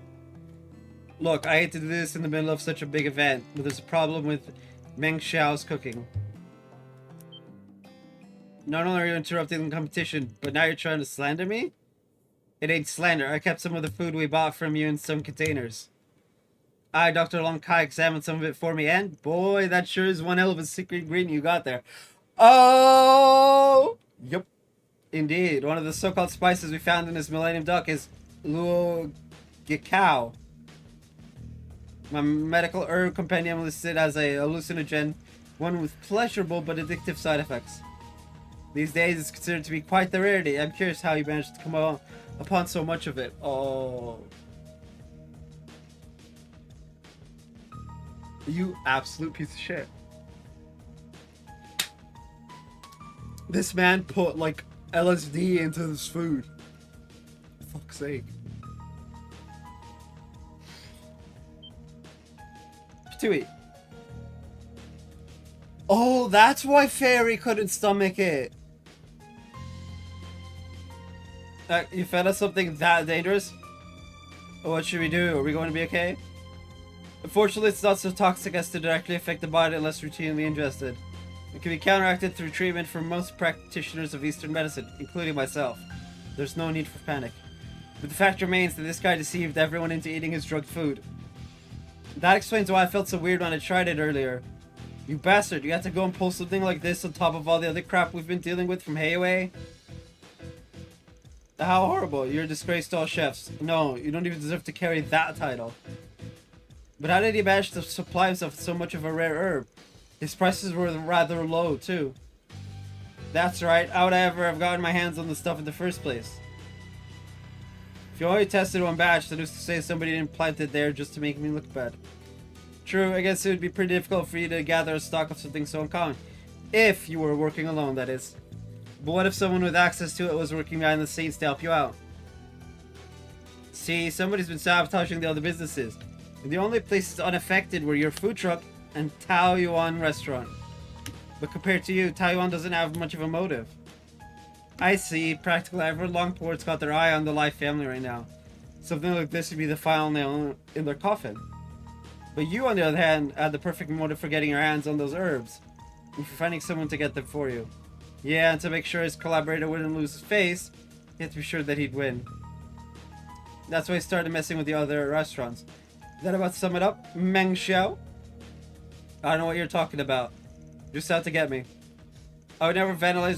Look, I hate to do this in the middle of such a big event, but there's a problem with Meng Xiao's cooking. Not only are you interrupting the competition, but now you're trying to slander me? It ain't slander. I kept some of the food we bought from you in some containers. Dr. Long Kai examined some of it for me, and boy, that sure is one hell of a secret ingredient you got there. Oh! Yep. Indeed. One of the so-called spices we found in this Millennium Duck is Luo Gikao. My medical herb compendium listed as a hallucinogen, one with pleasurable but addictive side effects. These days, it's considered to be quite the rarity. I'm curious how you managed to come upon so much of it. Oh. You absolute piece of shit. This man put, like, LSD into this food. For fuck's sake. To eat. Oh, that's why Fairy couldn't stomach it. You fed us something that dangerous? What should we do? Are we going to be okay? Unfortunately, it's not so toxic as to directly affect the body unless routinely ingested. It can be counteracted through treatment from most practitioners of Eastern medicine, including myself. There's no need for panic. But the fact remains that this guy deceived everyone into eating his drugged food. That explains why I felt so weird when I tried it earlier. You bastard, you had to go and pull something like this on top of all the other crap we've been dealing with from Heiwei? How horrible. You're a disgrace to all chefs. No, you don't even deserve to carry that title. But how did he manage to supply himself with so much of a rare herb? His prices were rather low, too. That's right, how would I ever have gotten my hands on the stuff in the first place? If you only tested one batch, then who's to say somebody didn't plant it there just to make me look bad? True, I guess it would be pretty difficult for you to gather a stock of something so uncommon. If you were working alone, that is. But what if someone with access to it was working behind the scenes to help you out? See, somebody's been sabotaging the other businesses. And the only places unaffected were your food truck and Taoyuan restaurant. But compared to you, Taoyuan doesn't have much of a motive. I see. Practically everyone Longport's got their eye on the Life family right now. Something like this would be the final nail in their coffin. But you, on the other hand, had the perfect motive for getting your hands on those herbs. And for finding someone to get them for you. Yeah, and to make sure his collaborator wouldn't lose his face, he had to be sure that he'd win. That's why he started messing with the other restaurants. Is that about to sum it up, Meng Xiao? I don't know what you're talking about. Just out to get me. I would never vandalize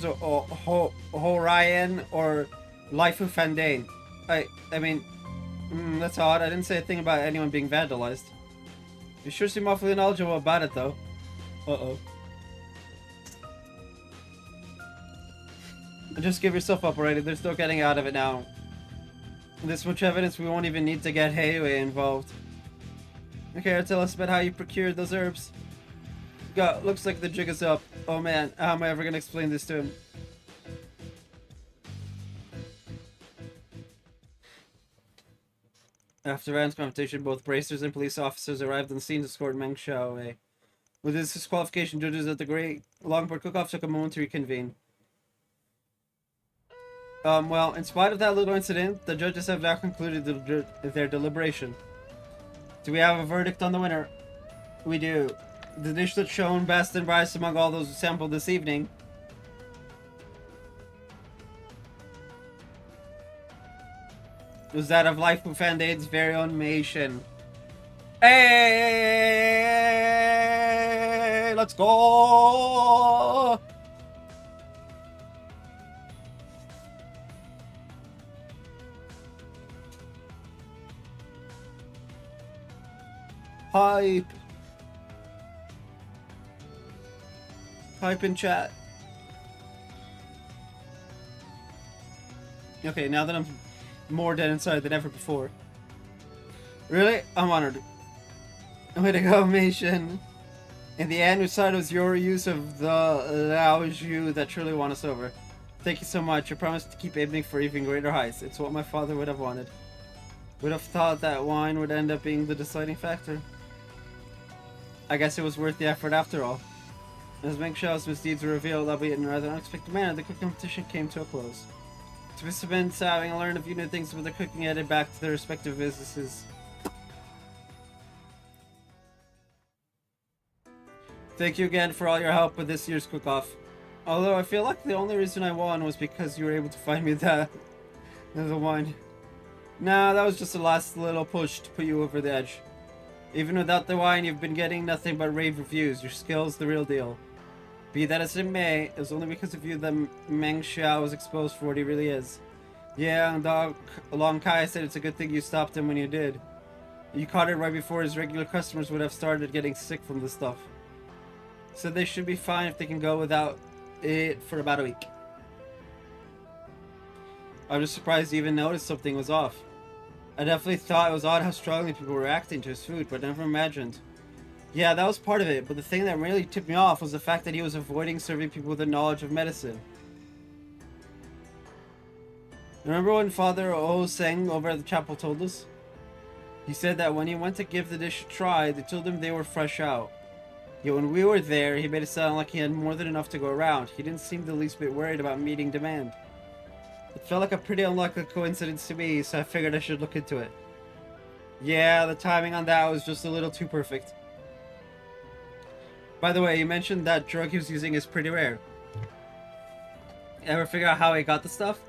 Horion or Lifu Fandane. I mean, that's odd. I didn't say a thing about anyone being vandalized. You sure seem awfully knowledgeable about it, though. Uh-oh. Just give yourself up already. There's no getting out of it now. This much evidence, we won't even need to get Heiwei involved. Okay, tell us about how you procured those herbs. God, looks like the jig is up. Oh man, how am I ever gonna explain this to him? After Rand's confrontation, both bracers and police officers arrived on the scene to escort Meng Xiao away. With his disqualification, judges at the Great Longport Cook-Off took a moment to reconvene. Well, in spite of that little incident, the judges have now concluded their deliberation. Do we have a verdict on the winner? We do. The dish that's shown best and brightest among all those sampled this evening was that of Life with Fandade's very own Mason. Hey, let's go! Hype. Type in chat. Okay, now that I'm more dead inside than ever before. Really? I'm honored. Way to go, Mason. In the end, we saw it was your use of the Lao Ju that truly won us over. Thank you so much. I promise to keep aiming for even greater heights. It's what my father would have wanted. Would have thought that wine would end up being the deciding factor. I guess it was worth the effort after all. As Meng Xiao's misdeeds were revealed, albeit in a rather unexpected manner, the cooking competition came to a close. Participants, having learned a few new things with their cooking, headed back to their respective businesses. Thank you again for all your help with this year's cook-off. Although I feel like the only reason I won was because you were able to find me the wine. Nah, that was just the last little push to put you over the edge. Even without the wine, you've been getting nothing but rave reviews. Your skill's the real deal. Be that as it may, it was only because of you that Meng Xiao was exposed for what he really is. Yeah, and Dog Long Kai said it's a good thing you stopped him when you did. You caught it right before his regular customers would have started getting sick from the stuff. So they should be fine if they can go without it for about a week. I was just surprised you even noticed something was off. I definitely thought it was odd how strongly people were reacting to his food, but never imagined. Yeah, that was part of it, but the thing that really tipped me off was the fact that he was avoiding serving people with a knowledge of medicine. Remember when Father O Seng over at the chapel told us? He said that when he went to give the dish a try, they told him they were fresh out. Yet when we were there, he made it sound like he had more than enough to go around. He didn't seem the least bit worried about meeting demand. It felt like a pretty unlikely coincidence to me, so I figured I should look into it. Yeah, the timing on that was just a little too perfect. By the way, you mentioned that drug he was using is pretty rare. Ever figure out how he got the stuff?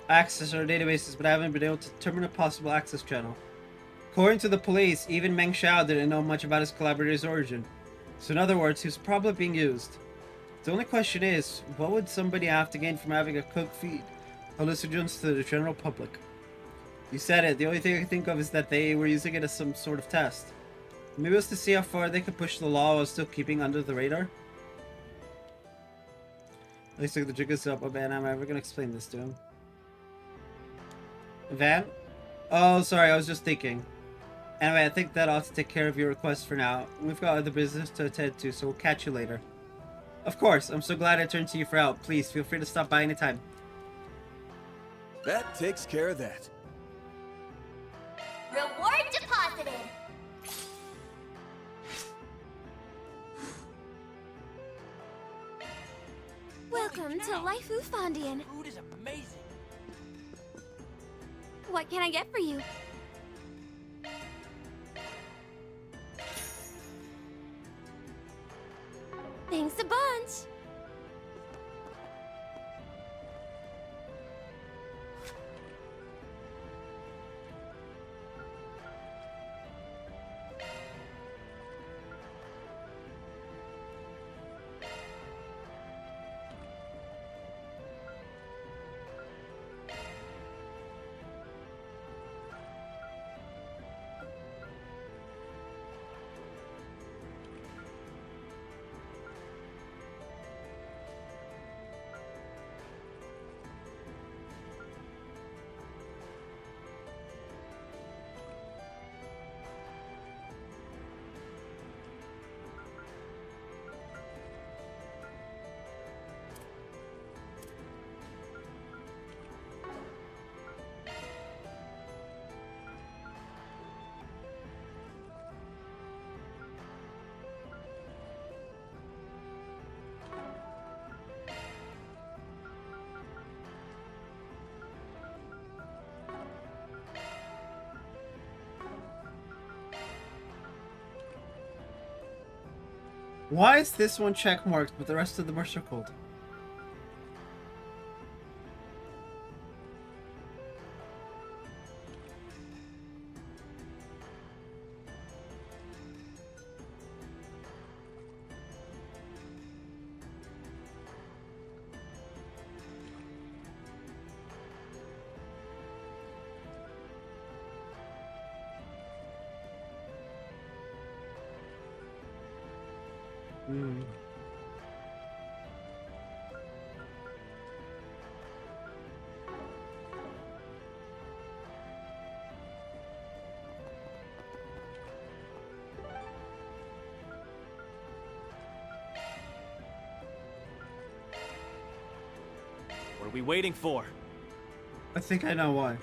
I accessed our databases, but I haven't been able to determine a possible access channel. According to the police, even Meng Xiao didn't know much about his collaborator's origin. So in other words, he was probably being used. The only question is, what would somebody have to gain from having a cook feed hallucinogens to the general public? You said it, the only thing I can think of is that they were using it as some sort of test. Maybe it was to see how far they could push the law while still keeping under the radar? At least like the jig is up. Oh man, I'm ever gonna explain this to him. Van? Oh, sorry, I was just thinking. Anyway, I think that ought to take care of your request for now. We've got other business to attend to, so we'll catch you later. Of course, I'm so glad I turned to you for help. Please, feel free to stop by anytime. That takes care of that. Reward deposited. Welcome to Laifu Fondian. Food is amazing. What can I get for you? Thanks a bunch. Why is this one checkmarked, but the rest of them are circled? What are we waiting for? I think I know why.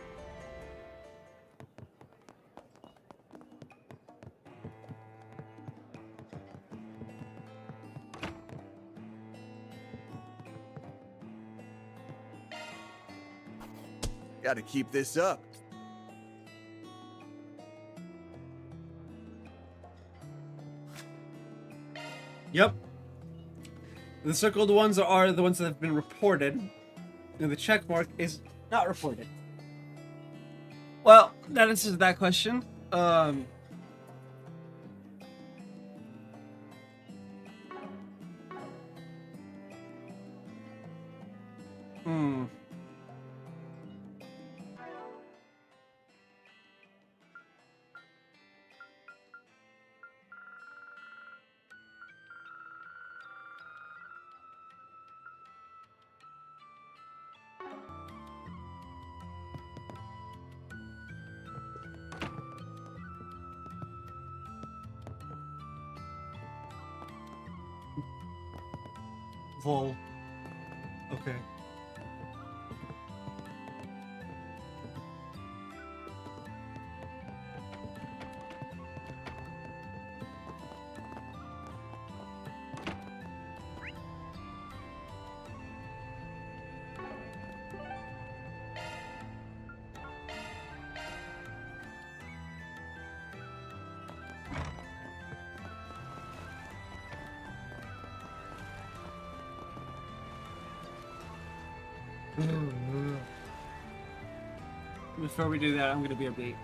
Gotta keep this up. Yep. The circled ones are the ones that have been reported, and the check mark is not reported. Well, that answers that question. Hmm. Vol. Okay. Before we do that, I'm gonna be a bait.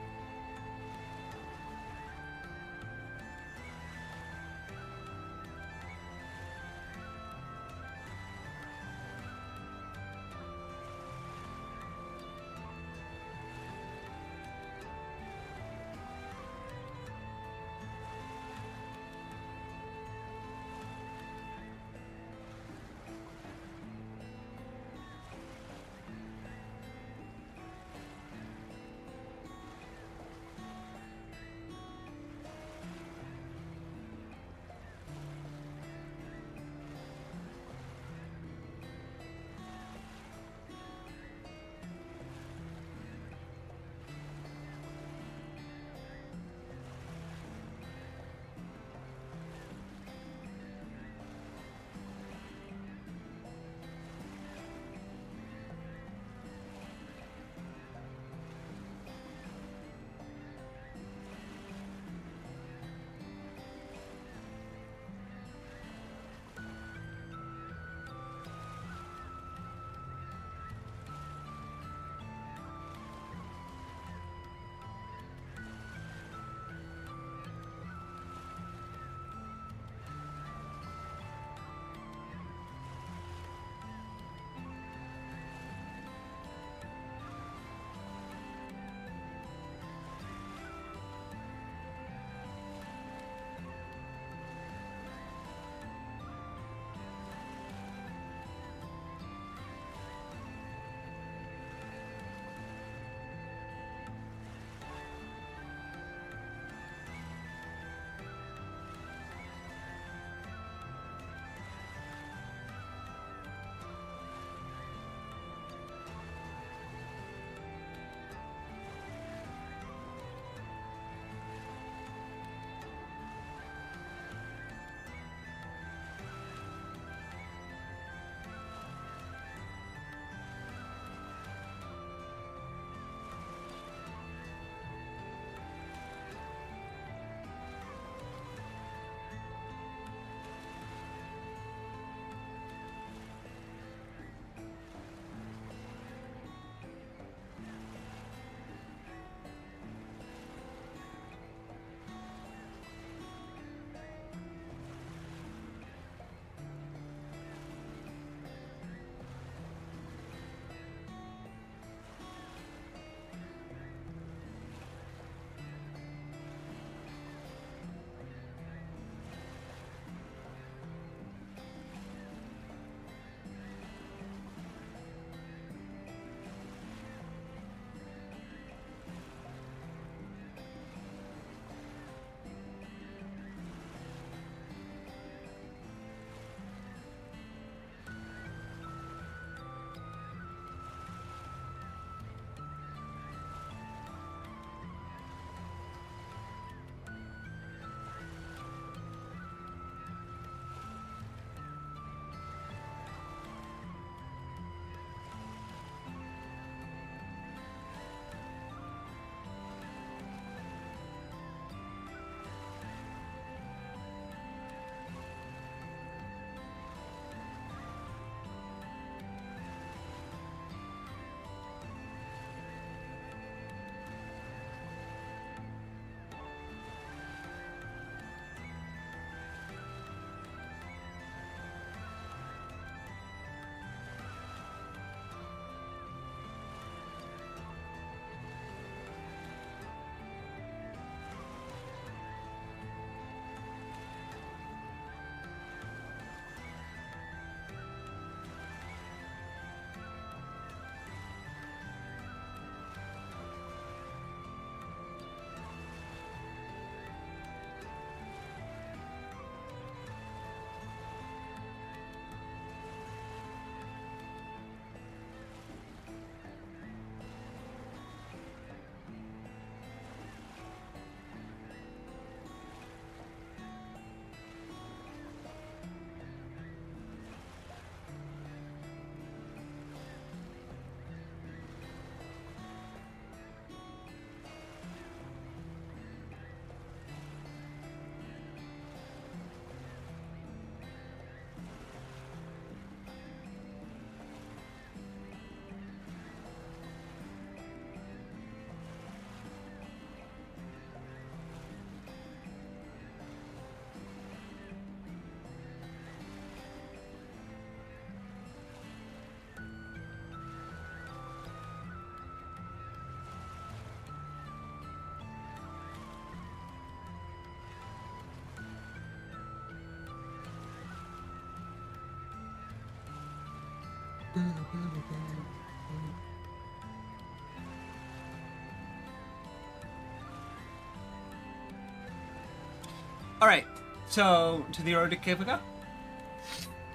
Alright, so to the Order Cave we go.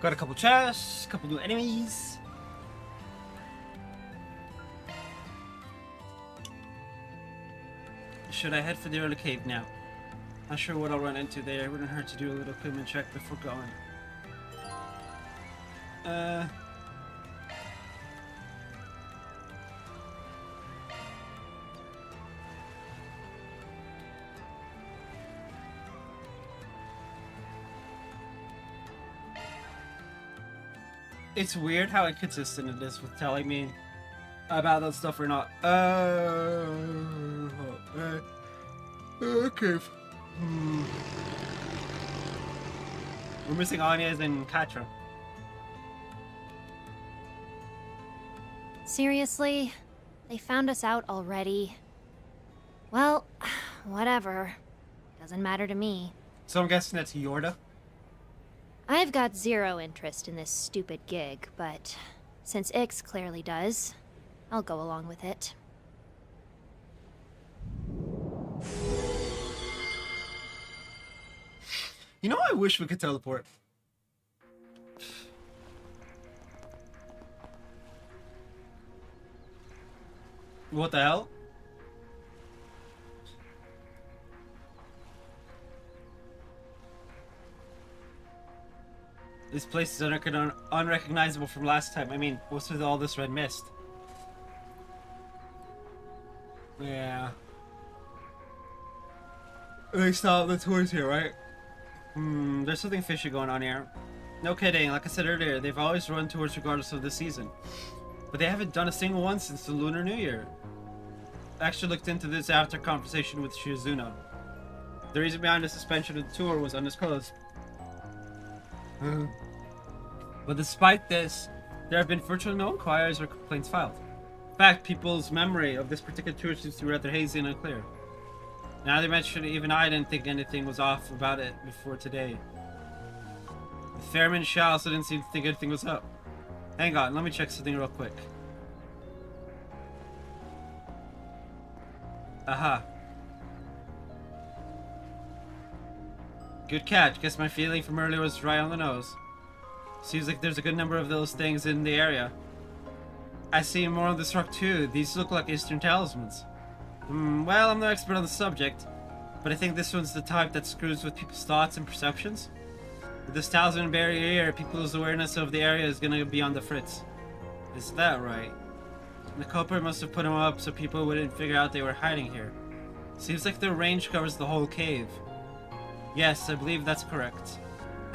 Got a couple chests, a couple new enemies. Should I head for the Order Cave now? Not sure what I'll run into there. It wouldn't hurt to do a little equipment check before going. It's weird how inconsistent it is with telling me about that stuff or not. Okay. We're missing Anya's and Katra. Seriously? They found us out already? Well, whatever. Doesn't matter to me. So I'm guessing that's Yorda? I've got zero interest in this stupid gig, but since Ix clearly does, I'll go along with it. You know, I wish we could teleport. What the hell? This place is unrecognizable from last time. I mean, what's with all this red mist? Yeah. They stopped the tours here, right? There's something fishy going on here. No kidding, like I said earlier, they've always run tours regardless of the season. But they haven't done a single one since the Lunar New Year. I actually looked into this after conversation with Shizuno. The reason behind the suspension of the tour was undisclosed. But despite this, there have been virtually no inquiries or complaints filed. In fact, people's memory of this particular tour seems to be rather hazy and unclear. Now they mention it, even I didn't think anything was off about it before today. The Fairman Shah also didn't seem to think anything was up. Hang on, let me check something real quick. Aha. Good catch. Guess my feeling from earlier was right on the nose. Seems like there's a good number of those things in the area. I see more on this rock too. These look like Eastern talismans. Well, I'm no expert on the subject, but I think this one's the type that screws with people's thoughts and perceptions. With this talisman barrier here, people's awareness of the area is gonna be on the fritz. Is that right? The culprit must have put them up so people wouldn't figure out they were hiding here. Seems like their range covers the whole cave. Yes, I believe that's correct.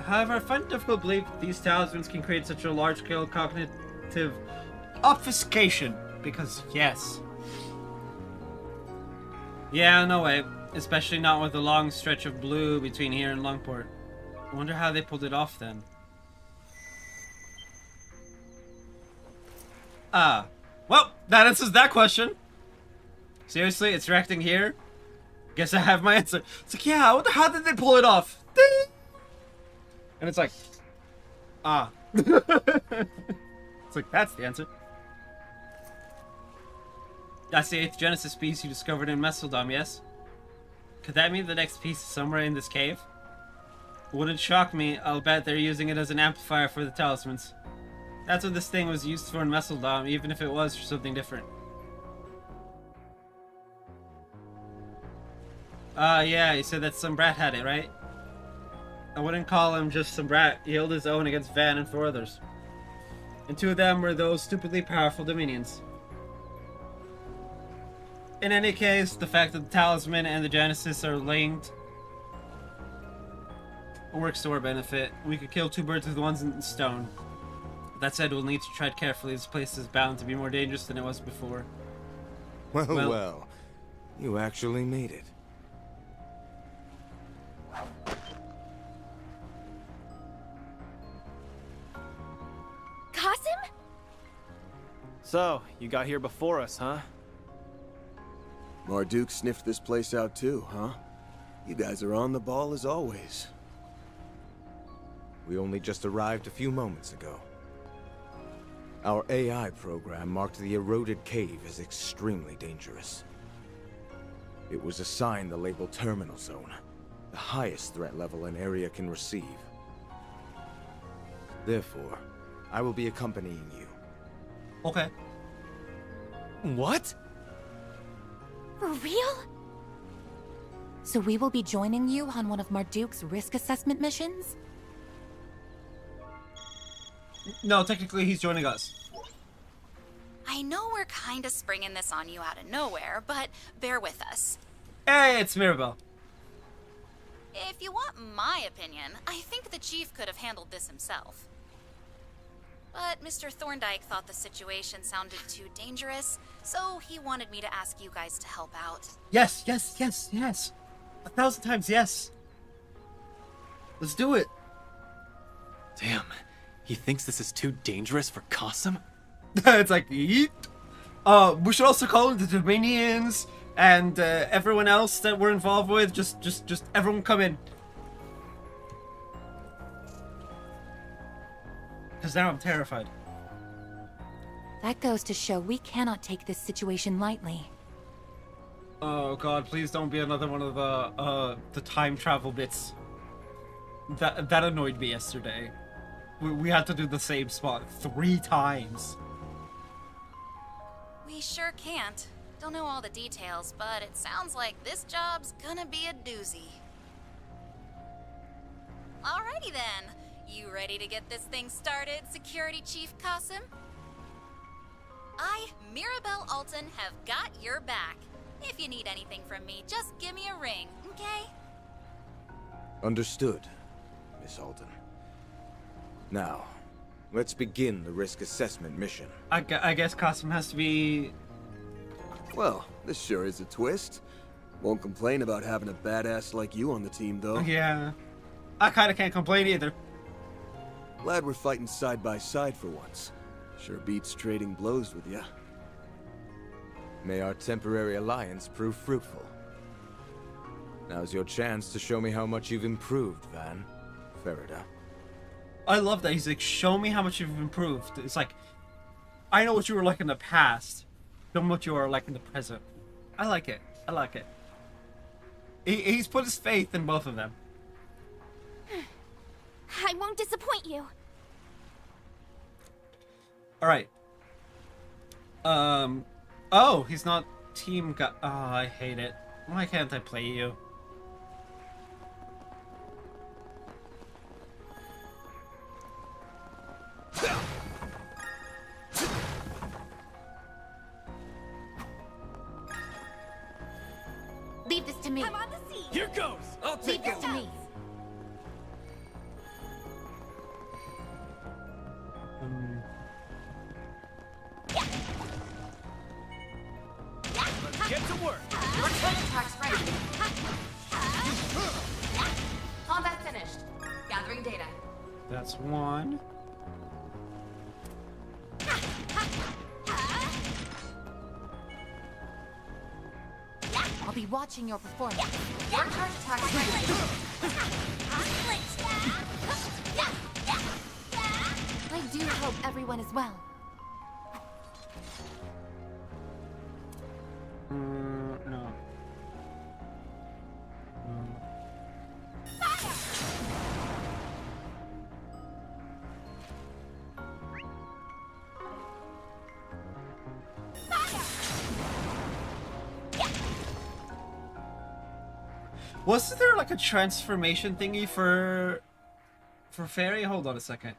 However, I find it difficult to believe that these talismans can create such a large-scale cognitive obfuscation. Because, yes. Yeah, no way. Especially not with the long stretch of blue between here and Longport. I wonder how they pulled it off then. Well, that answers that question. Seriously, it's reacting here? Guess I have my answer. It's like, yeah, I wonder how did they pull it off? Ding! And it's like, It's like, that's the answer. That's the 8th Genesis piece you discovered in Messeldom, yes? Could that mean the next piece is somewhere in this cave? Wouldn't shock me. I'll bet they're using it as an amplifier for the talismans. That's what this thing was used for in Messeldom, even if it was for something different. Yeah, you said that some brat had it, right? I wouldn't call him just some brat. He held his own against Van and 4 others. And 2 of them were those stupidly powerful Dominions. In any case, the fact that the talisman and the Genesis are linked works to our benefit. We could kill 2 birds with one stone. That said, we'll need to tread carefully. This place is bound to be more dangerous than it was before. Well, you actually made it. Qasim? So, you got here before us, huh? Marduk sniffed this place out too, huh? You guys are on the ball as always. We only just arrived a few moments ago. Our AI program marked the eroded cave as extremely dangerous. It was assigned the label Terminal Zone, the highest threat level an area can receive. Therefore, I will be accompanying you. Okay. What? For real? So we will be joining you on one of Marduk's risk assessment missions? No, technically he's joining us. I know we're kinda springing this on you out of nowhere, but bear with us. Hey, it's Mirabelle. If you want my opinion, I think the chief could have handled this himself. But Mr. Thorndyke thought the situation sounded too dangerous, so he wanted me to ask you guys to help out. Yes, yes, yes, yes. 1,000 times yes. Let's do it. Damn, he thinks this is too dangerous for Qasim? It's like, yeet. We should also call in the Dominions and everyone else that we're involved with. Just everyone come in. Because now I'm terrified. That goes to show we cannot take this situation lightly. Oh god, please don't be another one of the time travel bits. That annoyed me yesterday. We had to do the same spot 3 times. We sure can't. Don't know all the details, but it sounds like this job's gonna be a doozy. Alrighty then. You ready to get this thing started, Security Chief Qasim? I, Mirabelle Alton, have got your back. If you need anything from me, just give me a ring, okay? Understood, Miss Alton. Now, let's begin the risk assessment mission. I guess Qasim has to be... Well, this sure is a twist. Won't complain about having a badass like you on the team, though. Yeah. I kinda can't complain either. Glad we're fighting side by side for once. Sure beats trading blows with ya. May our temporary alliance prove fruitful. Now's your chance to show me how much you've improved, Van. Farida. I love that. He's like, show me how much you've improved. It's like, I know what you were like in the past. Show me what you are like in the present. I like it. I like it. He's put his faith in both of them. I won't disappoint you. Alright. Oh, he's not team guy. Oh, I hate it. Why can't I play you? Leave this to me. I'm on the scene. Here goes! I'll Leave take this it. to me. Let's get to work! Your turret track's ready. Combat finished. Gathering data. That's one. I'll be watching your performance. Your charge attack's ready. I do hope everyone is well. No. Wasn't there like a transformation thingy for Fairy? Hold on a second.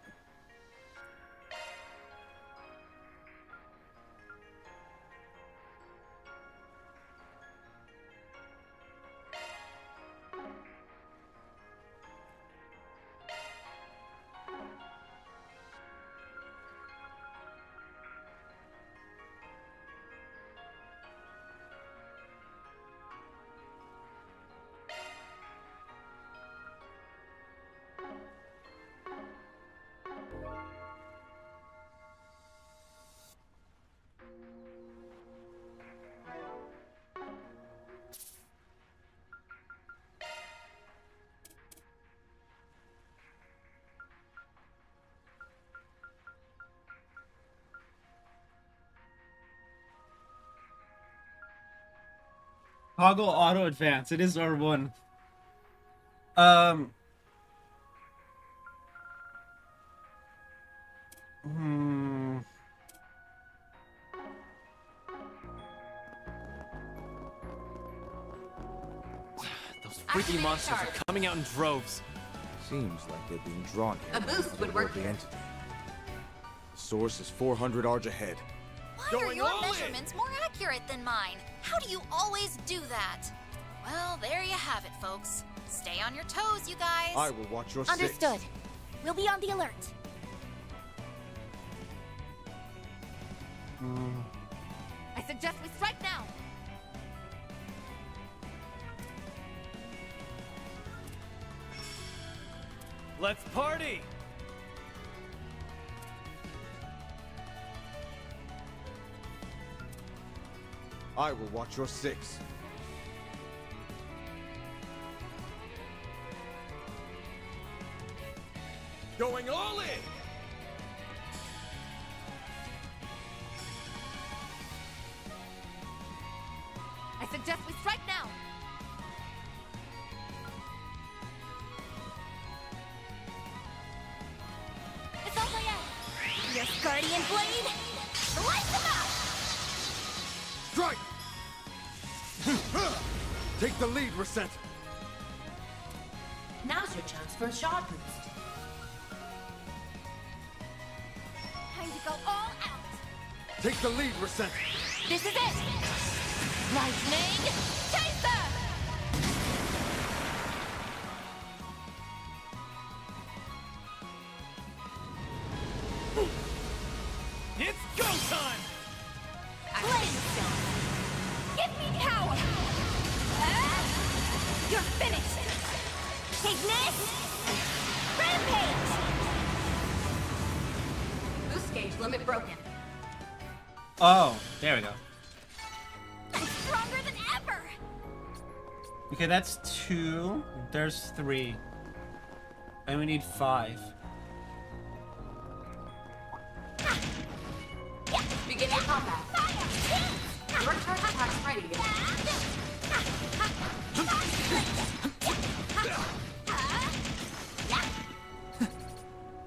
Toggle auto advance. It is R1. Those freaky monsters are coming out in droves. Seems like they're being drawn here. A boost would work. The entity. The source is 400 arch ahead. Why are your measurements more accurate than mine? How do you always do that? Well, there you have it, folks. Stay on your toes, you guys. I will watch your six. Understood. We'll be on the alert. I suggest we strike now. Let's party! I will watch your six. Going all in! I suggest we strike now. It's over yet. Yes, Guardian Blade. Light them up! Strike! Take the lead, Reset. Now's your chance for a shot boost. Time to go all out. Take the lead, Reset. This is it. Lightning Chaser! It's go time! Flame! Give me power! You're finished! Ignis! Rampage! Boost gauge limit broken. Oh, there we go. I'm stronger than ever! Okay, that's 2. There's 3. And we need 5. Beginning combat. Your charge attack's ready.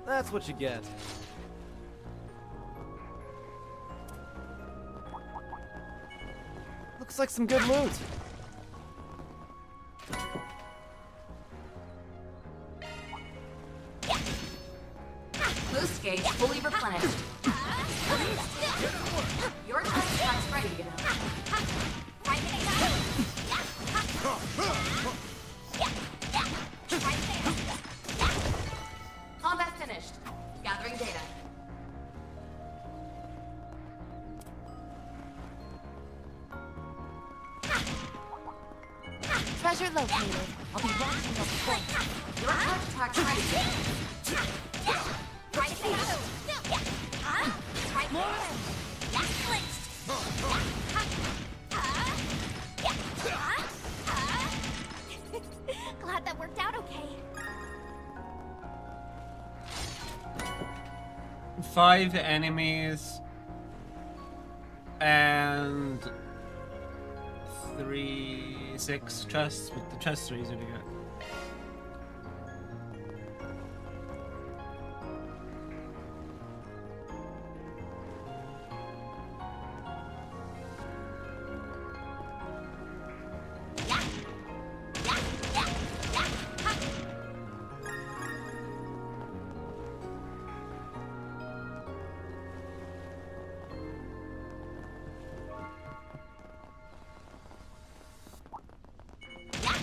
That's what you get. Looks like some good loot. Boost gauge fully replenished. Your charge attack's ready, you know. Combat finished. Gathering data. Treasure located. I'll be watching your performance. Your charge attack's ready. Glad that worked out okay. 5 enemies and 6 chests, but the chests are easy to get.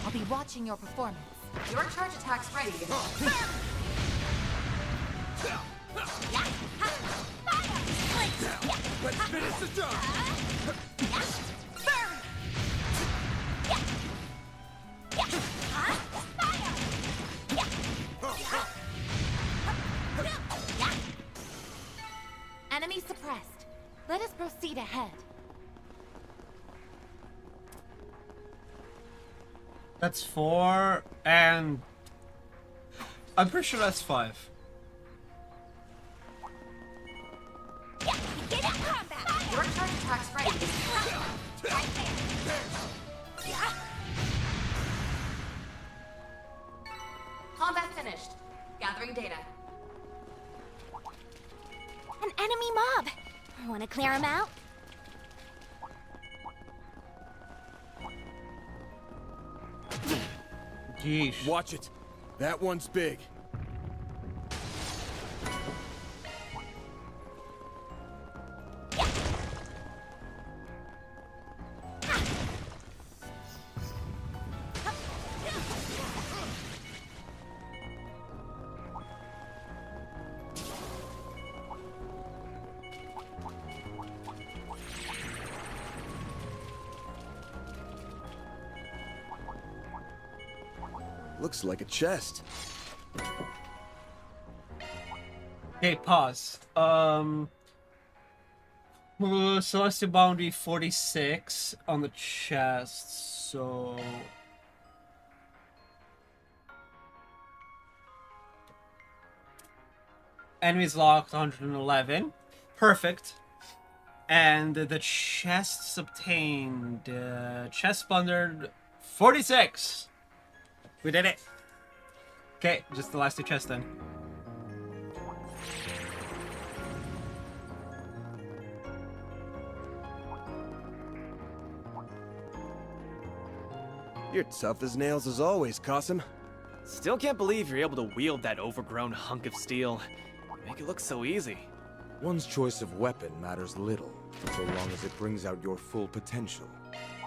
I'll be watching your performance. Your charge attack's ready, you know. Let's finish the job! Enemy suppressed. Let us proceed ahead. That's 4, and I'm pretty sure that's 5. Your charge attack's ready. Gathering data. An enemy mob. Want to clear him out? Yeesh. Watch it. That one's big. Looks like a chest. Okay, pause. Celestial Boundary 46 on the chest, so... Enemies locked 111. Perfect. And the chests obtained... chest plundered 46! We did it! Okay, just the last two chests then. You're tough as nails as always, Qasim. Still can't believe you're able to wield that overgrown hunk of steel. Make it look so easy. One's choice of weapon matters little, so long as it brings out your full potential.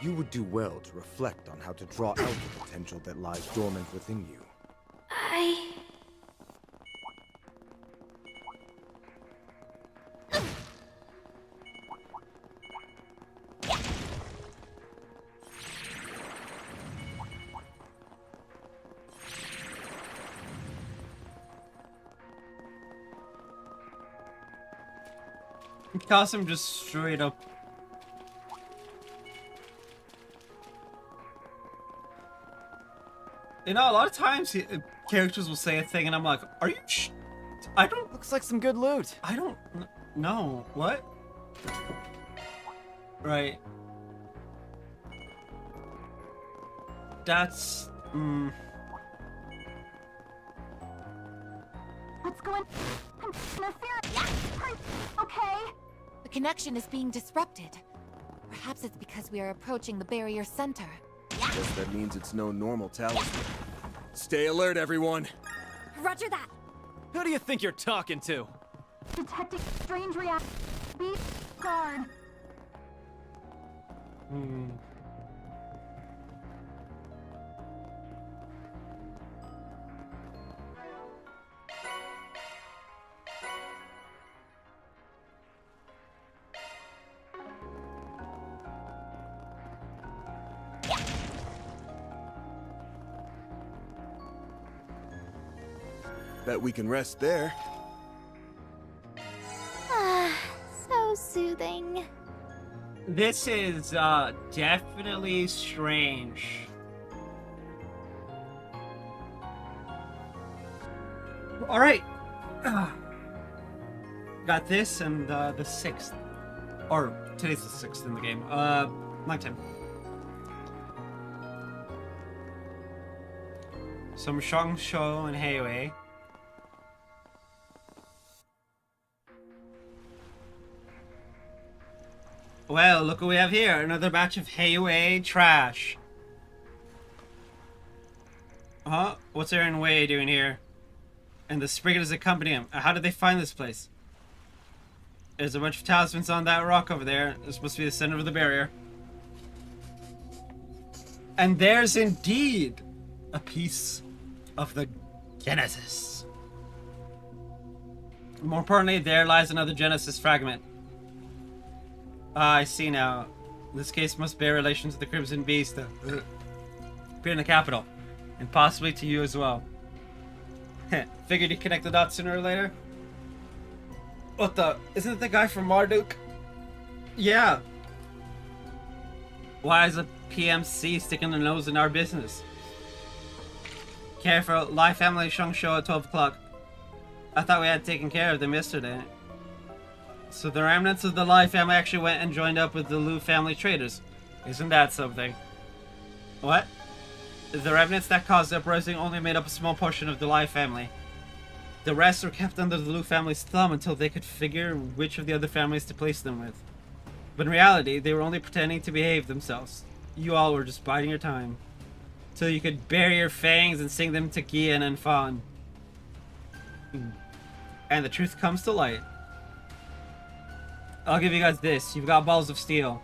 You would do well to reflect on how to draw out the potential that lies dormant within you. Qasim just straight up. You know, a lot of times characters will say a thing and I'm like, are you I don't... Looks like some good loot. I don't... No. What? Right. That's... What's going on? Okay. The connection is being disrupted. Perhaps it's because we are approaching the barrier center. Guess that means it's no normal talisman. Stay alert, everyone. Roger that. Who do you think you're talking to? Detecting strange reaction. Be guard. Bet we can rest there. Ah, so soothing. This is definitely strange. All right. Got this and the 6th. Or today's the 6th in the game. Nighttime. Some Shangsho and Heiwei. Well, look what we have here. Another batch of Heiwei trash. Huh? What's Aaron Wei doing here? And the Spriggans accompany him. How did they find this place? There's a bunch of talismans on that rock over there. This must be the center of the barrier. And there's indeed a piece of the Genesis. More importantly, there lies another Genesis fragment. I see now. This case must bear relation to the Crimson Beast that appeared in the capital. And possibly to you as well. Figured you'd connect the dots sooner or later. What the? Isn't it the guy from Marduk? Yeah. Why is a PMC sticking their nose in our business? Careful, Lai family Shang show at 12 o'clock. I thought we had taken care of them yesterday. So the remnants of the Lai family actually went and joined up with the Liu family traders. Isn't that something? What? The remnants that caused the uprising only made up a small portion of the Lai family. The rest were kept under the Liu family's thumb until they could figure which of the other families to place them with. But in reality, they were only pretending to behave themselves. You all were just biding your time. Till you could bare your fangs and sing them to Gian and Fawn. And the truth comes to light. I'll give you guys this. You've got balls of steel.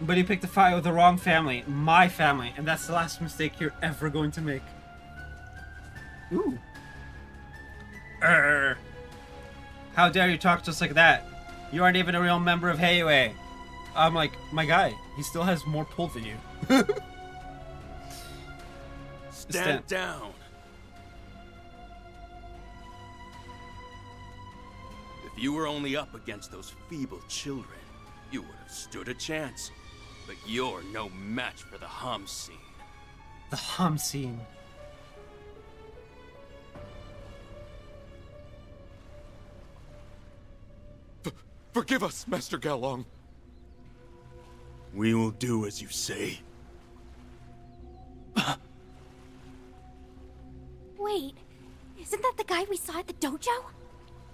But you picked a fight with the wrong family. My family. And that's the last mistake you're ever going to make. Ooh. How dare you talk just like that? You aren't even a real member of Heiyue. I'm like, my guy, he still has more pull than you. Stand down. If you were only up against those feeble children, you would have stood a chance. But you're no match for the Hamsin. The Hamsin. Forgive us, Master Gaolong. We will do as you say. Wait, isn't that the guy we saw at the dojo?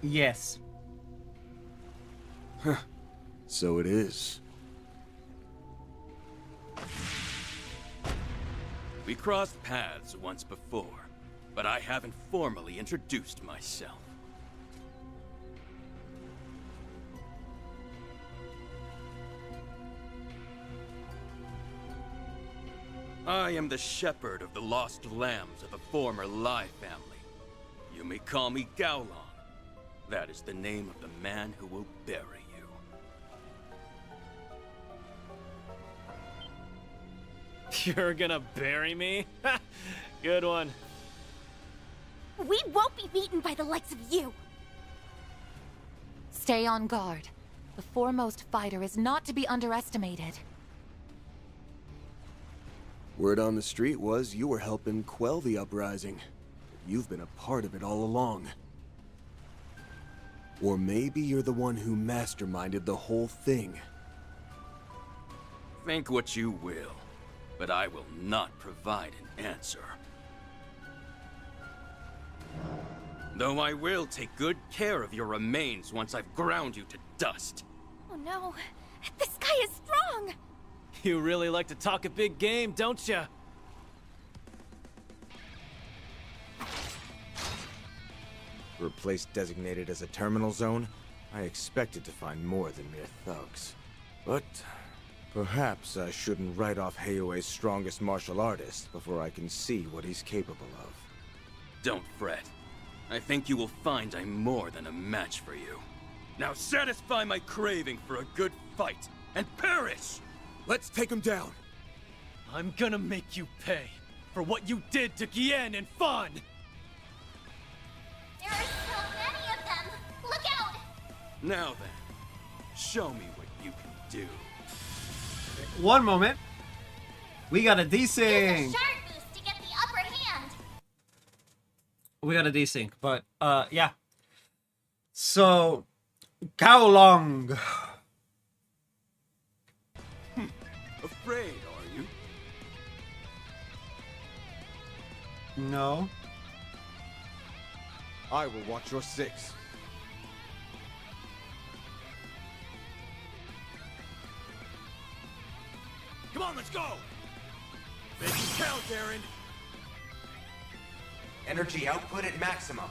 Yes. Huh. So it is. We crossed paths once before, but I haven't formally introduced myself. I am the shepherd of the lost lambs of the former Lai family. You may call me Gaolong. That is the name of the man who will bury you. You're gonna bury me? Good one. We won't be beaten by the likes of you! Stay on guard. The foremost fighter is not to be underestimated. Word on the street was you were helping quell the uprising. You've been a part of it all along. Or maybe you're the one who masterminded the whole thing. Think what you will, but I will not provide an answer. Though I will take good care of your remains once I've ground you to dust. Oh no, this guy is strong! You really like to talk a big game, don't ya? For a place designated as a terminal zone, I expected to find more than mere thugs. But perhaps I shouldn't write off Heiyue's strongest martial artist before I can see what he's capable of. Don't fret. I think you will find I'm more than a match for you. Now satisfy my craving for a good fight, and perish! Let's take him down. I'm gonna make you pay for what you did to Gian and Fawn! There are so many of them! Look out! Now then, show me what you can do. One moment. We got a Use desync. a shard boost to get the upper hand! We got a desync, but yeah. So, Gaolong. Afraid, are you? No. I will watch your six. Come on, let's go! Make it count, Aaron! Energy output at maximum.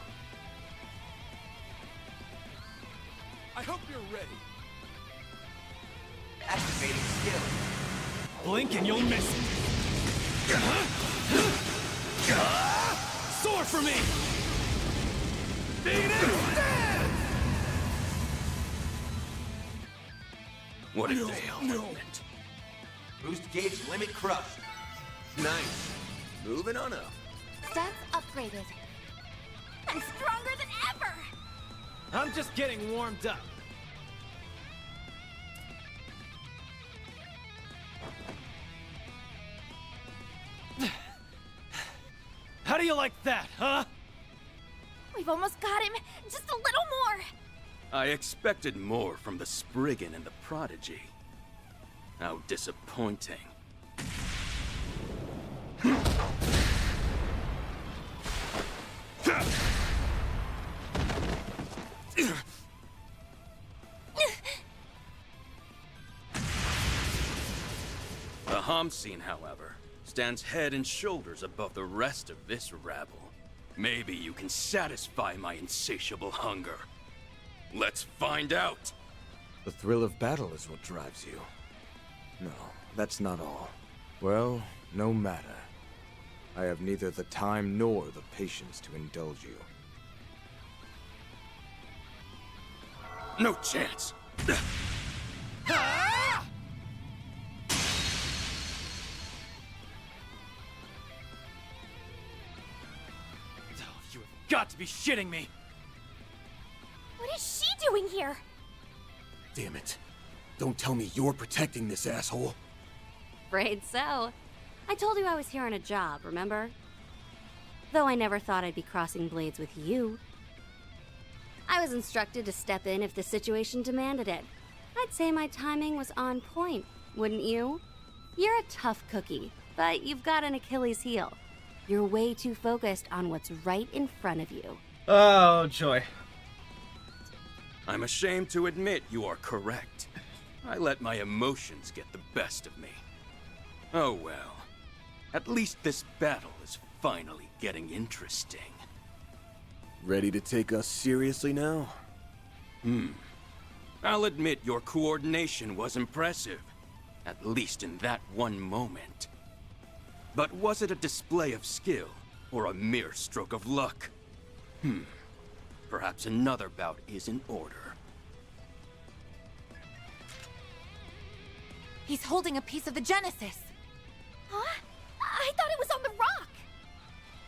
I hope you're ready. Activating skill. Blink and you'll miss it. Soar for me! What a derailment. Boost gauge limit crushed. Nice. Moving on up. Stats upgraded. I'm stronger than ever! I'm just getting warmed up. How do you like that, huh? We've almost got him. Just a little more. I expected more from the Spriggan and the Prodigy. How disappointing. Hamsin, however, stands head and shoulders above the rest of this rabble. Maybe you can satisfy my insatiable hunger. Let's find out! The thrill of battle is what drives you. No, that's not all. Well, no matter. I have neither the time nor the patience to indulge you. No chance! You have got to be shitting me! What is she doing here? Damn it. Don't tell me you're protecting this asshole. Afraid so. I told you I was here on a job, remember? Though I never thought I'd be crossing blades with you. I was instructed to step in if the situation demanded it. I'd say my timing was on point, wouldn't you? You're a tough cookie, but you've got an Achilles heel. You're way too focused on what's right in front of you. Oh, joy. I'm ashamed to admit you are correct. I let my emotions get the best of me. Oh well. At least this battle is finally getting interesting. Ready to take us seriously now? I'll admit your coordination was impressive. At least in that one moment. But was it a display of skill, or a mere stroke of luck? Perhaps another bout is in order. He's holding a piece of the Genesis. Huh? I thought it was on the rock!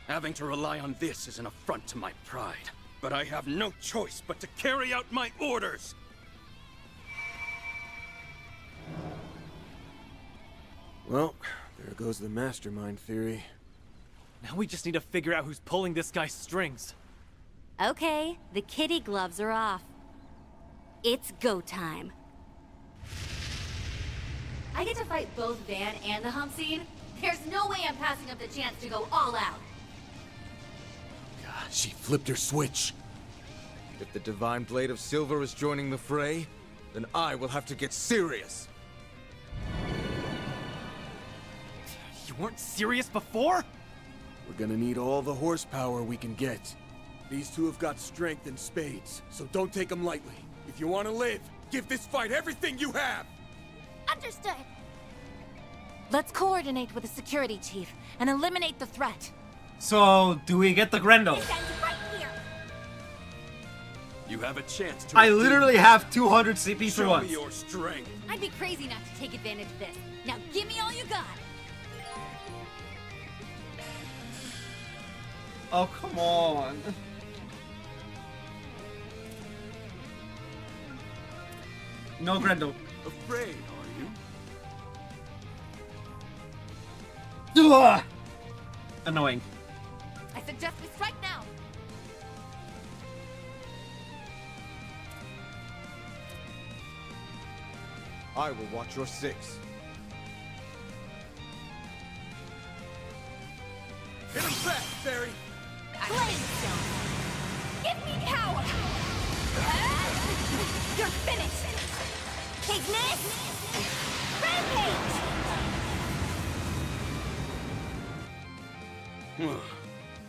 Having to rely on this is an affront to my pride. But I have no choice but to carry out my orders! Well, there goes the mastermind theory. Now we just need to figure out who's pulling this guy's strings. Okay, the kitty gloves are off. It's go time. I get to fight both Van and the Hamsin. There's no way I'm passing up the chance to go all out. God, she flipped her switch. If the Divine Blade of Silver is joining the fray, then I will have to get serious. You weren't serious before? We're gonna need all the horsepower we can get. These two have got strength in spades, so don't take them lightly. If you want to live, give this fight everything you have! Understood. Let's coordinate with the security chief and eliminate the threat. So, do we get the Grendel? This ends right here. You have a chance to. I literally have 200 CP for Show once. me your strength. I'd be crazy not to take advantage of this. Now give me all you got. Oh, come on. No Grendel. Afraid, are you? Ugh! Annoying. I suggest we strike now. I will watch your six. Hit him fast, Barry! Give me power! You're finished! Ignis! Rampage!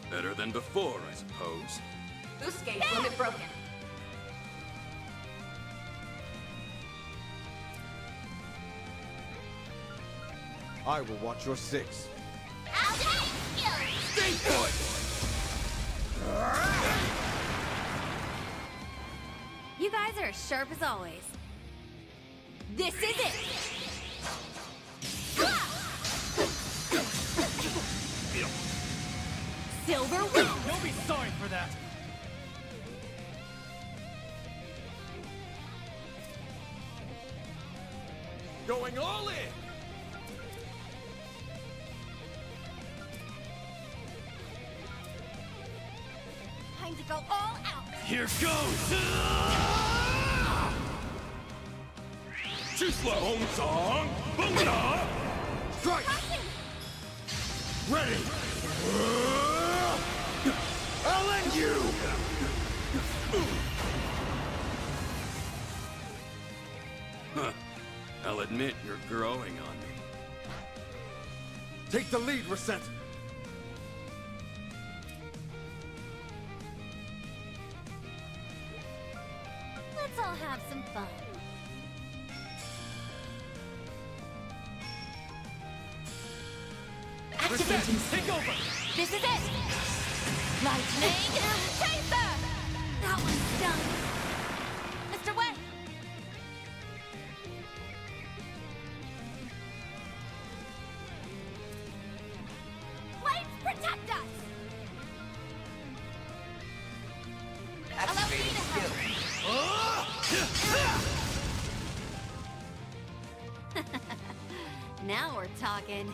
Better than before, I suppose. Boost gauge limit broken. I will watch your six. Stay put! You guys are as sharp as always. This is it! Silver win! You'll be sorry for that. Going all in! Time to go all out! Here goes! Chisla Song! Boomda! Strike! Ready! I'll end you! Huh. I'll admit you're growing on me. Take the lead, Reset. Let's all have some fun. Activating take over! This is it! Lightning Chaser! That one stung. Mr. Way! Flames protect us! Activating skill. Now we're talking.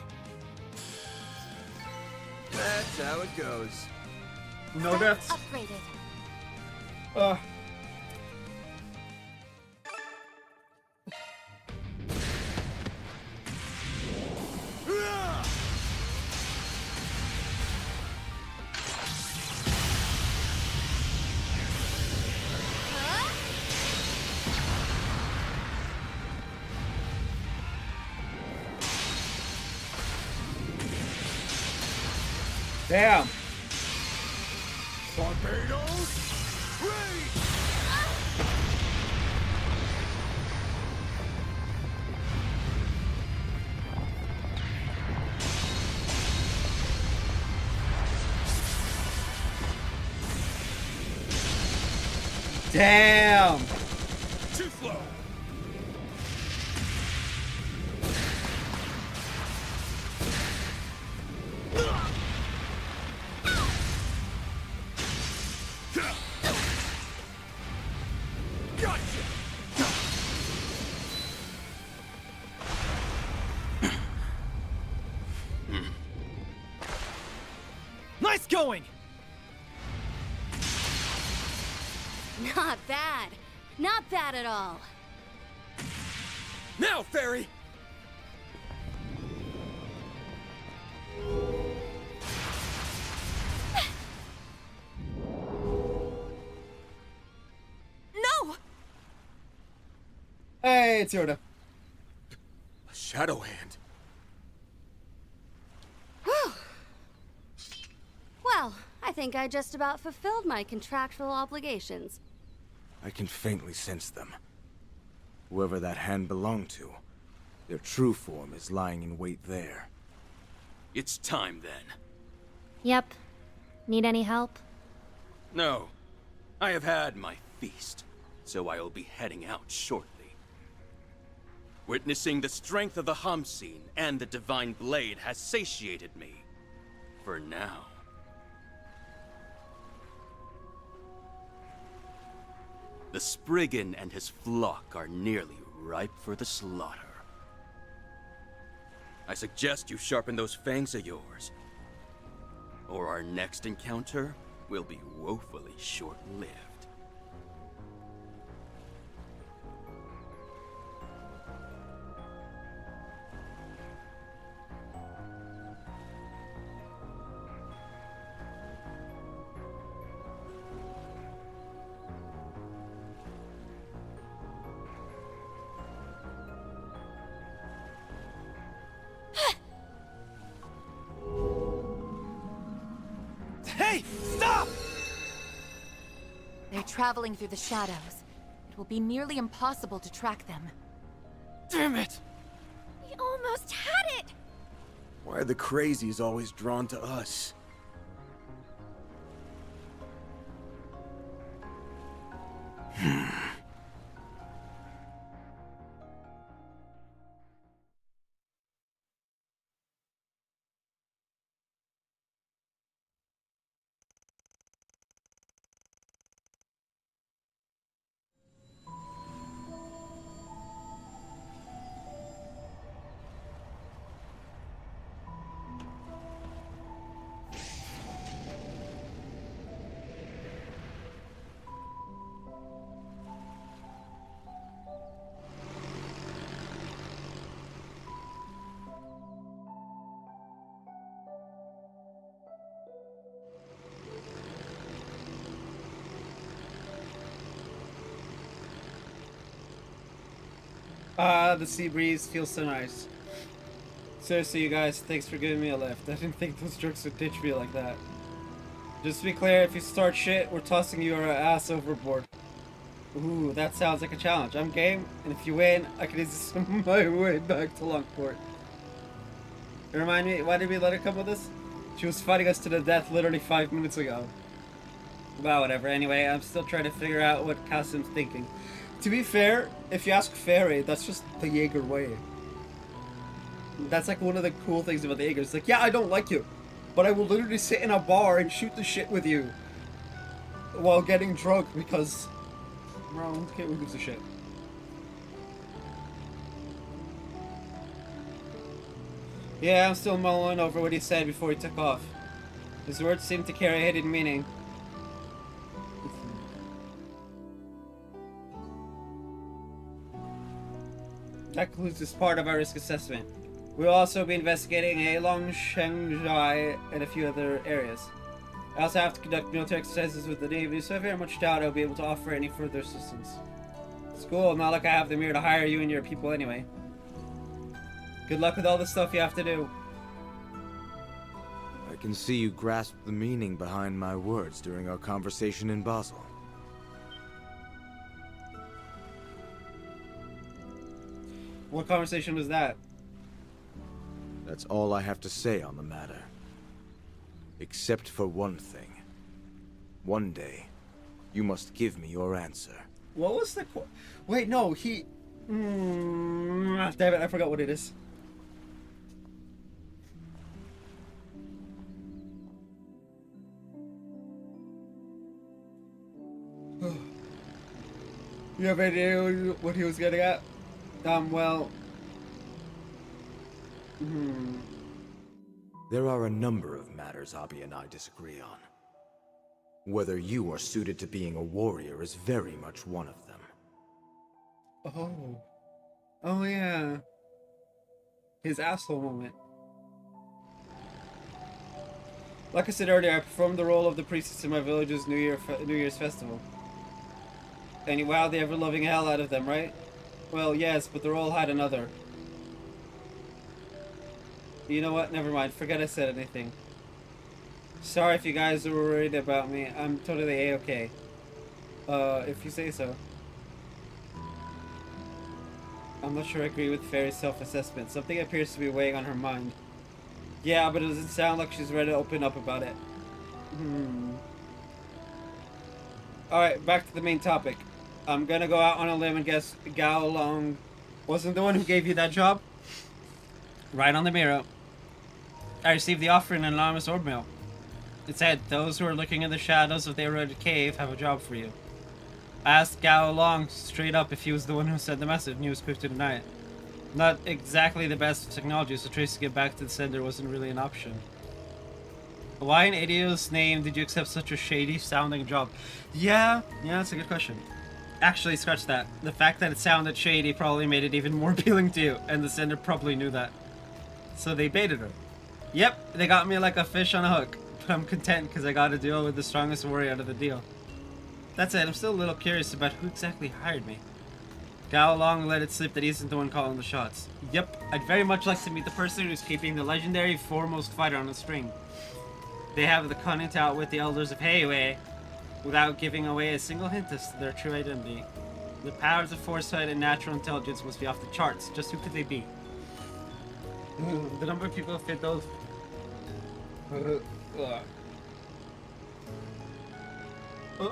That's how it goes. No deaths. Upgraded. Damn. Barbados, Damn. Too slow. Nice going! Not bad. Not bad at all. Now, Fairy! No! Hey, it's Yoda. A shadow hand. Well, I think I just about fulfilled my contractual obligations. I can faintly sense them. Whoever that hand belonged to, their true form is lying in wait there. It's time then. Yep. Need any help? No. I have had my feast, so I will be heading out shortly. Witnessing the strength of the Hamsin and the Divine Blade has satiated me. For now. The Spriggan and his flock are nearly ripe for the slaughter. I suggest you sharpen those fangs of yours, or our next encounter will be woefully short-lived. Hey! Stop! They're traveling through the shadows. It will be nearly impossible to track them. Damn it! We almost had it! Why are the crazies always drawn to us? The sea breeze feels so nice. Seriously, you guys, thanks for giving me a lift. I didn't think those jerks would ditch me like that. Just to be clear, if you start shit, we're tossing your ass overboard. Ooh, that sounds like a challenge. I'm game, and if you win, I can easily swim my way back to Longport. Remind me, why did we let her come with us? She was fighting us to the death literally 5 minutes ago. Well, whatever. Anyway, I'm still trying to figure out what Kasim's thinking. To be fair, if you ask Fairy, that's just the Jaeger way. That's like one of the cool things about the Jaegers. Like, yeah, I don't like you, but I will literally sit in a bar and shoot the shit with you while getting drunk because, bro, who gives a shit? Yeah, I'm still mulling over what he said before he took off. His words seem to carry a hidden meaning. That concludes this part of our risk assessment. We'll also be investigating Heilong, Shanghai, and a few other areas. I also have to conduct military exercises with the Navy, so I very much doubt I'll be able to offer any further assistance. It's cool, not like I have them here to hire you and your people anyway. Good luck with all the stuff you have to do. I can see you grasped the meaning behind my words during our conversation in Basel. What conversation was that? That's all I have to say on the matter. Except for one thing. One day, you must give me your answer. What was the wait, no, he... damn it, I forgot what it is. You have any idea what he was getting at? Well... There are a number of matters Abi and I disagree on. Whether you are suited to being a warrior is very much one of them. Oh. Oh yeah. His asshole moment. Like I said earlier, I performed the role of the priestess in my village's New Year's festival. And you wowed the ever-loving hell out of them, right? Well, yes, but the role had another. You know what? Never mind. Forget I said anything. Sorry if you guys were worried about me. I'm totally A-okay. If you say so. I'm not sure I agree with Fairy's self-assessment. Something appears to be weighing on her mind. Yeah, but it doesn't sound like she's ready to open up about it. Alright, back to the main topic. I'm gonna go out on a limb and guess Gao Long wasn't the one who gave you that job? Right on the mirror. I received the offer in an anonymous orb mail. It said, those who are looking in the shadows of the eroded cave have a job for you. I asked Gao Long straight up if he was the one who sent the message and he was quick to deny it. Not exactly the best of technology, so tracing it back to the sender wasn't really an option. Why in Adio's name did you accept such a shady sounding job? Yeah, that's a good question. Actually, scratch that. The fact that it sounded shady probably made it even more appealing to you, and the sender probably knew that. So they baited her. Yep, they got me like a fish on a hook, but I'm content because I got to deal with the strongest warrior out of the deal. That's it, I'm still a little curious about who exactly hired me. Gao Long let it slip that he isn't the one calling the shots. Yep, I'd very much like to meet the person who's keeping the legendary foremost fighter on a string. They have the cunning to outwit the elders of Heiwei without giving away a single hint as to their true identity. The powers of foresight and natural intelligence must be off the charts. Just who could they be? The number of people who fit those...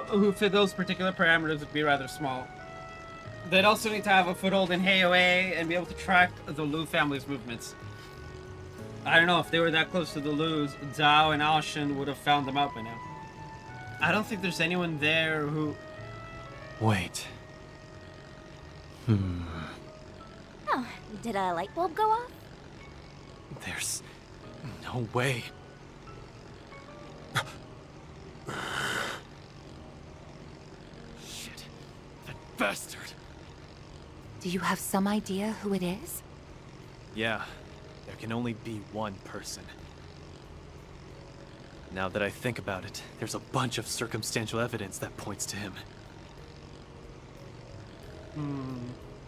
who fit those particular parameters would be rather small. They'd also need to have a foothold in Heiwei and be able to track the Lu family's movements. I don't know, if they were that close to the Lus, Zhao and Alshin would have found them out by now. I don't think there's anyone there who... Wait. Oh, did a light bulb go off? There's no way. Shit. That bastard. Do you have some idea who it is? Yeah. There can only be one person. Now that I think about it, there's a bunch of circumstantial evidence that points to him.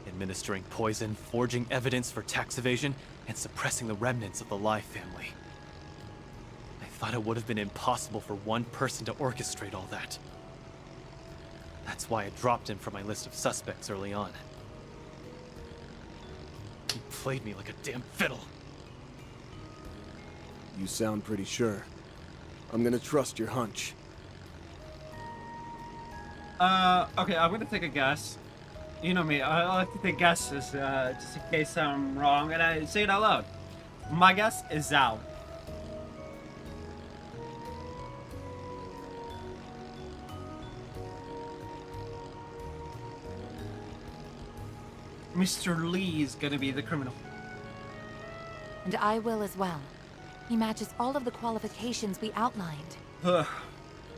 Administering poison, forging evidence for tax evasion, and suppressing the remnants of the Lai family. I thought it would have been impossible for one person to orchestrate all that. That's why I dropped him from my list of suspects early on. He played me like a damn fiddle. You sound pretty sure. I'm gonna trust your hunch. Okay, I'm gonna take a guess. You know me, I like to take guesses, just in case I'm wrong, and I say it out loud. My guess is Zhao. Mr. Lee is gonna be the criminal. And I will as well. He matches all of the qualifications we outlined. Ugh.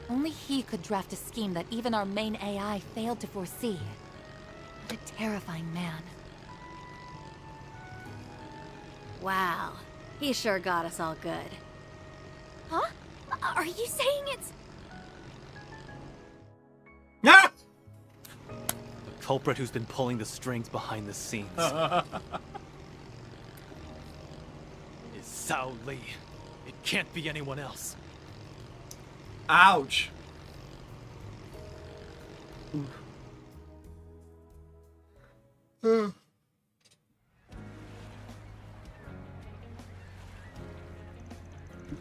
Only he could draft a scheme that even our main AI failed to foresee. What a terrifying man. Wow. He sure got us all good. Huh? Are you saying it's... Ah! The culprit who's been pulling the strings behind the scenes is Zhao Li. It can't be anyone else. Ouch.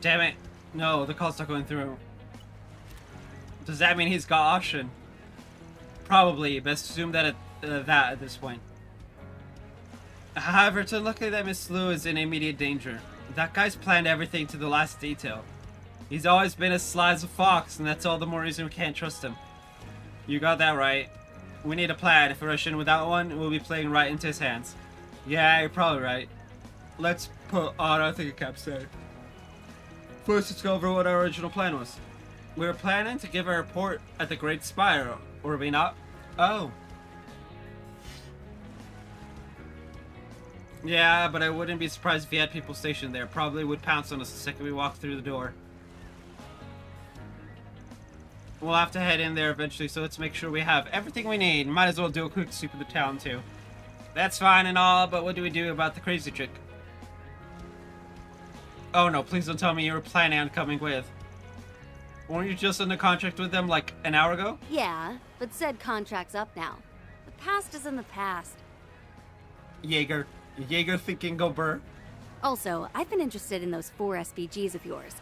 Damn it. No, the call's not going through. Does that mean he's got option? Probably. Best assume that at this point. However, it's unlucky that Miss Liu is in immediate danger. That guy's planned everything to the last detail. He's always been as sly as a fox, and that's all the more reason we can't trust him. You got that right. We need a plan. If we rush in without one, we'll be playing right into his hands. Yeah, you're probably right. Let's put on our thinking caps there. First, let's go over what our original plan was. We were planning to give a report at the Great Spire, were we not? Oh. Yeah, but I wouldn't be surprised if he had people stationed there. Probably would pounce on us the second we walked through the door. We'll have to head in there eventually, so let's make sure we have everything we need. Might as well do a quick sweep of the town, too. That's fine and all, but what do we do about the crazy chick? Oh no, please don't tell me you were planning on coming with. Weren't you just in a contract with them like an hour ago? Yeah, but said contract's up now. The past is in the past. Jaeger thinking go burr. Also, I've been interested in those 4 SPGs of yours.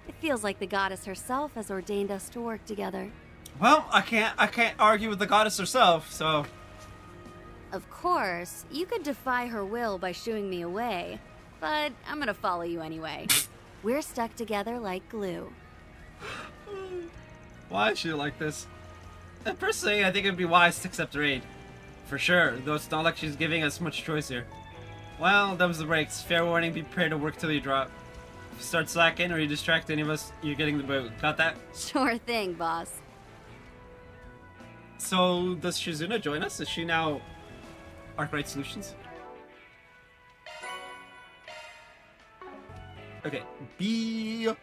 It feels like the goddess herself has ordained us to work together. Well, I can't argue with the goddess herself, so... Of course, you could defy her will by shooing me away, but I'm gonna follow you anyway. We're stuck together like glue. Why is she like this? And personally, I think it'd be wise to accept her aid. For sure, though it's not like she's giving us much choice here. Well, thumbs the brakes. Fair warning, be prepared to work till you drop. If you start slacking or you distract any of us, you're getting the boot. Got that? Sure thing, boss. So, does Shizuna join us? Is she now Arkwright Solutions? Okay, BRB.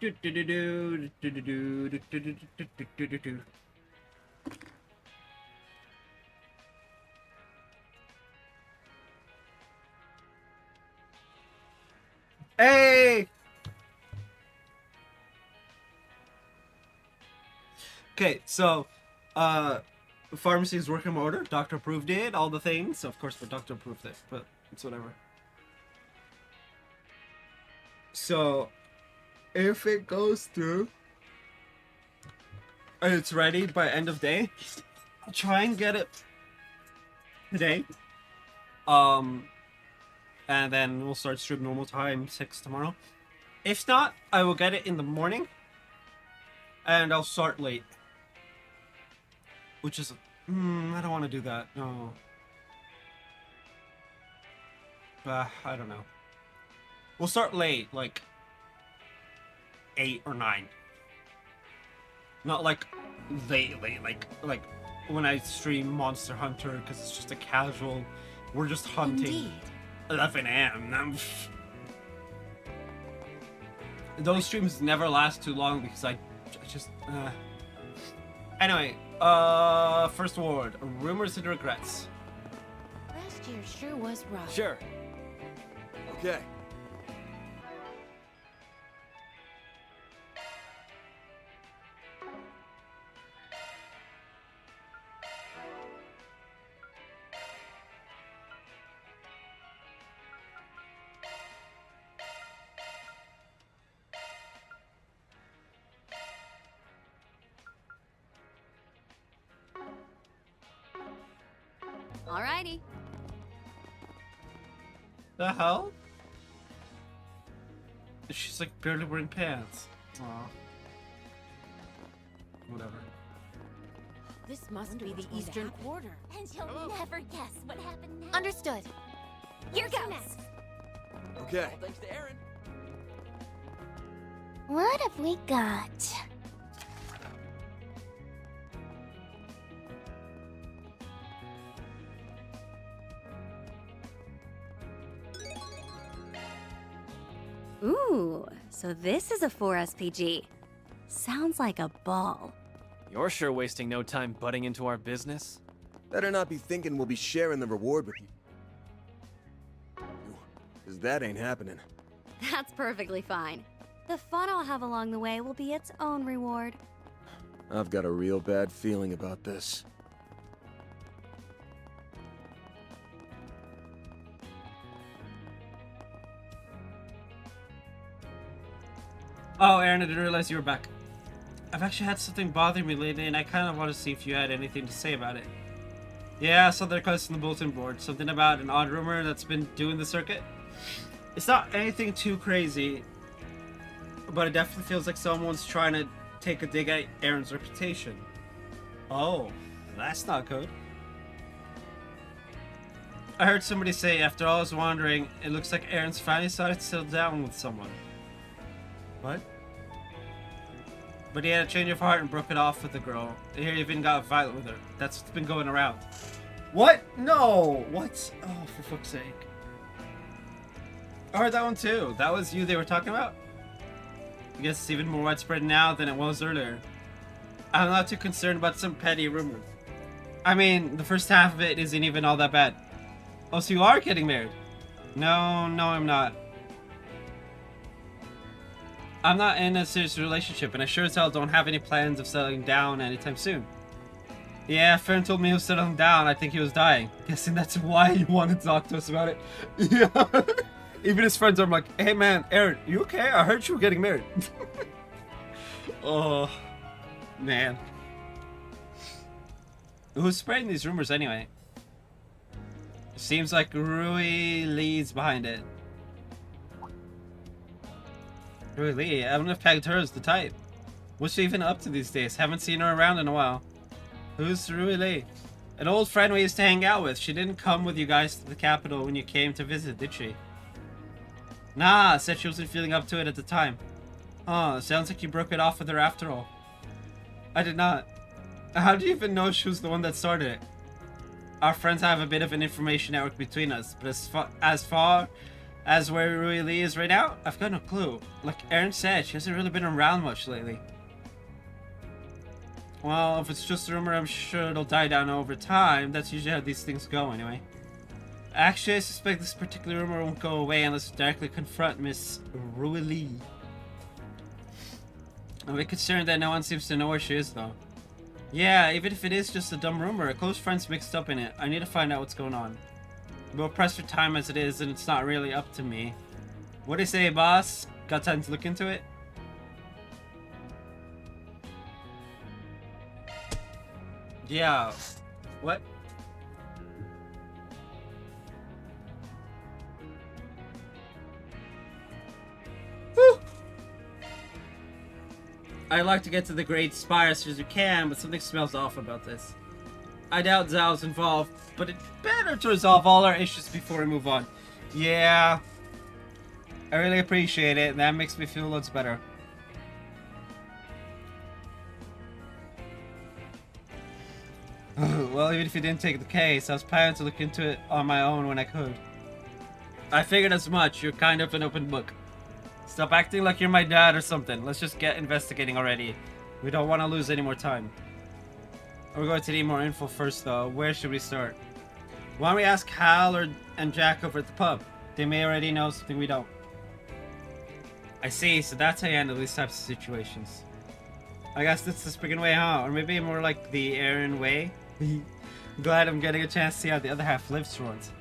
Hey! Okay, so, pharmacy is working order. Doctor approved it, all the things. Of course, but doctor approved it, but it's whatever. So, if it goes through and it's ready by end of day, I'll try and get it today. And then we'll start stream normal time, 6 tomorrow. If not, I will get it in the morning. And I'll start late. Which is... I don't want to do that. No. I don't know. We'll start late, like 8 or 9. Not like late, like when I stream Monster Hunter, because it's just a casual. We're just hunting. Indeed. 11 a.m. Those streams never last too long because I just. Anyway, first award: rumors and regrets. Last year sure was rough. Sure. Okay. Alrighty. The hell? She's like barely wearing pants. Aw. Whatever. This must be the Eastern Quarter. And you'll never guess what happened next. Understood. Here goes. Okay. Thanks to Aaron. What have we got? Ooh, so this is a 4SPG. Sounds like a ball. You're sure wasting no time butting into our business. Better not be thinking we'll be sharing the reward with you. Because that ain't happening. That's perfectly fine. The fun I'll have along the way will be its own reward. I've got a real bad feeling about this. Oh, Aaron, I didn't realize you were back. I've actually had something bothering me lately, and I kind of want to see if you had anything to say about it. Yeah, I saw their cuts on the bulletin board. Something about an odd rumor that's been doing the circuit. It's not anything too crazy, but it definitely feels like someone's trying to take a dig at Aaron's reputation. Oh, that's not good. I heard somebody say after all his wandering, it looks like Aaron's finally started to settle down with someone. What? But he had a change of heart and broke it off with the girl. He even got violent with her. That's what's been going around. What? No! What? Oh, for fuck's sake. I heard that one too. That was you they were talking about? I guess it's even more widespread now than it was earlier. I'm not too concerned about some petty rumors. I mean, the first half of it isn't even all that bad. Oh, so you are getting married? No, I'm not. I'm not in a serious relationship, and I sure as hell don't have any plans of settling down anytime soon. Yeah, a friend told me he was settling down. I think he was dying. Guessing that's why he wanted to talk to us about it. Yeah. Even his friends are like, hey man, Aaron, you okay? I heard you were getting married. Oh, man. Who's spreading these rumors anyway? Seems like Rui Lee's behind it. Rui Lee? I wouldn't have pegged her as the type. What's she even up to these days? Haven't seen her around in a while. Who's Rui Lee? An old friend we used to hang out with. She didn't come with you guys to the capital when you came to visit, did she? Nah, said she wasn't feeling up to it at the time. Huh, sounds like you broke it off with her after all. I did not. How do you even know she was the one that started it? Our friends have a bit of an information network between us, but as far As where Rui Lee is right now, I've got no clue. Like Erin said, she hasn't really been around much lately. Well, if it's just a rumor, I'm sure it'll die down over time. That's usually how these things go anyway. Actually, I suspect this particular rumor won't go away unless we directly confront Miss Rui Lee. I'm a bit concerned that no one seems to know where she is, though. Yeah, even if it is just a dumb rumor, a close friend's mixed up in it. I need to find out what's going on. We're pressed for time as it is, and it's not really up to me. What do you say, boss? Got time to look into it? Yeah. What? Whew. I'd like to get to the Great Spire as soon as we can, but something smells off about this. I doubt Zhao's involved, but it's better to resolve all our issues before we move on. Yeah. I really appreciate it, and that makes me feel loads better. Well, even if you didn't take the case, I was planning to look into it on my own when I could. I figured as much. You're kind of an open book. Stop acting like you're my dad or something. Let's just get investigating already. We don't want to lose any more time. We're going to need more info first, though. Where should we start? Why don't we ask Hal and Jack over at the pub? They may already know something we don't. I see, so that's how you handle these types of situations. I guess that's the Spriggan way, huh? Or maybe more like the Aaron way? Glad I'm getting a chance to see how the other half lives for once.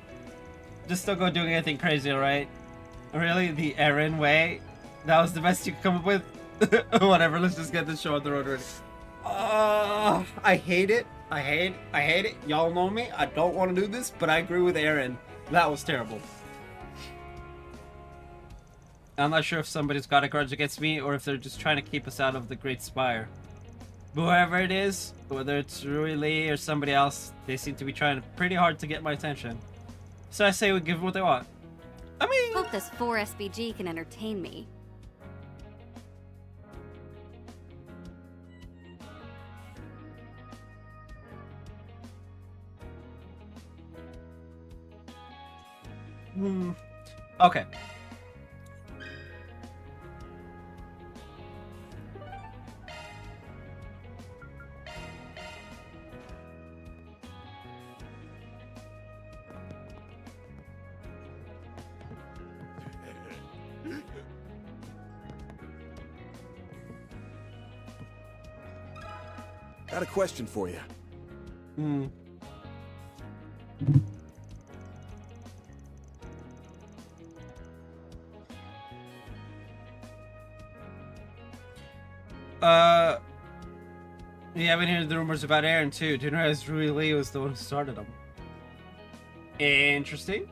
Just don't go doing anything crazy, alright? Really? The Aaron way? That was the best you could come up with? Whatever, let's just get this show on the road already. I hate it. I hate it. Y'all know me. I don't want to do this, but I agree with Aaron. That was terrible. I'm not sure if somebody's got a grudge against me or if they're just trying to keep us out of the Great Spire. But whoever it is, whether it's Rui Lee or somebody else, they seem to be trying pretty hard to get my attention. So I say we give them what they want. I mean... Hope this 4SBG can entertain me. Okay. Got a question for you. Yeah, I've been hearing the rumors about Aaron too. Didn't realize Rui Lee was the one who started them. Interesting.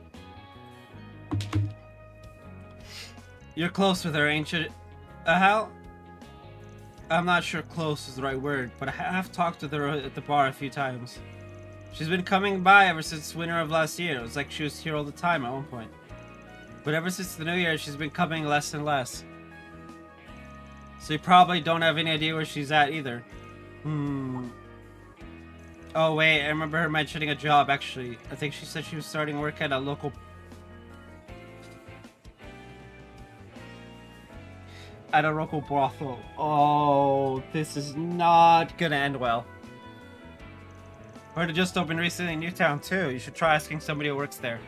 You're close with her, ain't you, Hal? I'm not sure close is the right word, but I have talked with her at the bar a few times. She's been coming by ever since winter of last year. It was like she was here all the time at one point. But ever since the new year, she's been coming less and less. So you probably don't have any idea where she's at either. Oh wait, I remember her mentioning a job actually. I think she said she was starting work at a local... At a local brothel. Oh, this is not gonna end well. Heard it just opened recently in Newtown too. You should try asking somebody who works there.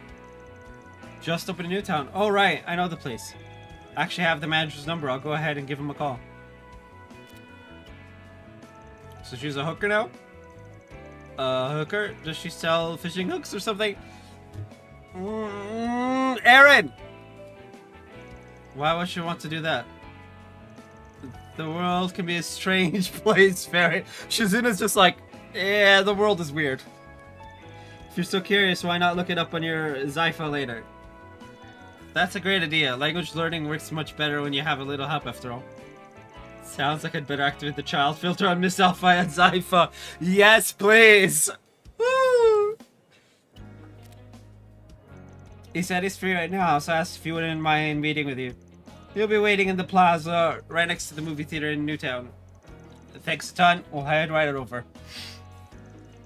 Just opened in Newtown. Oh right, I know the place. I actually have the manager's number. I'll go ahead and give him a call. So she's a hooker now? Hooker? Does she sell fishing hooks or something? Aaron! Why would she want to do that? The world can be a strange place, Fairy. Shizina's just like, yeah, the world is weird. If you're so curious, why not look it up on your Zypha later? That's a great idea. Language learning works much better when you have a little help after all. Sounds like I'd better activate the child filter on Miss Alpha and Zypha. Yes, please! Woo! He said he's free right now, so I asked if you wouldn't mind meeting with you. He'll be waiting in the plaza right next to the movie theater in Newtown. Thanks a ton. We'll head right over.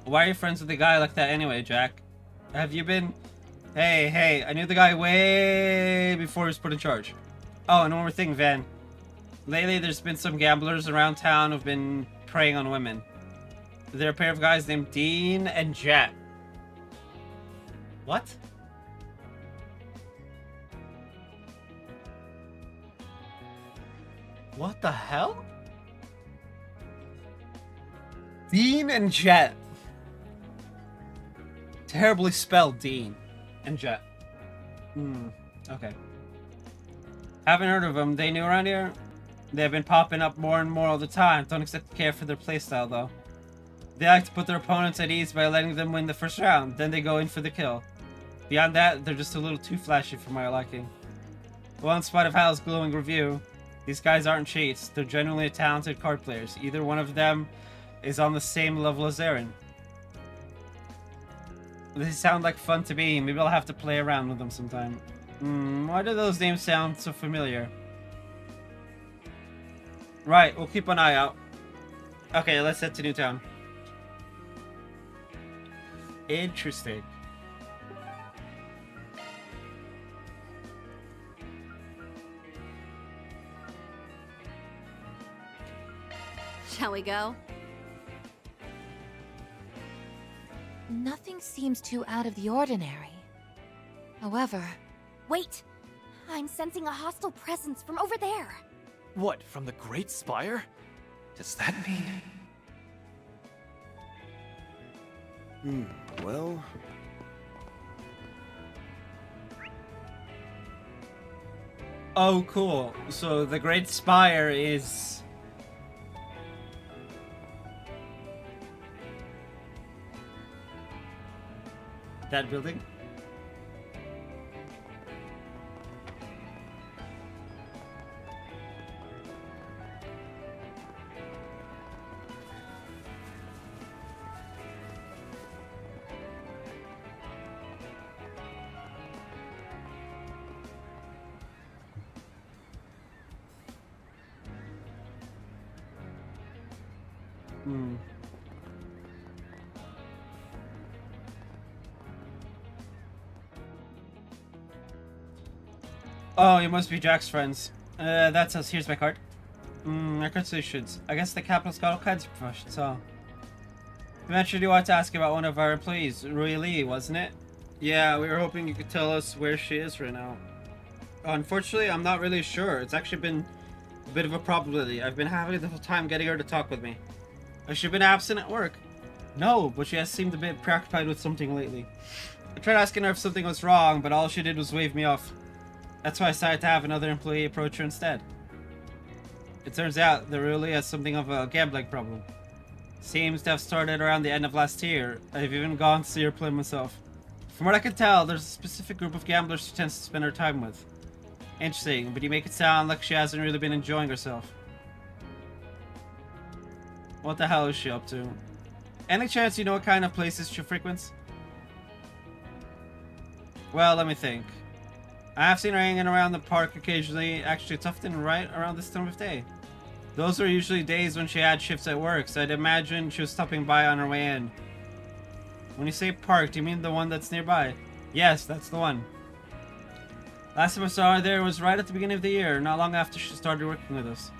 Why are you friends with a guy like that anyway, Jack? Have you been Hey, I knew the guy way before he was put in charge. Oh, and one more thing, Van. Lately, there's been some gamblers around town who've been preying on women. They're a pair of guys named Dean and Jet. What? What the hell? Dean and Jet. Terribly spelled Dean and Jet. Okay. Haven't heard of them. They new around here? They've been popping up more and more all the time. Don't exactly care for their playstyle though. They like to put their opponents at ease by letting them win the first round, then they go in for the kill. Beyond that, they're just a little too flashy for my liking. Well, in spite of Hal's glowing review, these guys aren't cheats. They're genuinely talented card players. Either one of them is on the same level as Aaron. They sound like fun to me. Maybe I'll have to play around with them sometime. Why do those names sound so familiar? Right, we'll keep an eye out. Okay, let's head to Newtown. Interesting. Shall we go? Nothing seems too out of the ordinary. However... Wait! I'm sensing a hostile presence from over there. What, from the Great Spire? Does that mean... Well... Oh, cool. So the Great Spire is... that building? Oh, you must be Jack's friends. That's us. Here's my card. Congratulations. I guess the capital's got all kinds of promotions, huh? You mentioned you wanted to ask about one of our employees, Rui Lee, wasn't it? Yeah, we were hoping you could tell us where she is right now. Unfortunately, I'm not really sure. It's actually been a bit of a problem lately. I've been having a difficult time getting her to talk with me. Has she been absent at work? No, but she has seemed a bit preoccupied with something lately. I tried asking her if something was wrong, but all she did was wave me off. That's why I decided to have another employee approach her instead. It turns out that Rui has something of a gambling problem. Seems to have started around the end of last year. I've even gone to see her play myself. From what I can tell, there's a specific group of gamblers she tends to spend her time with. Interesting, but you make it sound like she hasn't really been enjoying herself. What the hell is she up to? Any chance you know what kind of places she frequents? Well, let me think. I have seen her hanging around the park occasionally. Actually, it's often right around this time of day. Those were usually days when she had shifts at work, so I'd imagine she was stopping by on her way in. When you say park, do you mean the one that's nearby? Yes, that's the one. Last time I saw her there was right at the beginning of the year, not long after she started working with us.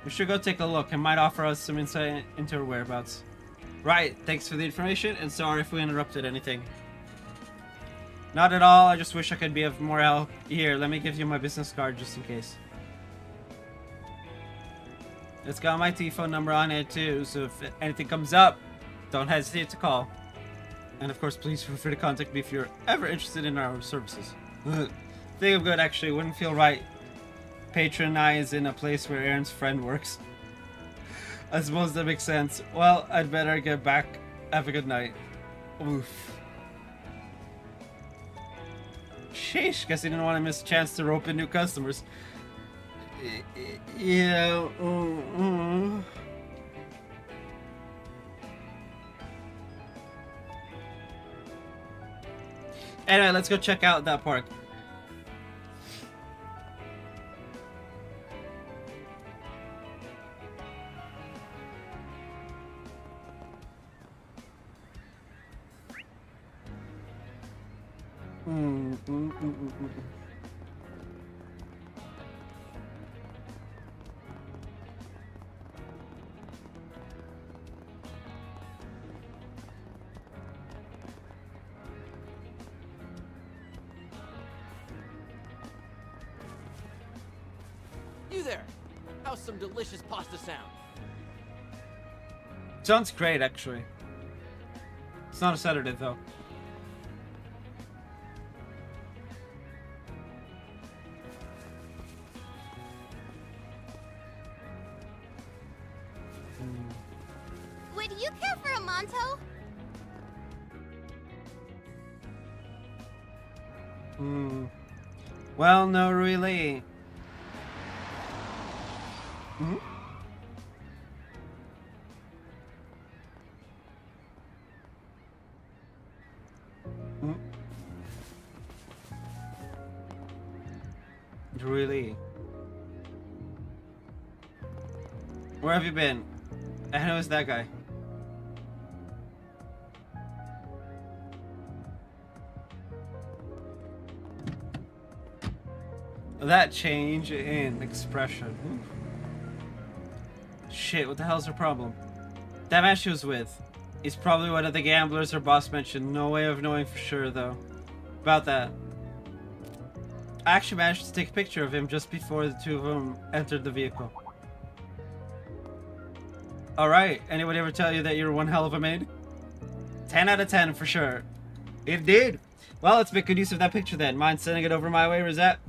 We should go take a look and might offer us some insight into her whereabouts. Right, thanks for the information, and sorry if we interrupted anything. Not at all, I just wish I could be of more help. Here, let me give you my business card just in case. It's got my telephone number on it too, so if anything comes up, don't hesitate to call. And of course, please feel free to contact me if you're ever interested in our services. Think I'm good, actually. Wouldn't feel right patronizing a place where Aaron's friend works. I suppose that makes sense. Well, I'd better get back. Have a good night. Oof. Sheesh, guess he didn't want to miss a chance to rope in new customers. Yeah. Anyway, let's go check out that park. You there! How's some delicious pasta sound? Sounds great, actually. It's not a Saturday, though. Would you care for a Monto? Well, no, really. Really? Where have you been? And who is that guy? That change in expression. Oof. Shit, what the hell's her problem? That man she was with. He's probably one of the gamblers her boss mentioned. No way of knowing for sure, though. About that. I actually managed to take a picture of him just before the two of them entered the vehicle. Alright, anybody ever tell you that you're one hell of a maid? 10 out of 10 for sure. It did. Well, let's make good use of that picture then. Mind sending it over my way, Rosette?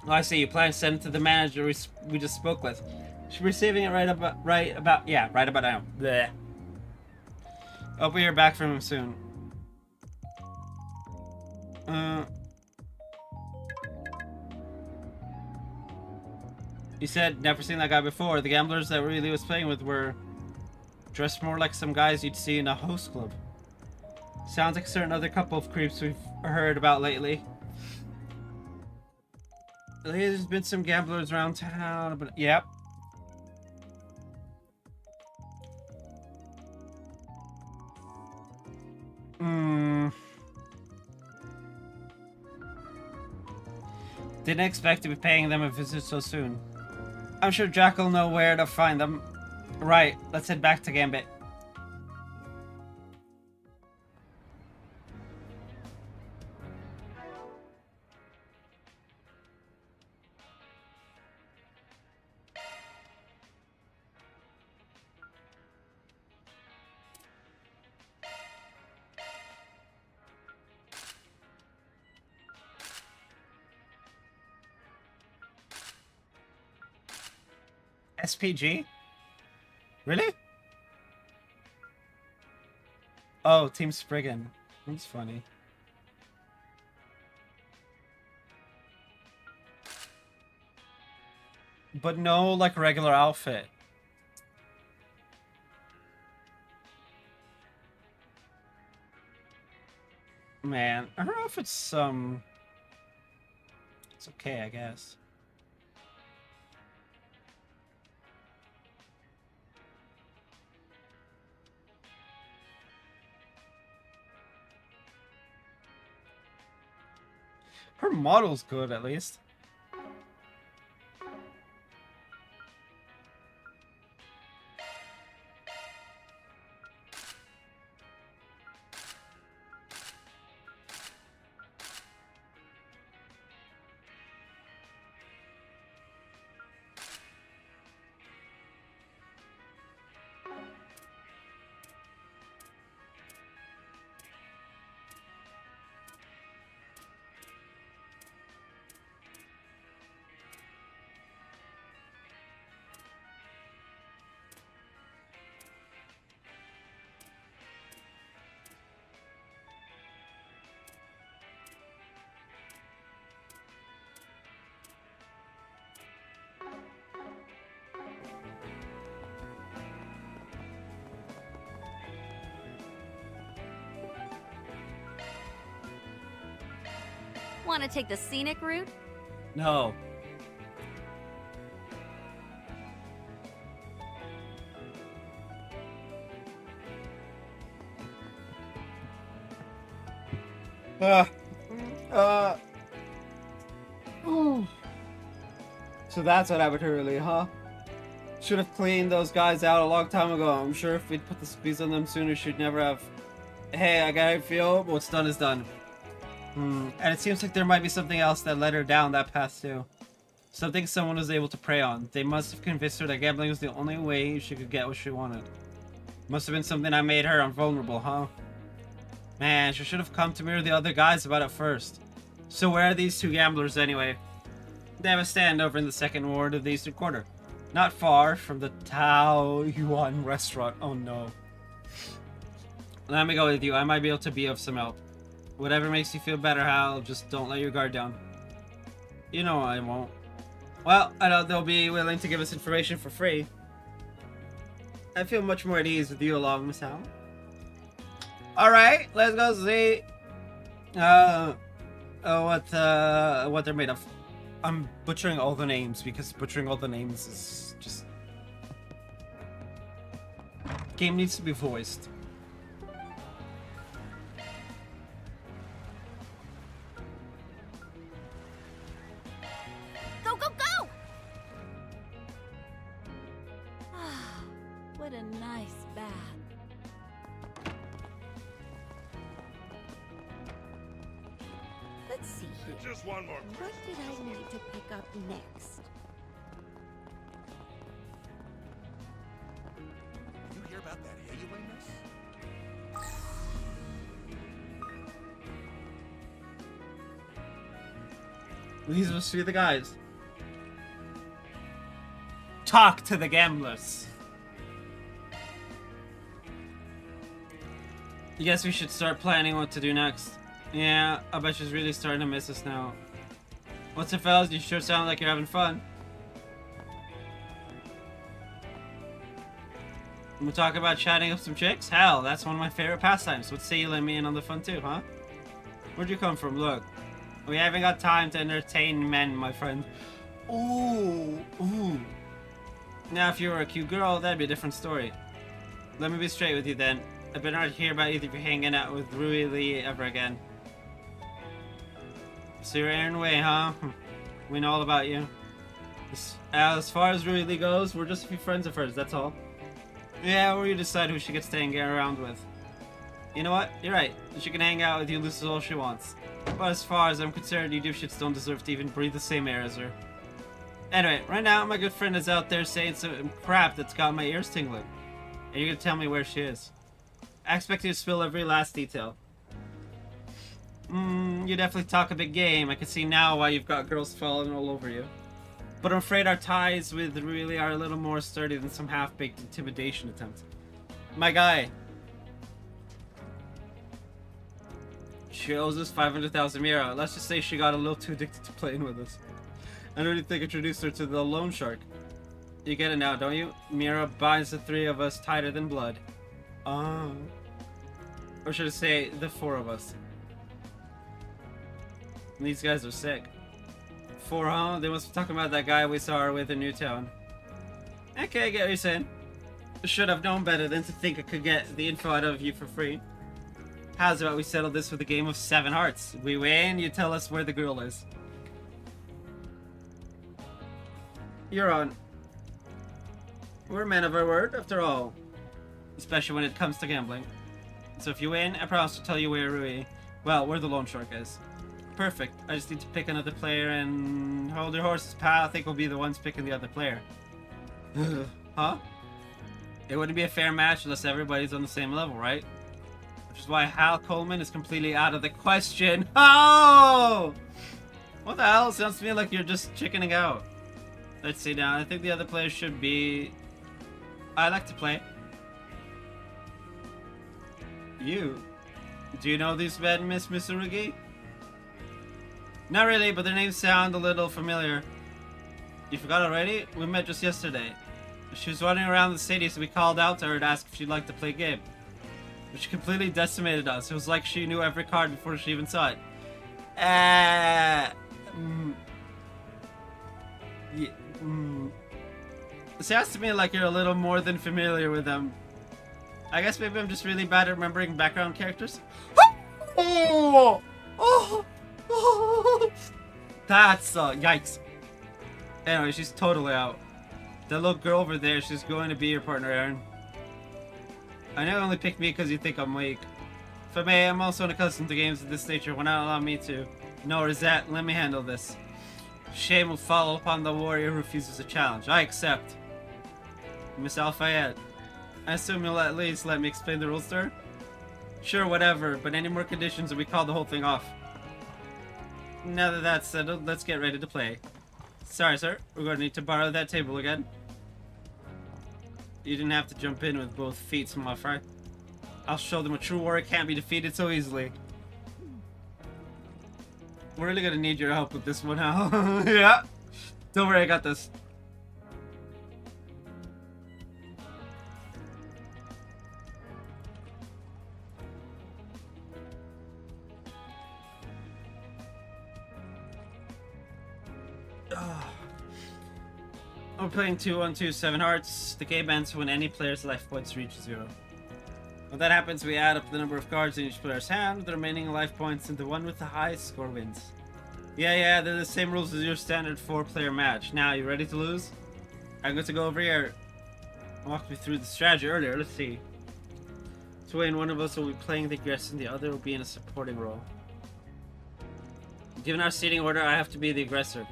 Oh, I see. You plan to send it to the manager we just spoke with. Should be receiving it right about now. Bleh. Hope we hear back from him soon. You said never seen that guy before. The gamblers that Riley was playing with were dressed more like some guys you'd see in a host club. Sounds like a certain other couple of creeps we've heard about lately. There's been some gamblers around town, but yep. Didn't expect to be paying them a visit so soon. I'm sure Jack will know where to find them. Right, let's head back to Gambit. SPG? Really? Oh, Team Spriggan. That's funny. But no, like, regular outfit. Man, I don't know if it's, it's okay, I guess. Her model's good, at least. Want to take the scenic route? No. So that's what happened to Riley, huh? Should have cleaned those guys out a long time ago. I'm sure if we'd put the squeeze on them sooner, she'd never have. Hey, I gotta feel what's done is done. And it seems like there might be something else that led her down that path too. Something someone was able to prey on. They must have convinced her that gambling was the only way she could get what she wanted. Must have been something that made her invulnerable, huh? Man, she should have come to me or the other guys about it first. So where are these two gamblers anyway? They have a stand over in the second ward of the Eastern Quarter. Not far from the Tao Yuan restaurant. Oh no. Let me go with you. I might be able to be of some help. Whatever makes you feel better, Hal. Just don't let your guard down. You know I won't. Well, I know they'll be willing to give us information for free. I feel much more at ease with you along, Miss Hal. Alright, let's go see what they're made of. I'm butchering all the names because butchering all the names is just... Game needs to be voiced. Go, go, go! What a nice bath. Let's see here. Just one more. What did I need to pick up next? You hear about that Hayway mess? These must be the guys. Talk to the gamblers. I guess we should start planning what to do next. Yeah, I bet she's really starting to miss us now. What's up, fellas? You sure sound like you're having fun. We'll talk about chatting up some chicks? Hell, that's one of my favorite pastimes. Let's say you let me in on the fun too, huh? Where'd you come from? Look, we haven't got time to entertain men, my friend. Ooh, ooh. Now, if you were a cute girl, that'd be a different story. Let me be straight with you then. I better not hear about either of you hanging out with Rui Lee ever again. So you're Aaron Way, huh? We know all about you. As far as Rui Lee goes, we're just a few friends of hers, that's all. Yeah, or you decide who she gets to hang around with. You know what? You're right. She can hang out with you, lose all she wants. But as far as I'm concerned, you dipshits don't deserve to even breathe the same air as her. Anyway, right now, my good friend is out there saying some crap that's got my ears tingling. And you're gonna tell me where she is. I expect you to spill every last detail. You definitely talk a big game. I can see now why you've got girls falling all over you. But I'm afraid our ties with really are a little more sturdy than some half-baked intimidation attempt. My guy. She owes us 500,000 Mira. Let's just say she got a little too addicted to playing with us. I don't even think I introduced her to the loan shark. You get it now, don't you? Mira binds the three of us tighter than blood. Oh. Or should I say, the four of us. These guys are sick. Four, huh? They must be talking about that guy we saw her with in Newtown. Okay, I get what you're saying. Should have known better than to think I could get the info out of you for free. How's about we settle this with a game of 7 hearts? We win, you tell us where the girl is. You're on. We're men of our word, after all. Especially when it comes to gambling. So if you win, I promise to tell you where where the loan shark is. Perfect. I just need to pick another player and hold your horses, pal. I think we'll be the ones picking the other player. Huh? It wouldn't be a fair match unless everybody's on the same level, right? Which is why Hal Coleman is completely out of the question. Oh! What the hell? Sounds to me like you're just chickening out. Let's see now. I think the other player should be... I like to play. You? Do you know these men, Miss Misurugi? Not really, but their names sound a little familiar. You forgot already? We met just yesterday. She was running around the city, so we called out to her to ask if she'd like to play a game. But she completely decimated us. It was like she knew every card before she even saw it. It sounds to me like you're a little more than familiar with them. I guess maybe I'm just really bad at remembering background characters. Oh! That's yikes. Anyway, she's totally out. That little girl over there, she's going to be your partner, Aaron. I know you only picked me because you think I'm weak. If I may, I'm also unaccustomed to games of this nature. Why not allow me to? No, Rosette, let me handle this. Shame will follow upon the warrior who refuses a challenge. I accept. Miss Al-Fayed, I assume you'll at least let me explain the rules to her? Sure, whatever, but any more conditions and we call the whole thing off. Now that that's settled, let's get ready to play. Sorry, sir. We're going to need to borrow that table again. You didn't have to jump in with both feet, small fry. I'll show them a true warrior can't be defeated so easily. We're really gonna need your help with this one, huh? Yeah. Don't worry, I got this. We're playing 2-1-2 7 hearts. The game ends when any player's life points reach 0. When that happens, we add up the number of cards in each player's hand, the remaining life points, and the one with the highest score wins. Yeah, they're the same rules as your standard 4-player match. Now, you ready to lose? I'm going to go over here. Walk me through the strategy earlier. Let's see. Twain, one of us will be playing the aggressor and the other will be in a supporting role. Given our seating order, I have to be the aggressor.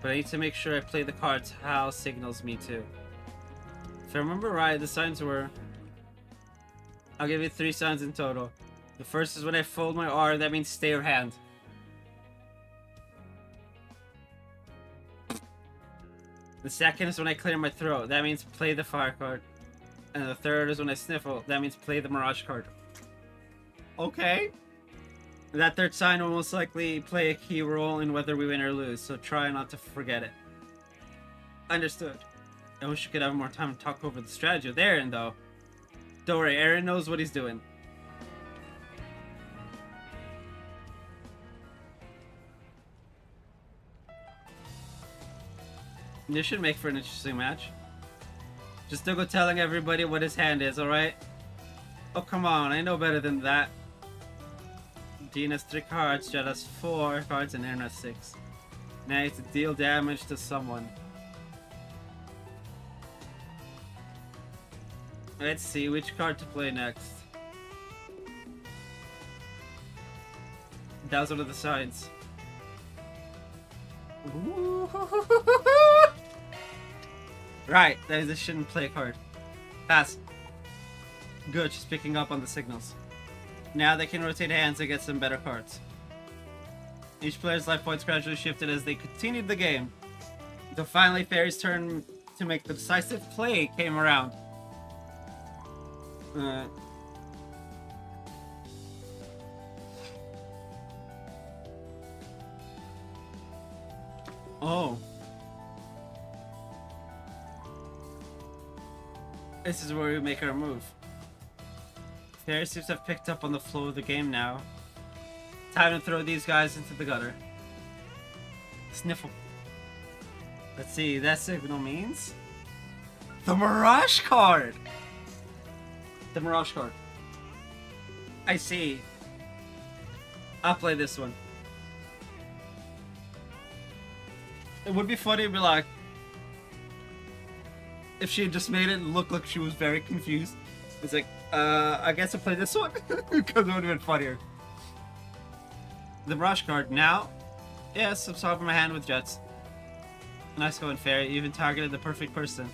But I need to make sure I play the cards Hal signals me to. If I remember right, the signs were... I'll give you 3 signs in total. The first is when I fold my R, that means stay your hand. The second is when I clear my throat, that means play the fire card. And the third is when I sniffle, that means play the mirage card. Okay. That third sign will most likely play a key role in whether we win or lose, so try not to forget it. Understood. I wish you could have more time to talk over the strategy with Aaron, though. Don't worry, Aaron knows what he's doing. This should make for an interesting match. Just don't go telling everybody what his hand is, alright? Oh, come on, I know better than that. Dean has 3 cards, Jed has 4 cards, and Aaron has 6. Now you have to deal damage to someone. Let's see which card to play next. That was one of the signs. Right, that is a shouldn't play card. Pass. Good, she's picking up on the signals. Now they can rotate hands and get some better cards. Each player's life points gradually shifted as they continued the game. Until finally Fairy's turn to make the decisive play came around. Oh. This is where we make our move. Fairy seems to have picked up on the flow of the game now. Time to throw these guys into the gutter. Sniffle. Let's see, that signal means... the Mirage card! The Mirage card. I see. I'll play this one. It would be funny to be like... if she had just made it look like she was very confused. It's like, I guess I'll play this one. Because it would have been funnier. The Mirage card. Now, yes, I'm solving my hand with Jets. Nice going, Fairy. You even targeted the perfect person.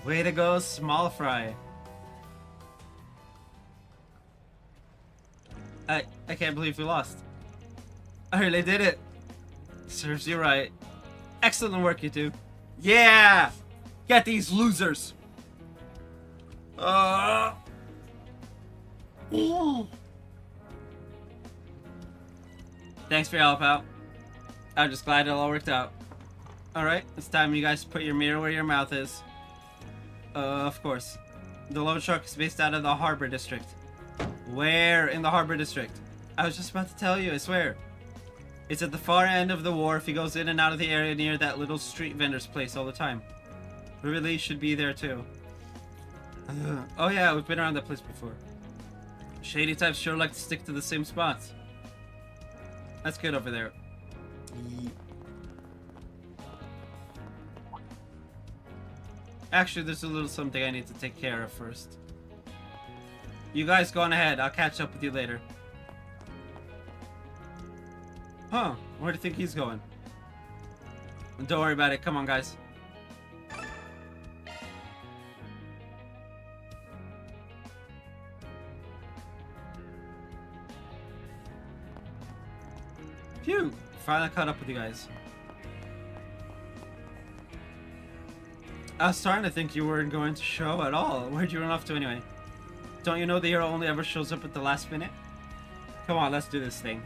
Way to go, Small Fry. I can't believe we lost. I really did it. Serves you right. Excellent work, you two. Yeah! Get these losers! Thanks for your help out. I'm just glad it all worked out. Alright, it's time you guys put your mirror where your mouth is. Of course. The loan shark is based out of the Harbor District. Where in the Harbor District? I was just about to tell you, I swear. It's at the far end of the wharf. He goes in and out of the area near that little street vendor's place all the time. We really should be there too. Oh yeah, we've been around that place before. Shady types sure like to stick to the same spots. That's good over there. Actually, there's a little something I need to take care of first. You guys go on ahead. I'll catch up with you later. Huh. Where do you think he's going? Don't worry about it. Come on, guys. Phew. Finally caught up with you guys. I was starting to think you weren't going to show at all. Where'd you run off to anyway? Don't you know the hero only ever shows up at the last minute? Come on, let's do this thing.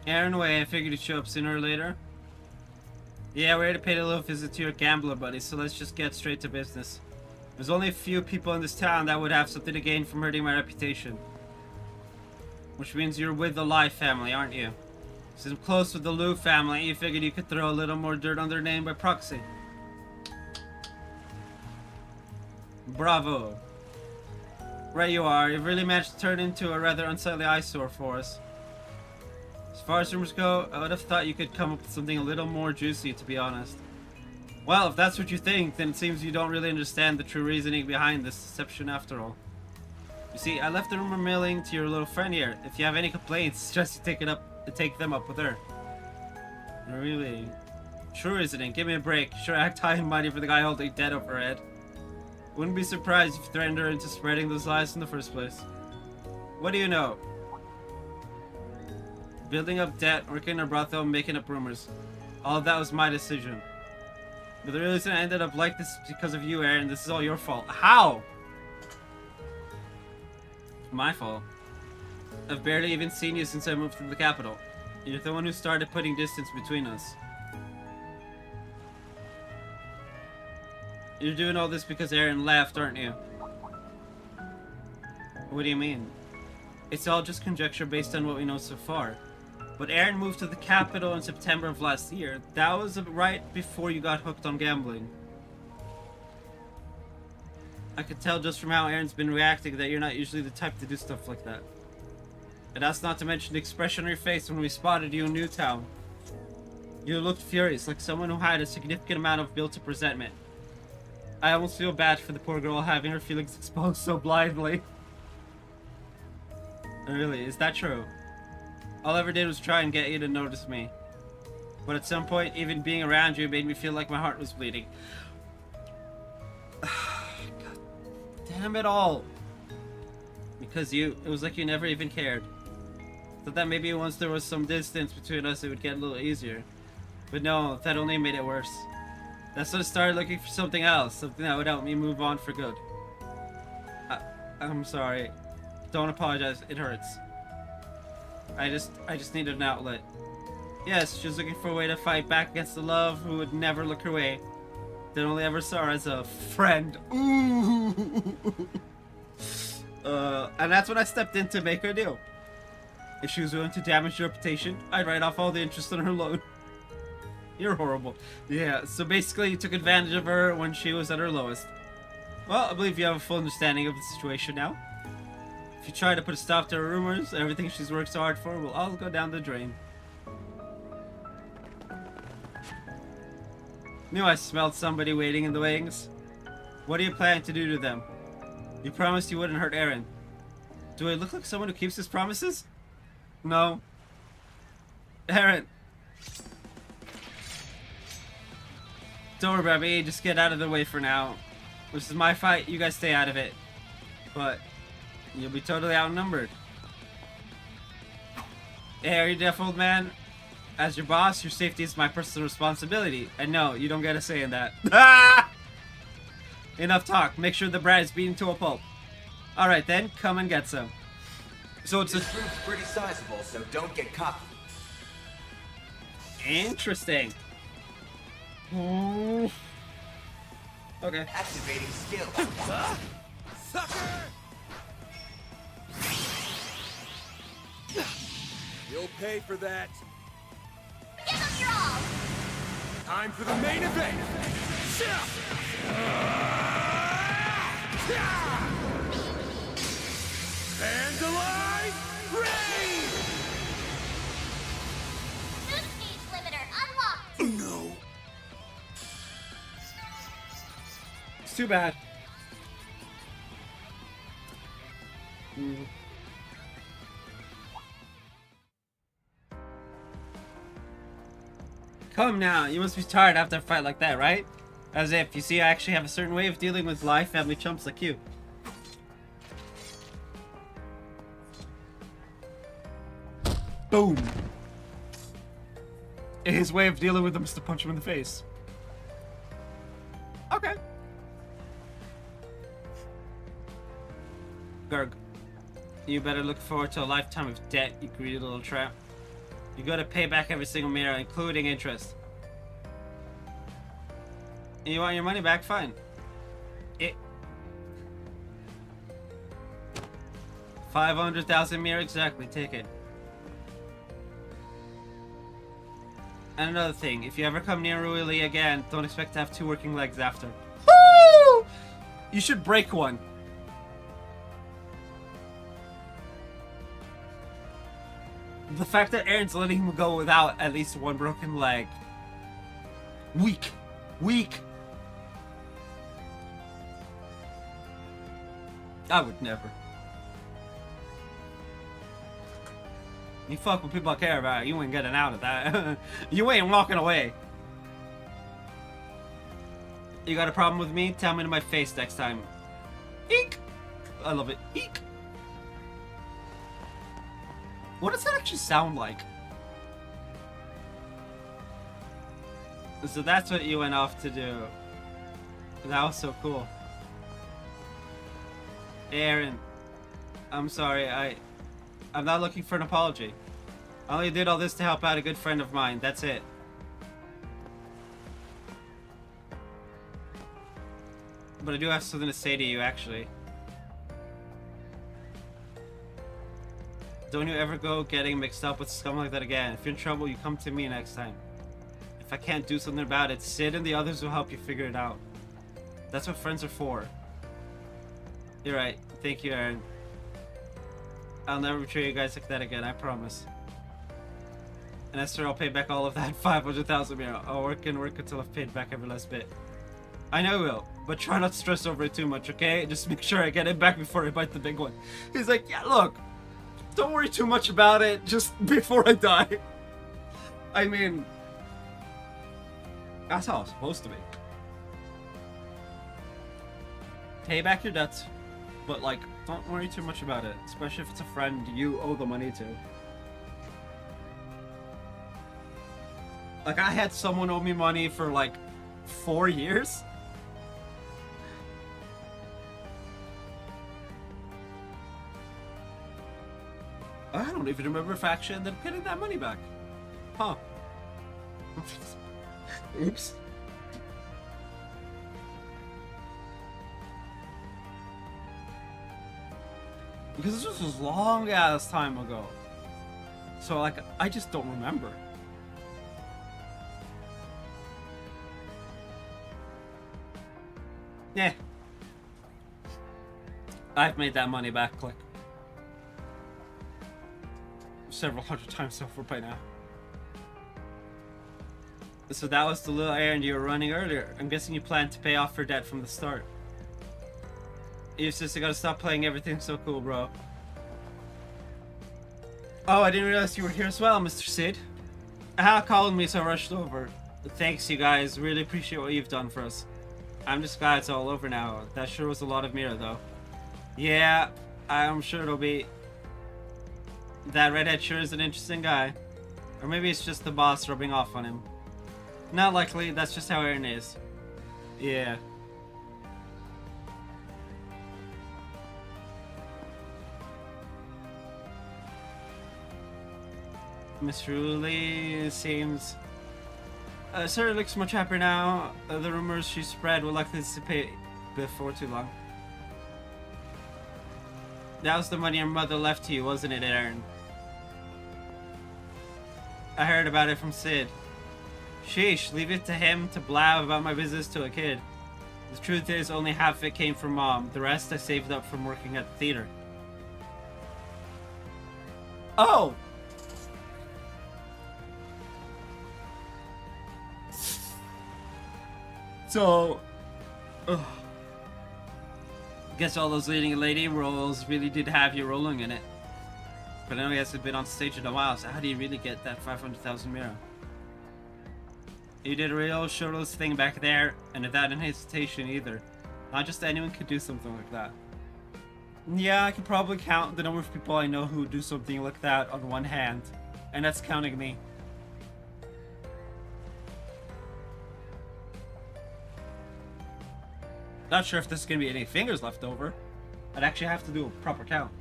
Aaron Way, I figured he'd show up sooner or later. Yeah, we're here to pay a little visit to your gambler buddy, so let's just get straight to business. There's only a few people in this town that would have something to gain from hurting my reputation. Which means you're with the Lai family, aren't you? Since I'm close with the Liu family, you figured you could throw a little more dirt on their name by proxy. Bravo. Right you are. You've really managed to turn into a rather unsightly eyesore for us. As far as rumors go, I would have thought you could come up with something a little more juicy, to be honest. Well, if that's what you think, then it seems you don't really understand the true reasoning behind this deception after all. You see, I left the rumor milling to your little friend here. If you have any complaints, suggest you take them up with her. Really? True reasoning. Give me a break. Sure, act high and mighty for the guy holding dead over her head. Wouldn't be surprised if you threatened her into spreading those lies in the first place. What do you know? Building up debt, working in a brothel, making up rumors. All of that was my decision. But the reason I ended up like this is because of you, Aaron. This is all your fault. How? My fault. I've barely even seen you since I moved to the capital. You're the one who started putting distance between us. You're doing all this because Aaron left, aren't you? What do you mean? It's all just conjecture based on what we know so far. But Aaron moved to the capital in September of last year. That was right before you got hooked on gambling. I could tell just from how Aaron's been reacting that you're not usually the type to do stuff like that. And that's not to mention the expression on your face when we spotted you in Newtown. You looked furious, like someone who had a significant amount of built-up resentment. I almost feel bad for the poor girl having her feelings exposed so blindly. Really, is that true? All I ever did was try and get you to notice me. But at some point, even being around you made me feel like my heart was bleeding. God damn it all. Because it was like you never even cared. Thought that maybe once there was some distance between us, it would get a little easier. But no, that only made it worse. That's when I started looking for something else, something that would help me move on for good. I'm sorry. Don't apologize, it hurts. I just needed an outlet. Yes, she was looking for a way to fight back against the love who would never look her way. That only ever saw her as a friend. Ooh. And that's when I stepped in to make her deal. If she was willing to damage your reputation, I'd write off all the interest on her loan. You're horrible. Yeah, so basically you took advantage of her when she was at her lowest. Well, I believe you have a full understanding of the situation now. If you try to put a stop to her rumors, everything she's worked so hard for will all go down the drain. Knew I smelled somebody waiting in the wings. What are you planning to do to them? You promised you wouldn't hurt Aaron. Do I look like someone who keeps his promises? No. Aaron. Don't worry about me, just get out of the way for now. This is my fight, you guys stay out of it. But you'll be totally outnumbered. Hey, are you deaf, old man? As your boss, your safety is my personal responsibility. And no, you don't get a say in that. Enough talk. Make sure the bread is beaten to a pulp. Alright then, come and get some. So it's this group's pretty sizable, so don't get cocky. Interesting. Okay. Activating skill. Sucker! You'll pay for that. Give them your all! Time for the main event! Vandalize Rain! Boost speed limiter unlocked! No. It's too bad. Come now, you must be tired after a fight like that, right? As if, you see, I actually have a certain way of dealing with life family chumps like you. Boom. His way of dealing with them is to punch him in the face. Okay. Gurg, you better look forward to a lifetime of debt, you greedy little tramp. You gotta pay back every single mirror, including interest. You want your money back? Fine. 500,000 mirror exactly, take it. And another thing, if you ever come near Ruili again, don't expect to have 2 working legs after. Woo! You should break one. The fact that Aaron's letting him go without at least 1 broken leg. Weak. Weak. I would never. You fuck with people I care about, you ain't getting out of that. You ain't walking away. You got a problem with me? Tell me to my face next time. Eek! I love it. Eek! What does that actually sound like? So that's what you went off to do. That was so cool. Aaron, I'm sorry, I'm not looking for an apology. I only did all this to help out a good friend of mine, that's it. But I do have something to say to you, actually. Don't you ever go getting mixed up with scum like that again. If you're in trouble, you come to me next time. If I can't do something about it, Sid and the others will help you figure it out. That's what friends are for. You're right. Thank you, Aaron. I'll never betray you guys like that again, I promise. And Esther, I'll pay back all of that 500,000 mirror. I'll work until I've paid back every last bit. I know I will, but try not to stress over it too much, okay? Just make sure I get it back before I bite the big one. He's like, yeah, look, don't worry too much about it, just before I die. I mean, that's how it's supposed to be. Pay back your debts, but like, don't worry too much about it, especially if it's a friend you owe the money to. Like, I had someone owe me money for like 4 years. I don't even remember if I actually ended up getting that money back. Huh. Oops. Because this was a long ass time ago. So like, I just don't remember. Yeah. I've made that money back, click. Several hundred times over by now. So that was the little errand you were running earlier. I'm guessing you planned to pay off her debt from the start. You just gotta stop playing everything so cool, bro. Oh, I didn't realize you were here as well, Mr. Sid. Hal called me, so I rushed over. Thanks, you guys. Really appreciate what you've done for us. I'm just glad it's all over now. That sure was a lot of mirror, though. Yeah, I'm sure it'll be. That redhead sure is an interesting guy. Or maybe it's just the boss rubbing off on him. Not likely, that's just how Aaron is. Yeah. Miss Ruley seems... Sarah looks much happier now. The rumors she spread will likely dissipate before too long. That was the money your mother left to you, wasn't it, Aaron? I heard about it from Sid. Sheesh, leave it to him to blab about my business to a kid. The truth is, only half of it came from Mom. The rest I saved up from working at the theater. Oh! So... Ugh. Guess all those leading lady roles really did have you rolling in it. But I know he hasn't been on stage in a while, so how do you really get that 500,000 mira? You did a real showless thing back there, and without any hesitation either. Not just anyone could do something like that. Yeah, I could probably count the number of people I know who do something like that on one hand. And that's counting me. Not sure if there's gonna be any fingers left over. I'd actually have to do a proper count.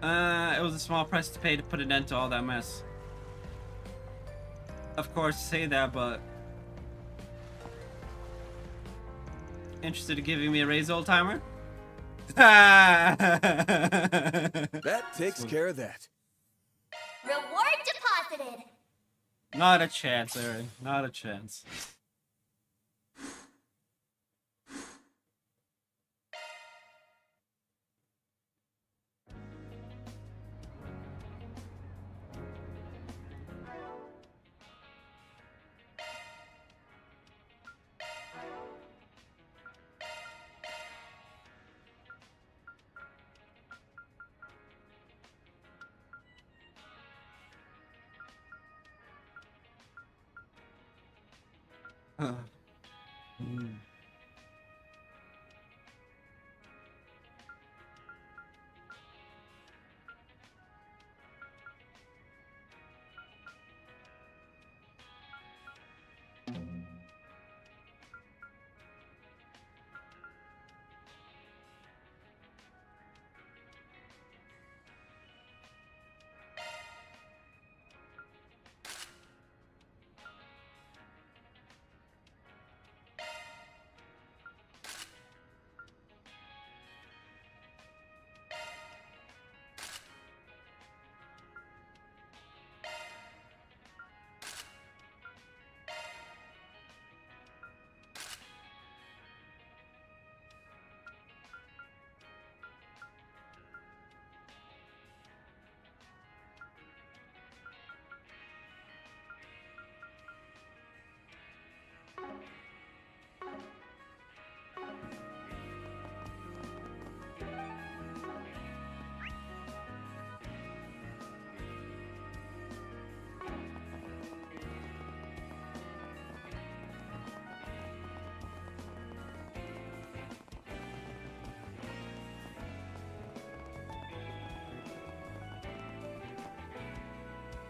It was a small price to pay to put an end to all that mess. Of course, say that, but... Interested in giving me a raise, old timer? That takes care of that. Reward deposited. Not a chance, Aaron. Not a chance.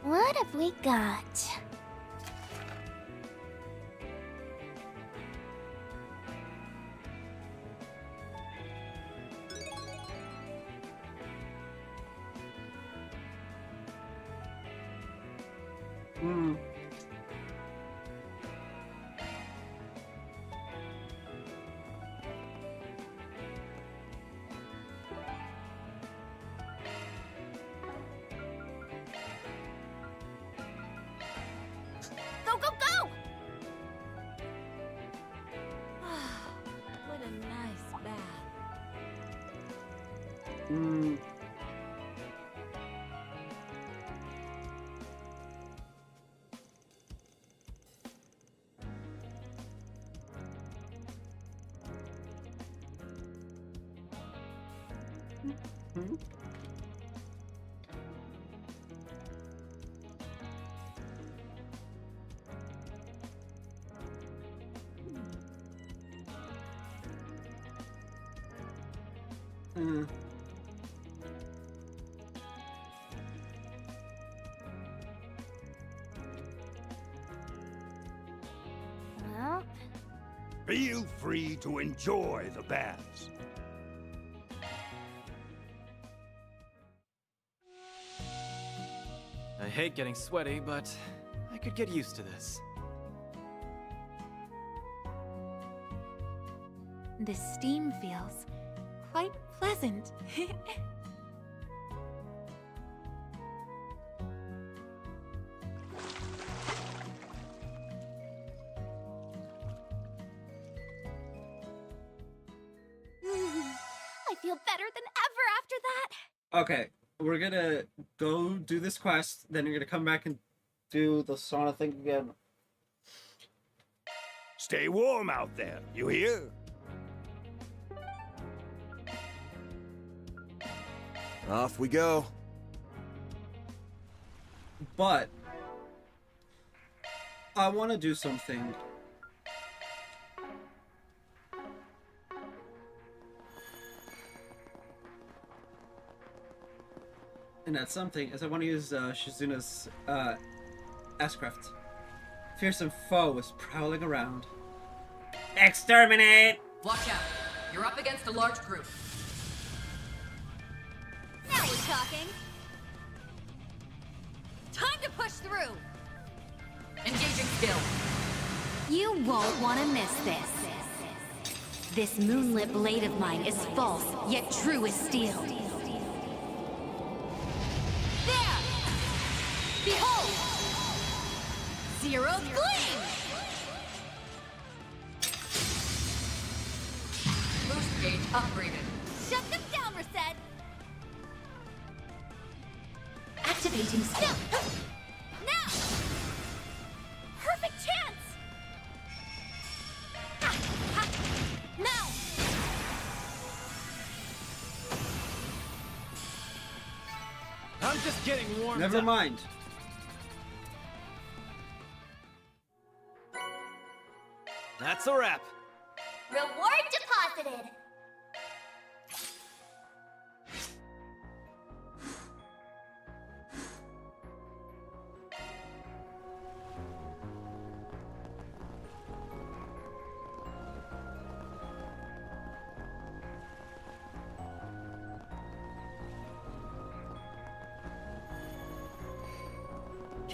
What have we got? Go, go, go! What a nice bath. Well, Feel free to enjoy the baths. I hate getting sweaty, but I could get used to this. The steam feels quite pleasant. feel better than ever after that. Okay, we're gonna go do this quest, then you're gonna come back and do the sauna thing again. Stay warm out there, you hear? Off we go. But I want to do something. And that something is I want to use Shizuna's S-Craft. Fearsome foe is prowling around. Exterminate! Watch out. You're up against a large group. Now we're talking. Time to push through. Engaging skill. You won't want to miss this. This moonlit blade of mine is false, yet true as steel. There! Behold! Zero's Gleam! Boost gauge upgraded. Shut them down, Reset! Activating skill. Now! Perfect chance! Now! I'm just getting warmed Never up. mind. That's a wrap. Reward deposited.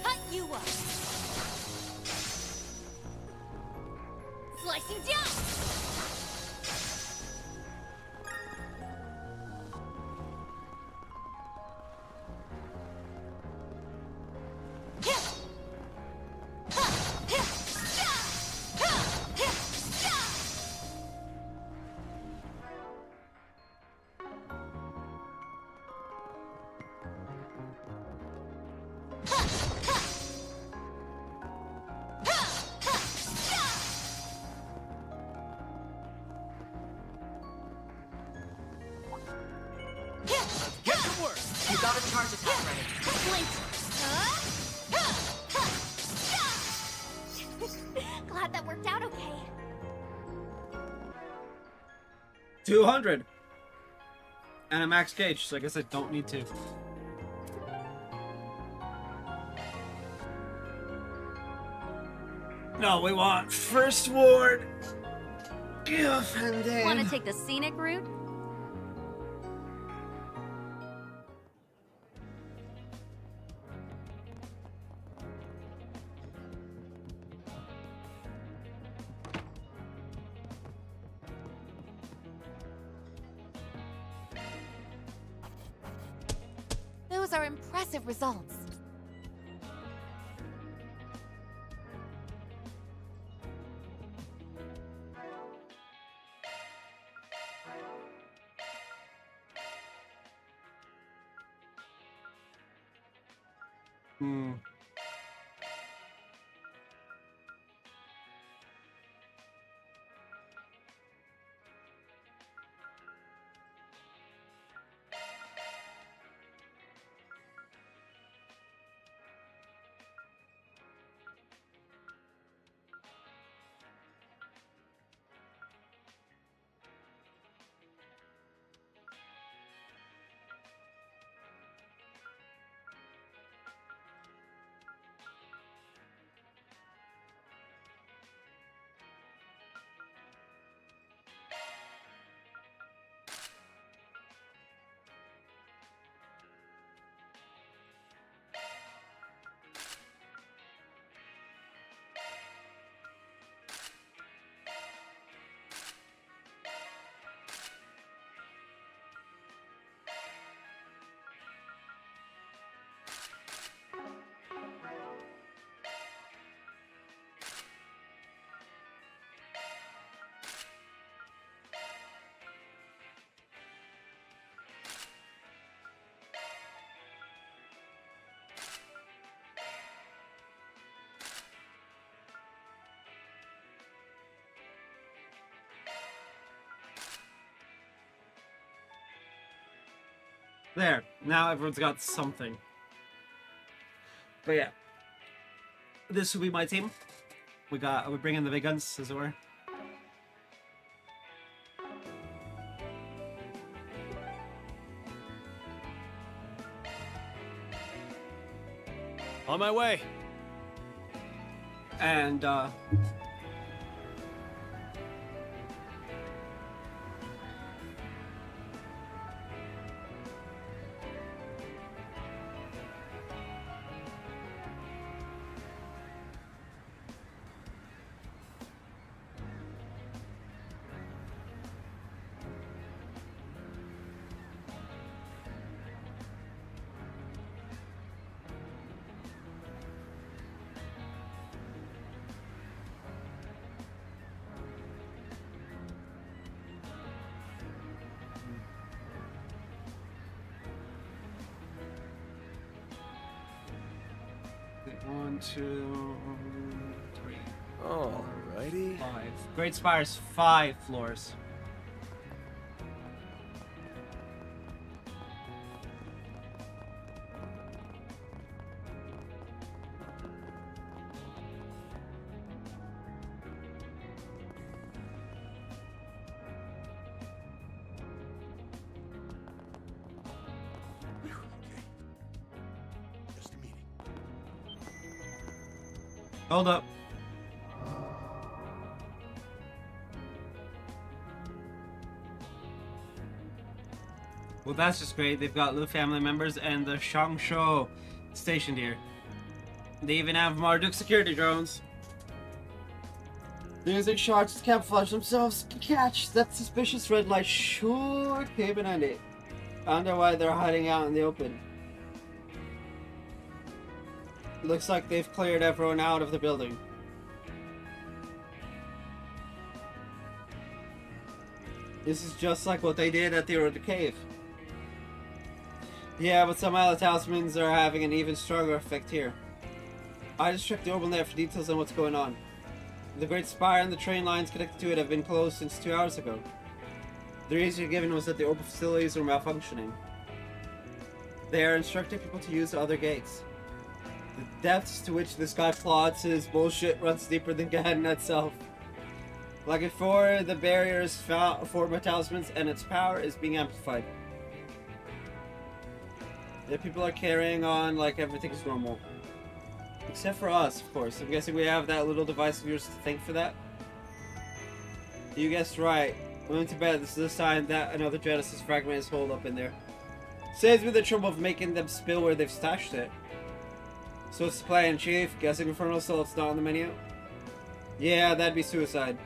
Cut you up! Slicing down! Get to work. You got a charge attack ready. Glad that worked out okay. 200! And a max gauge, so I guess I don't need to. No, we want first ward. Offended. Want to take the scenic route? Those are impressive results. Hmm. There. Now everyone's got something. But yeah. This will be my team. We bring in the big guns, as it were. On my way. And one, two, three. Alrighty. 5. Great Spire's 5 floors. Just a meeting. Hold up. Well, that's just great. They've got Lu family members and the Shangsho stationed here. They even have Marduk security drones. Using sharks to camouflage themselves. Catch that suspicious red light sure came in handy. I wonder why they're hiding out in the open. Looks like they've cleared everyone out of the building. This is just like what they did at the Order Cave. Yeah, but some other talismans are having an even stronger effect here. I just checked the orbital net for details on what's going on. The Great Spire and the train lines connected to it have been closed since 2 hours ago. The reason given was that the orbital facilities were malfunctioning. They are instructing people to use other gates. The depths to which this guy plots his bullshit runs deeper than Gehenna itself. Like before, the barriers form by talismans and its power is being amplified. The people are carrying on like everything is normal. Except for us, of course. I'm guessing we have that little device of yours to thank for that. You guessed right. We went to bed. This is a sign that another Genesis fragment is holed up in there. Saves me the trouble of making them spill where they've stashed it. So it's the plan, Chief. Guessing Infernal Assault's not on the menu? Yeah, that'd be suicide.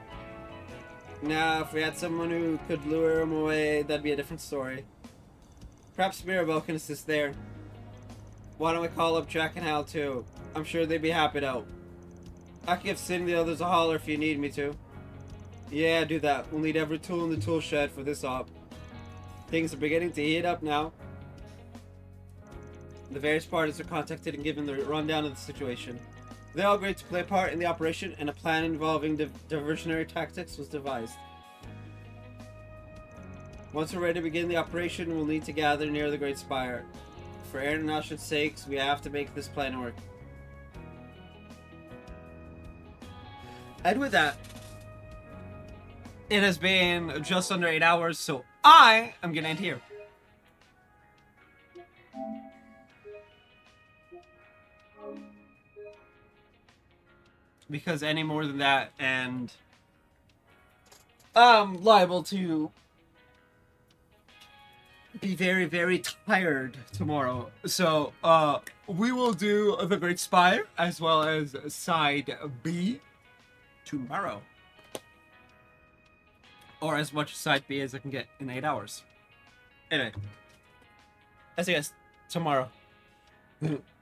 Now, if we had someone who could lure him away, that'd be a different story. Perhaps Mirabelle can assist there. Why don't we call up Jack and Hal too? I'm sure they'd be happy to help. I can give Sid and the others a holler if you need me to. Yeah, do that. We'll need every tool in the tool shed for this op. Things are beginning to heat up now. The various parties are contacted and given the rundown of the situation. They all agreed to play a part in the operation, and a plan involving diversionary tactics was devised. Once we're ready to begin the operation, we'll need to gather near the Great Spire. For Aaron and Asha's sakes, we have to make this plan work. And with that, it has been just under 8 hours, so I am gonna end here. Because any more than that, and I'm liable to be very, very tired tomorrow. So, we will do the Great Spire as well as Side B tomorrow. Or as much Side B as I can get in 8 hours. Anyway, I'll see you guys tomorrow.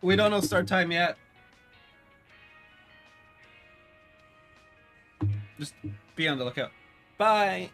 We don't know start time yet. Just be on the lookout. Bye!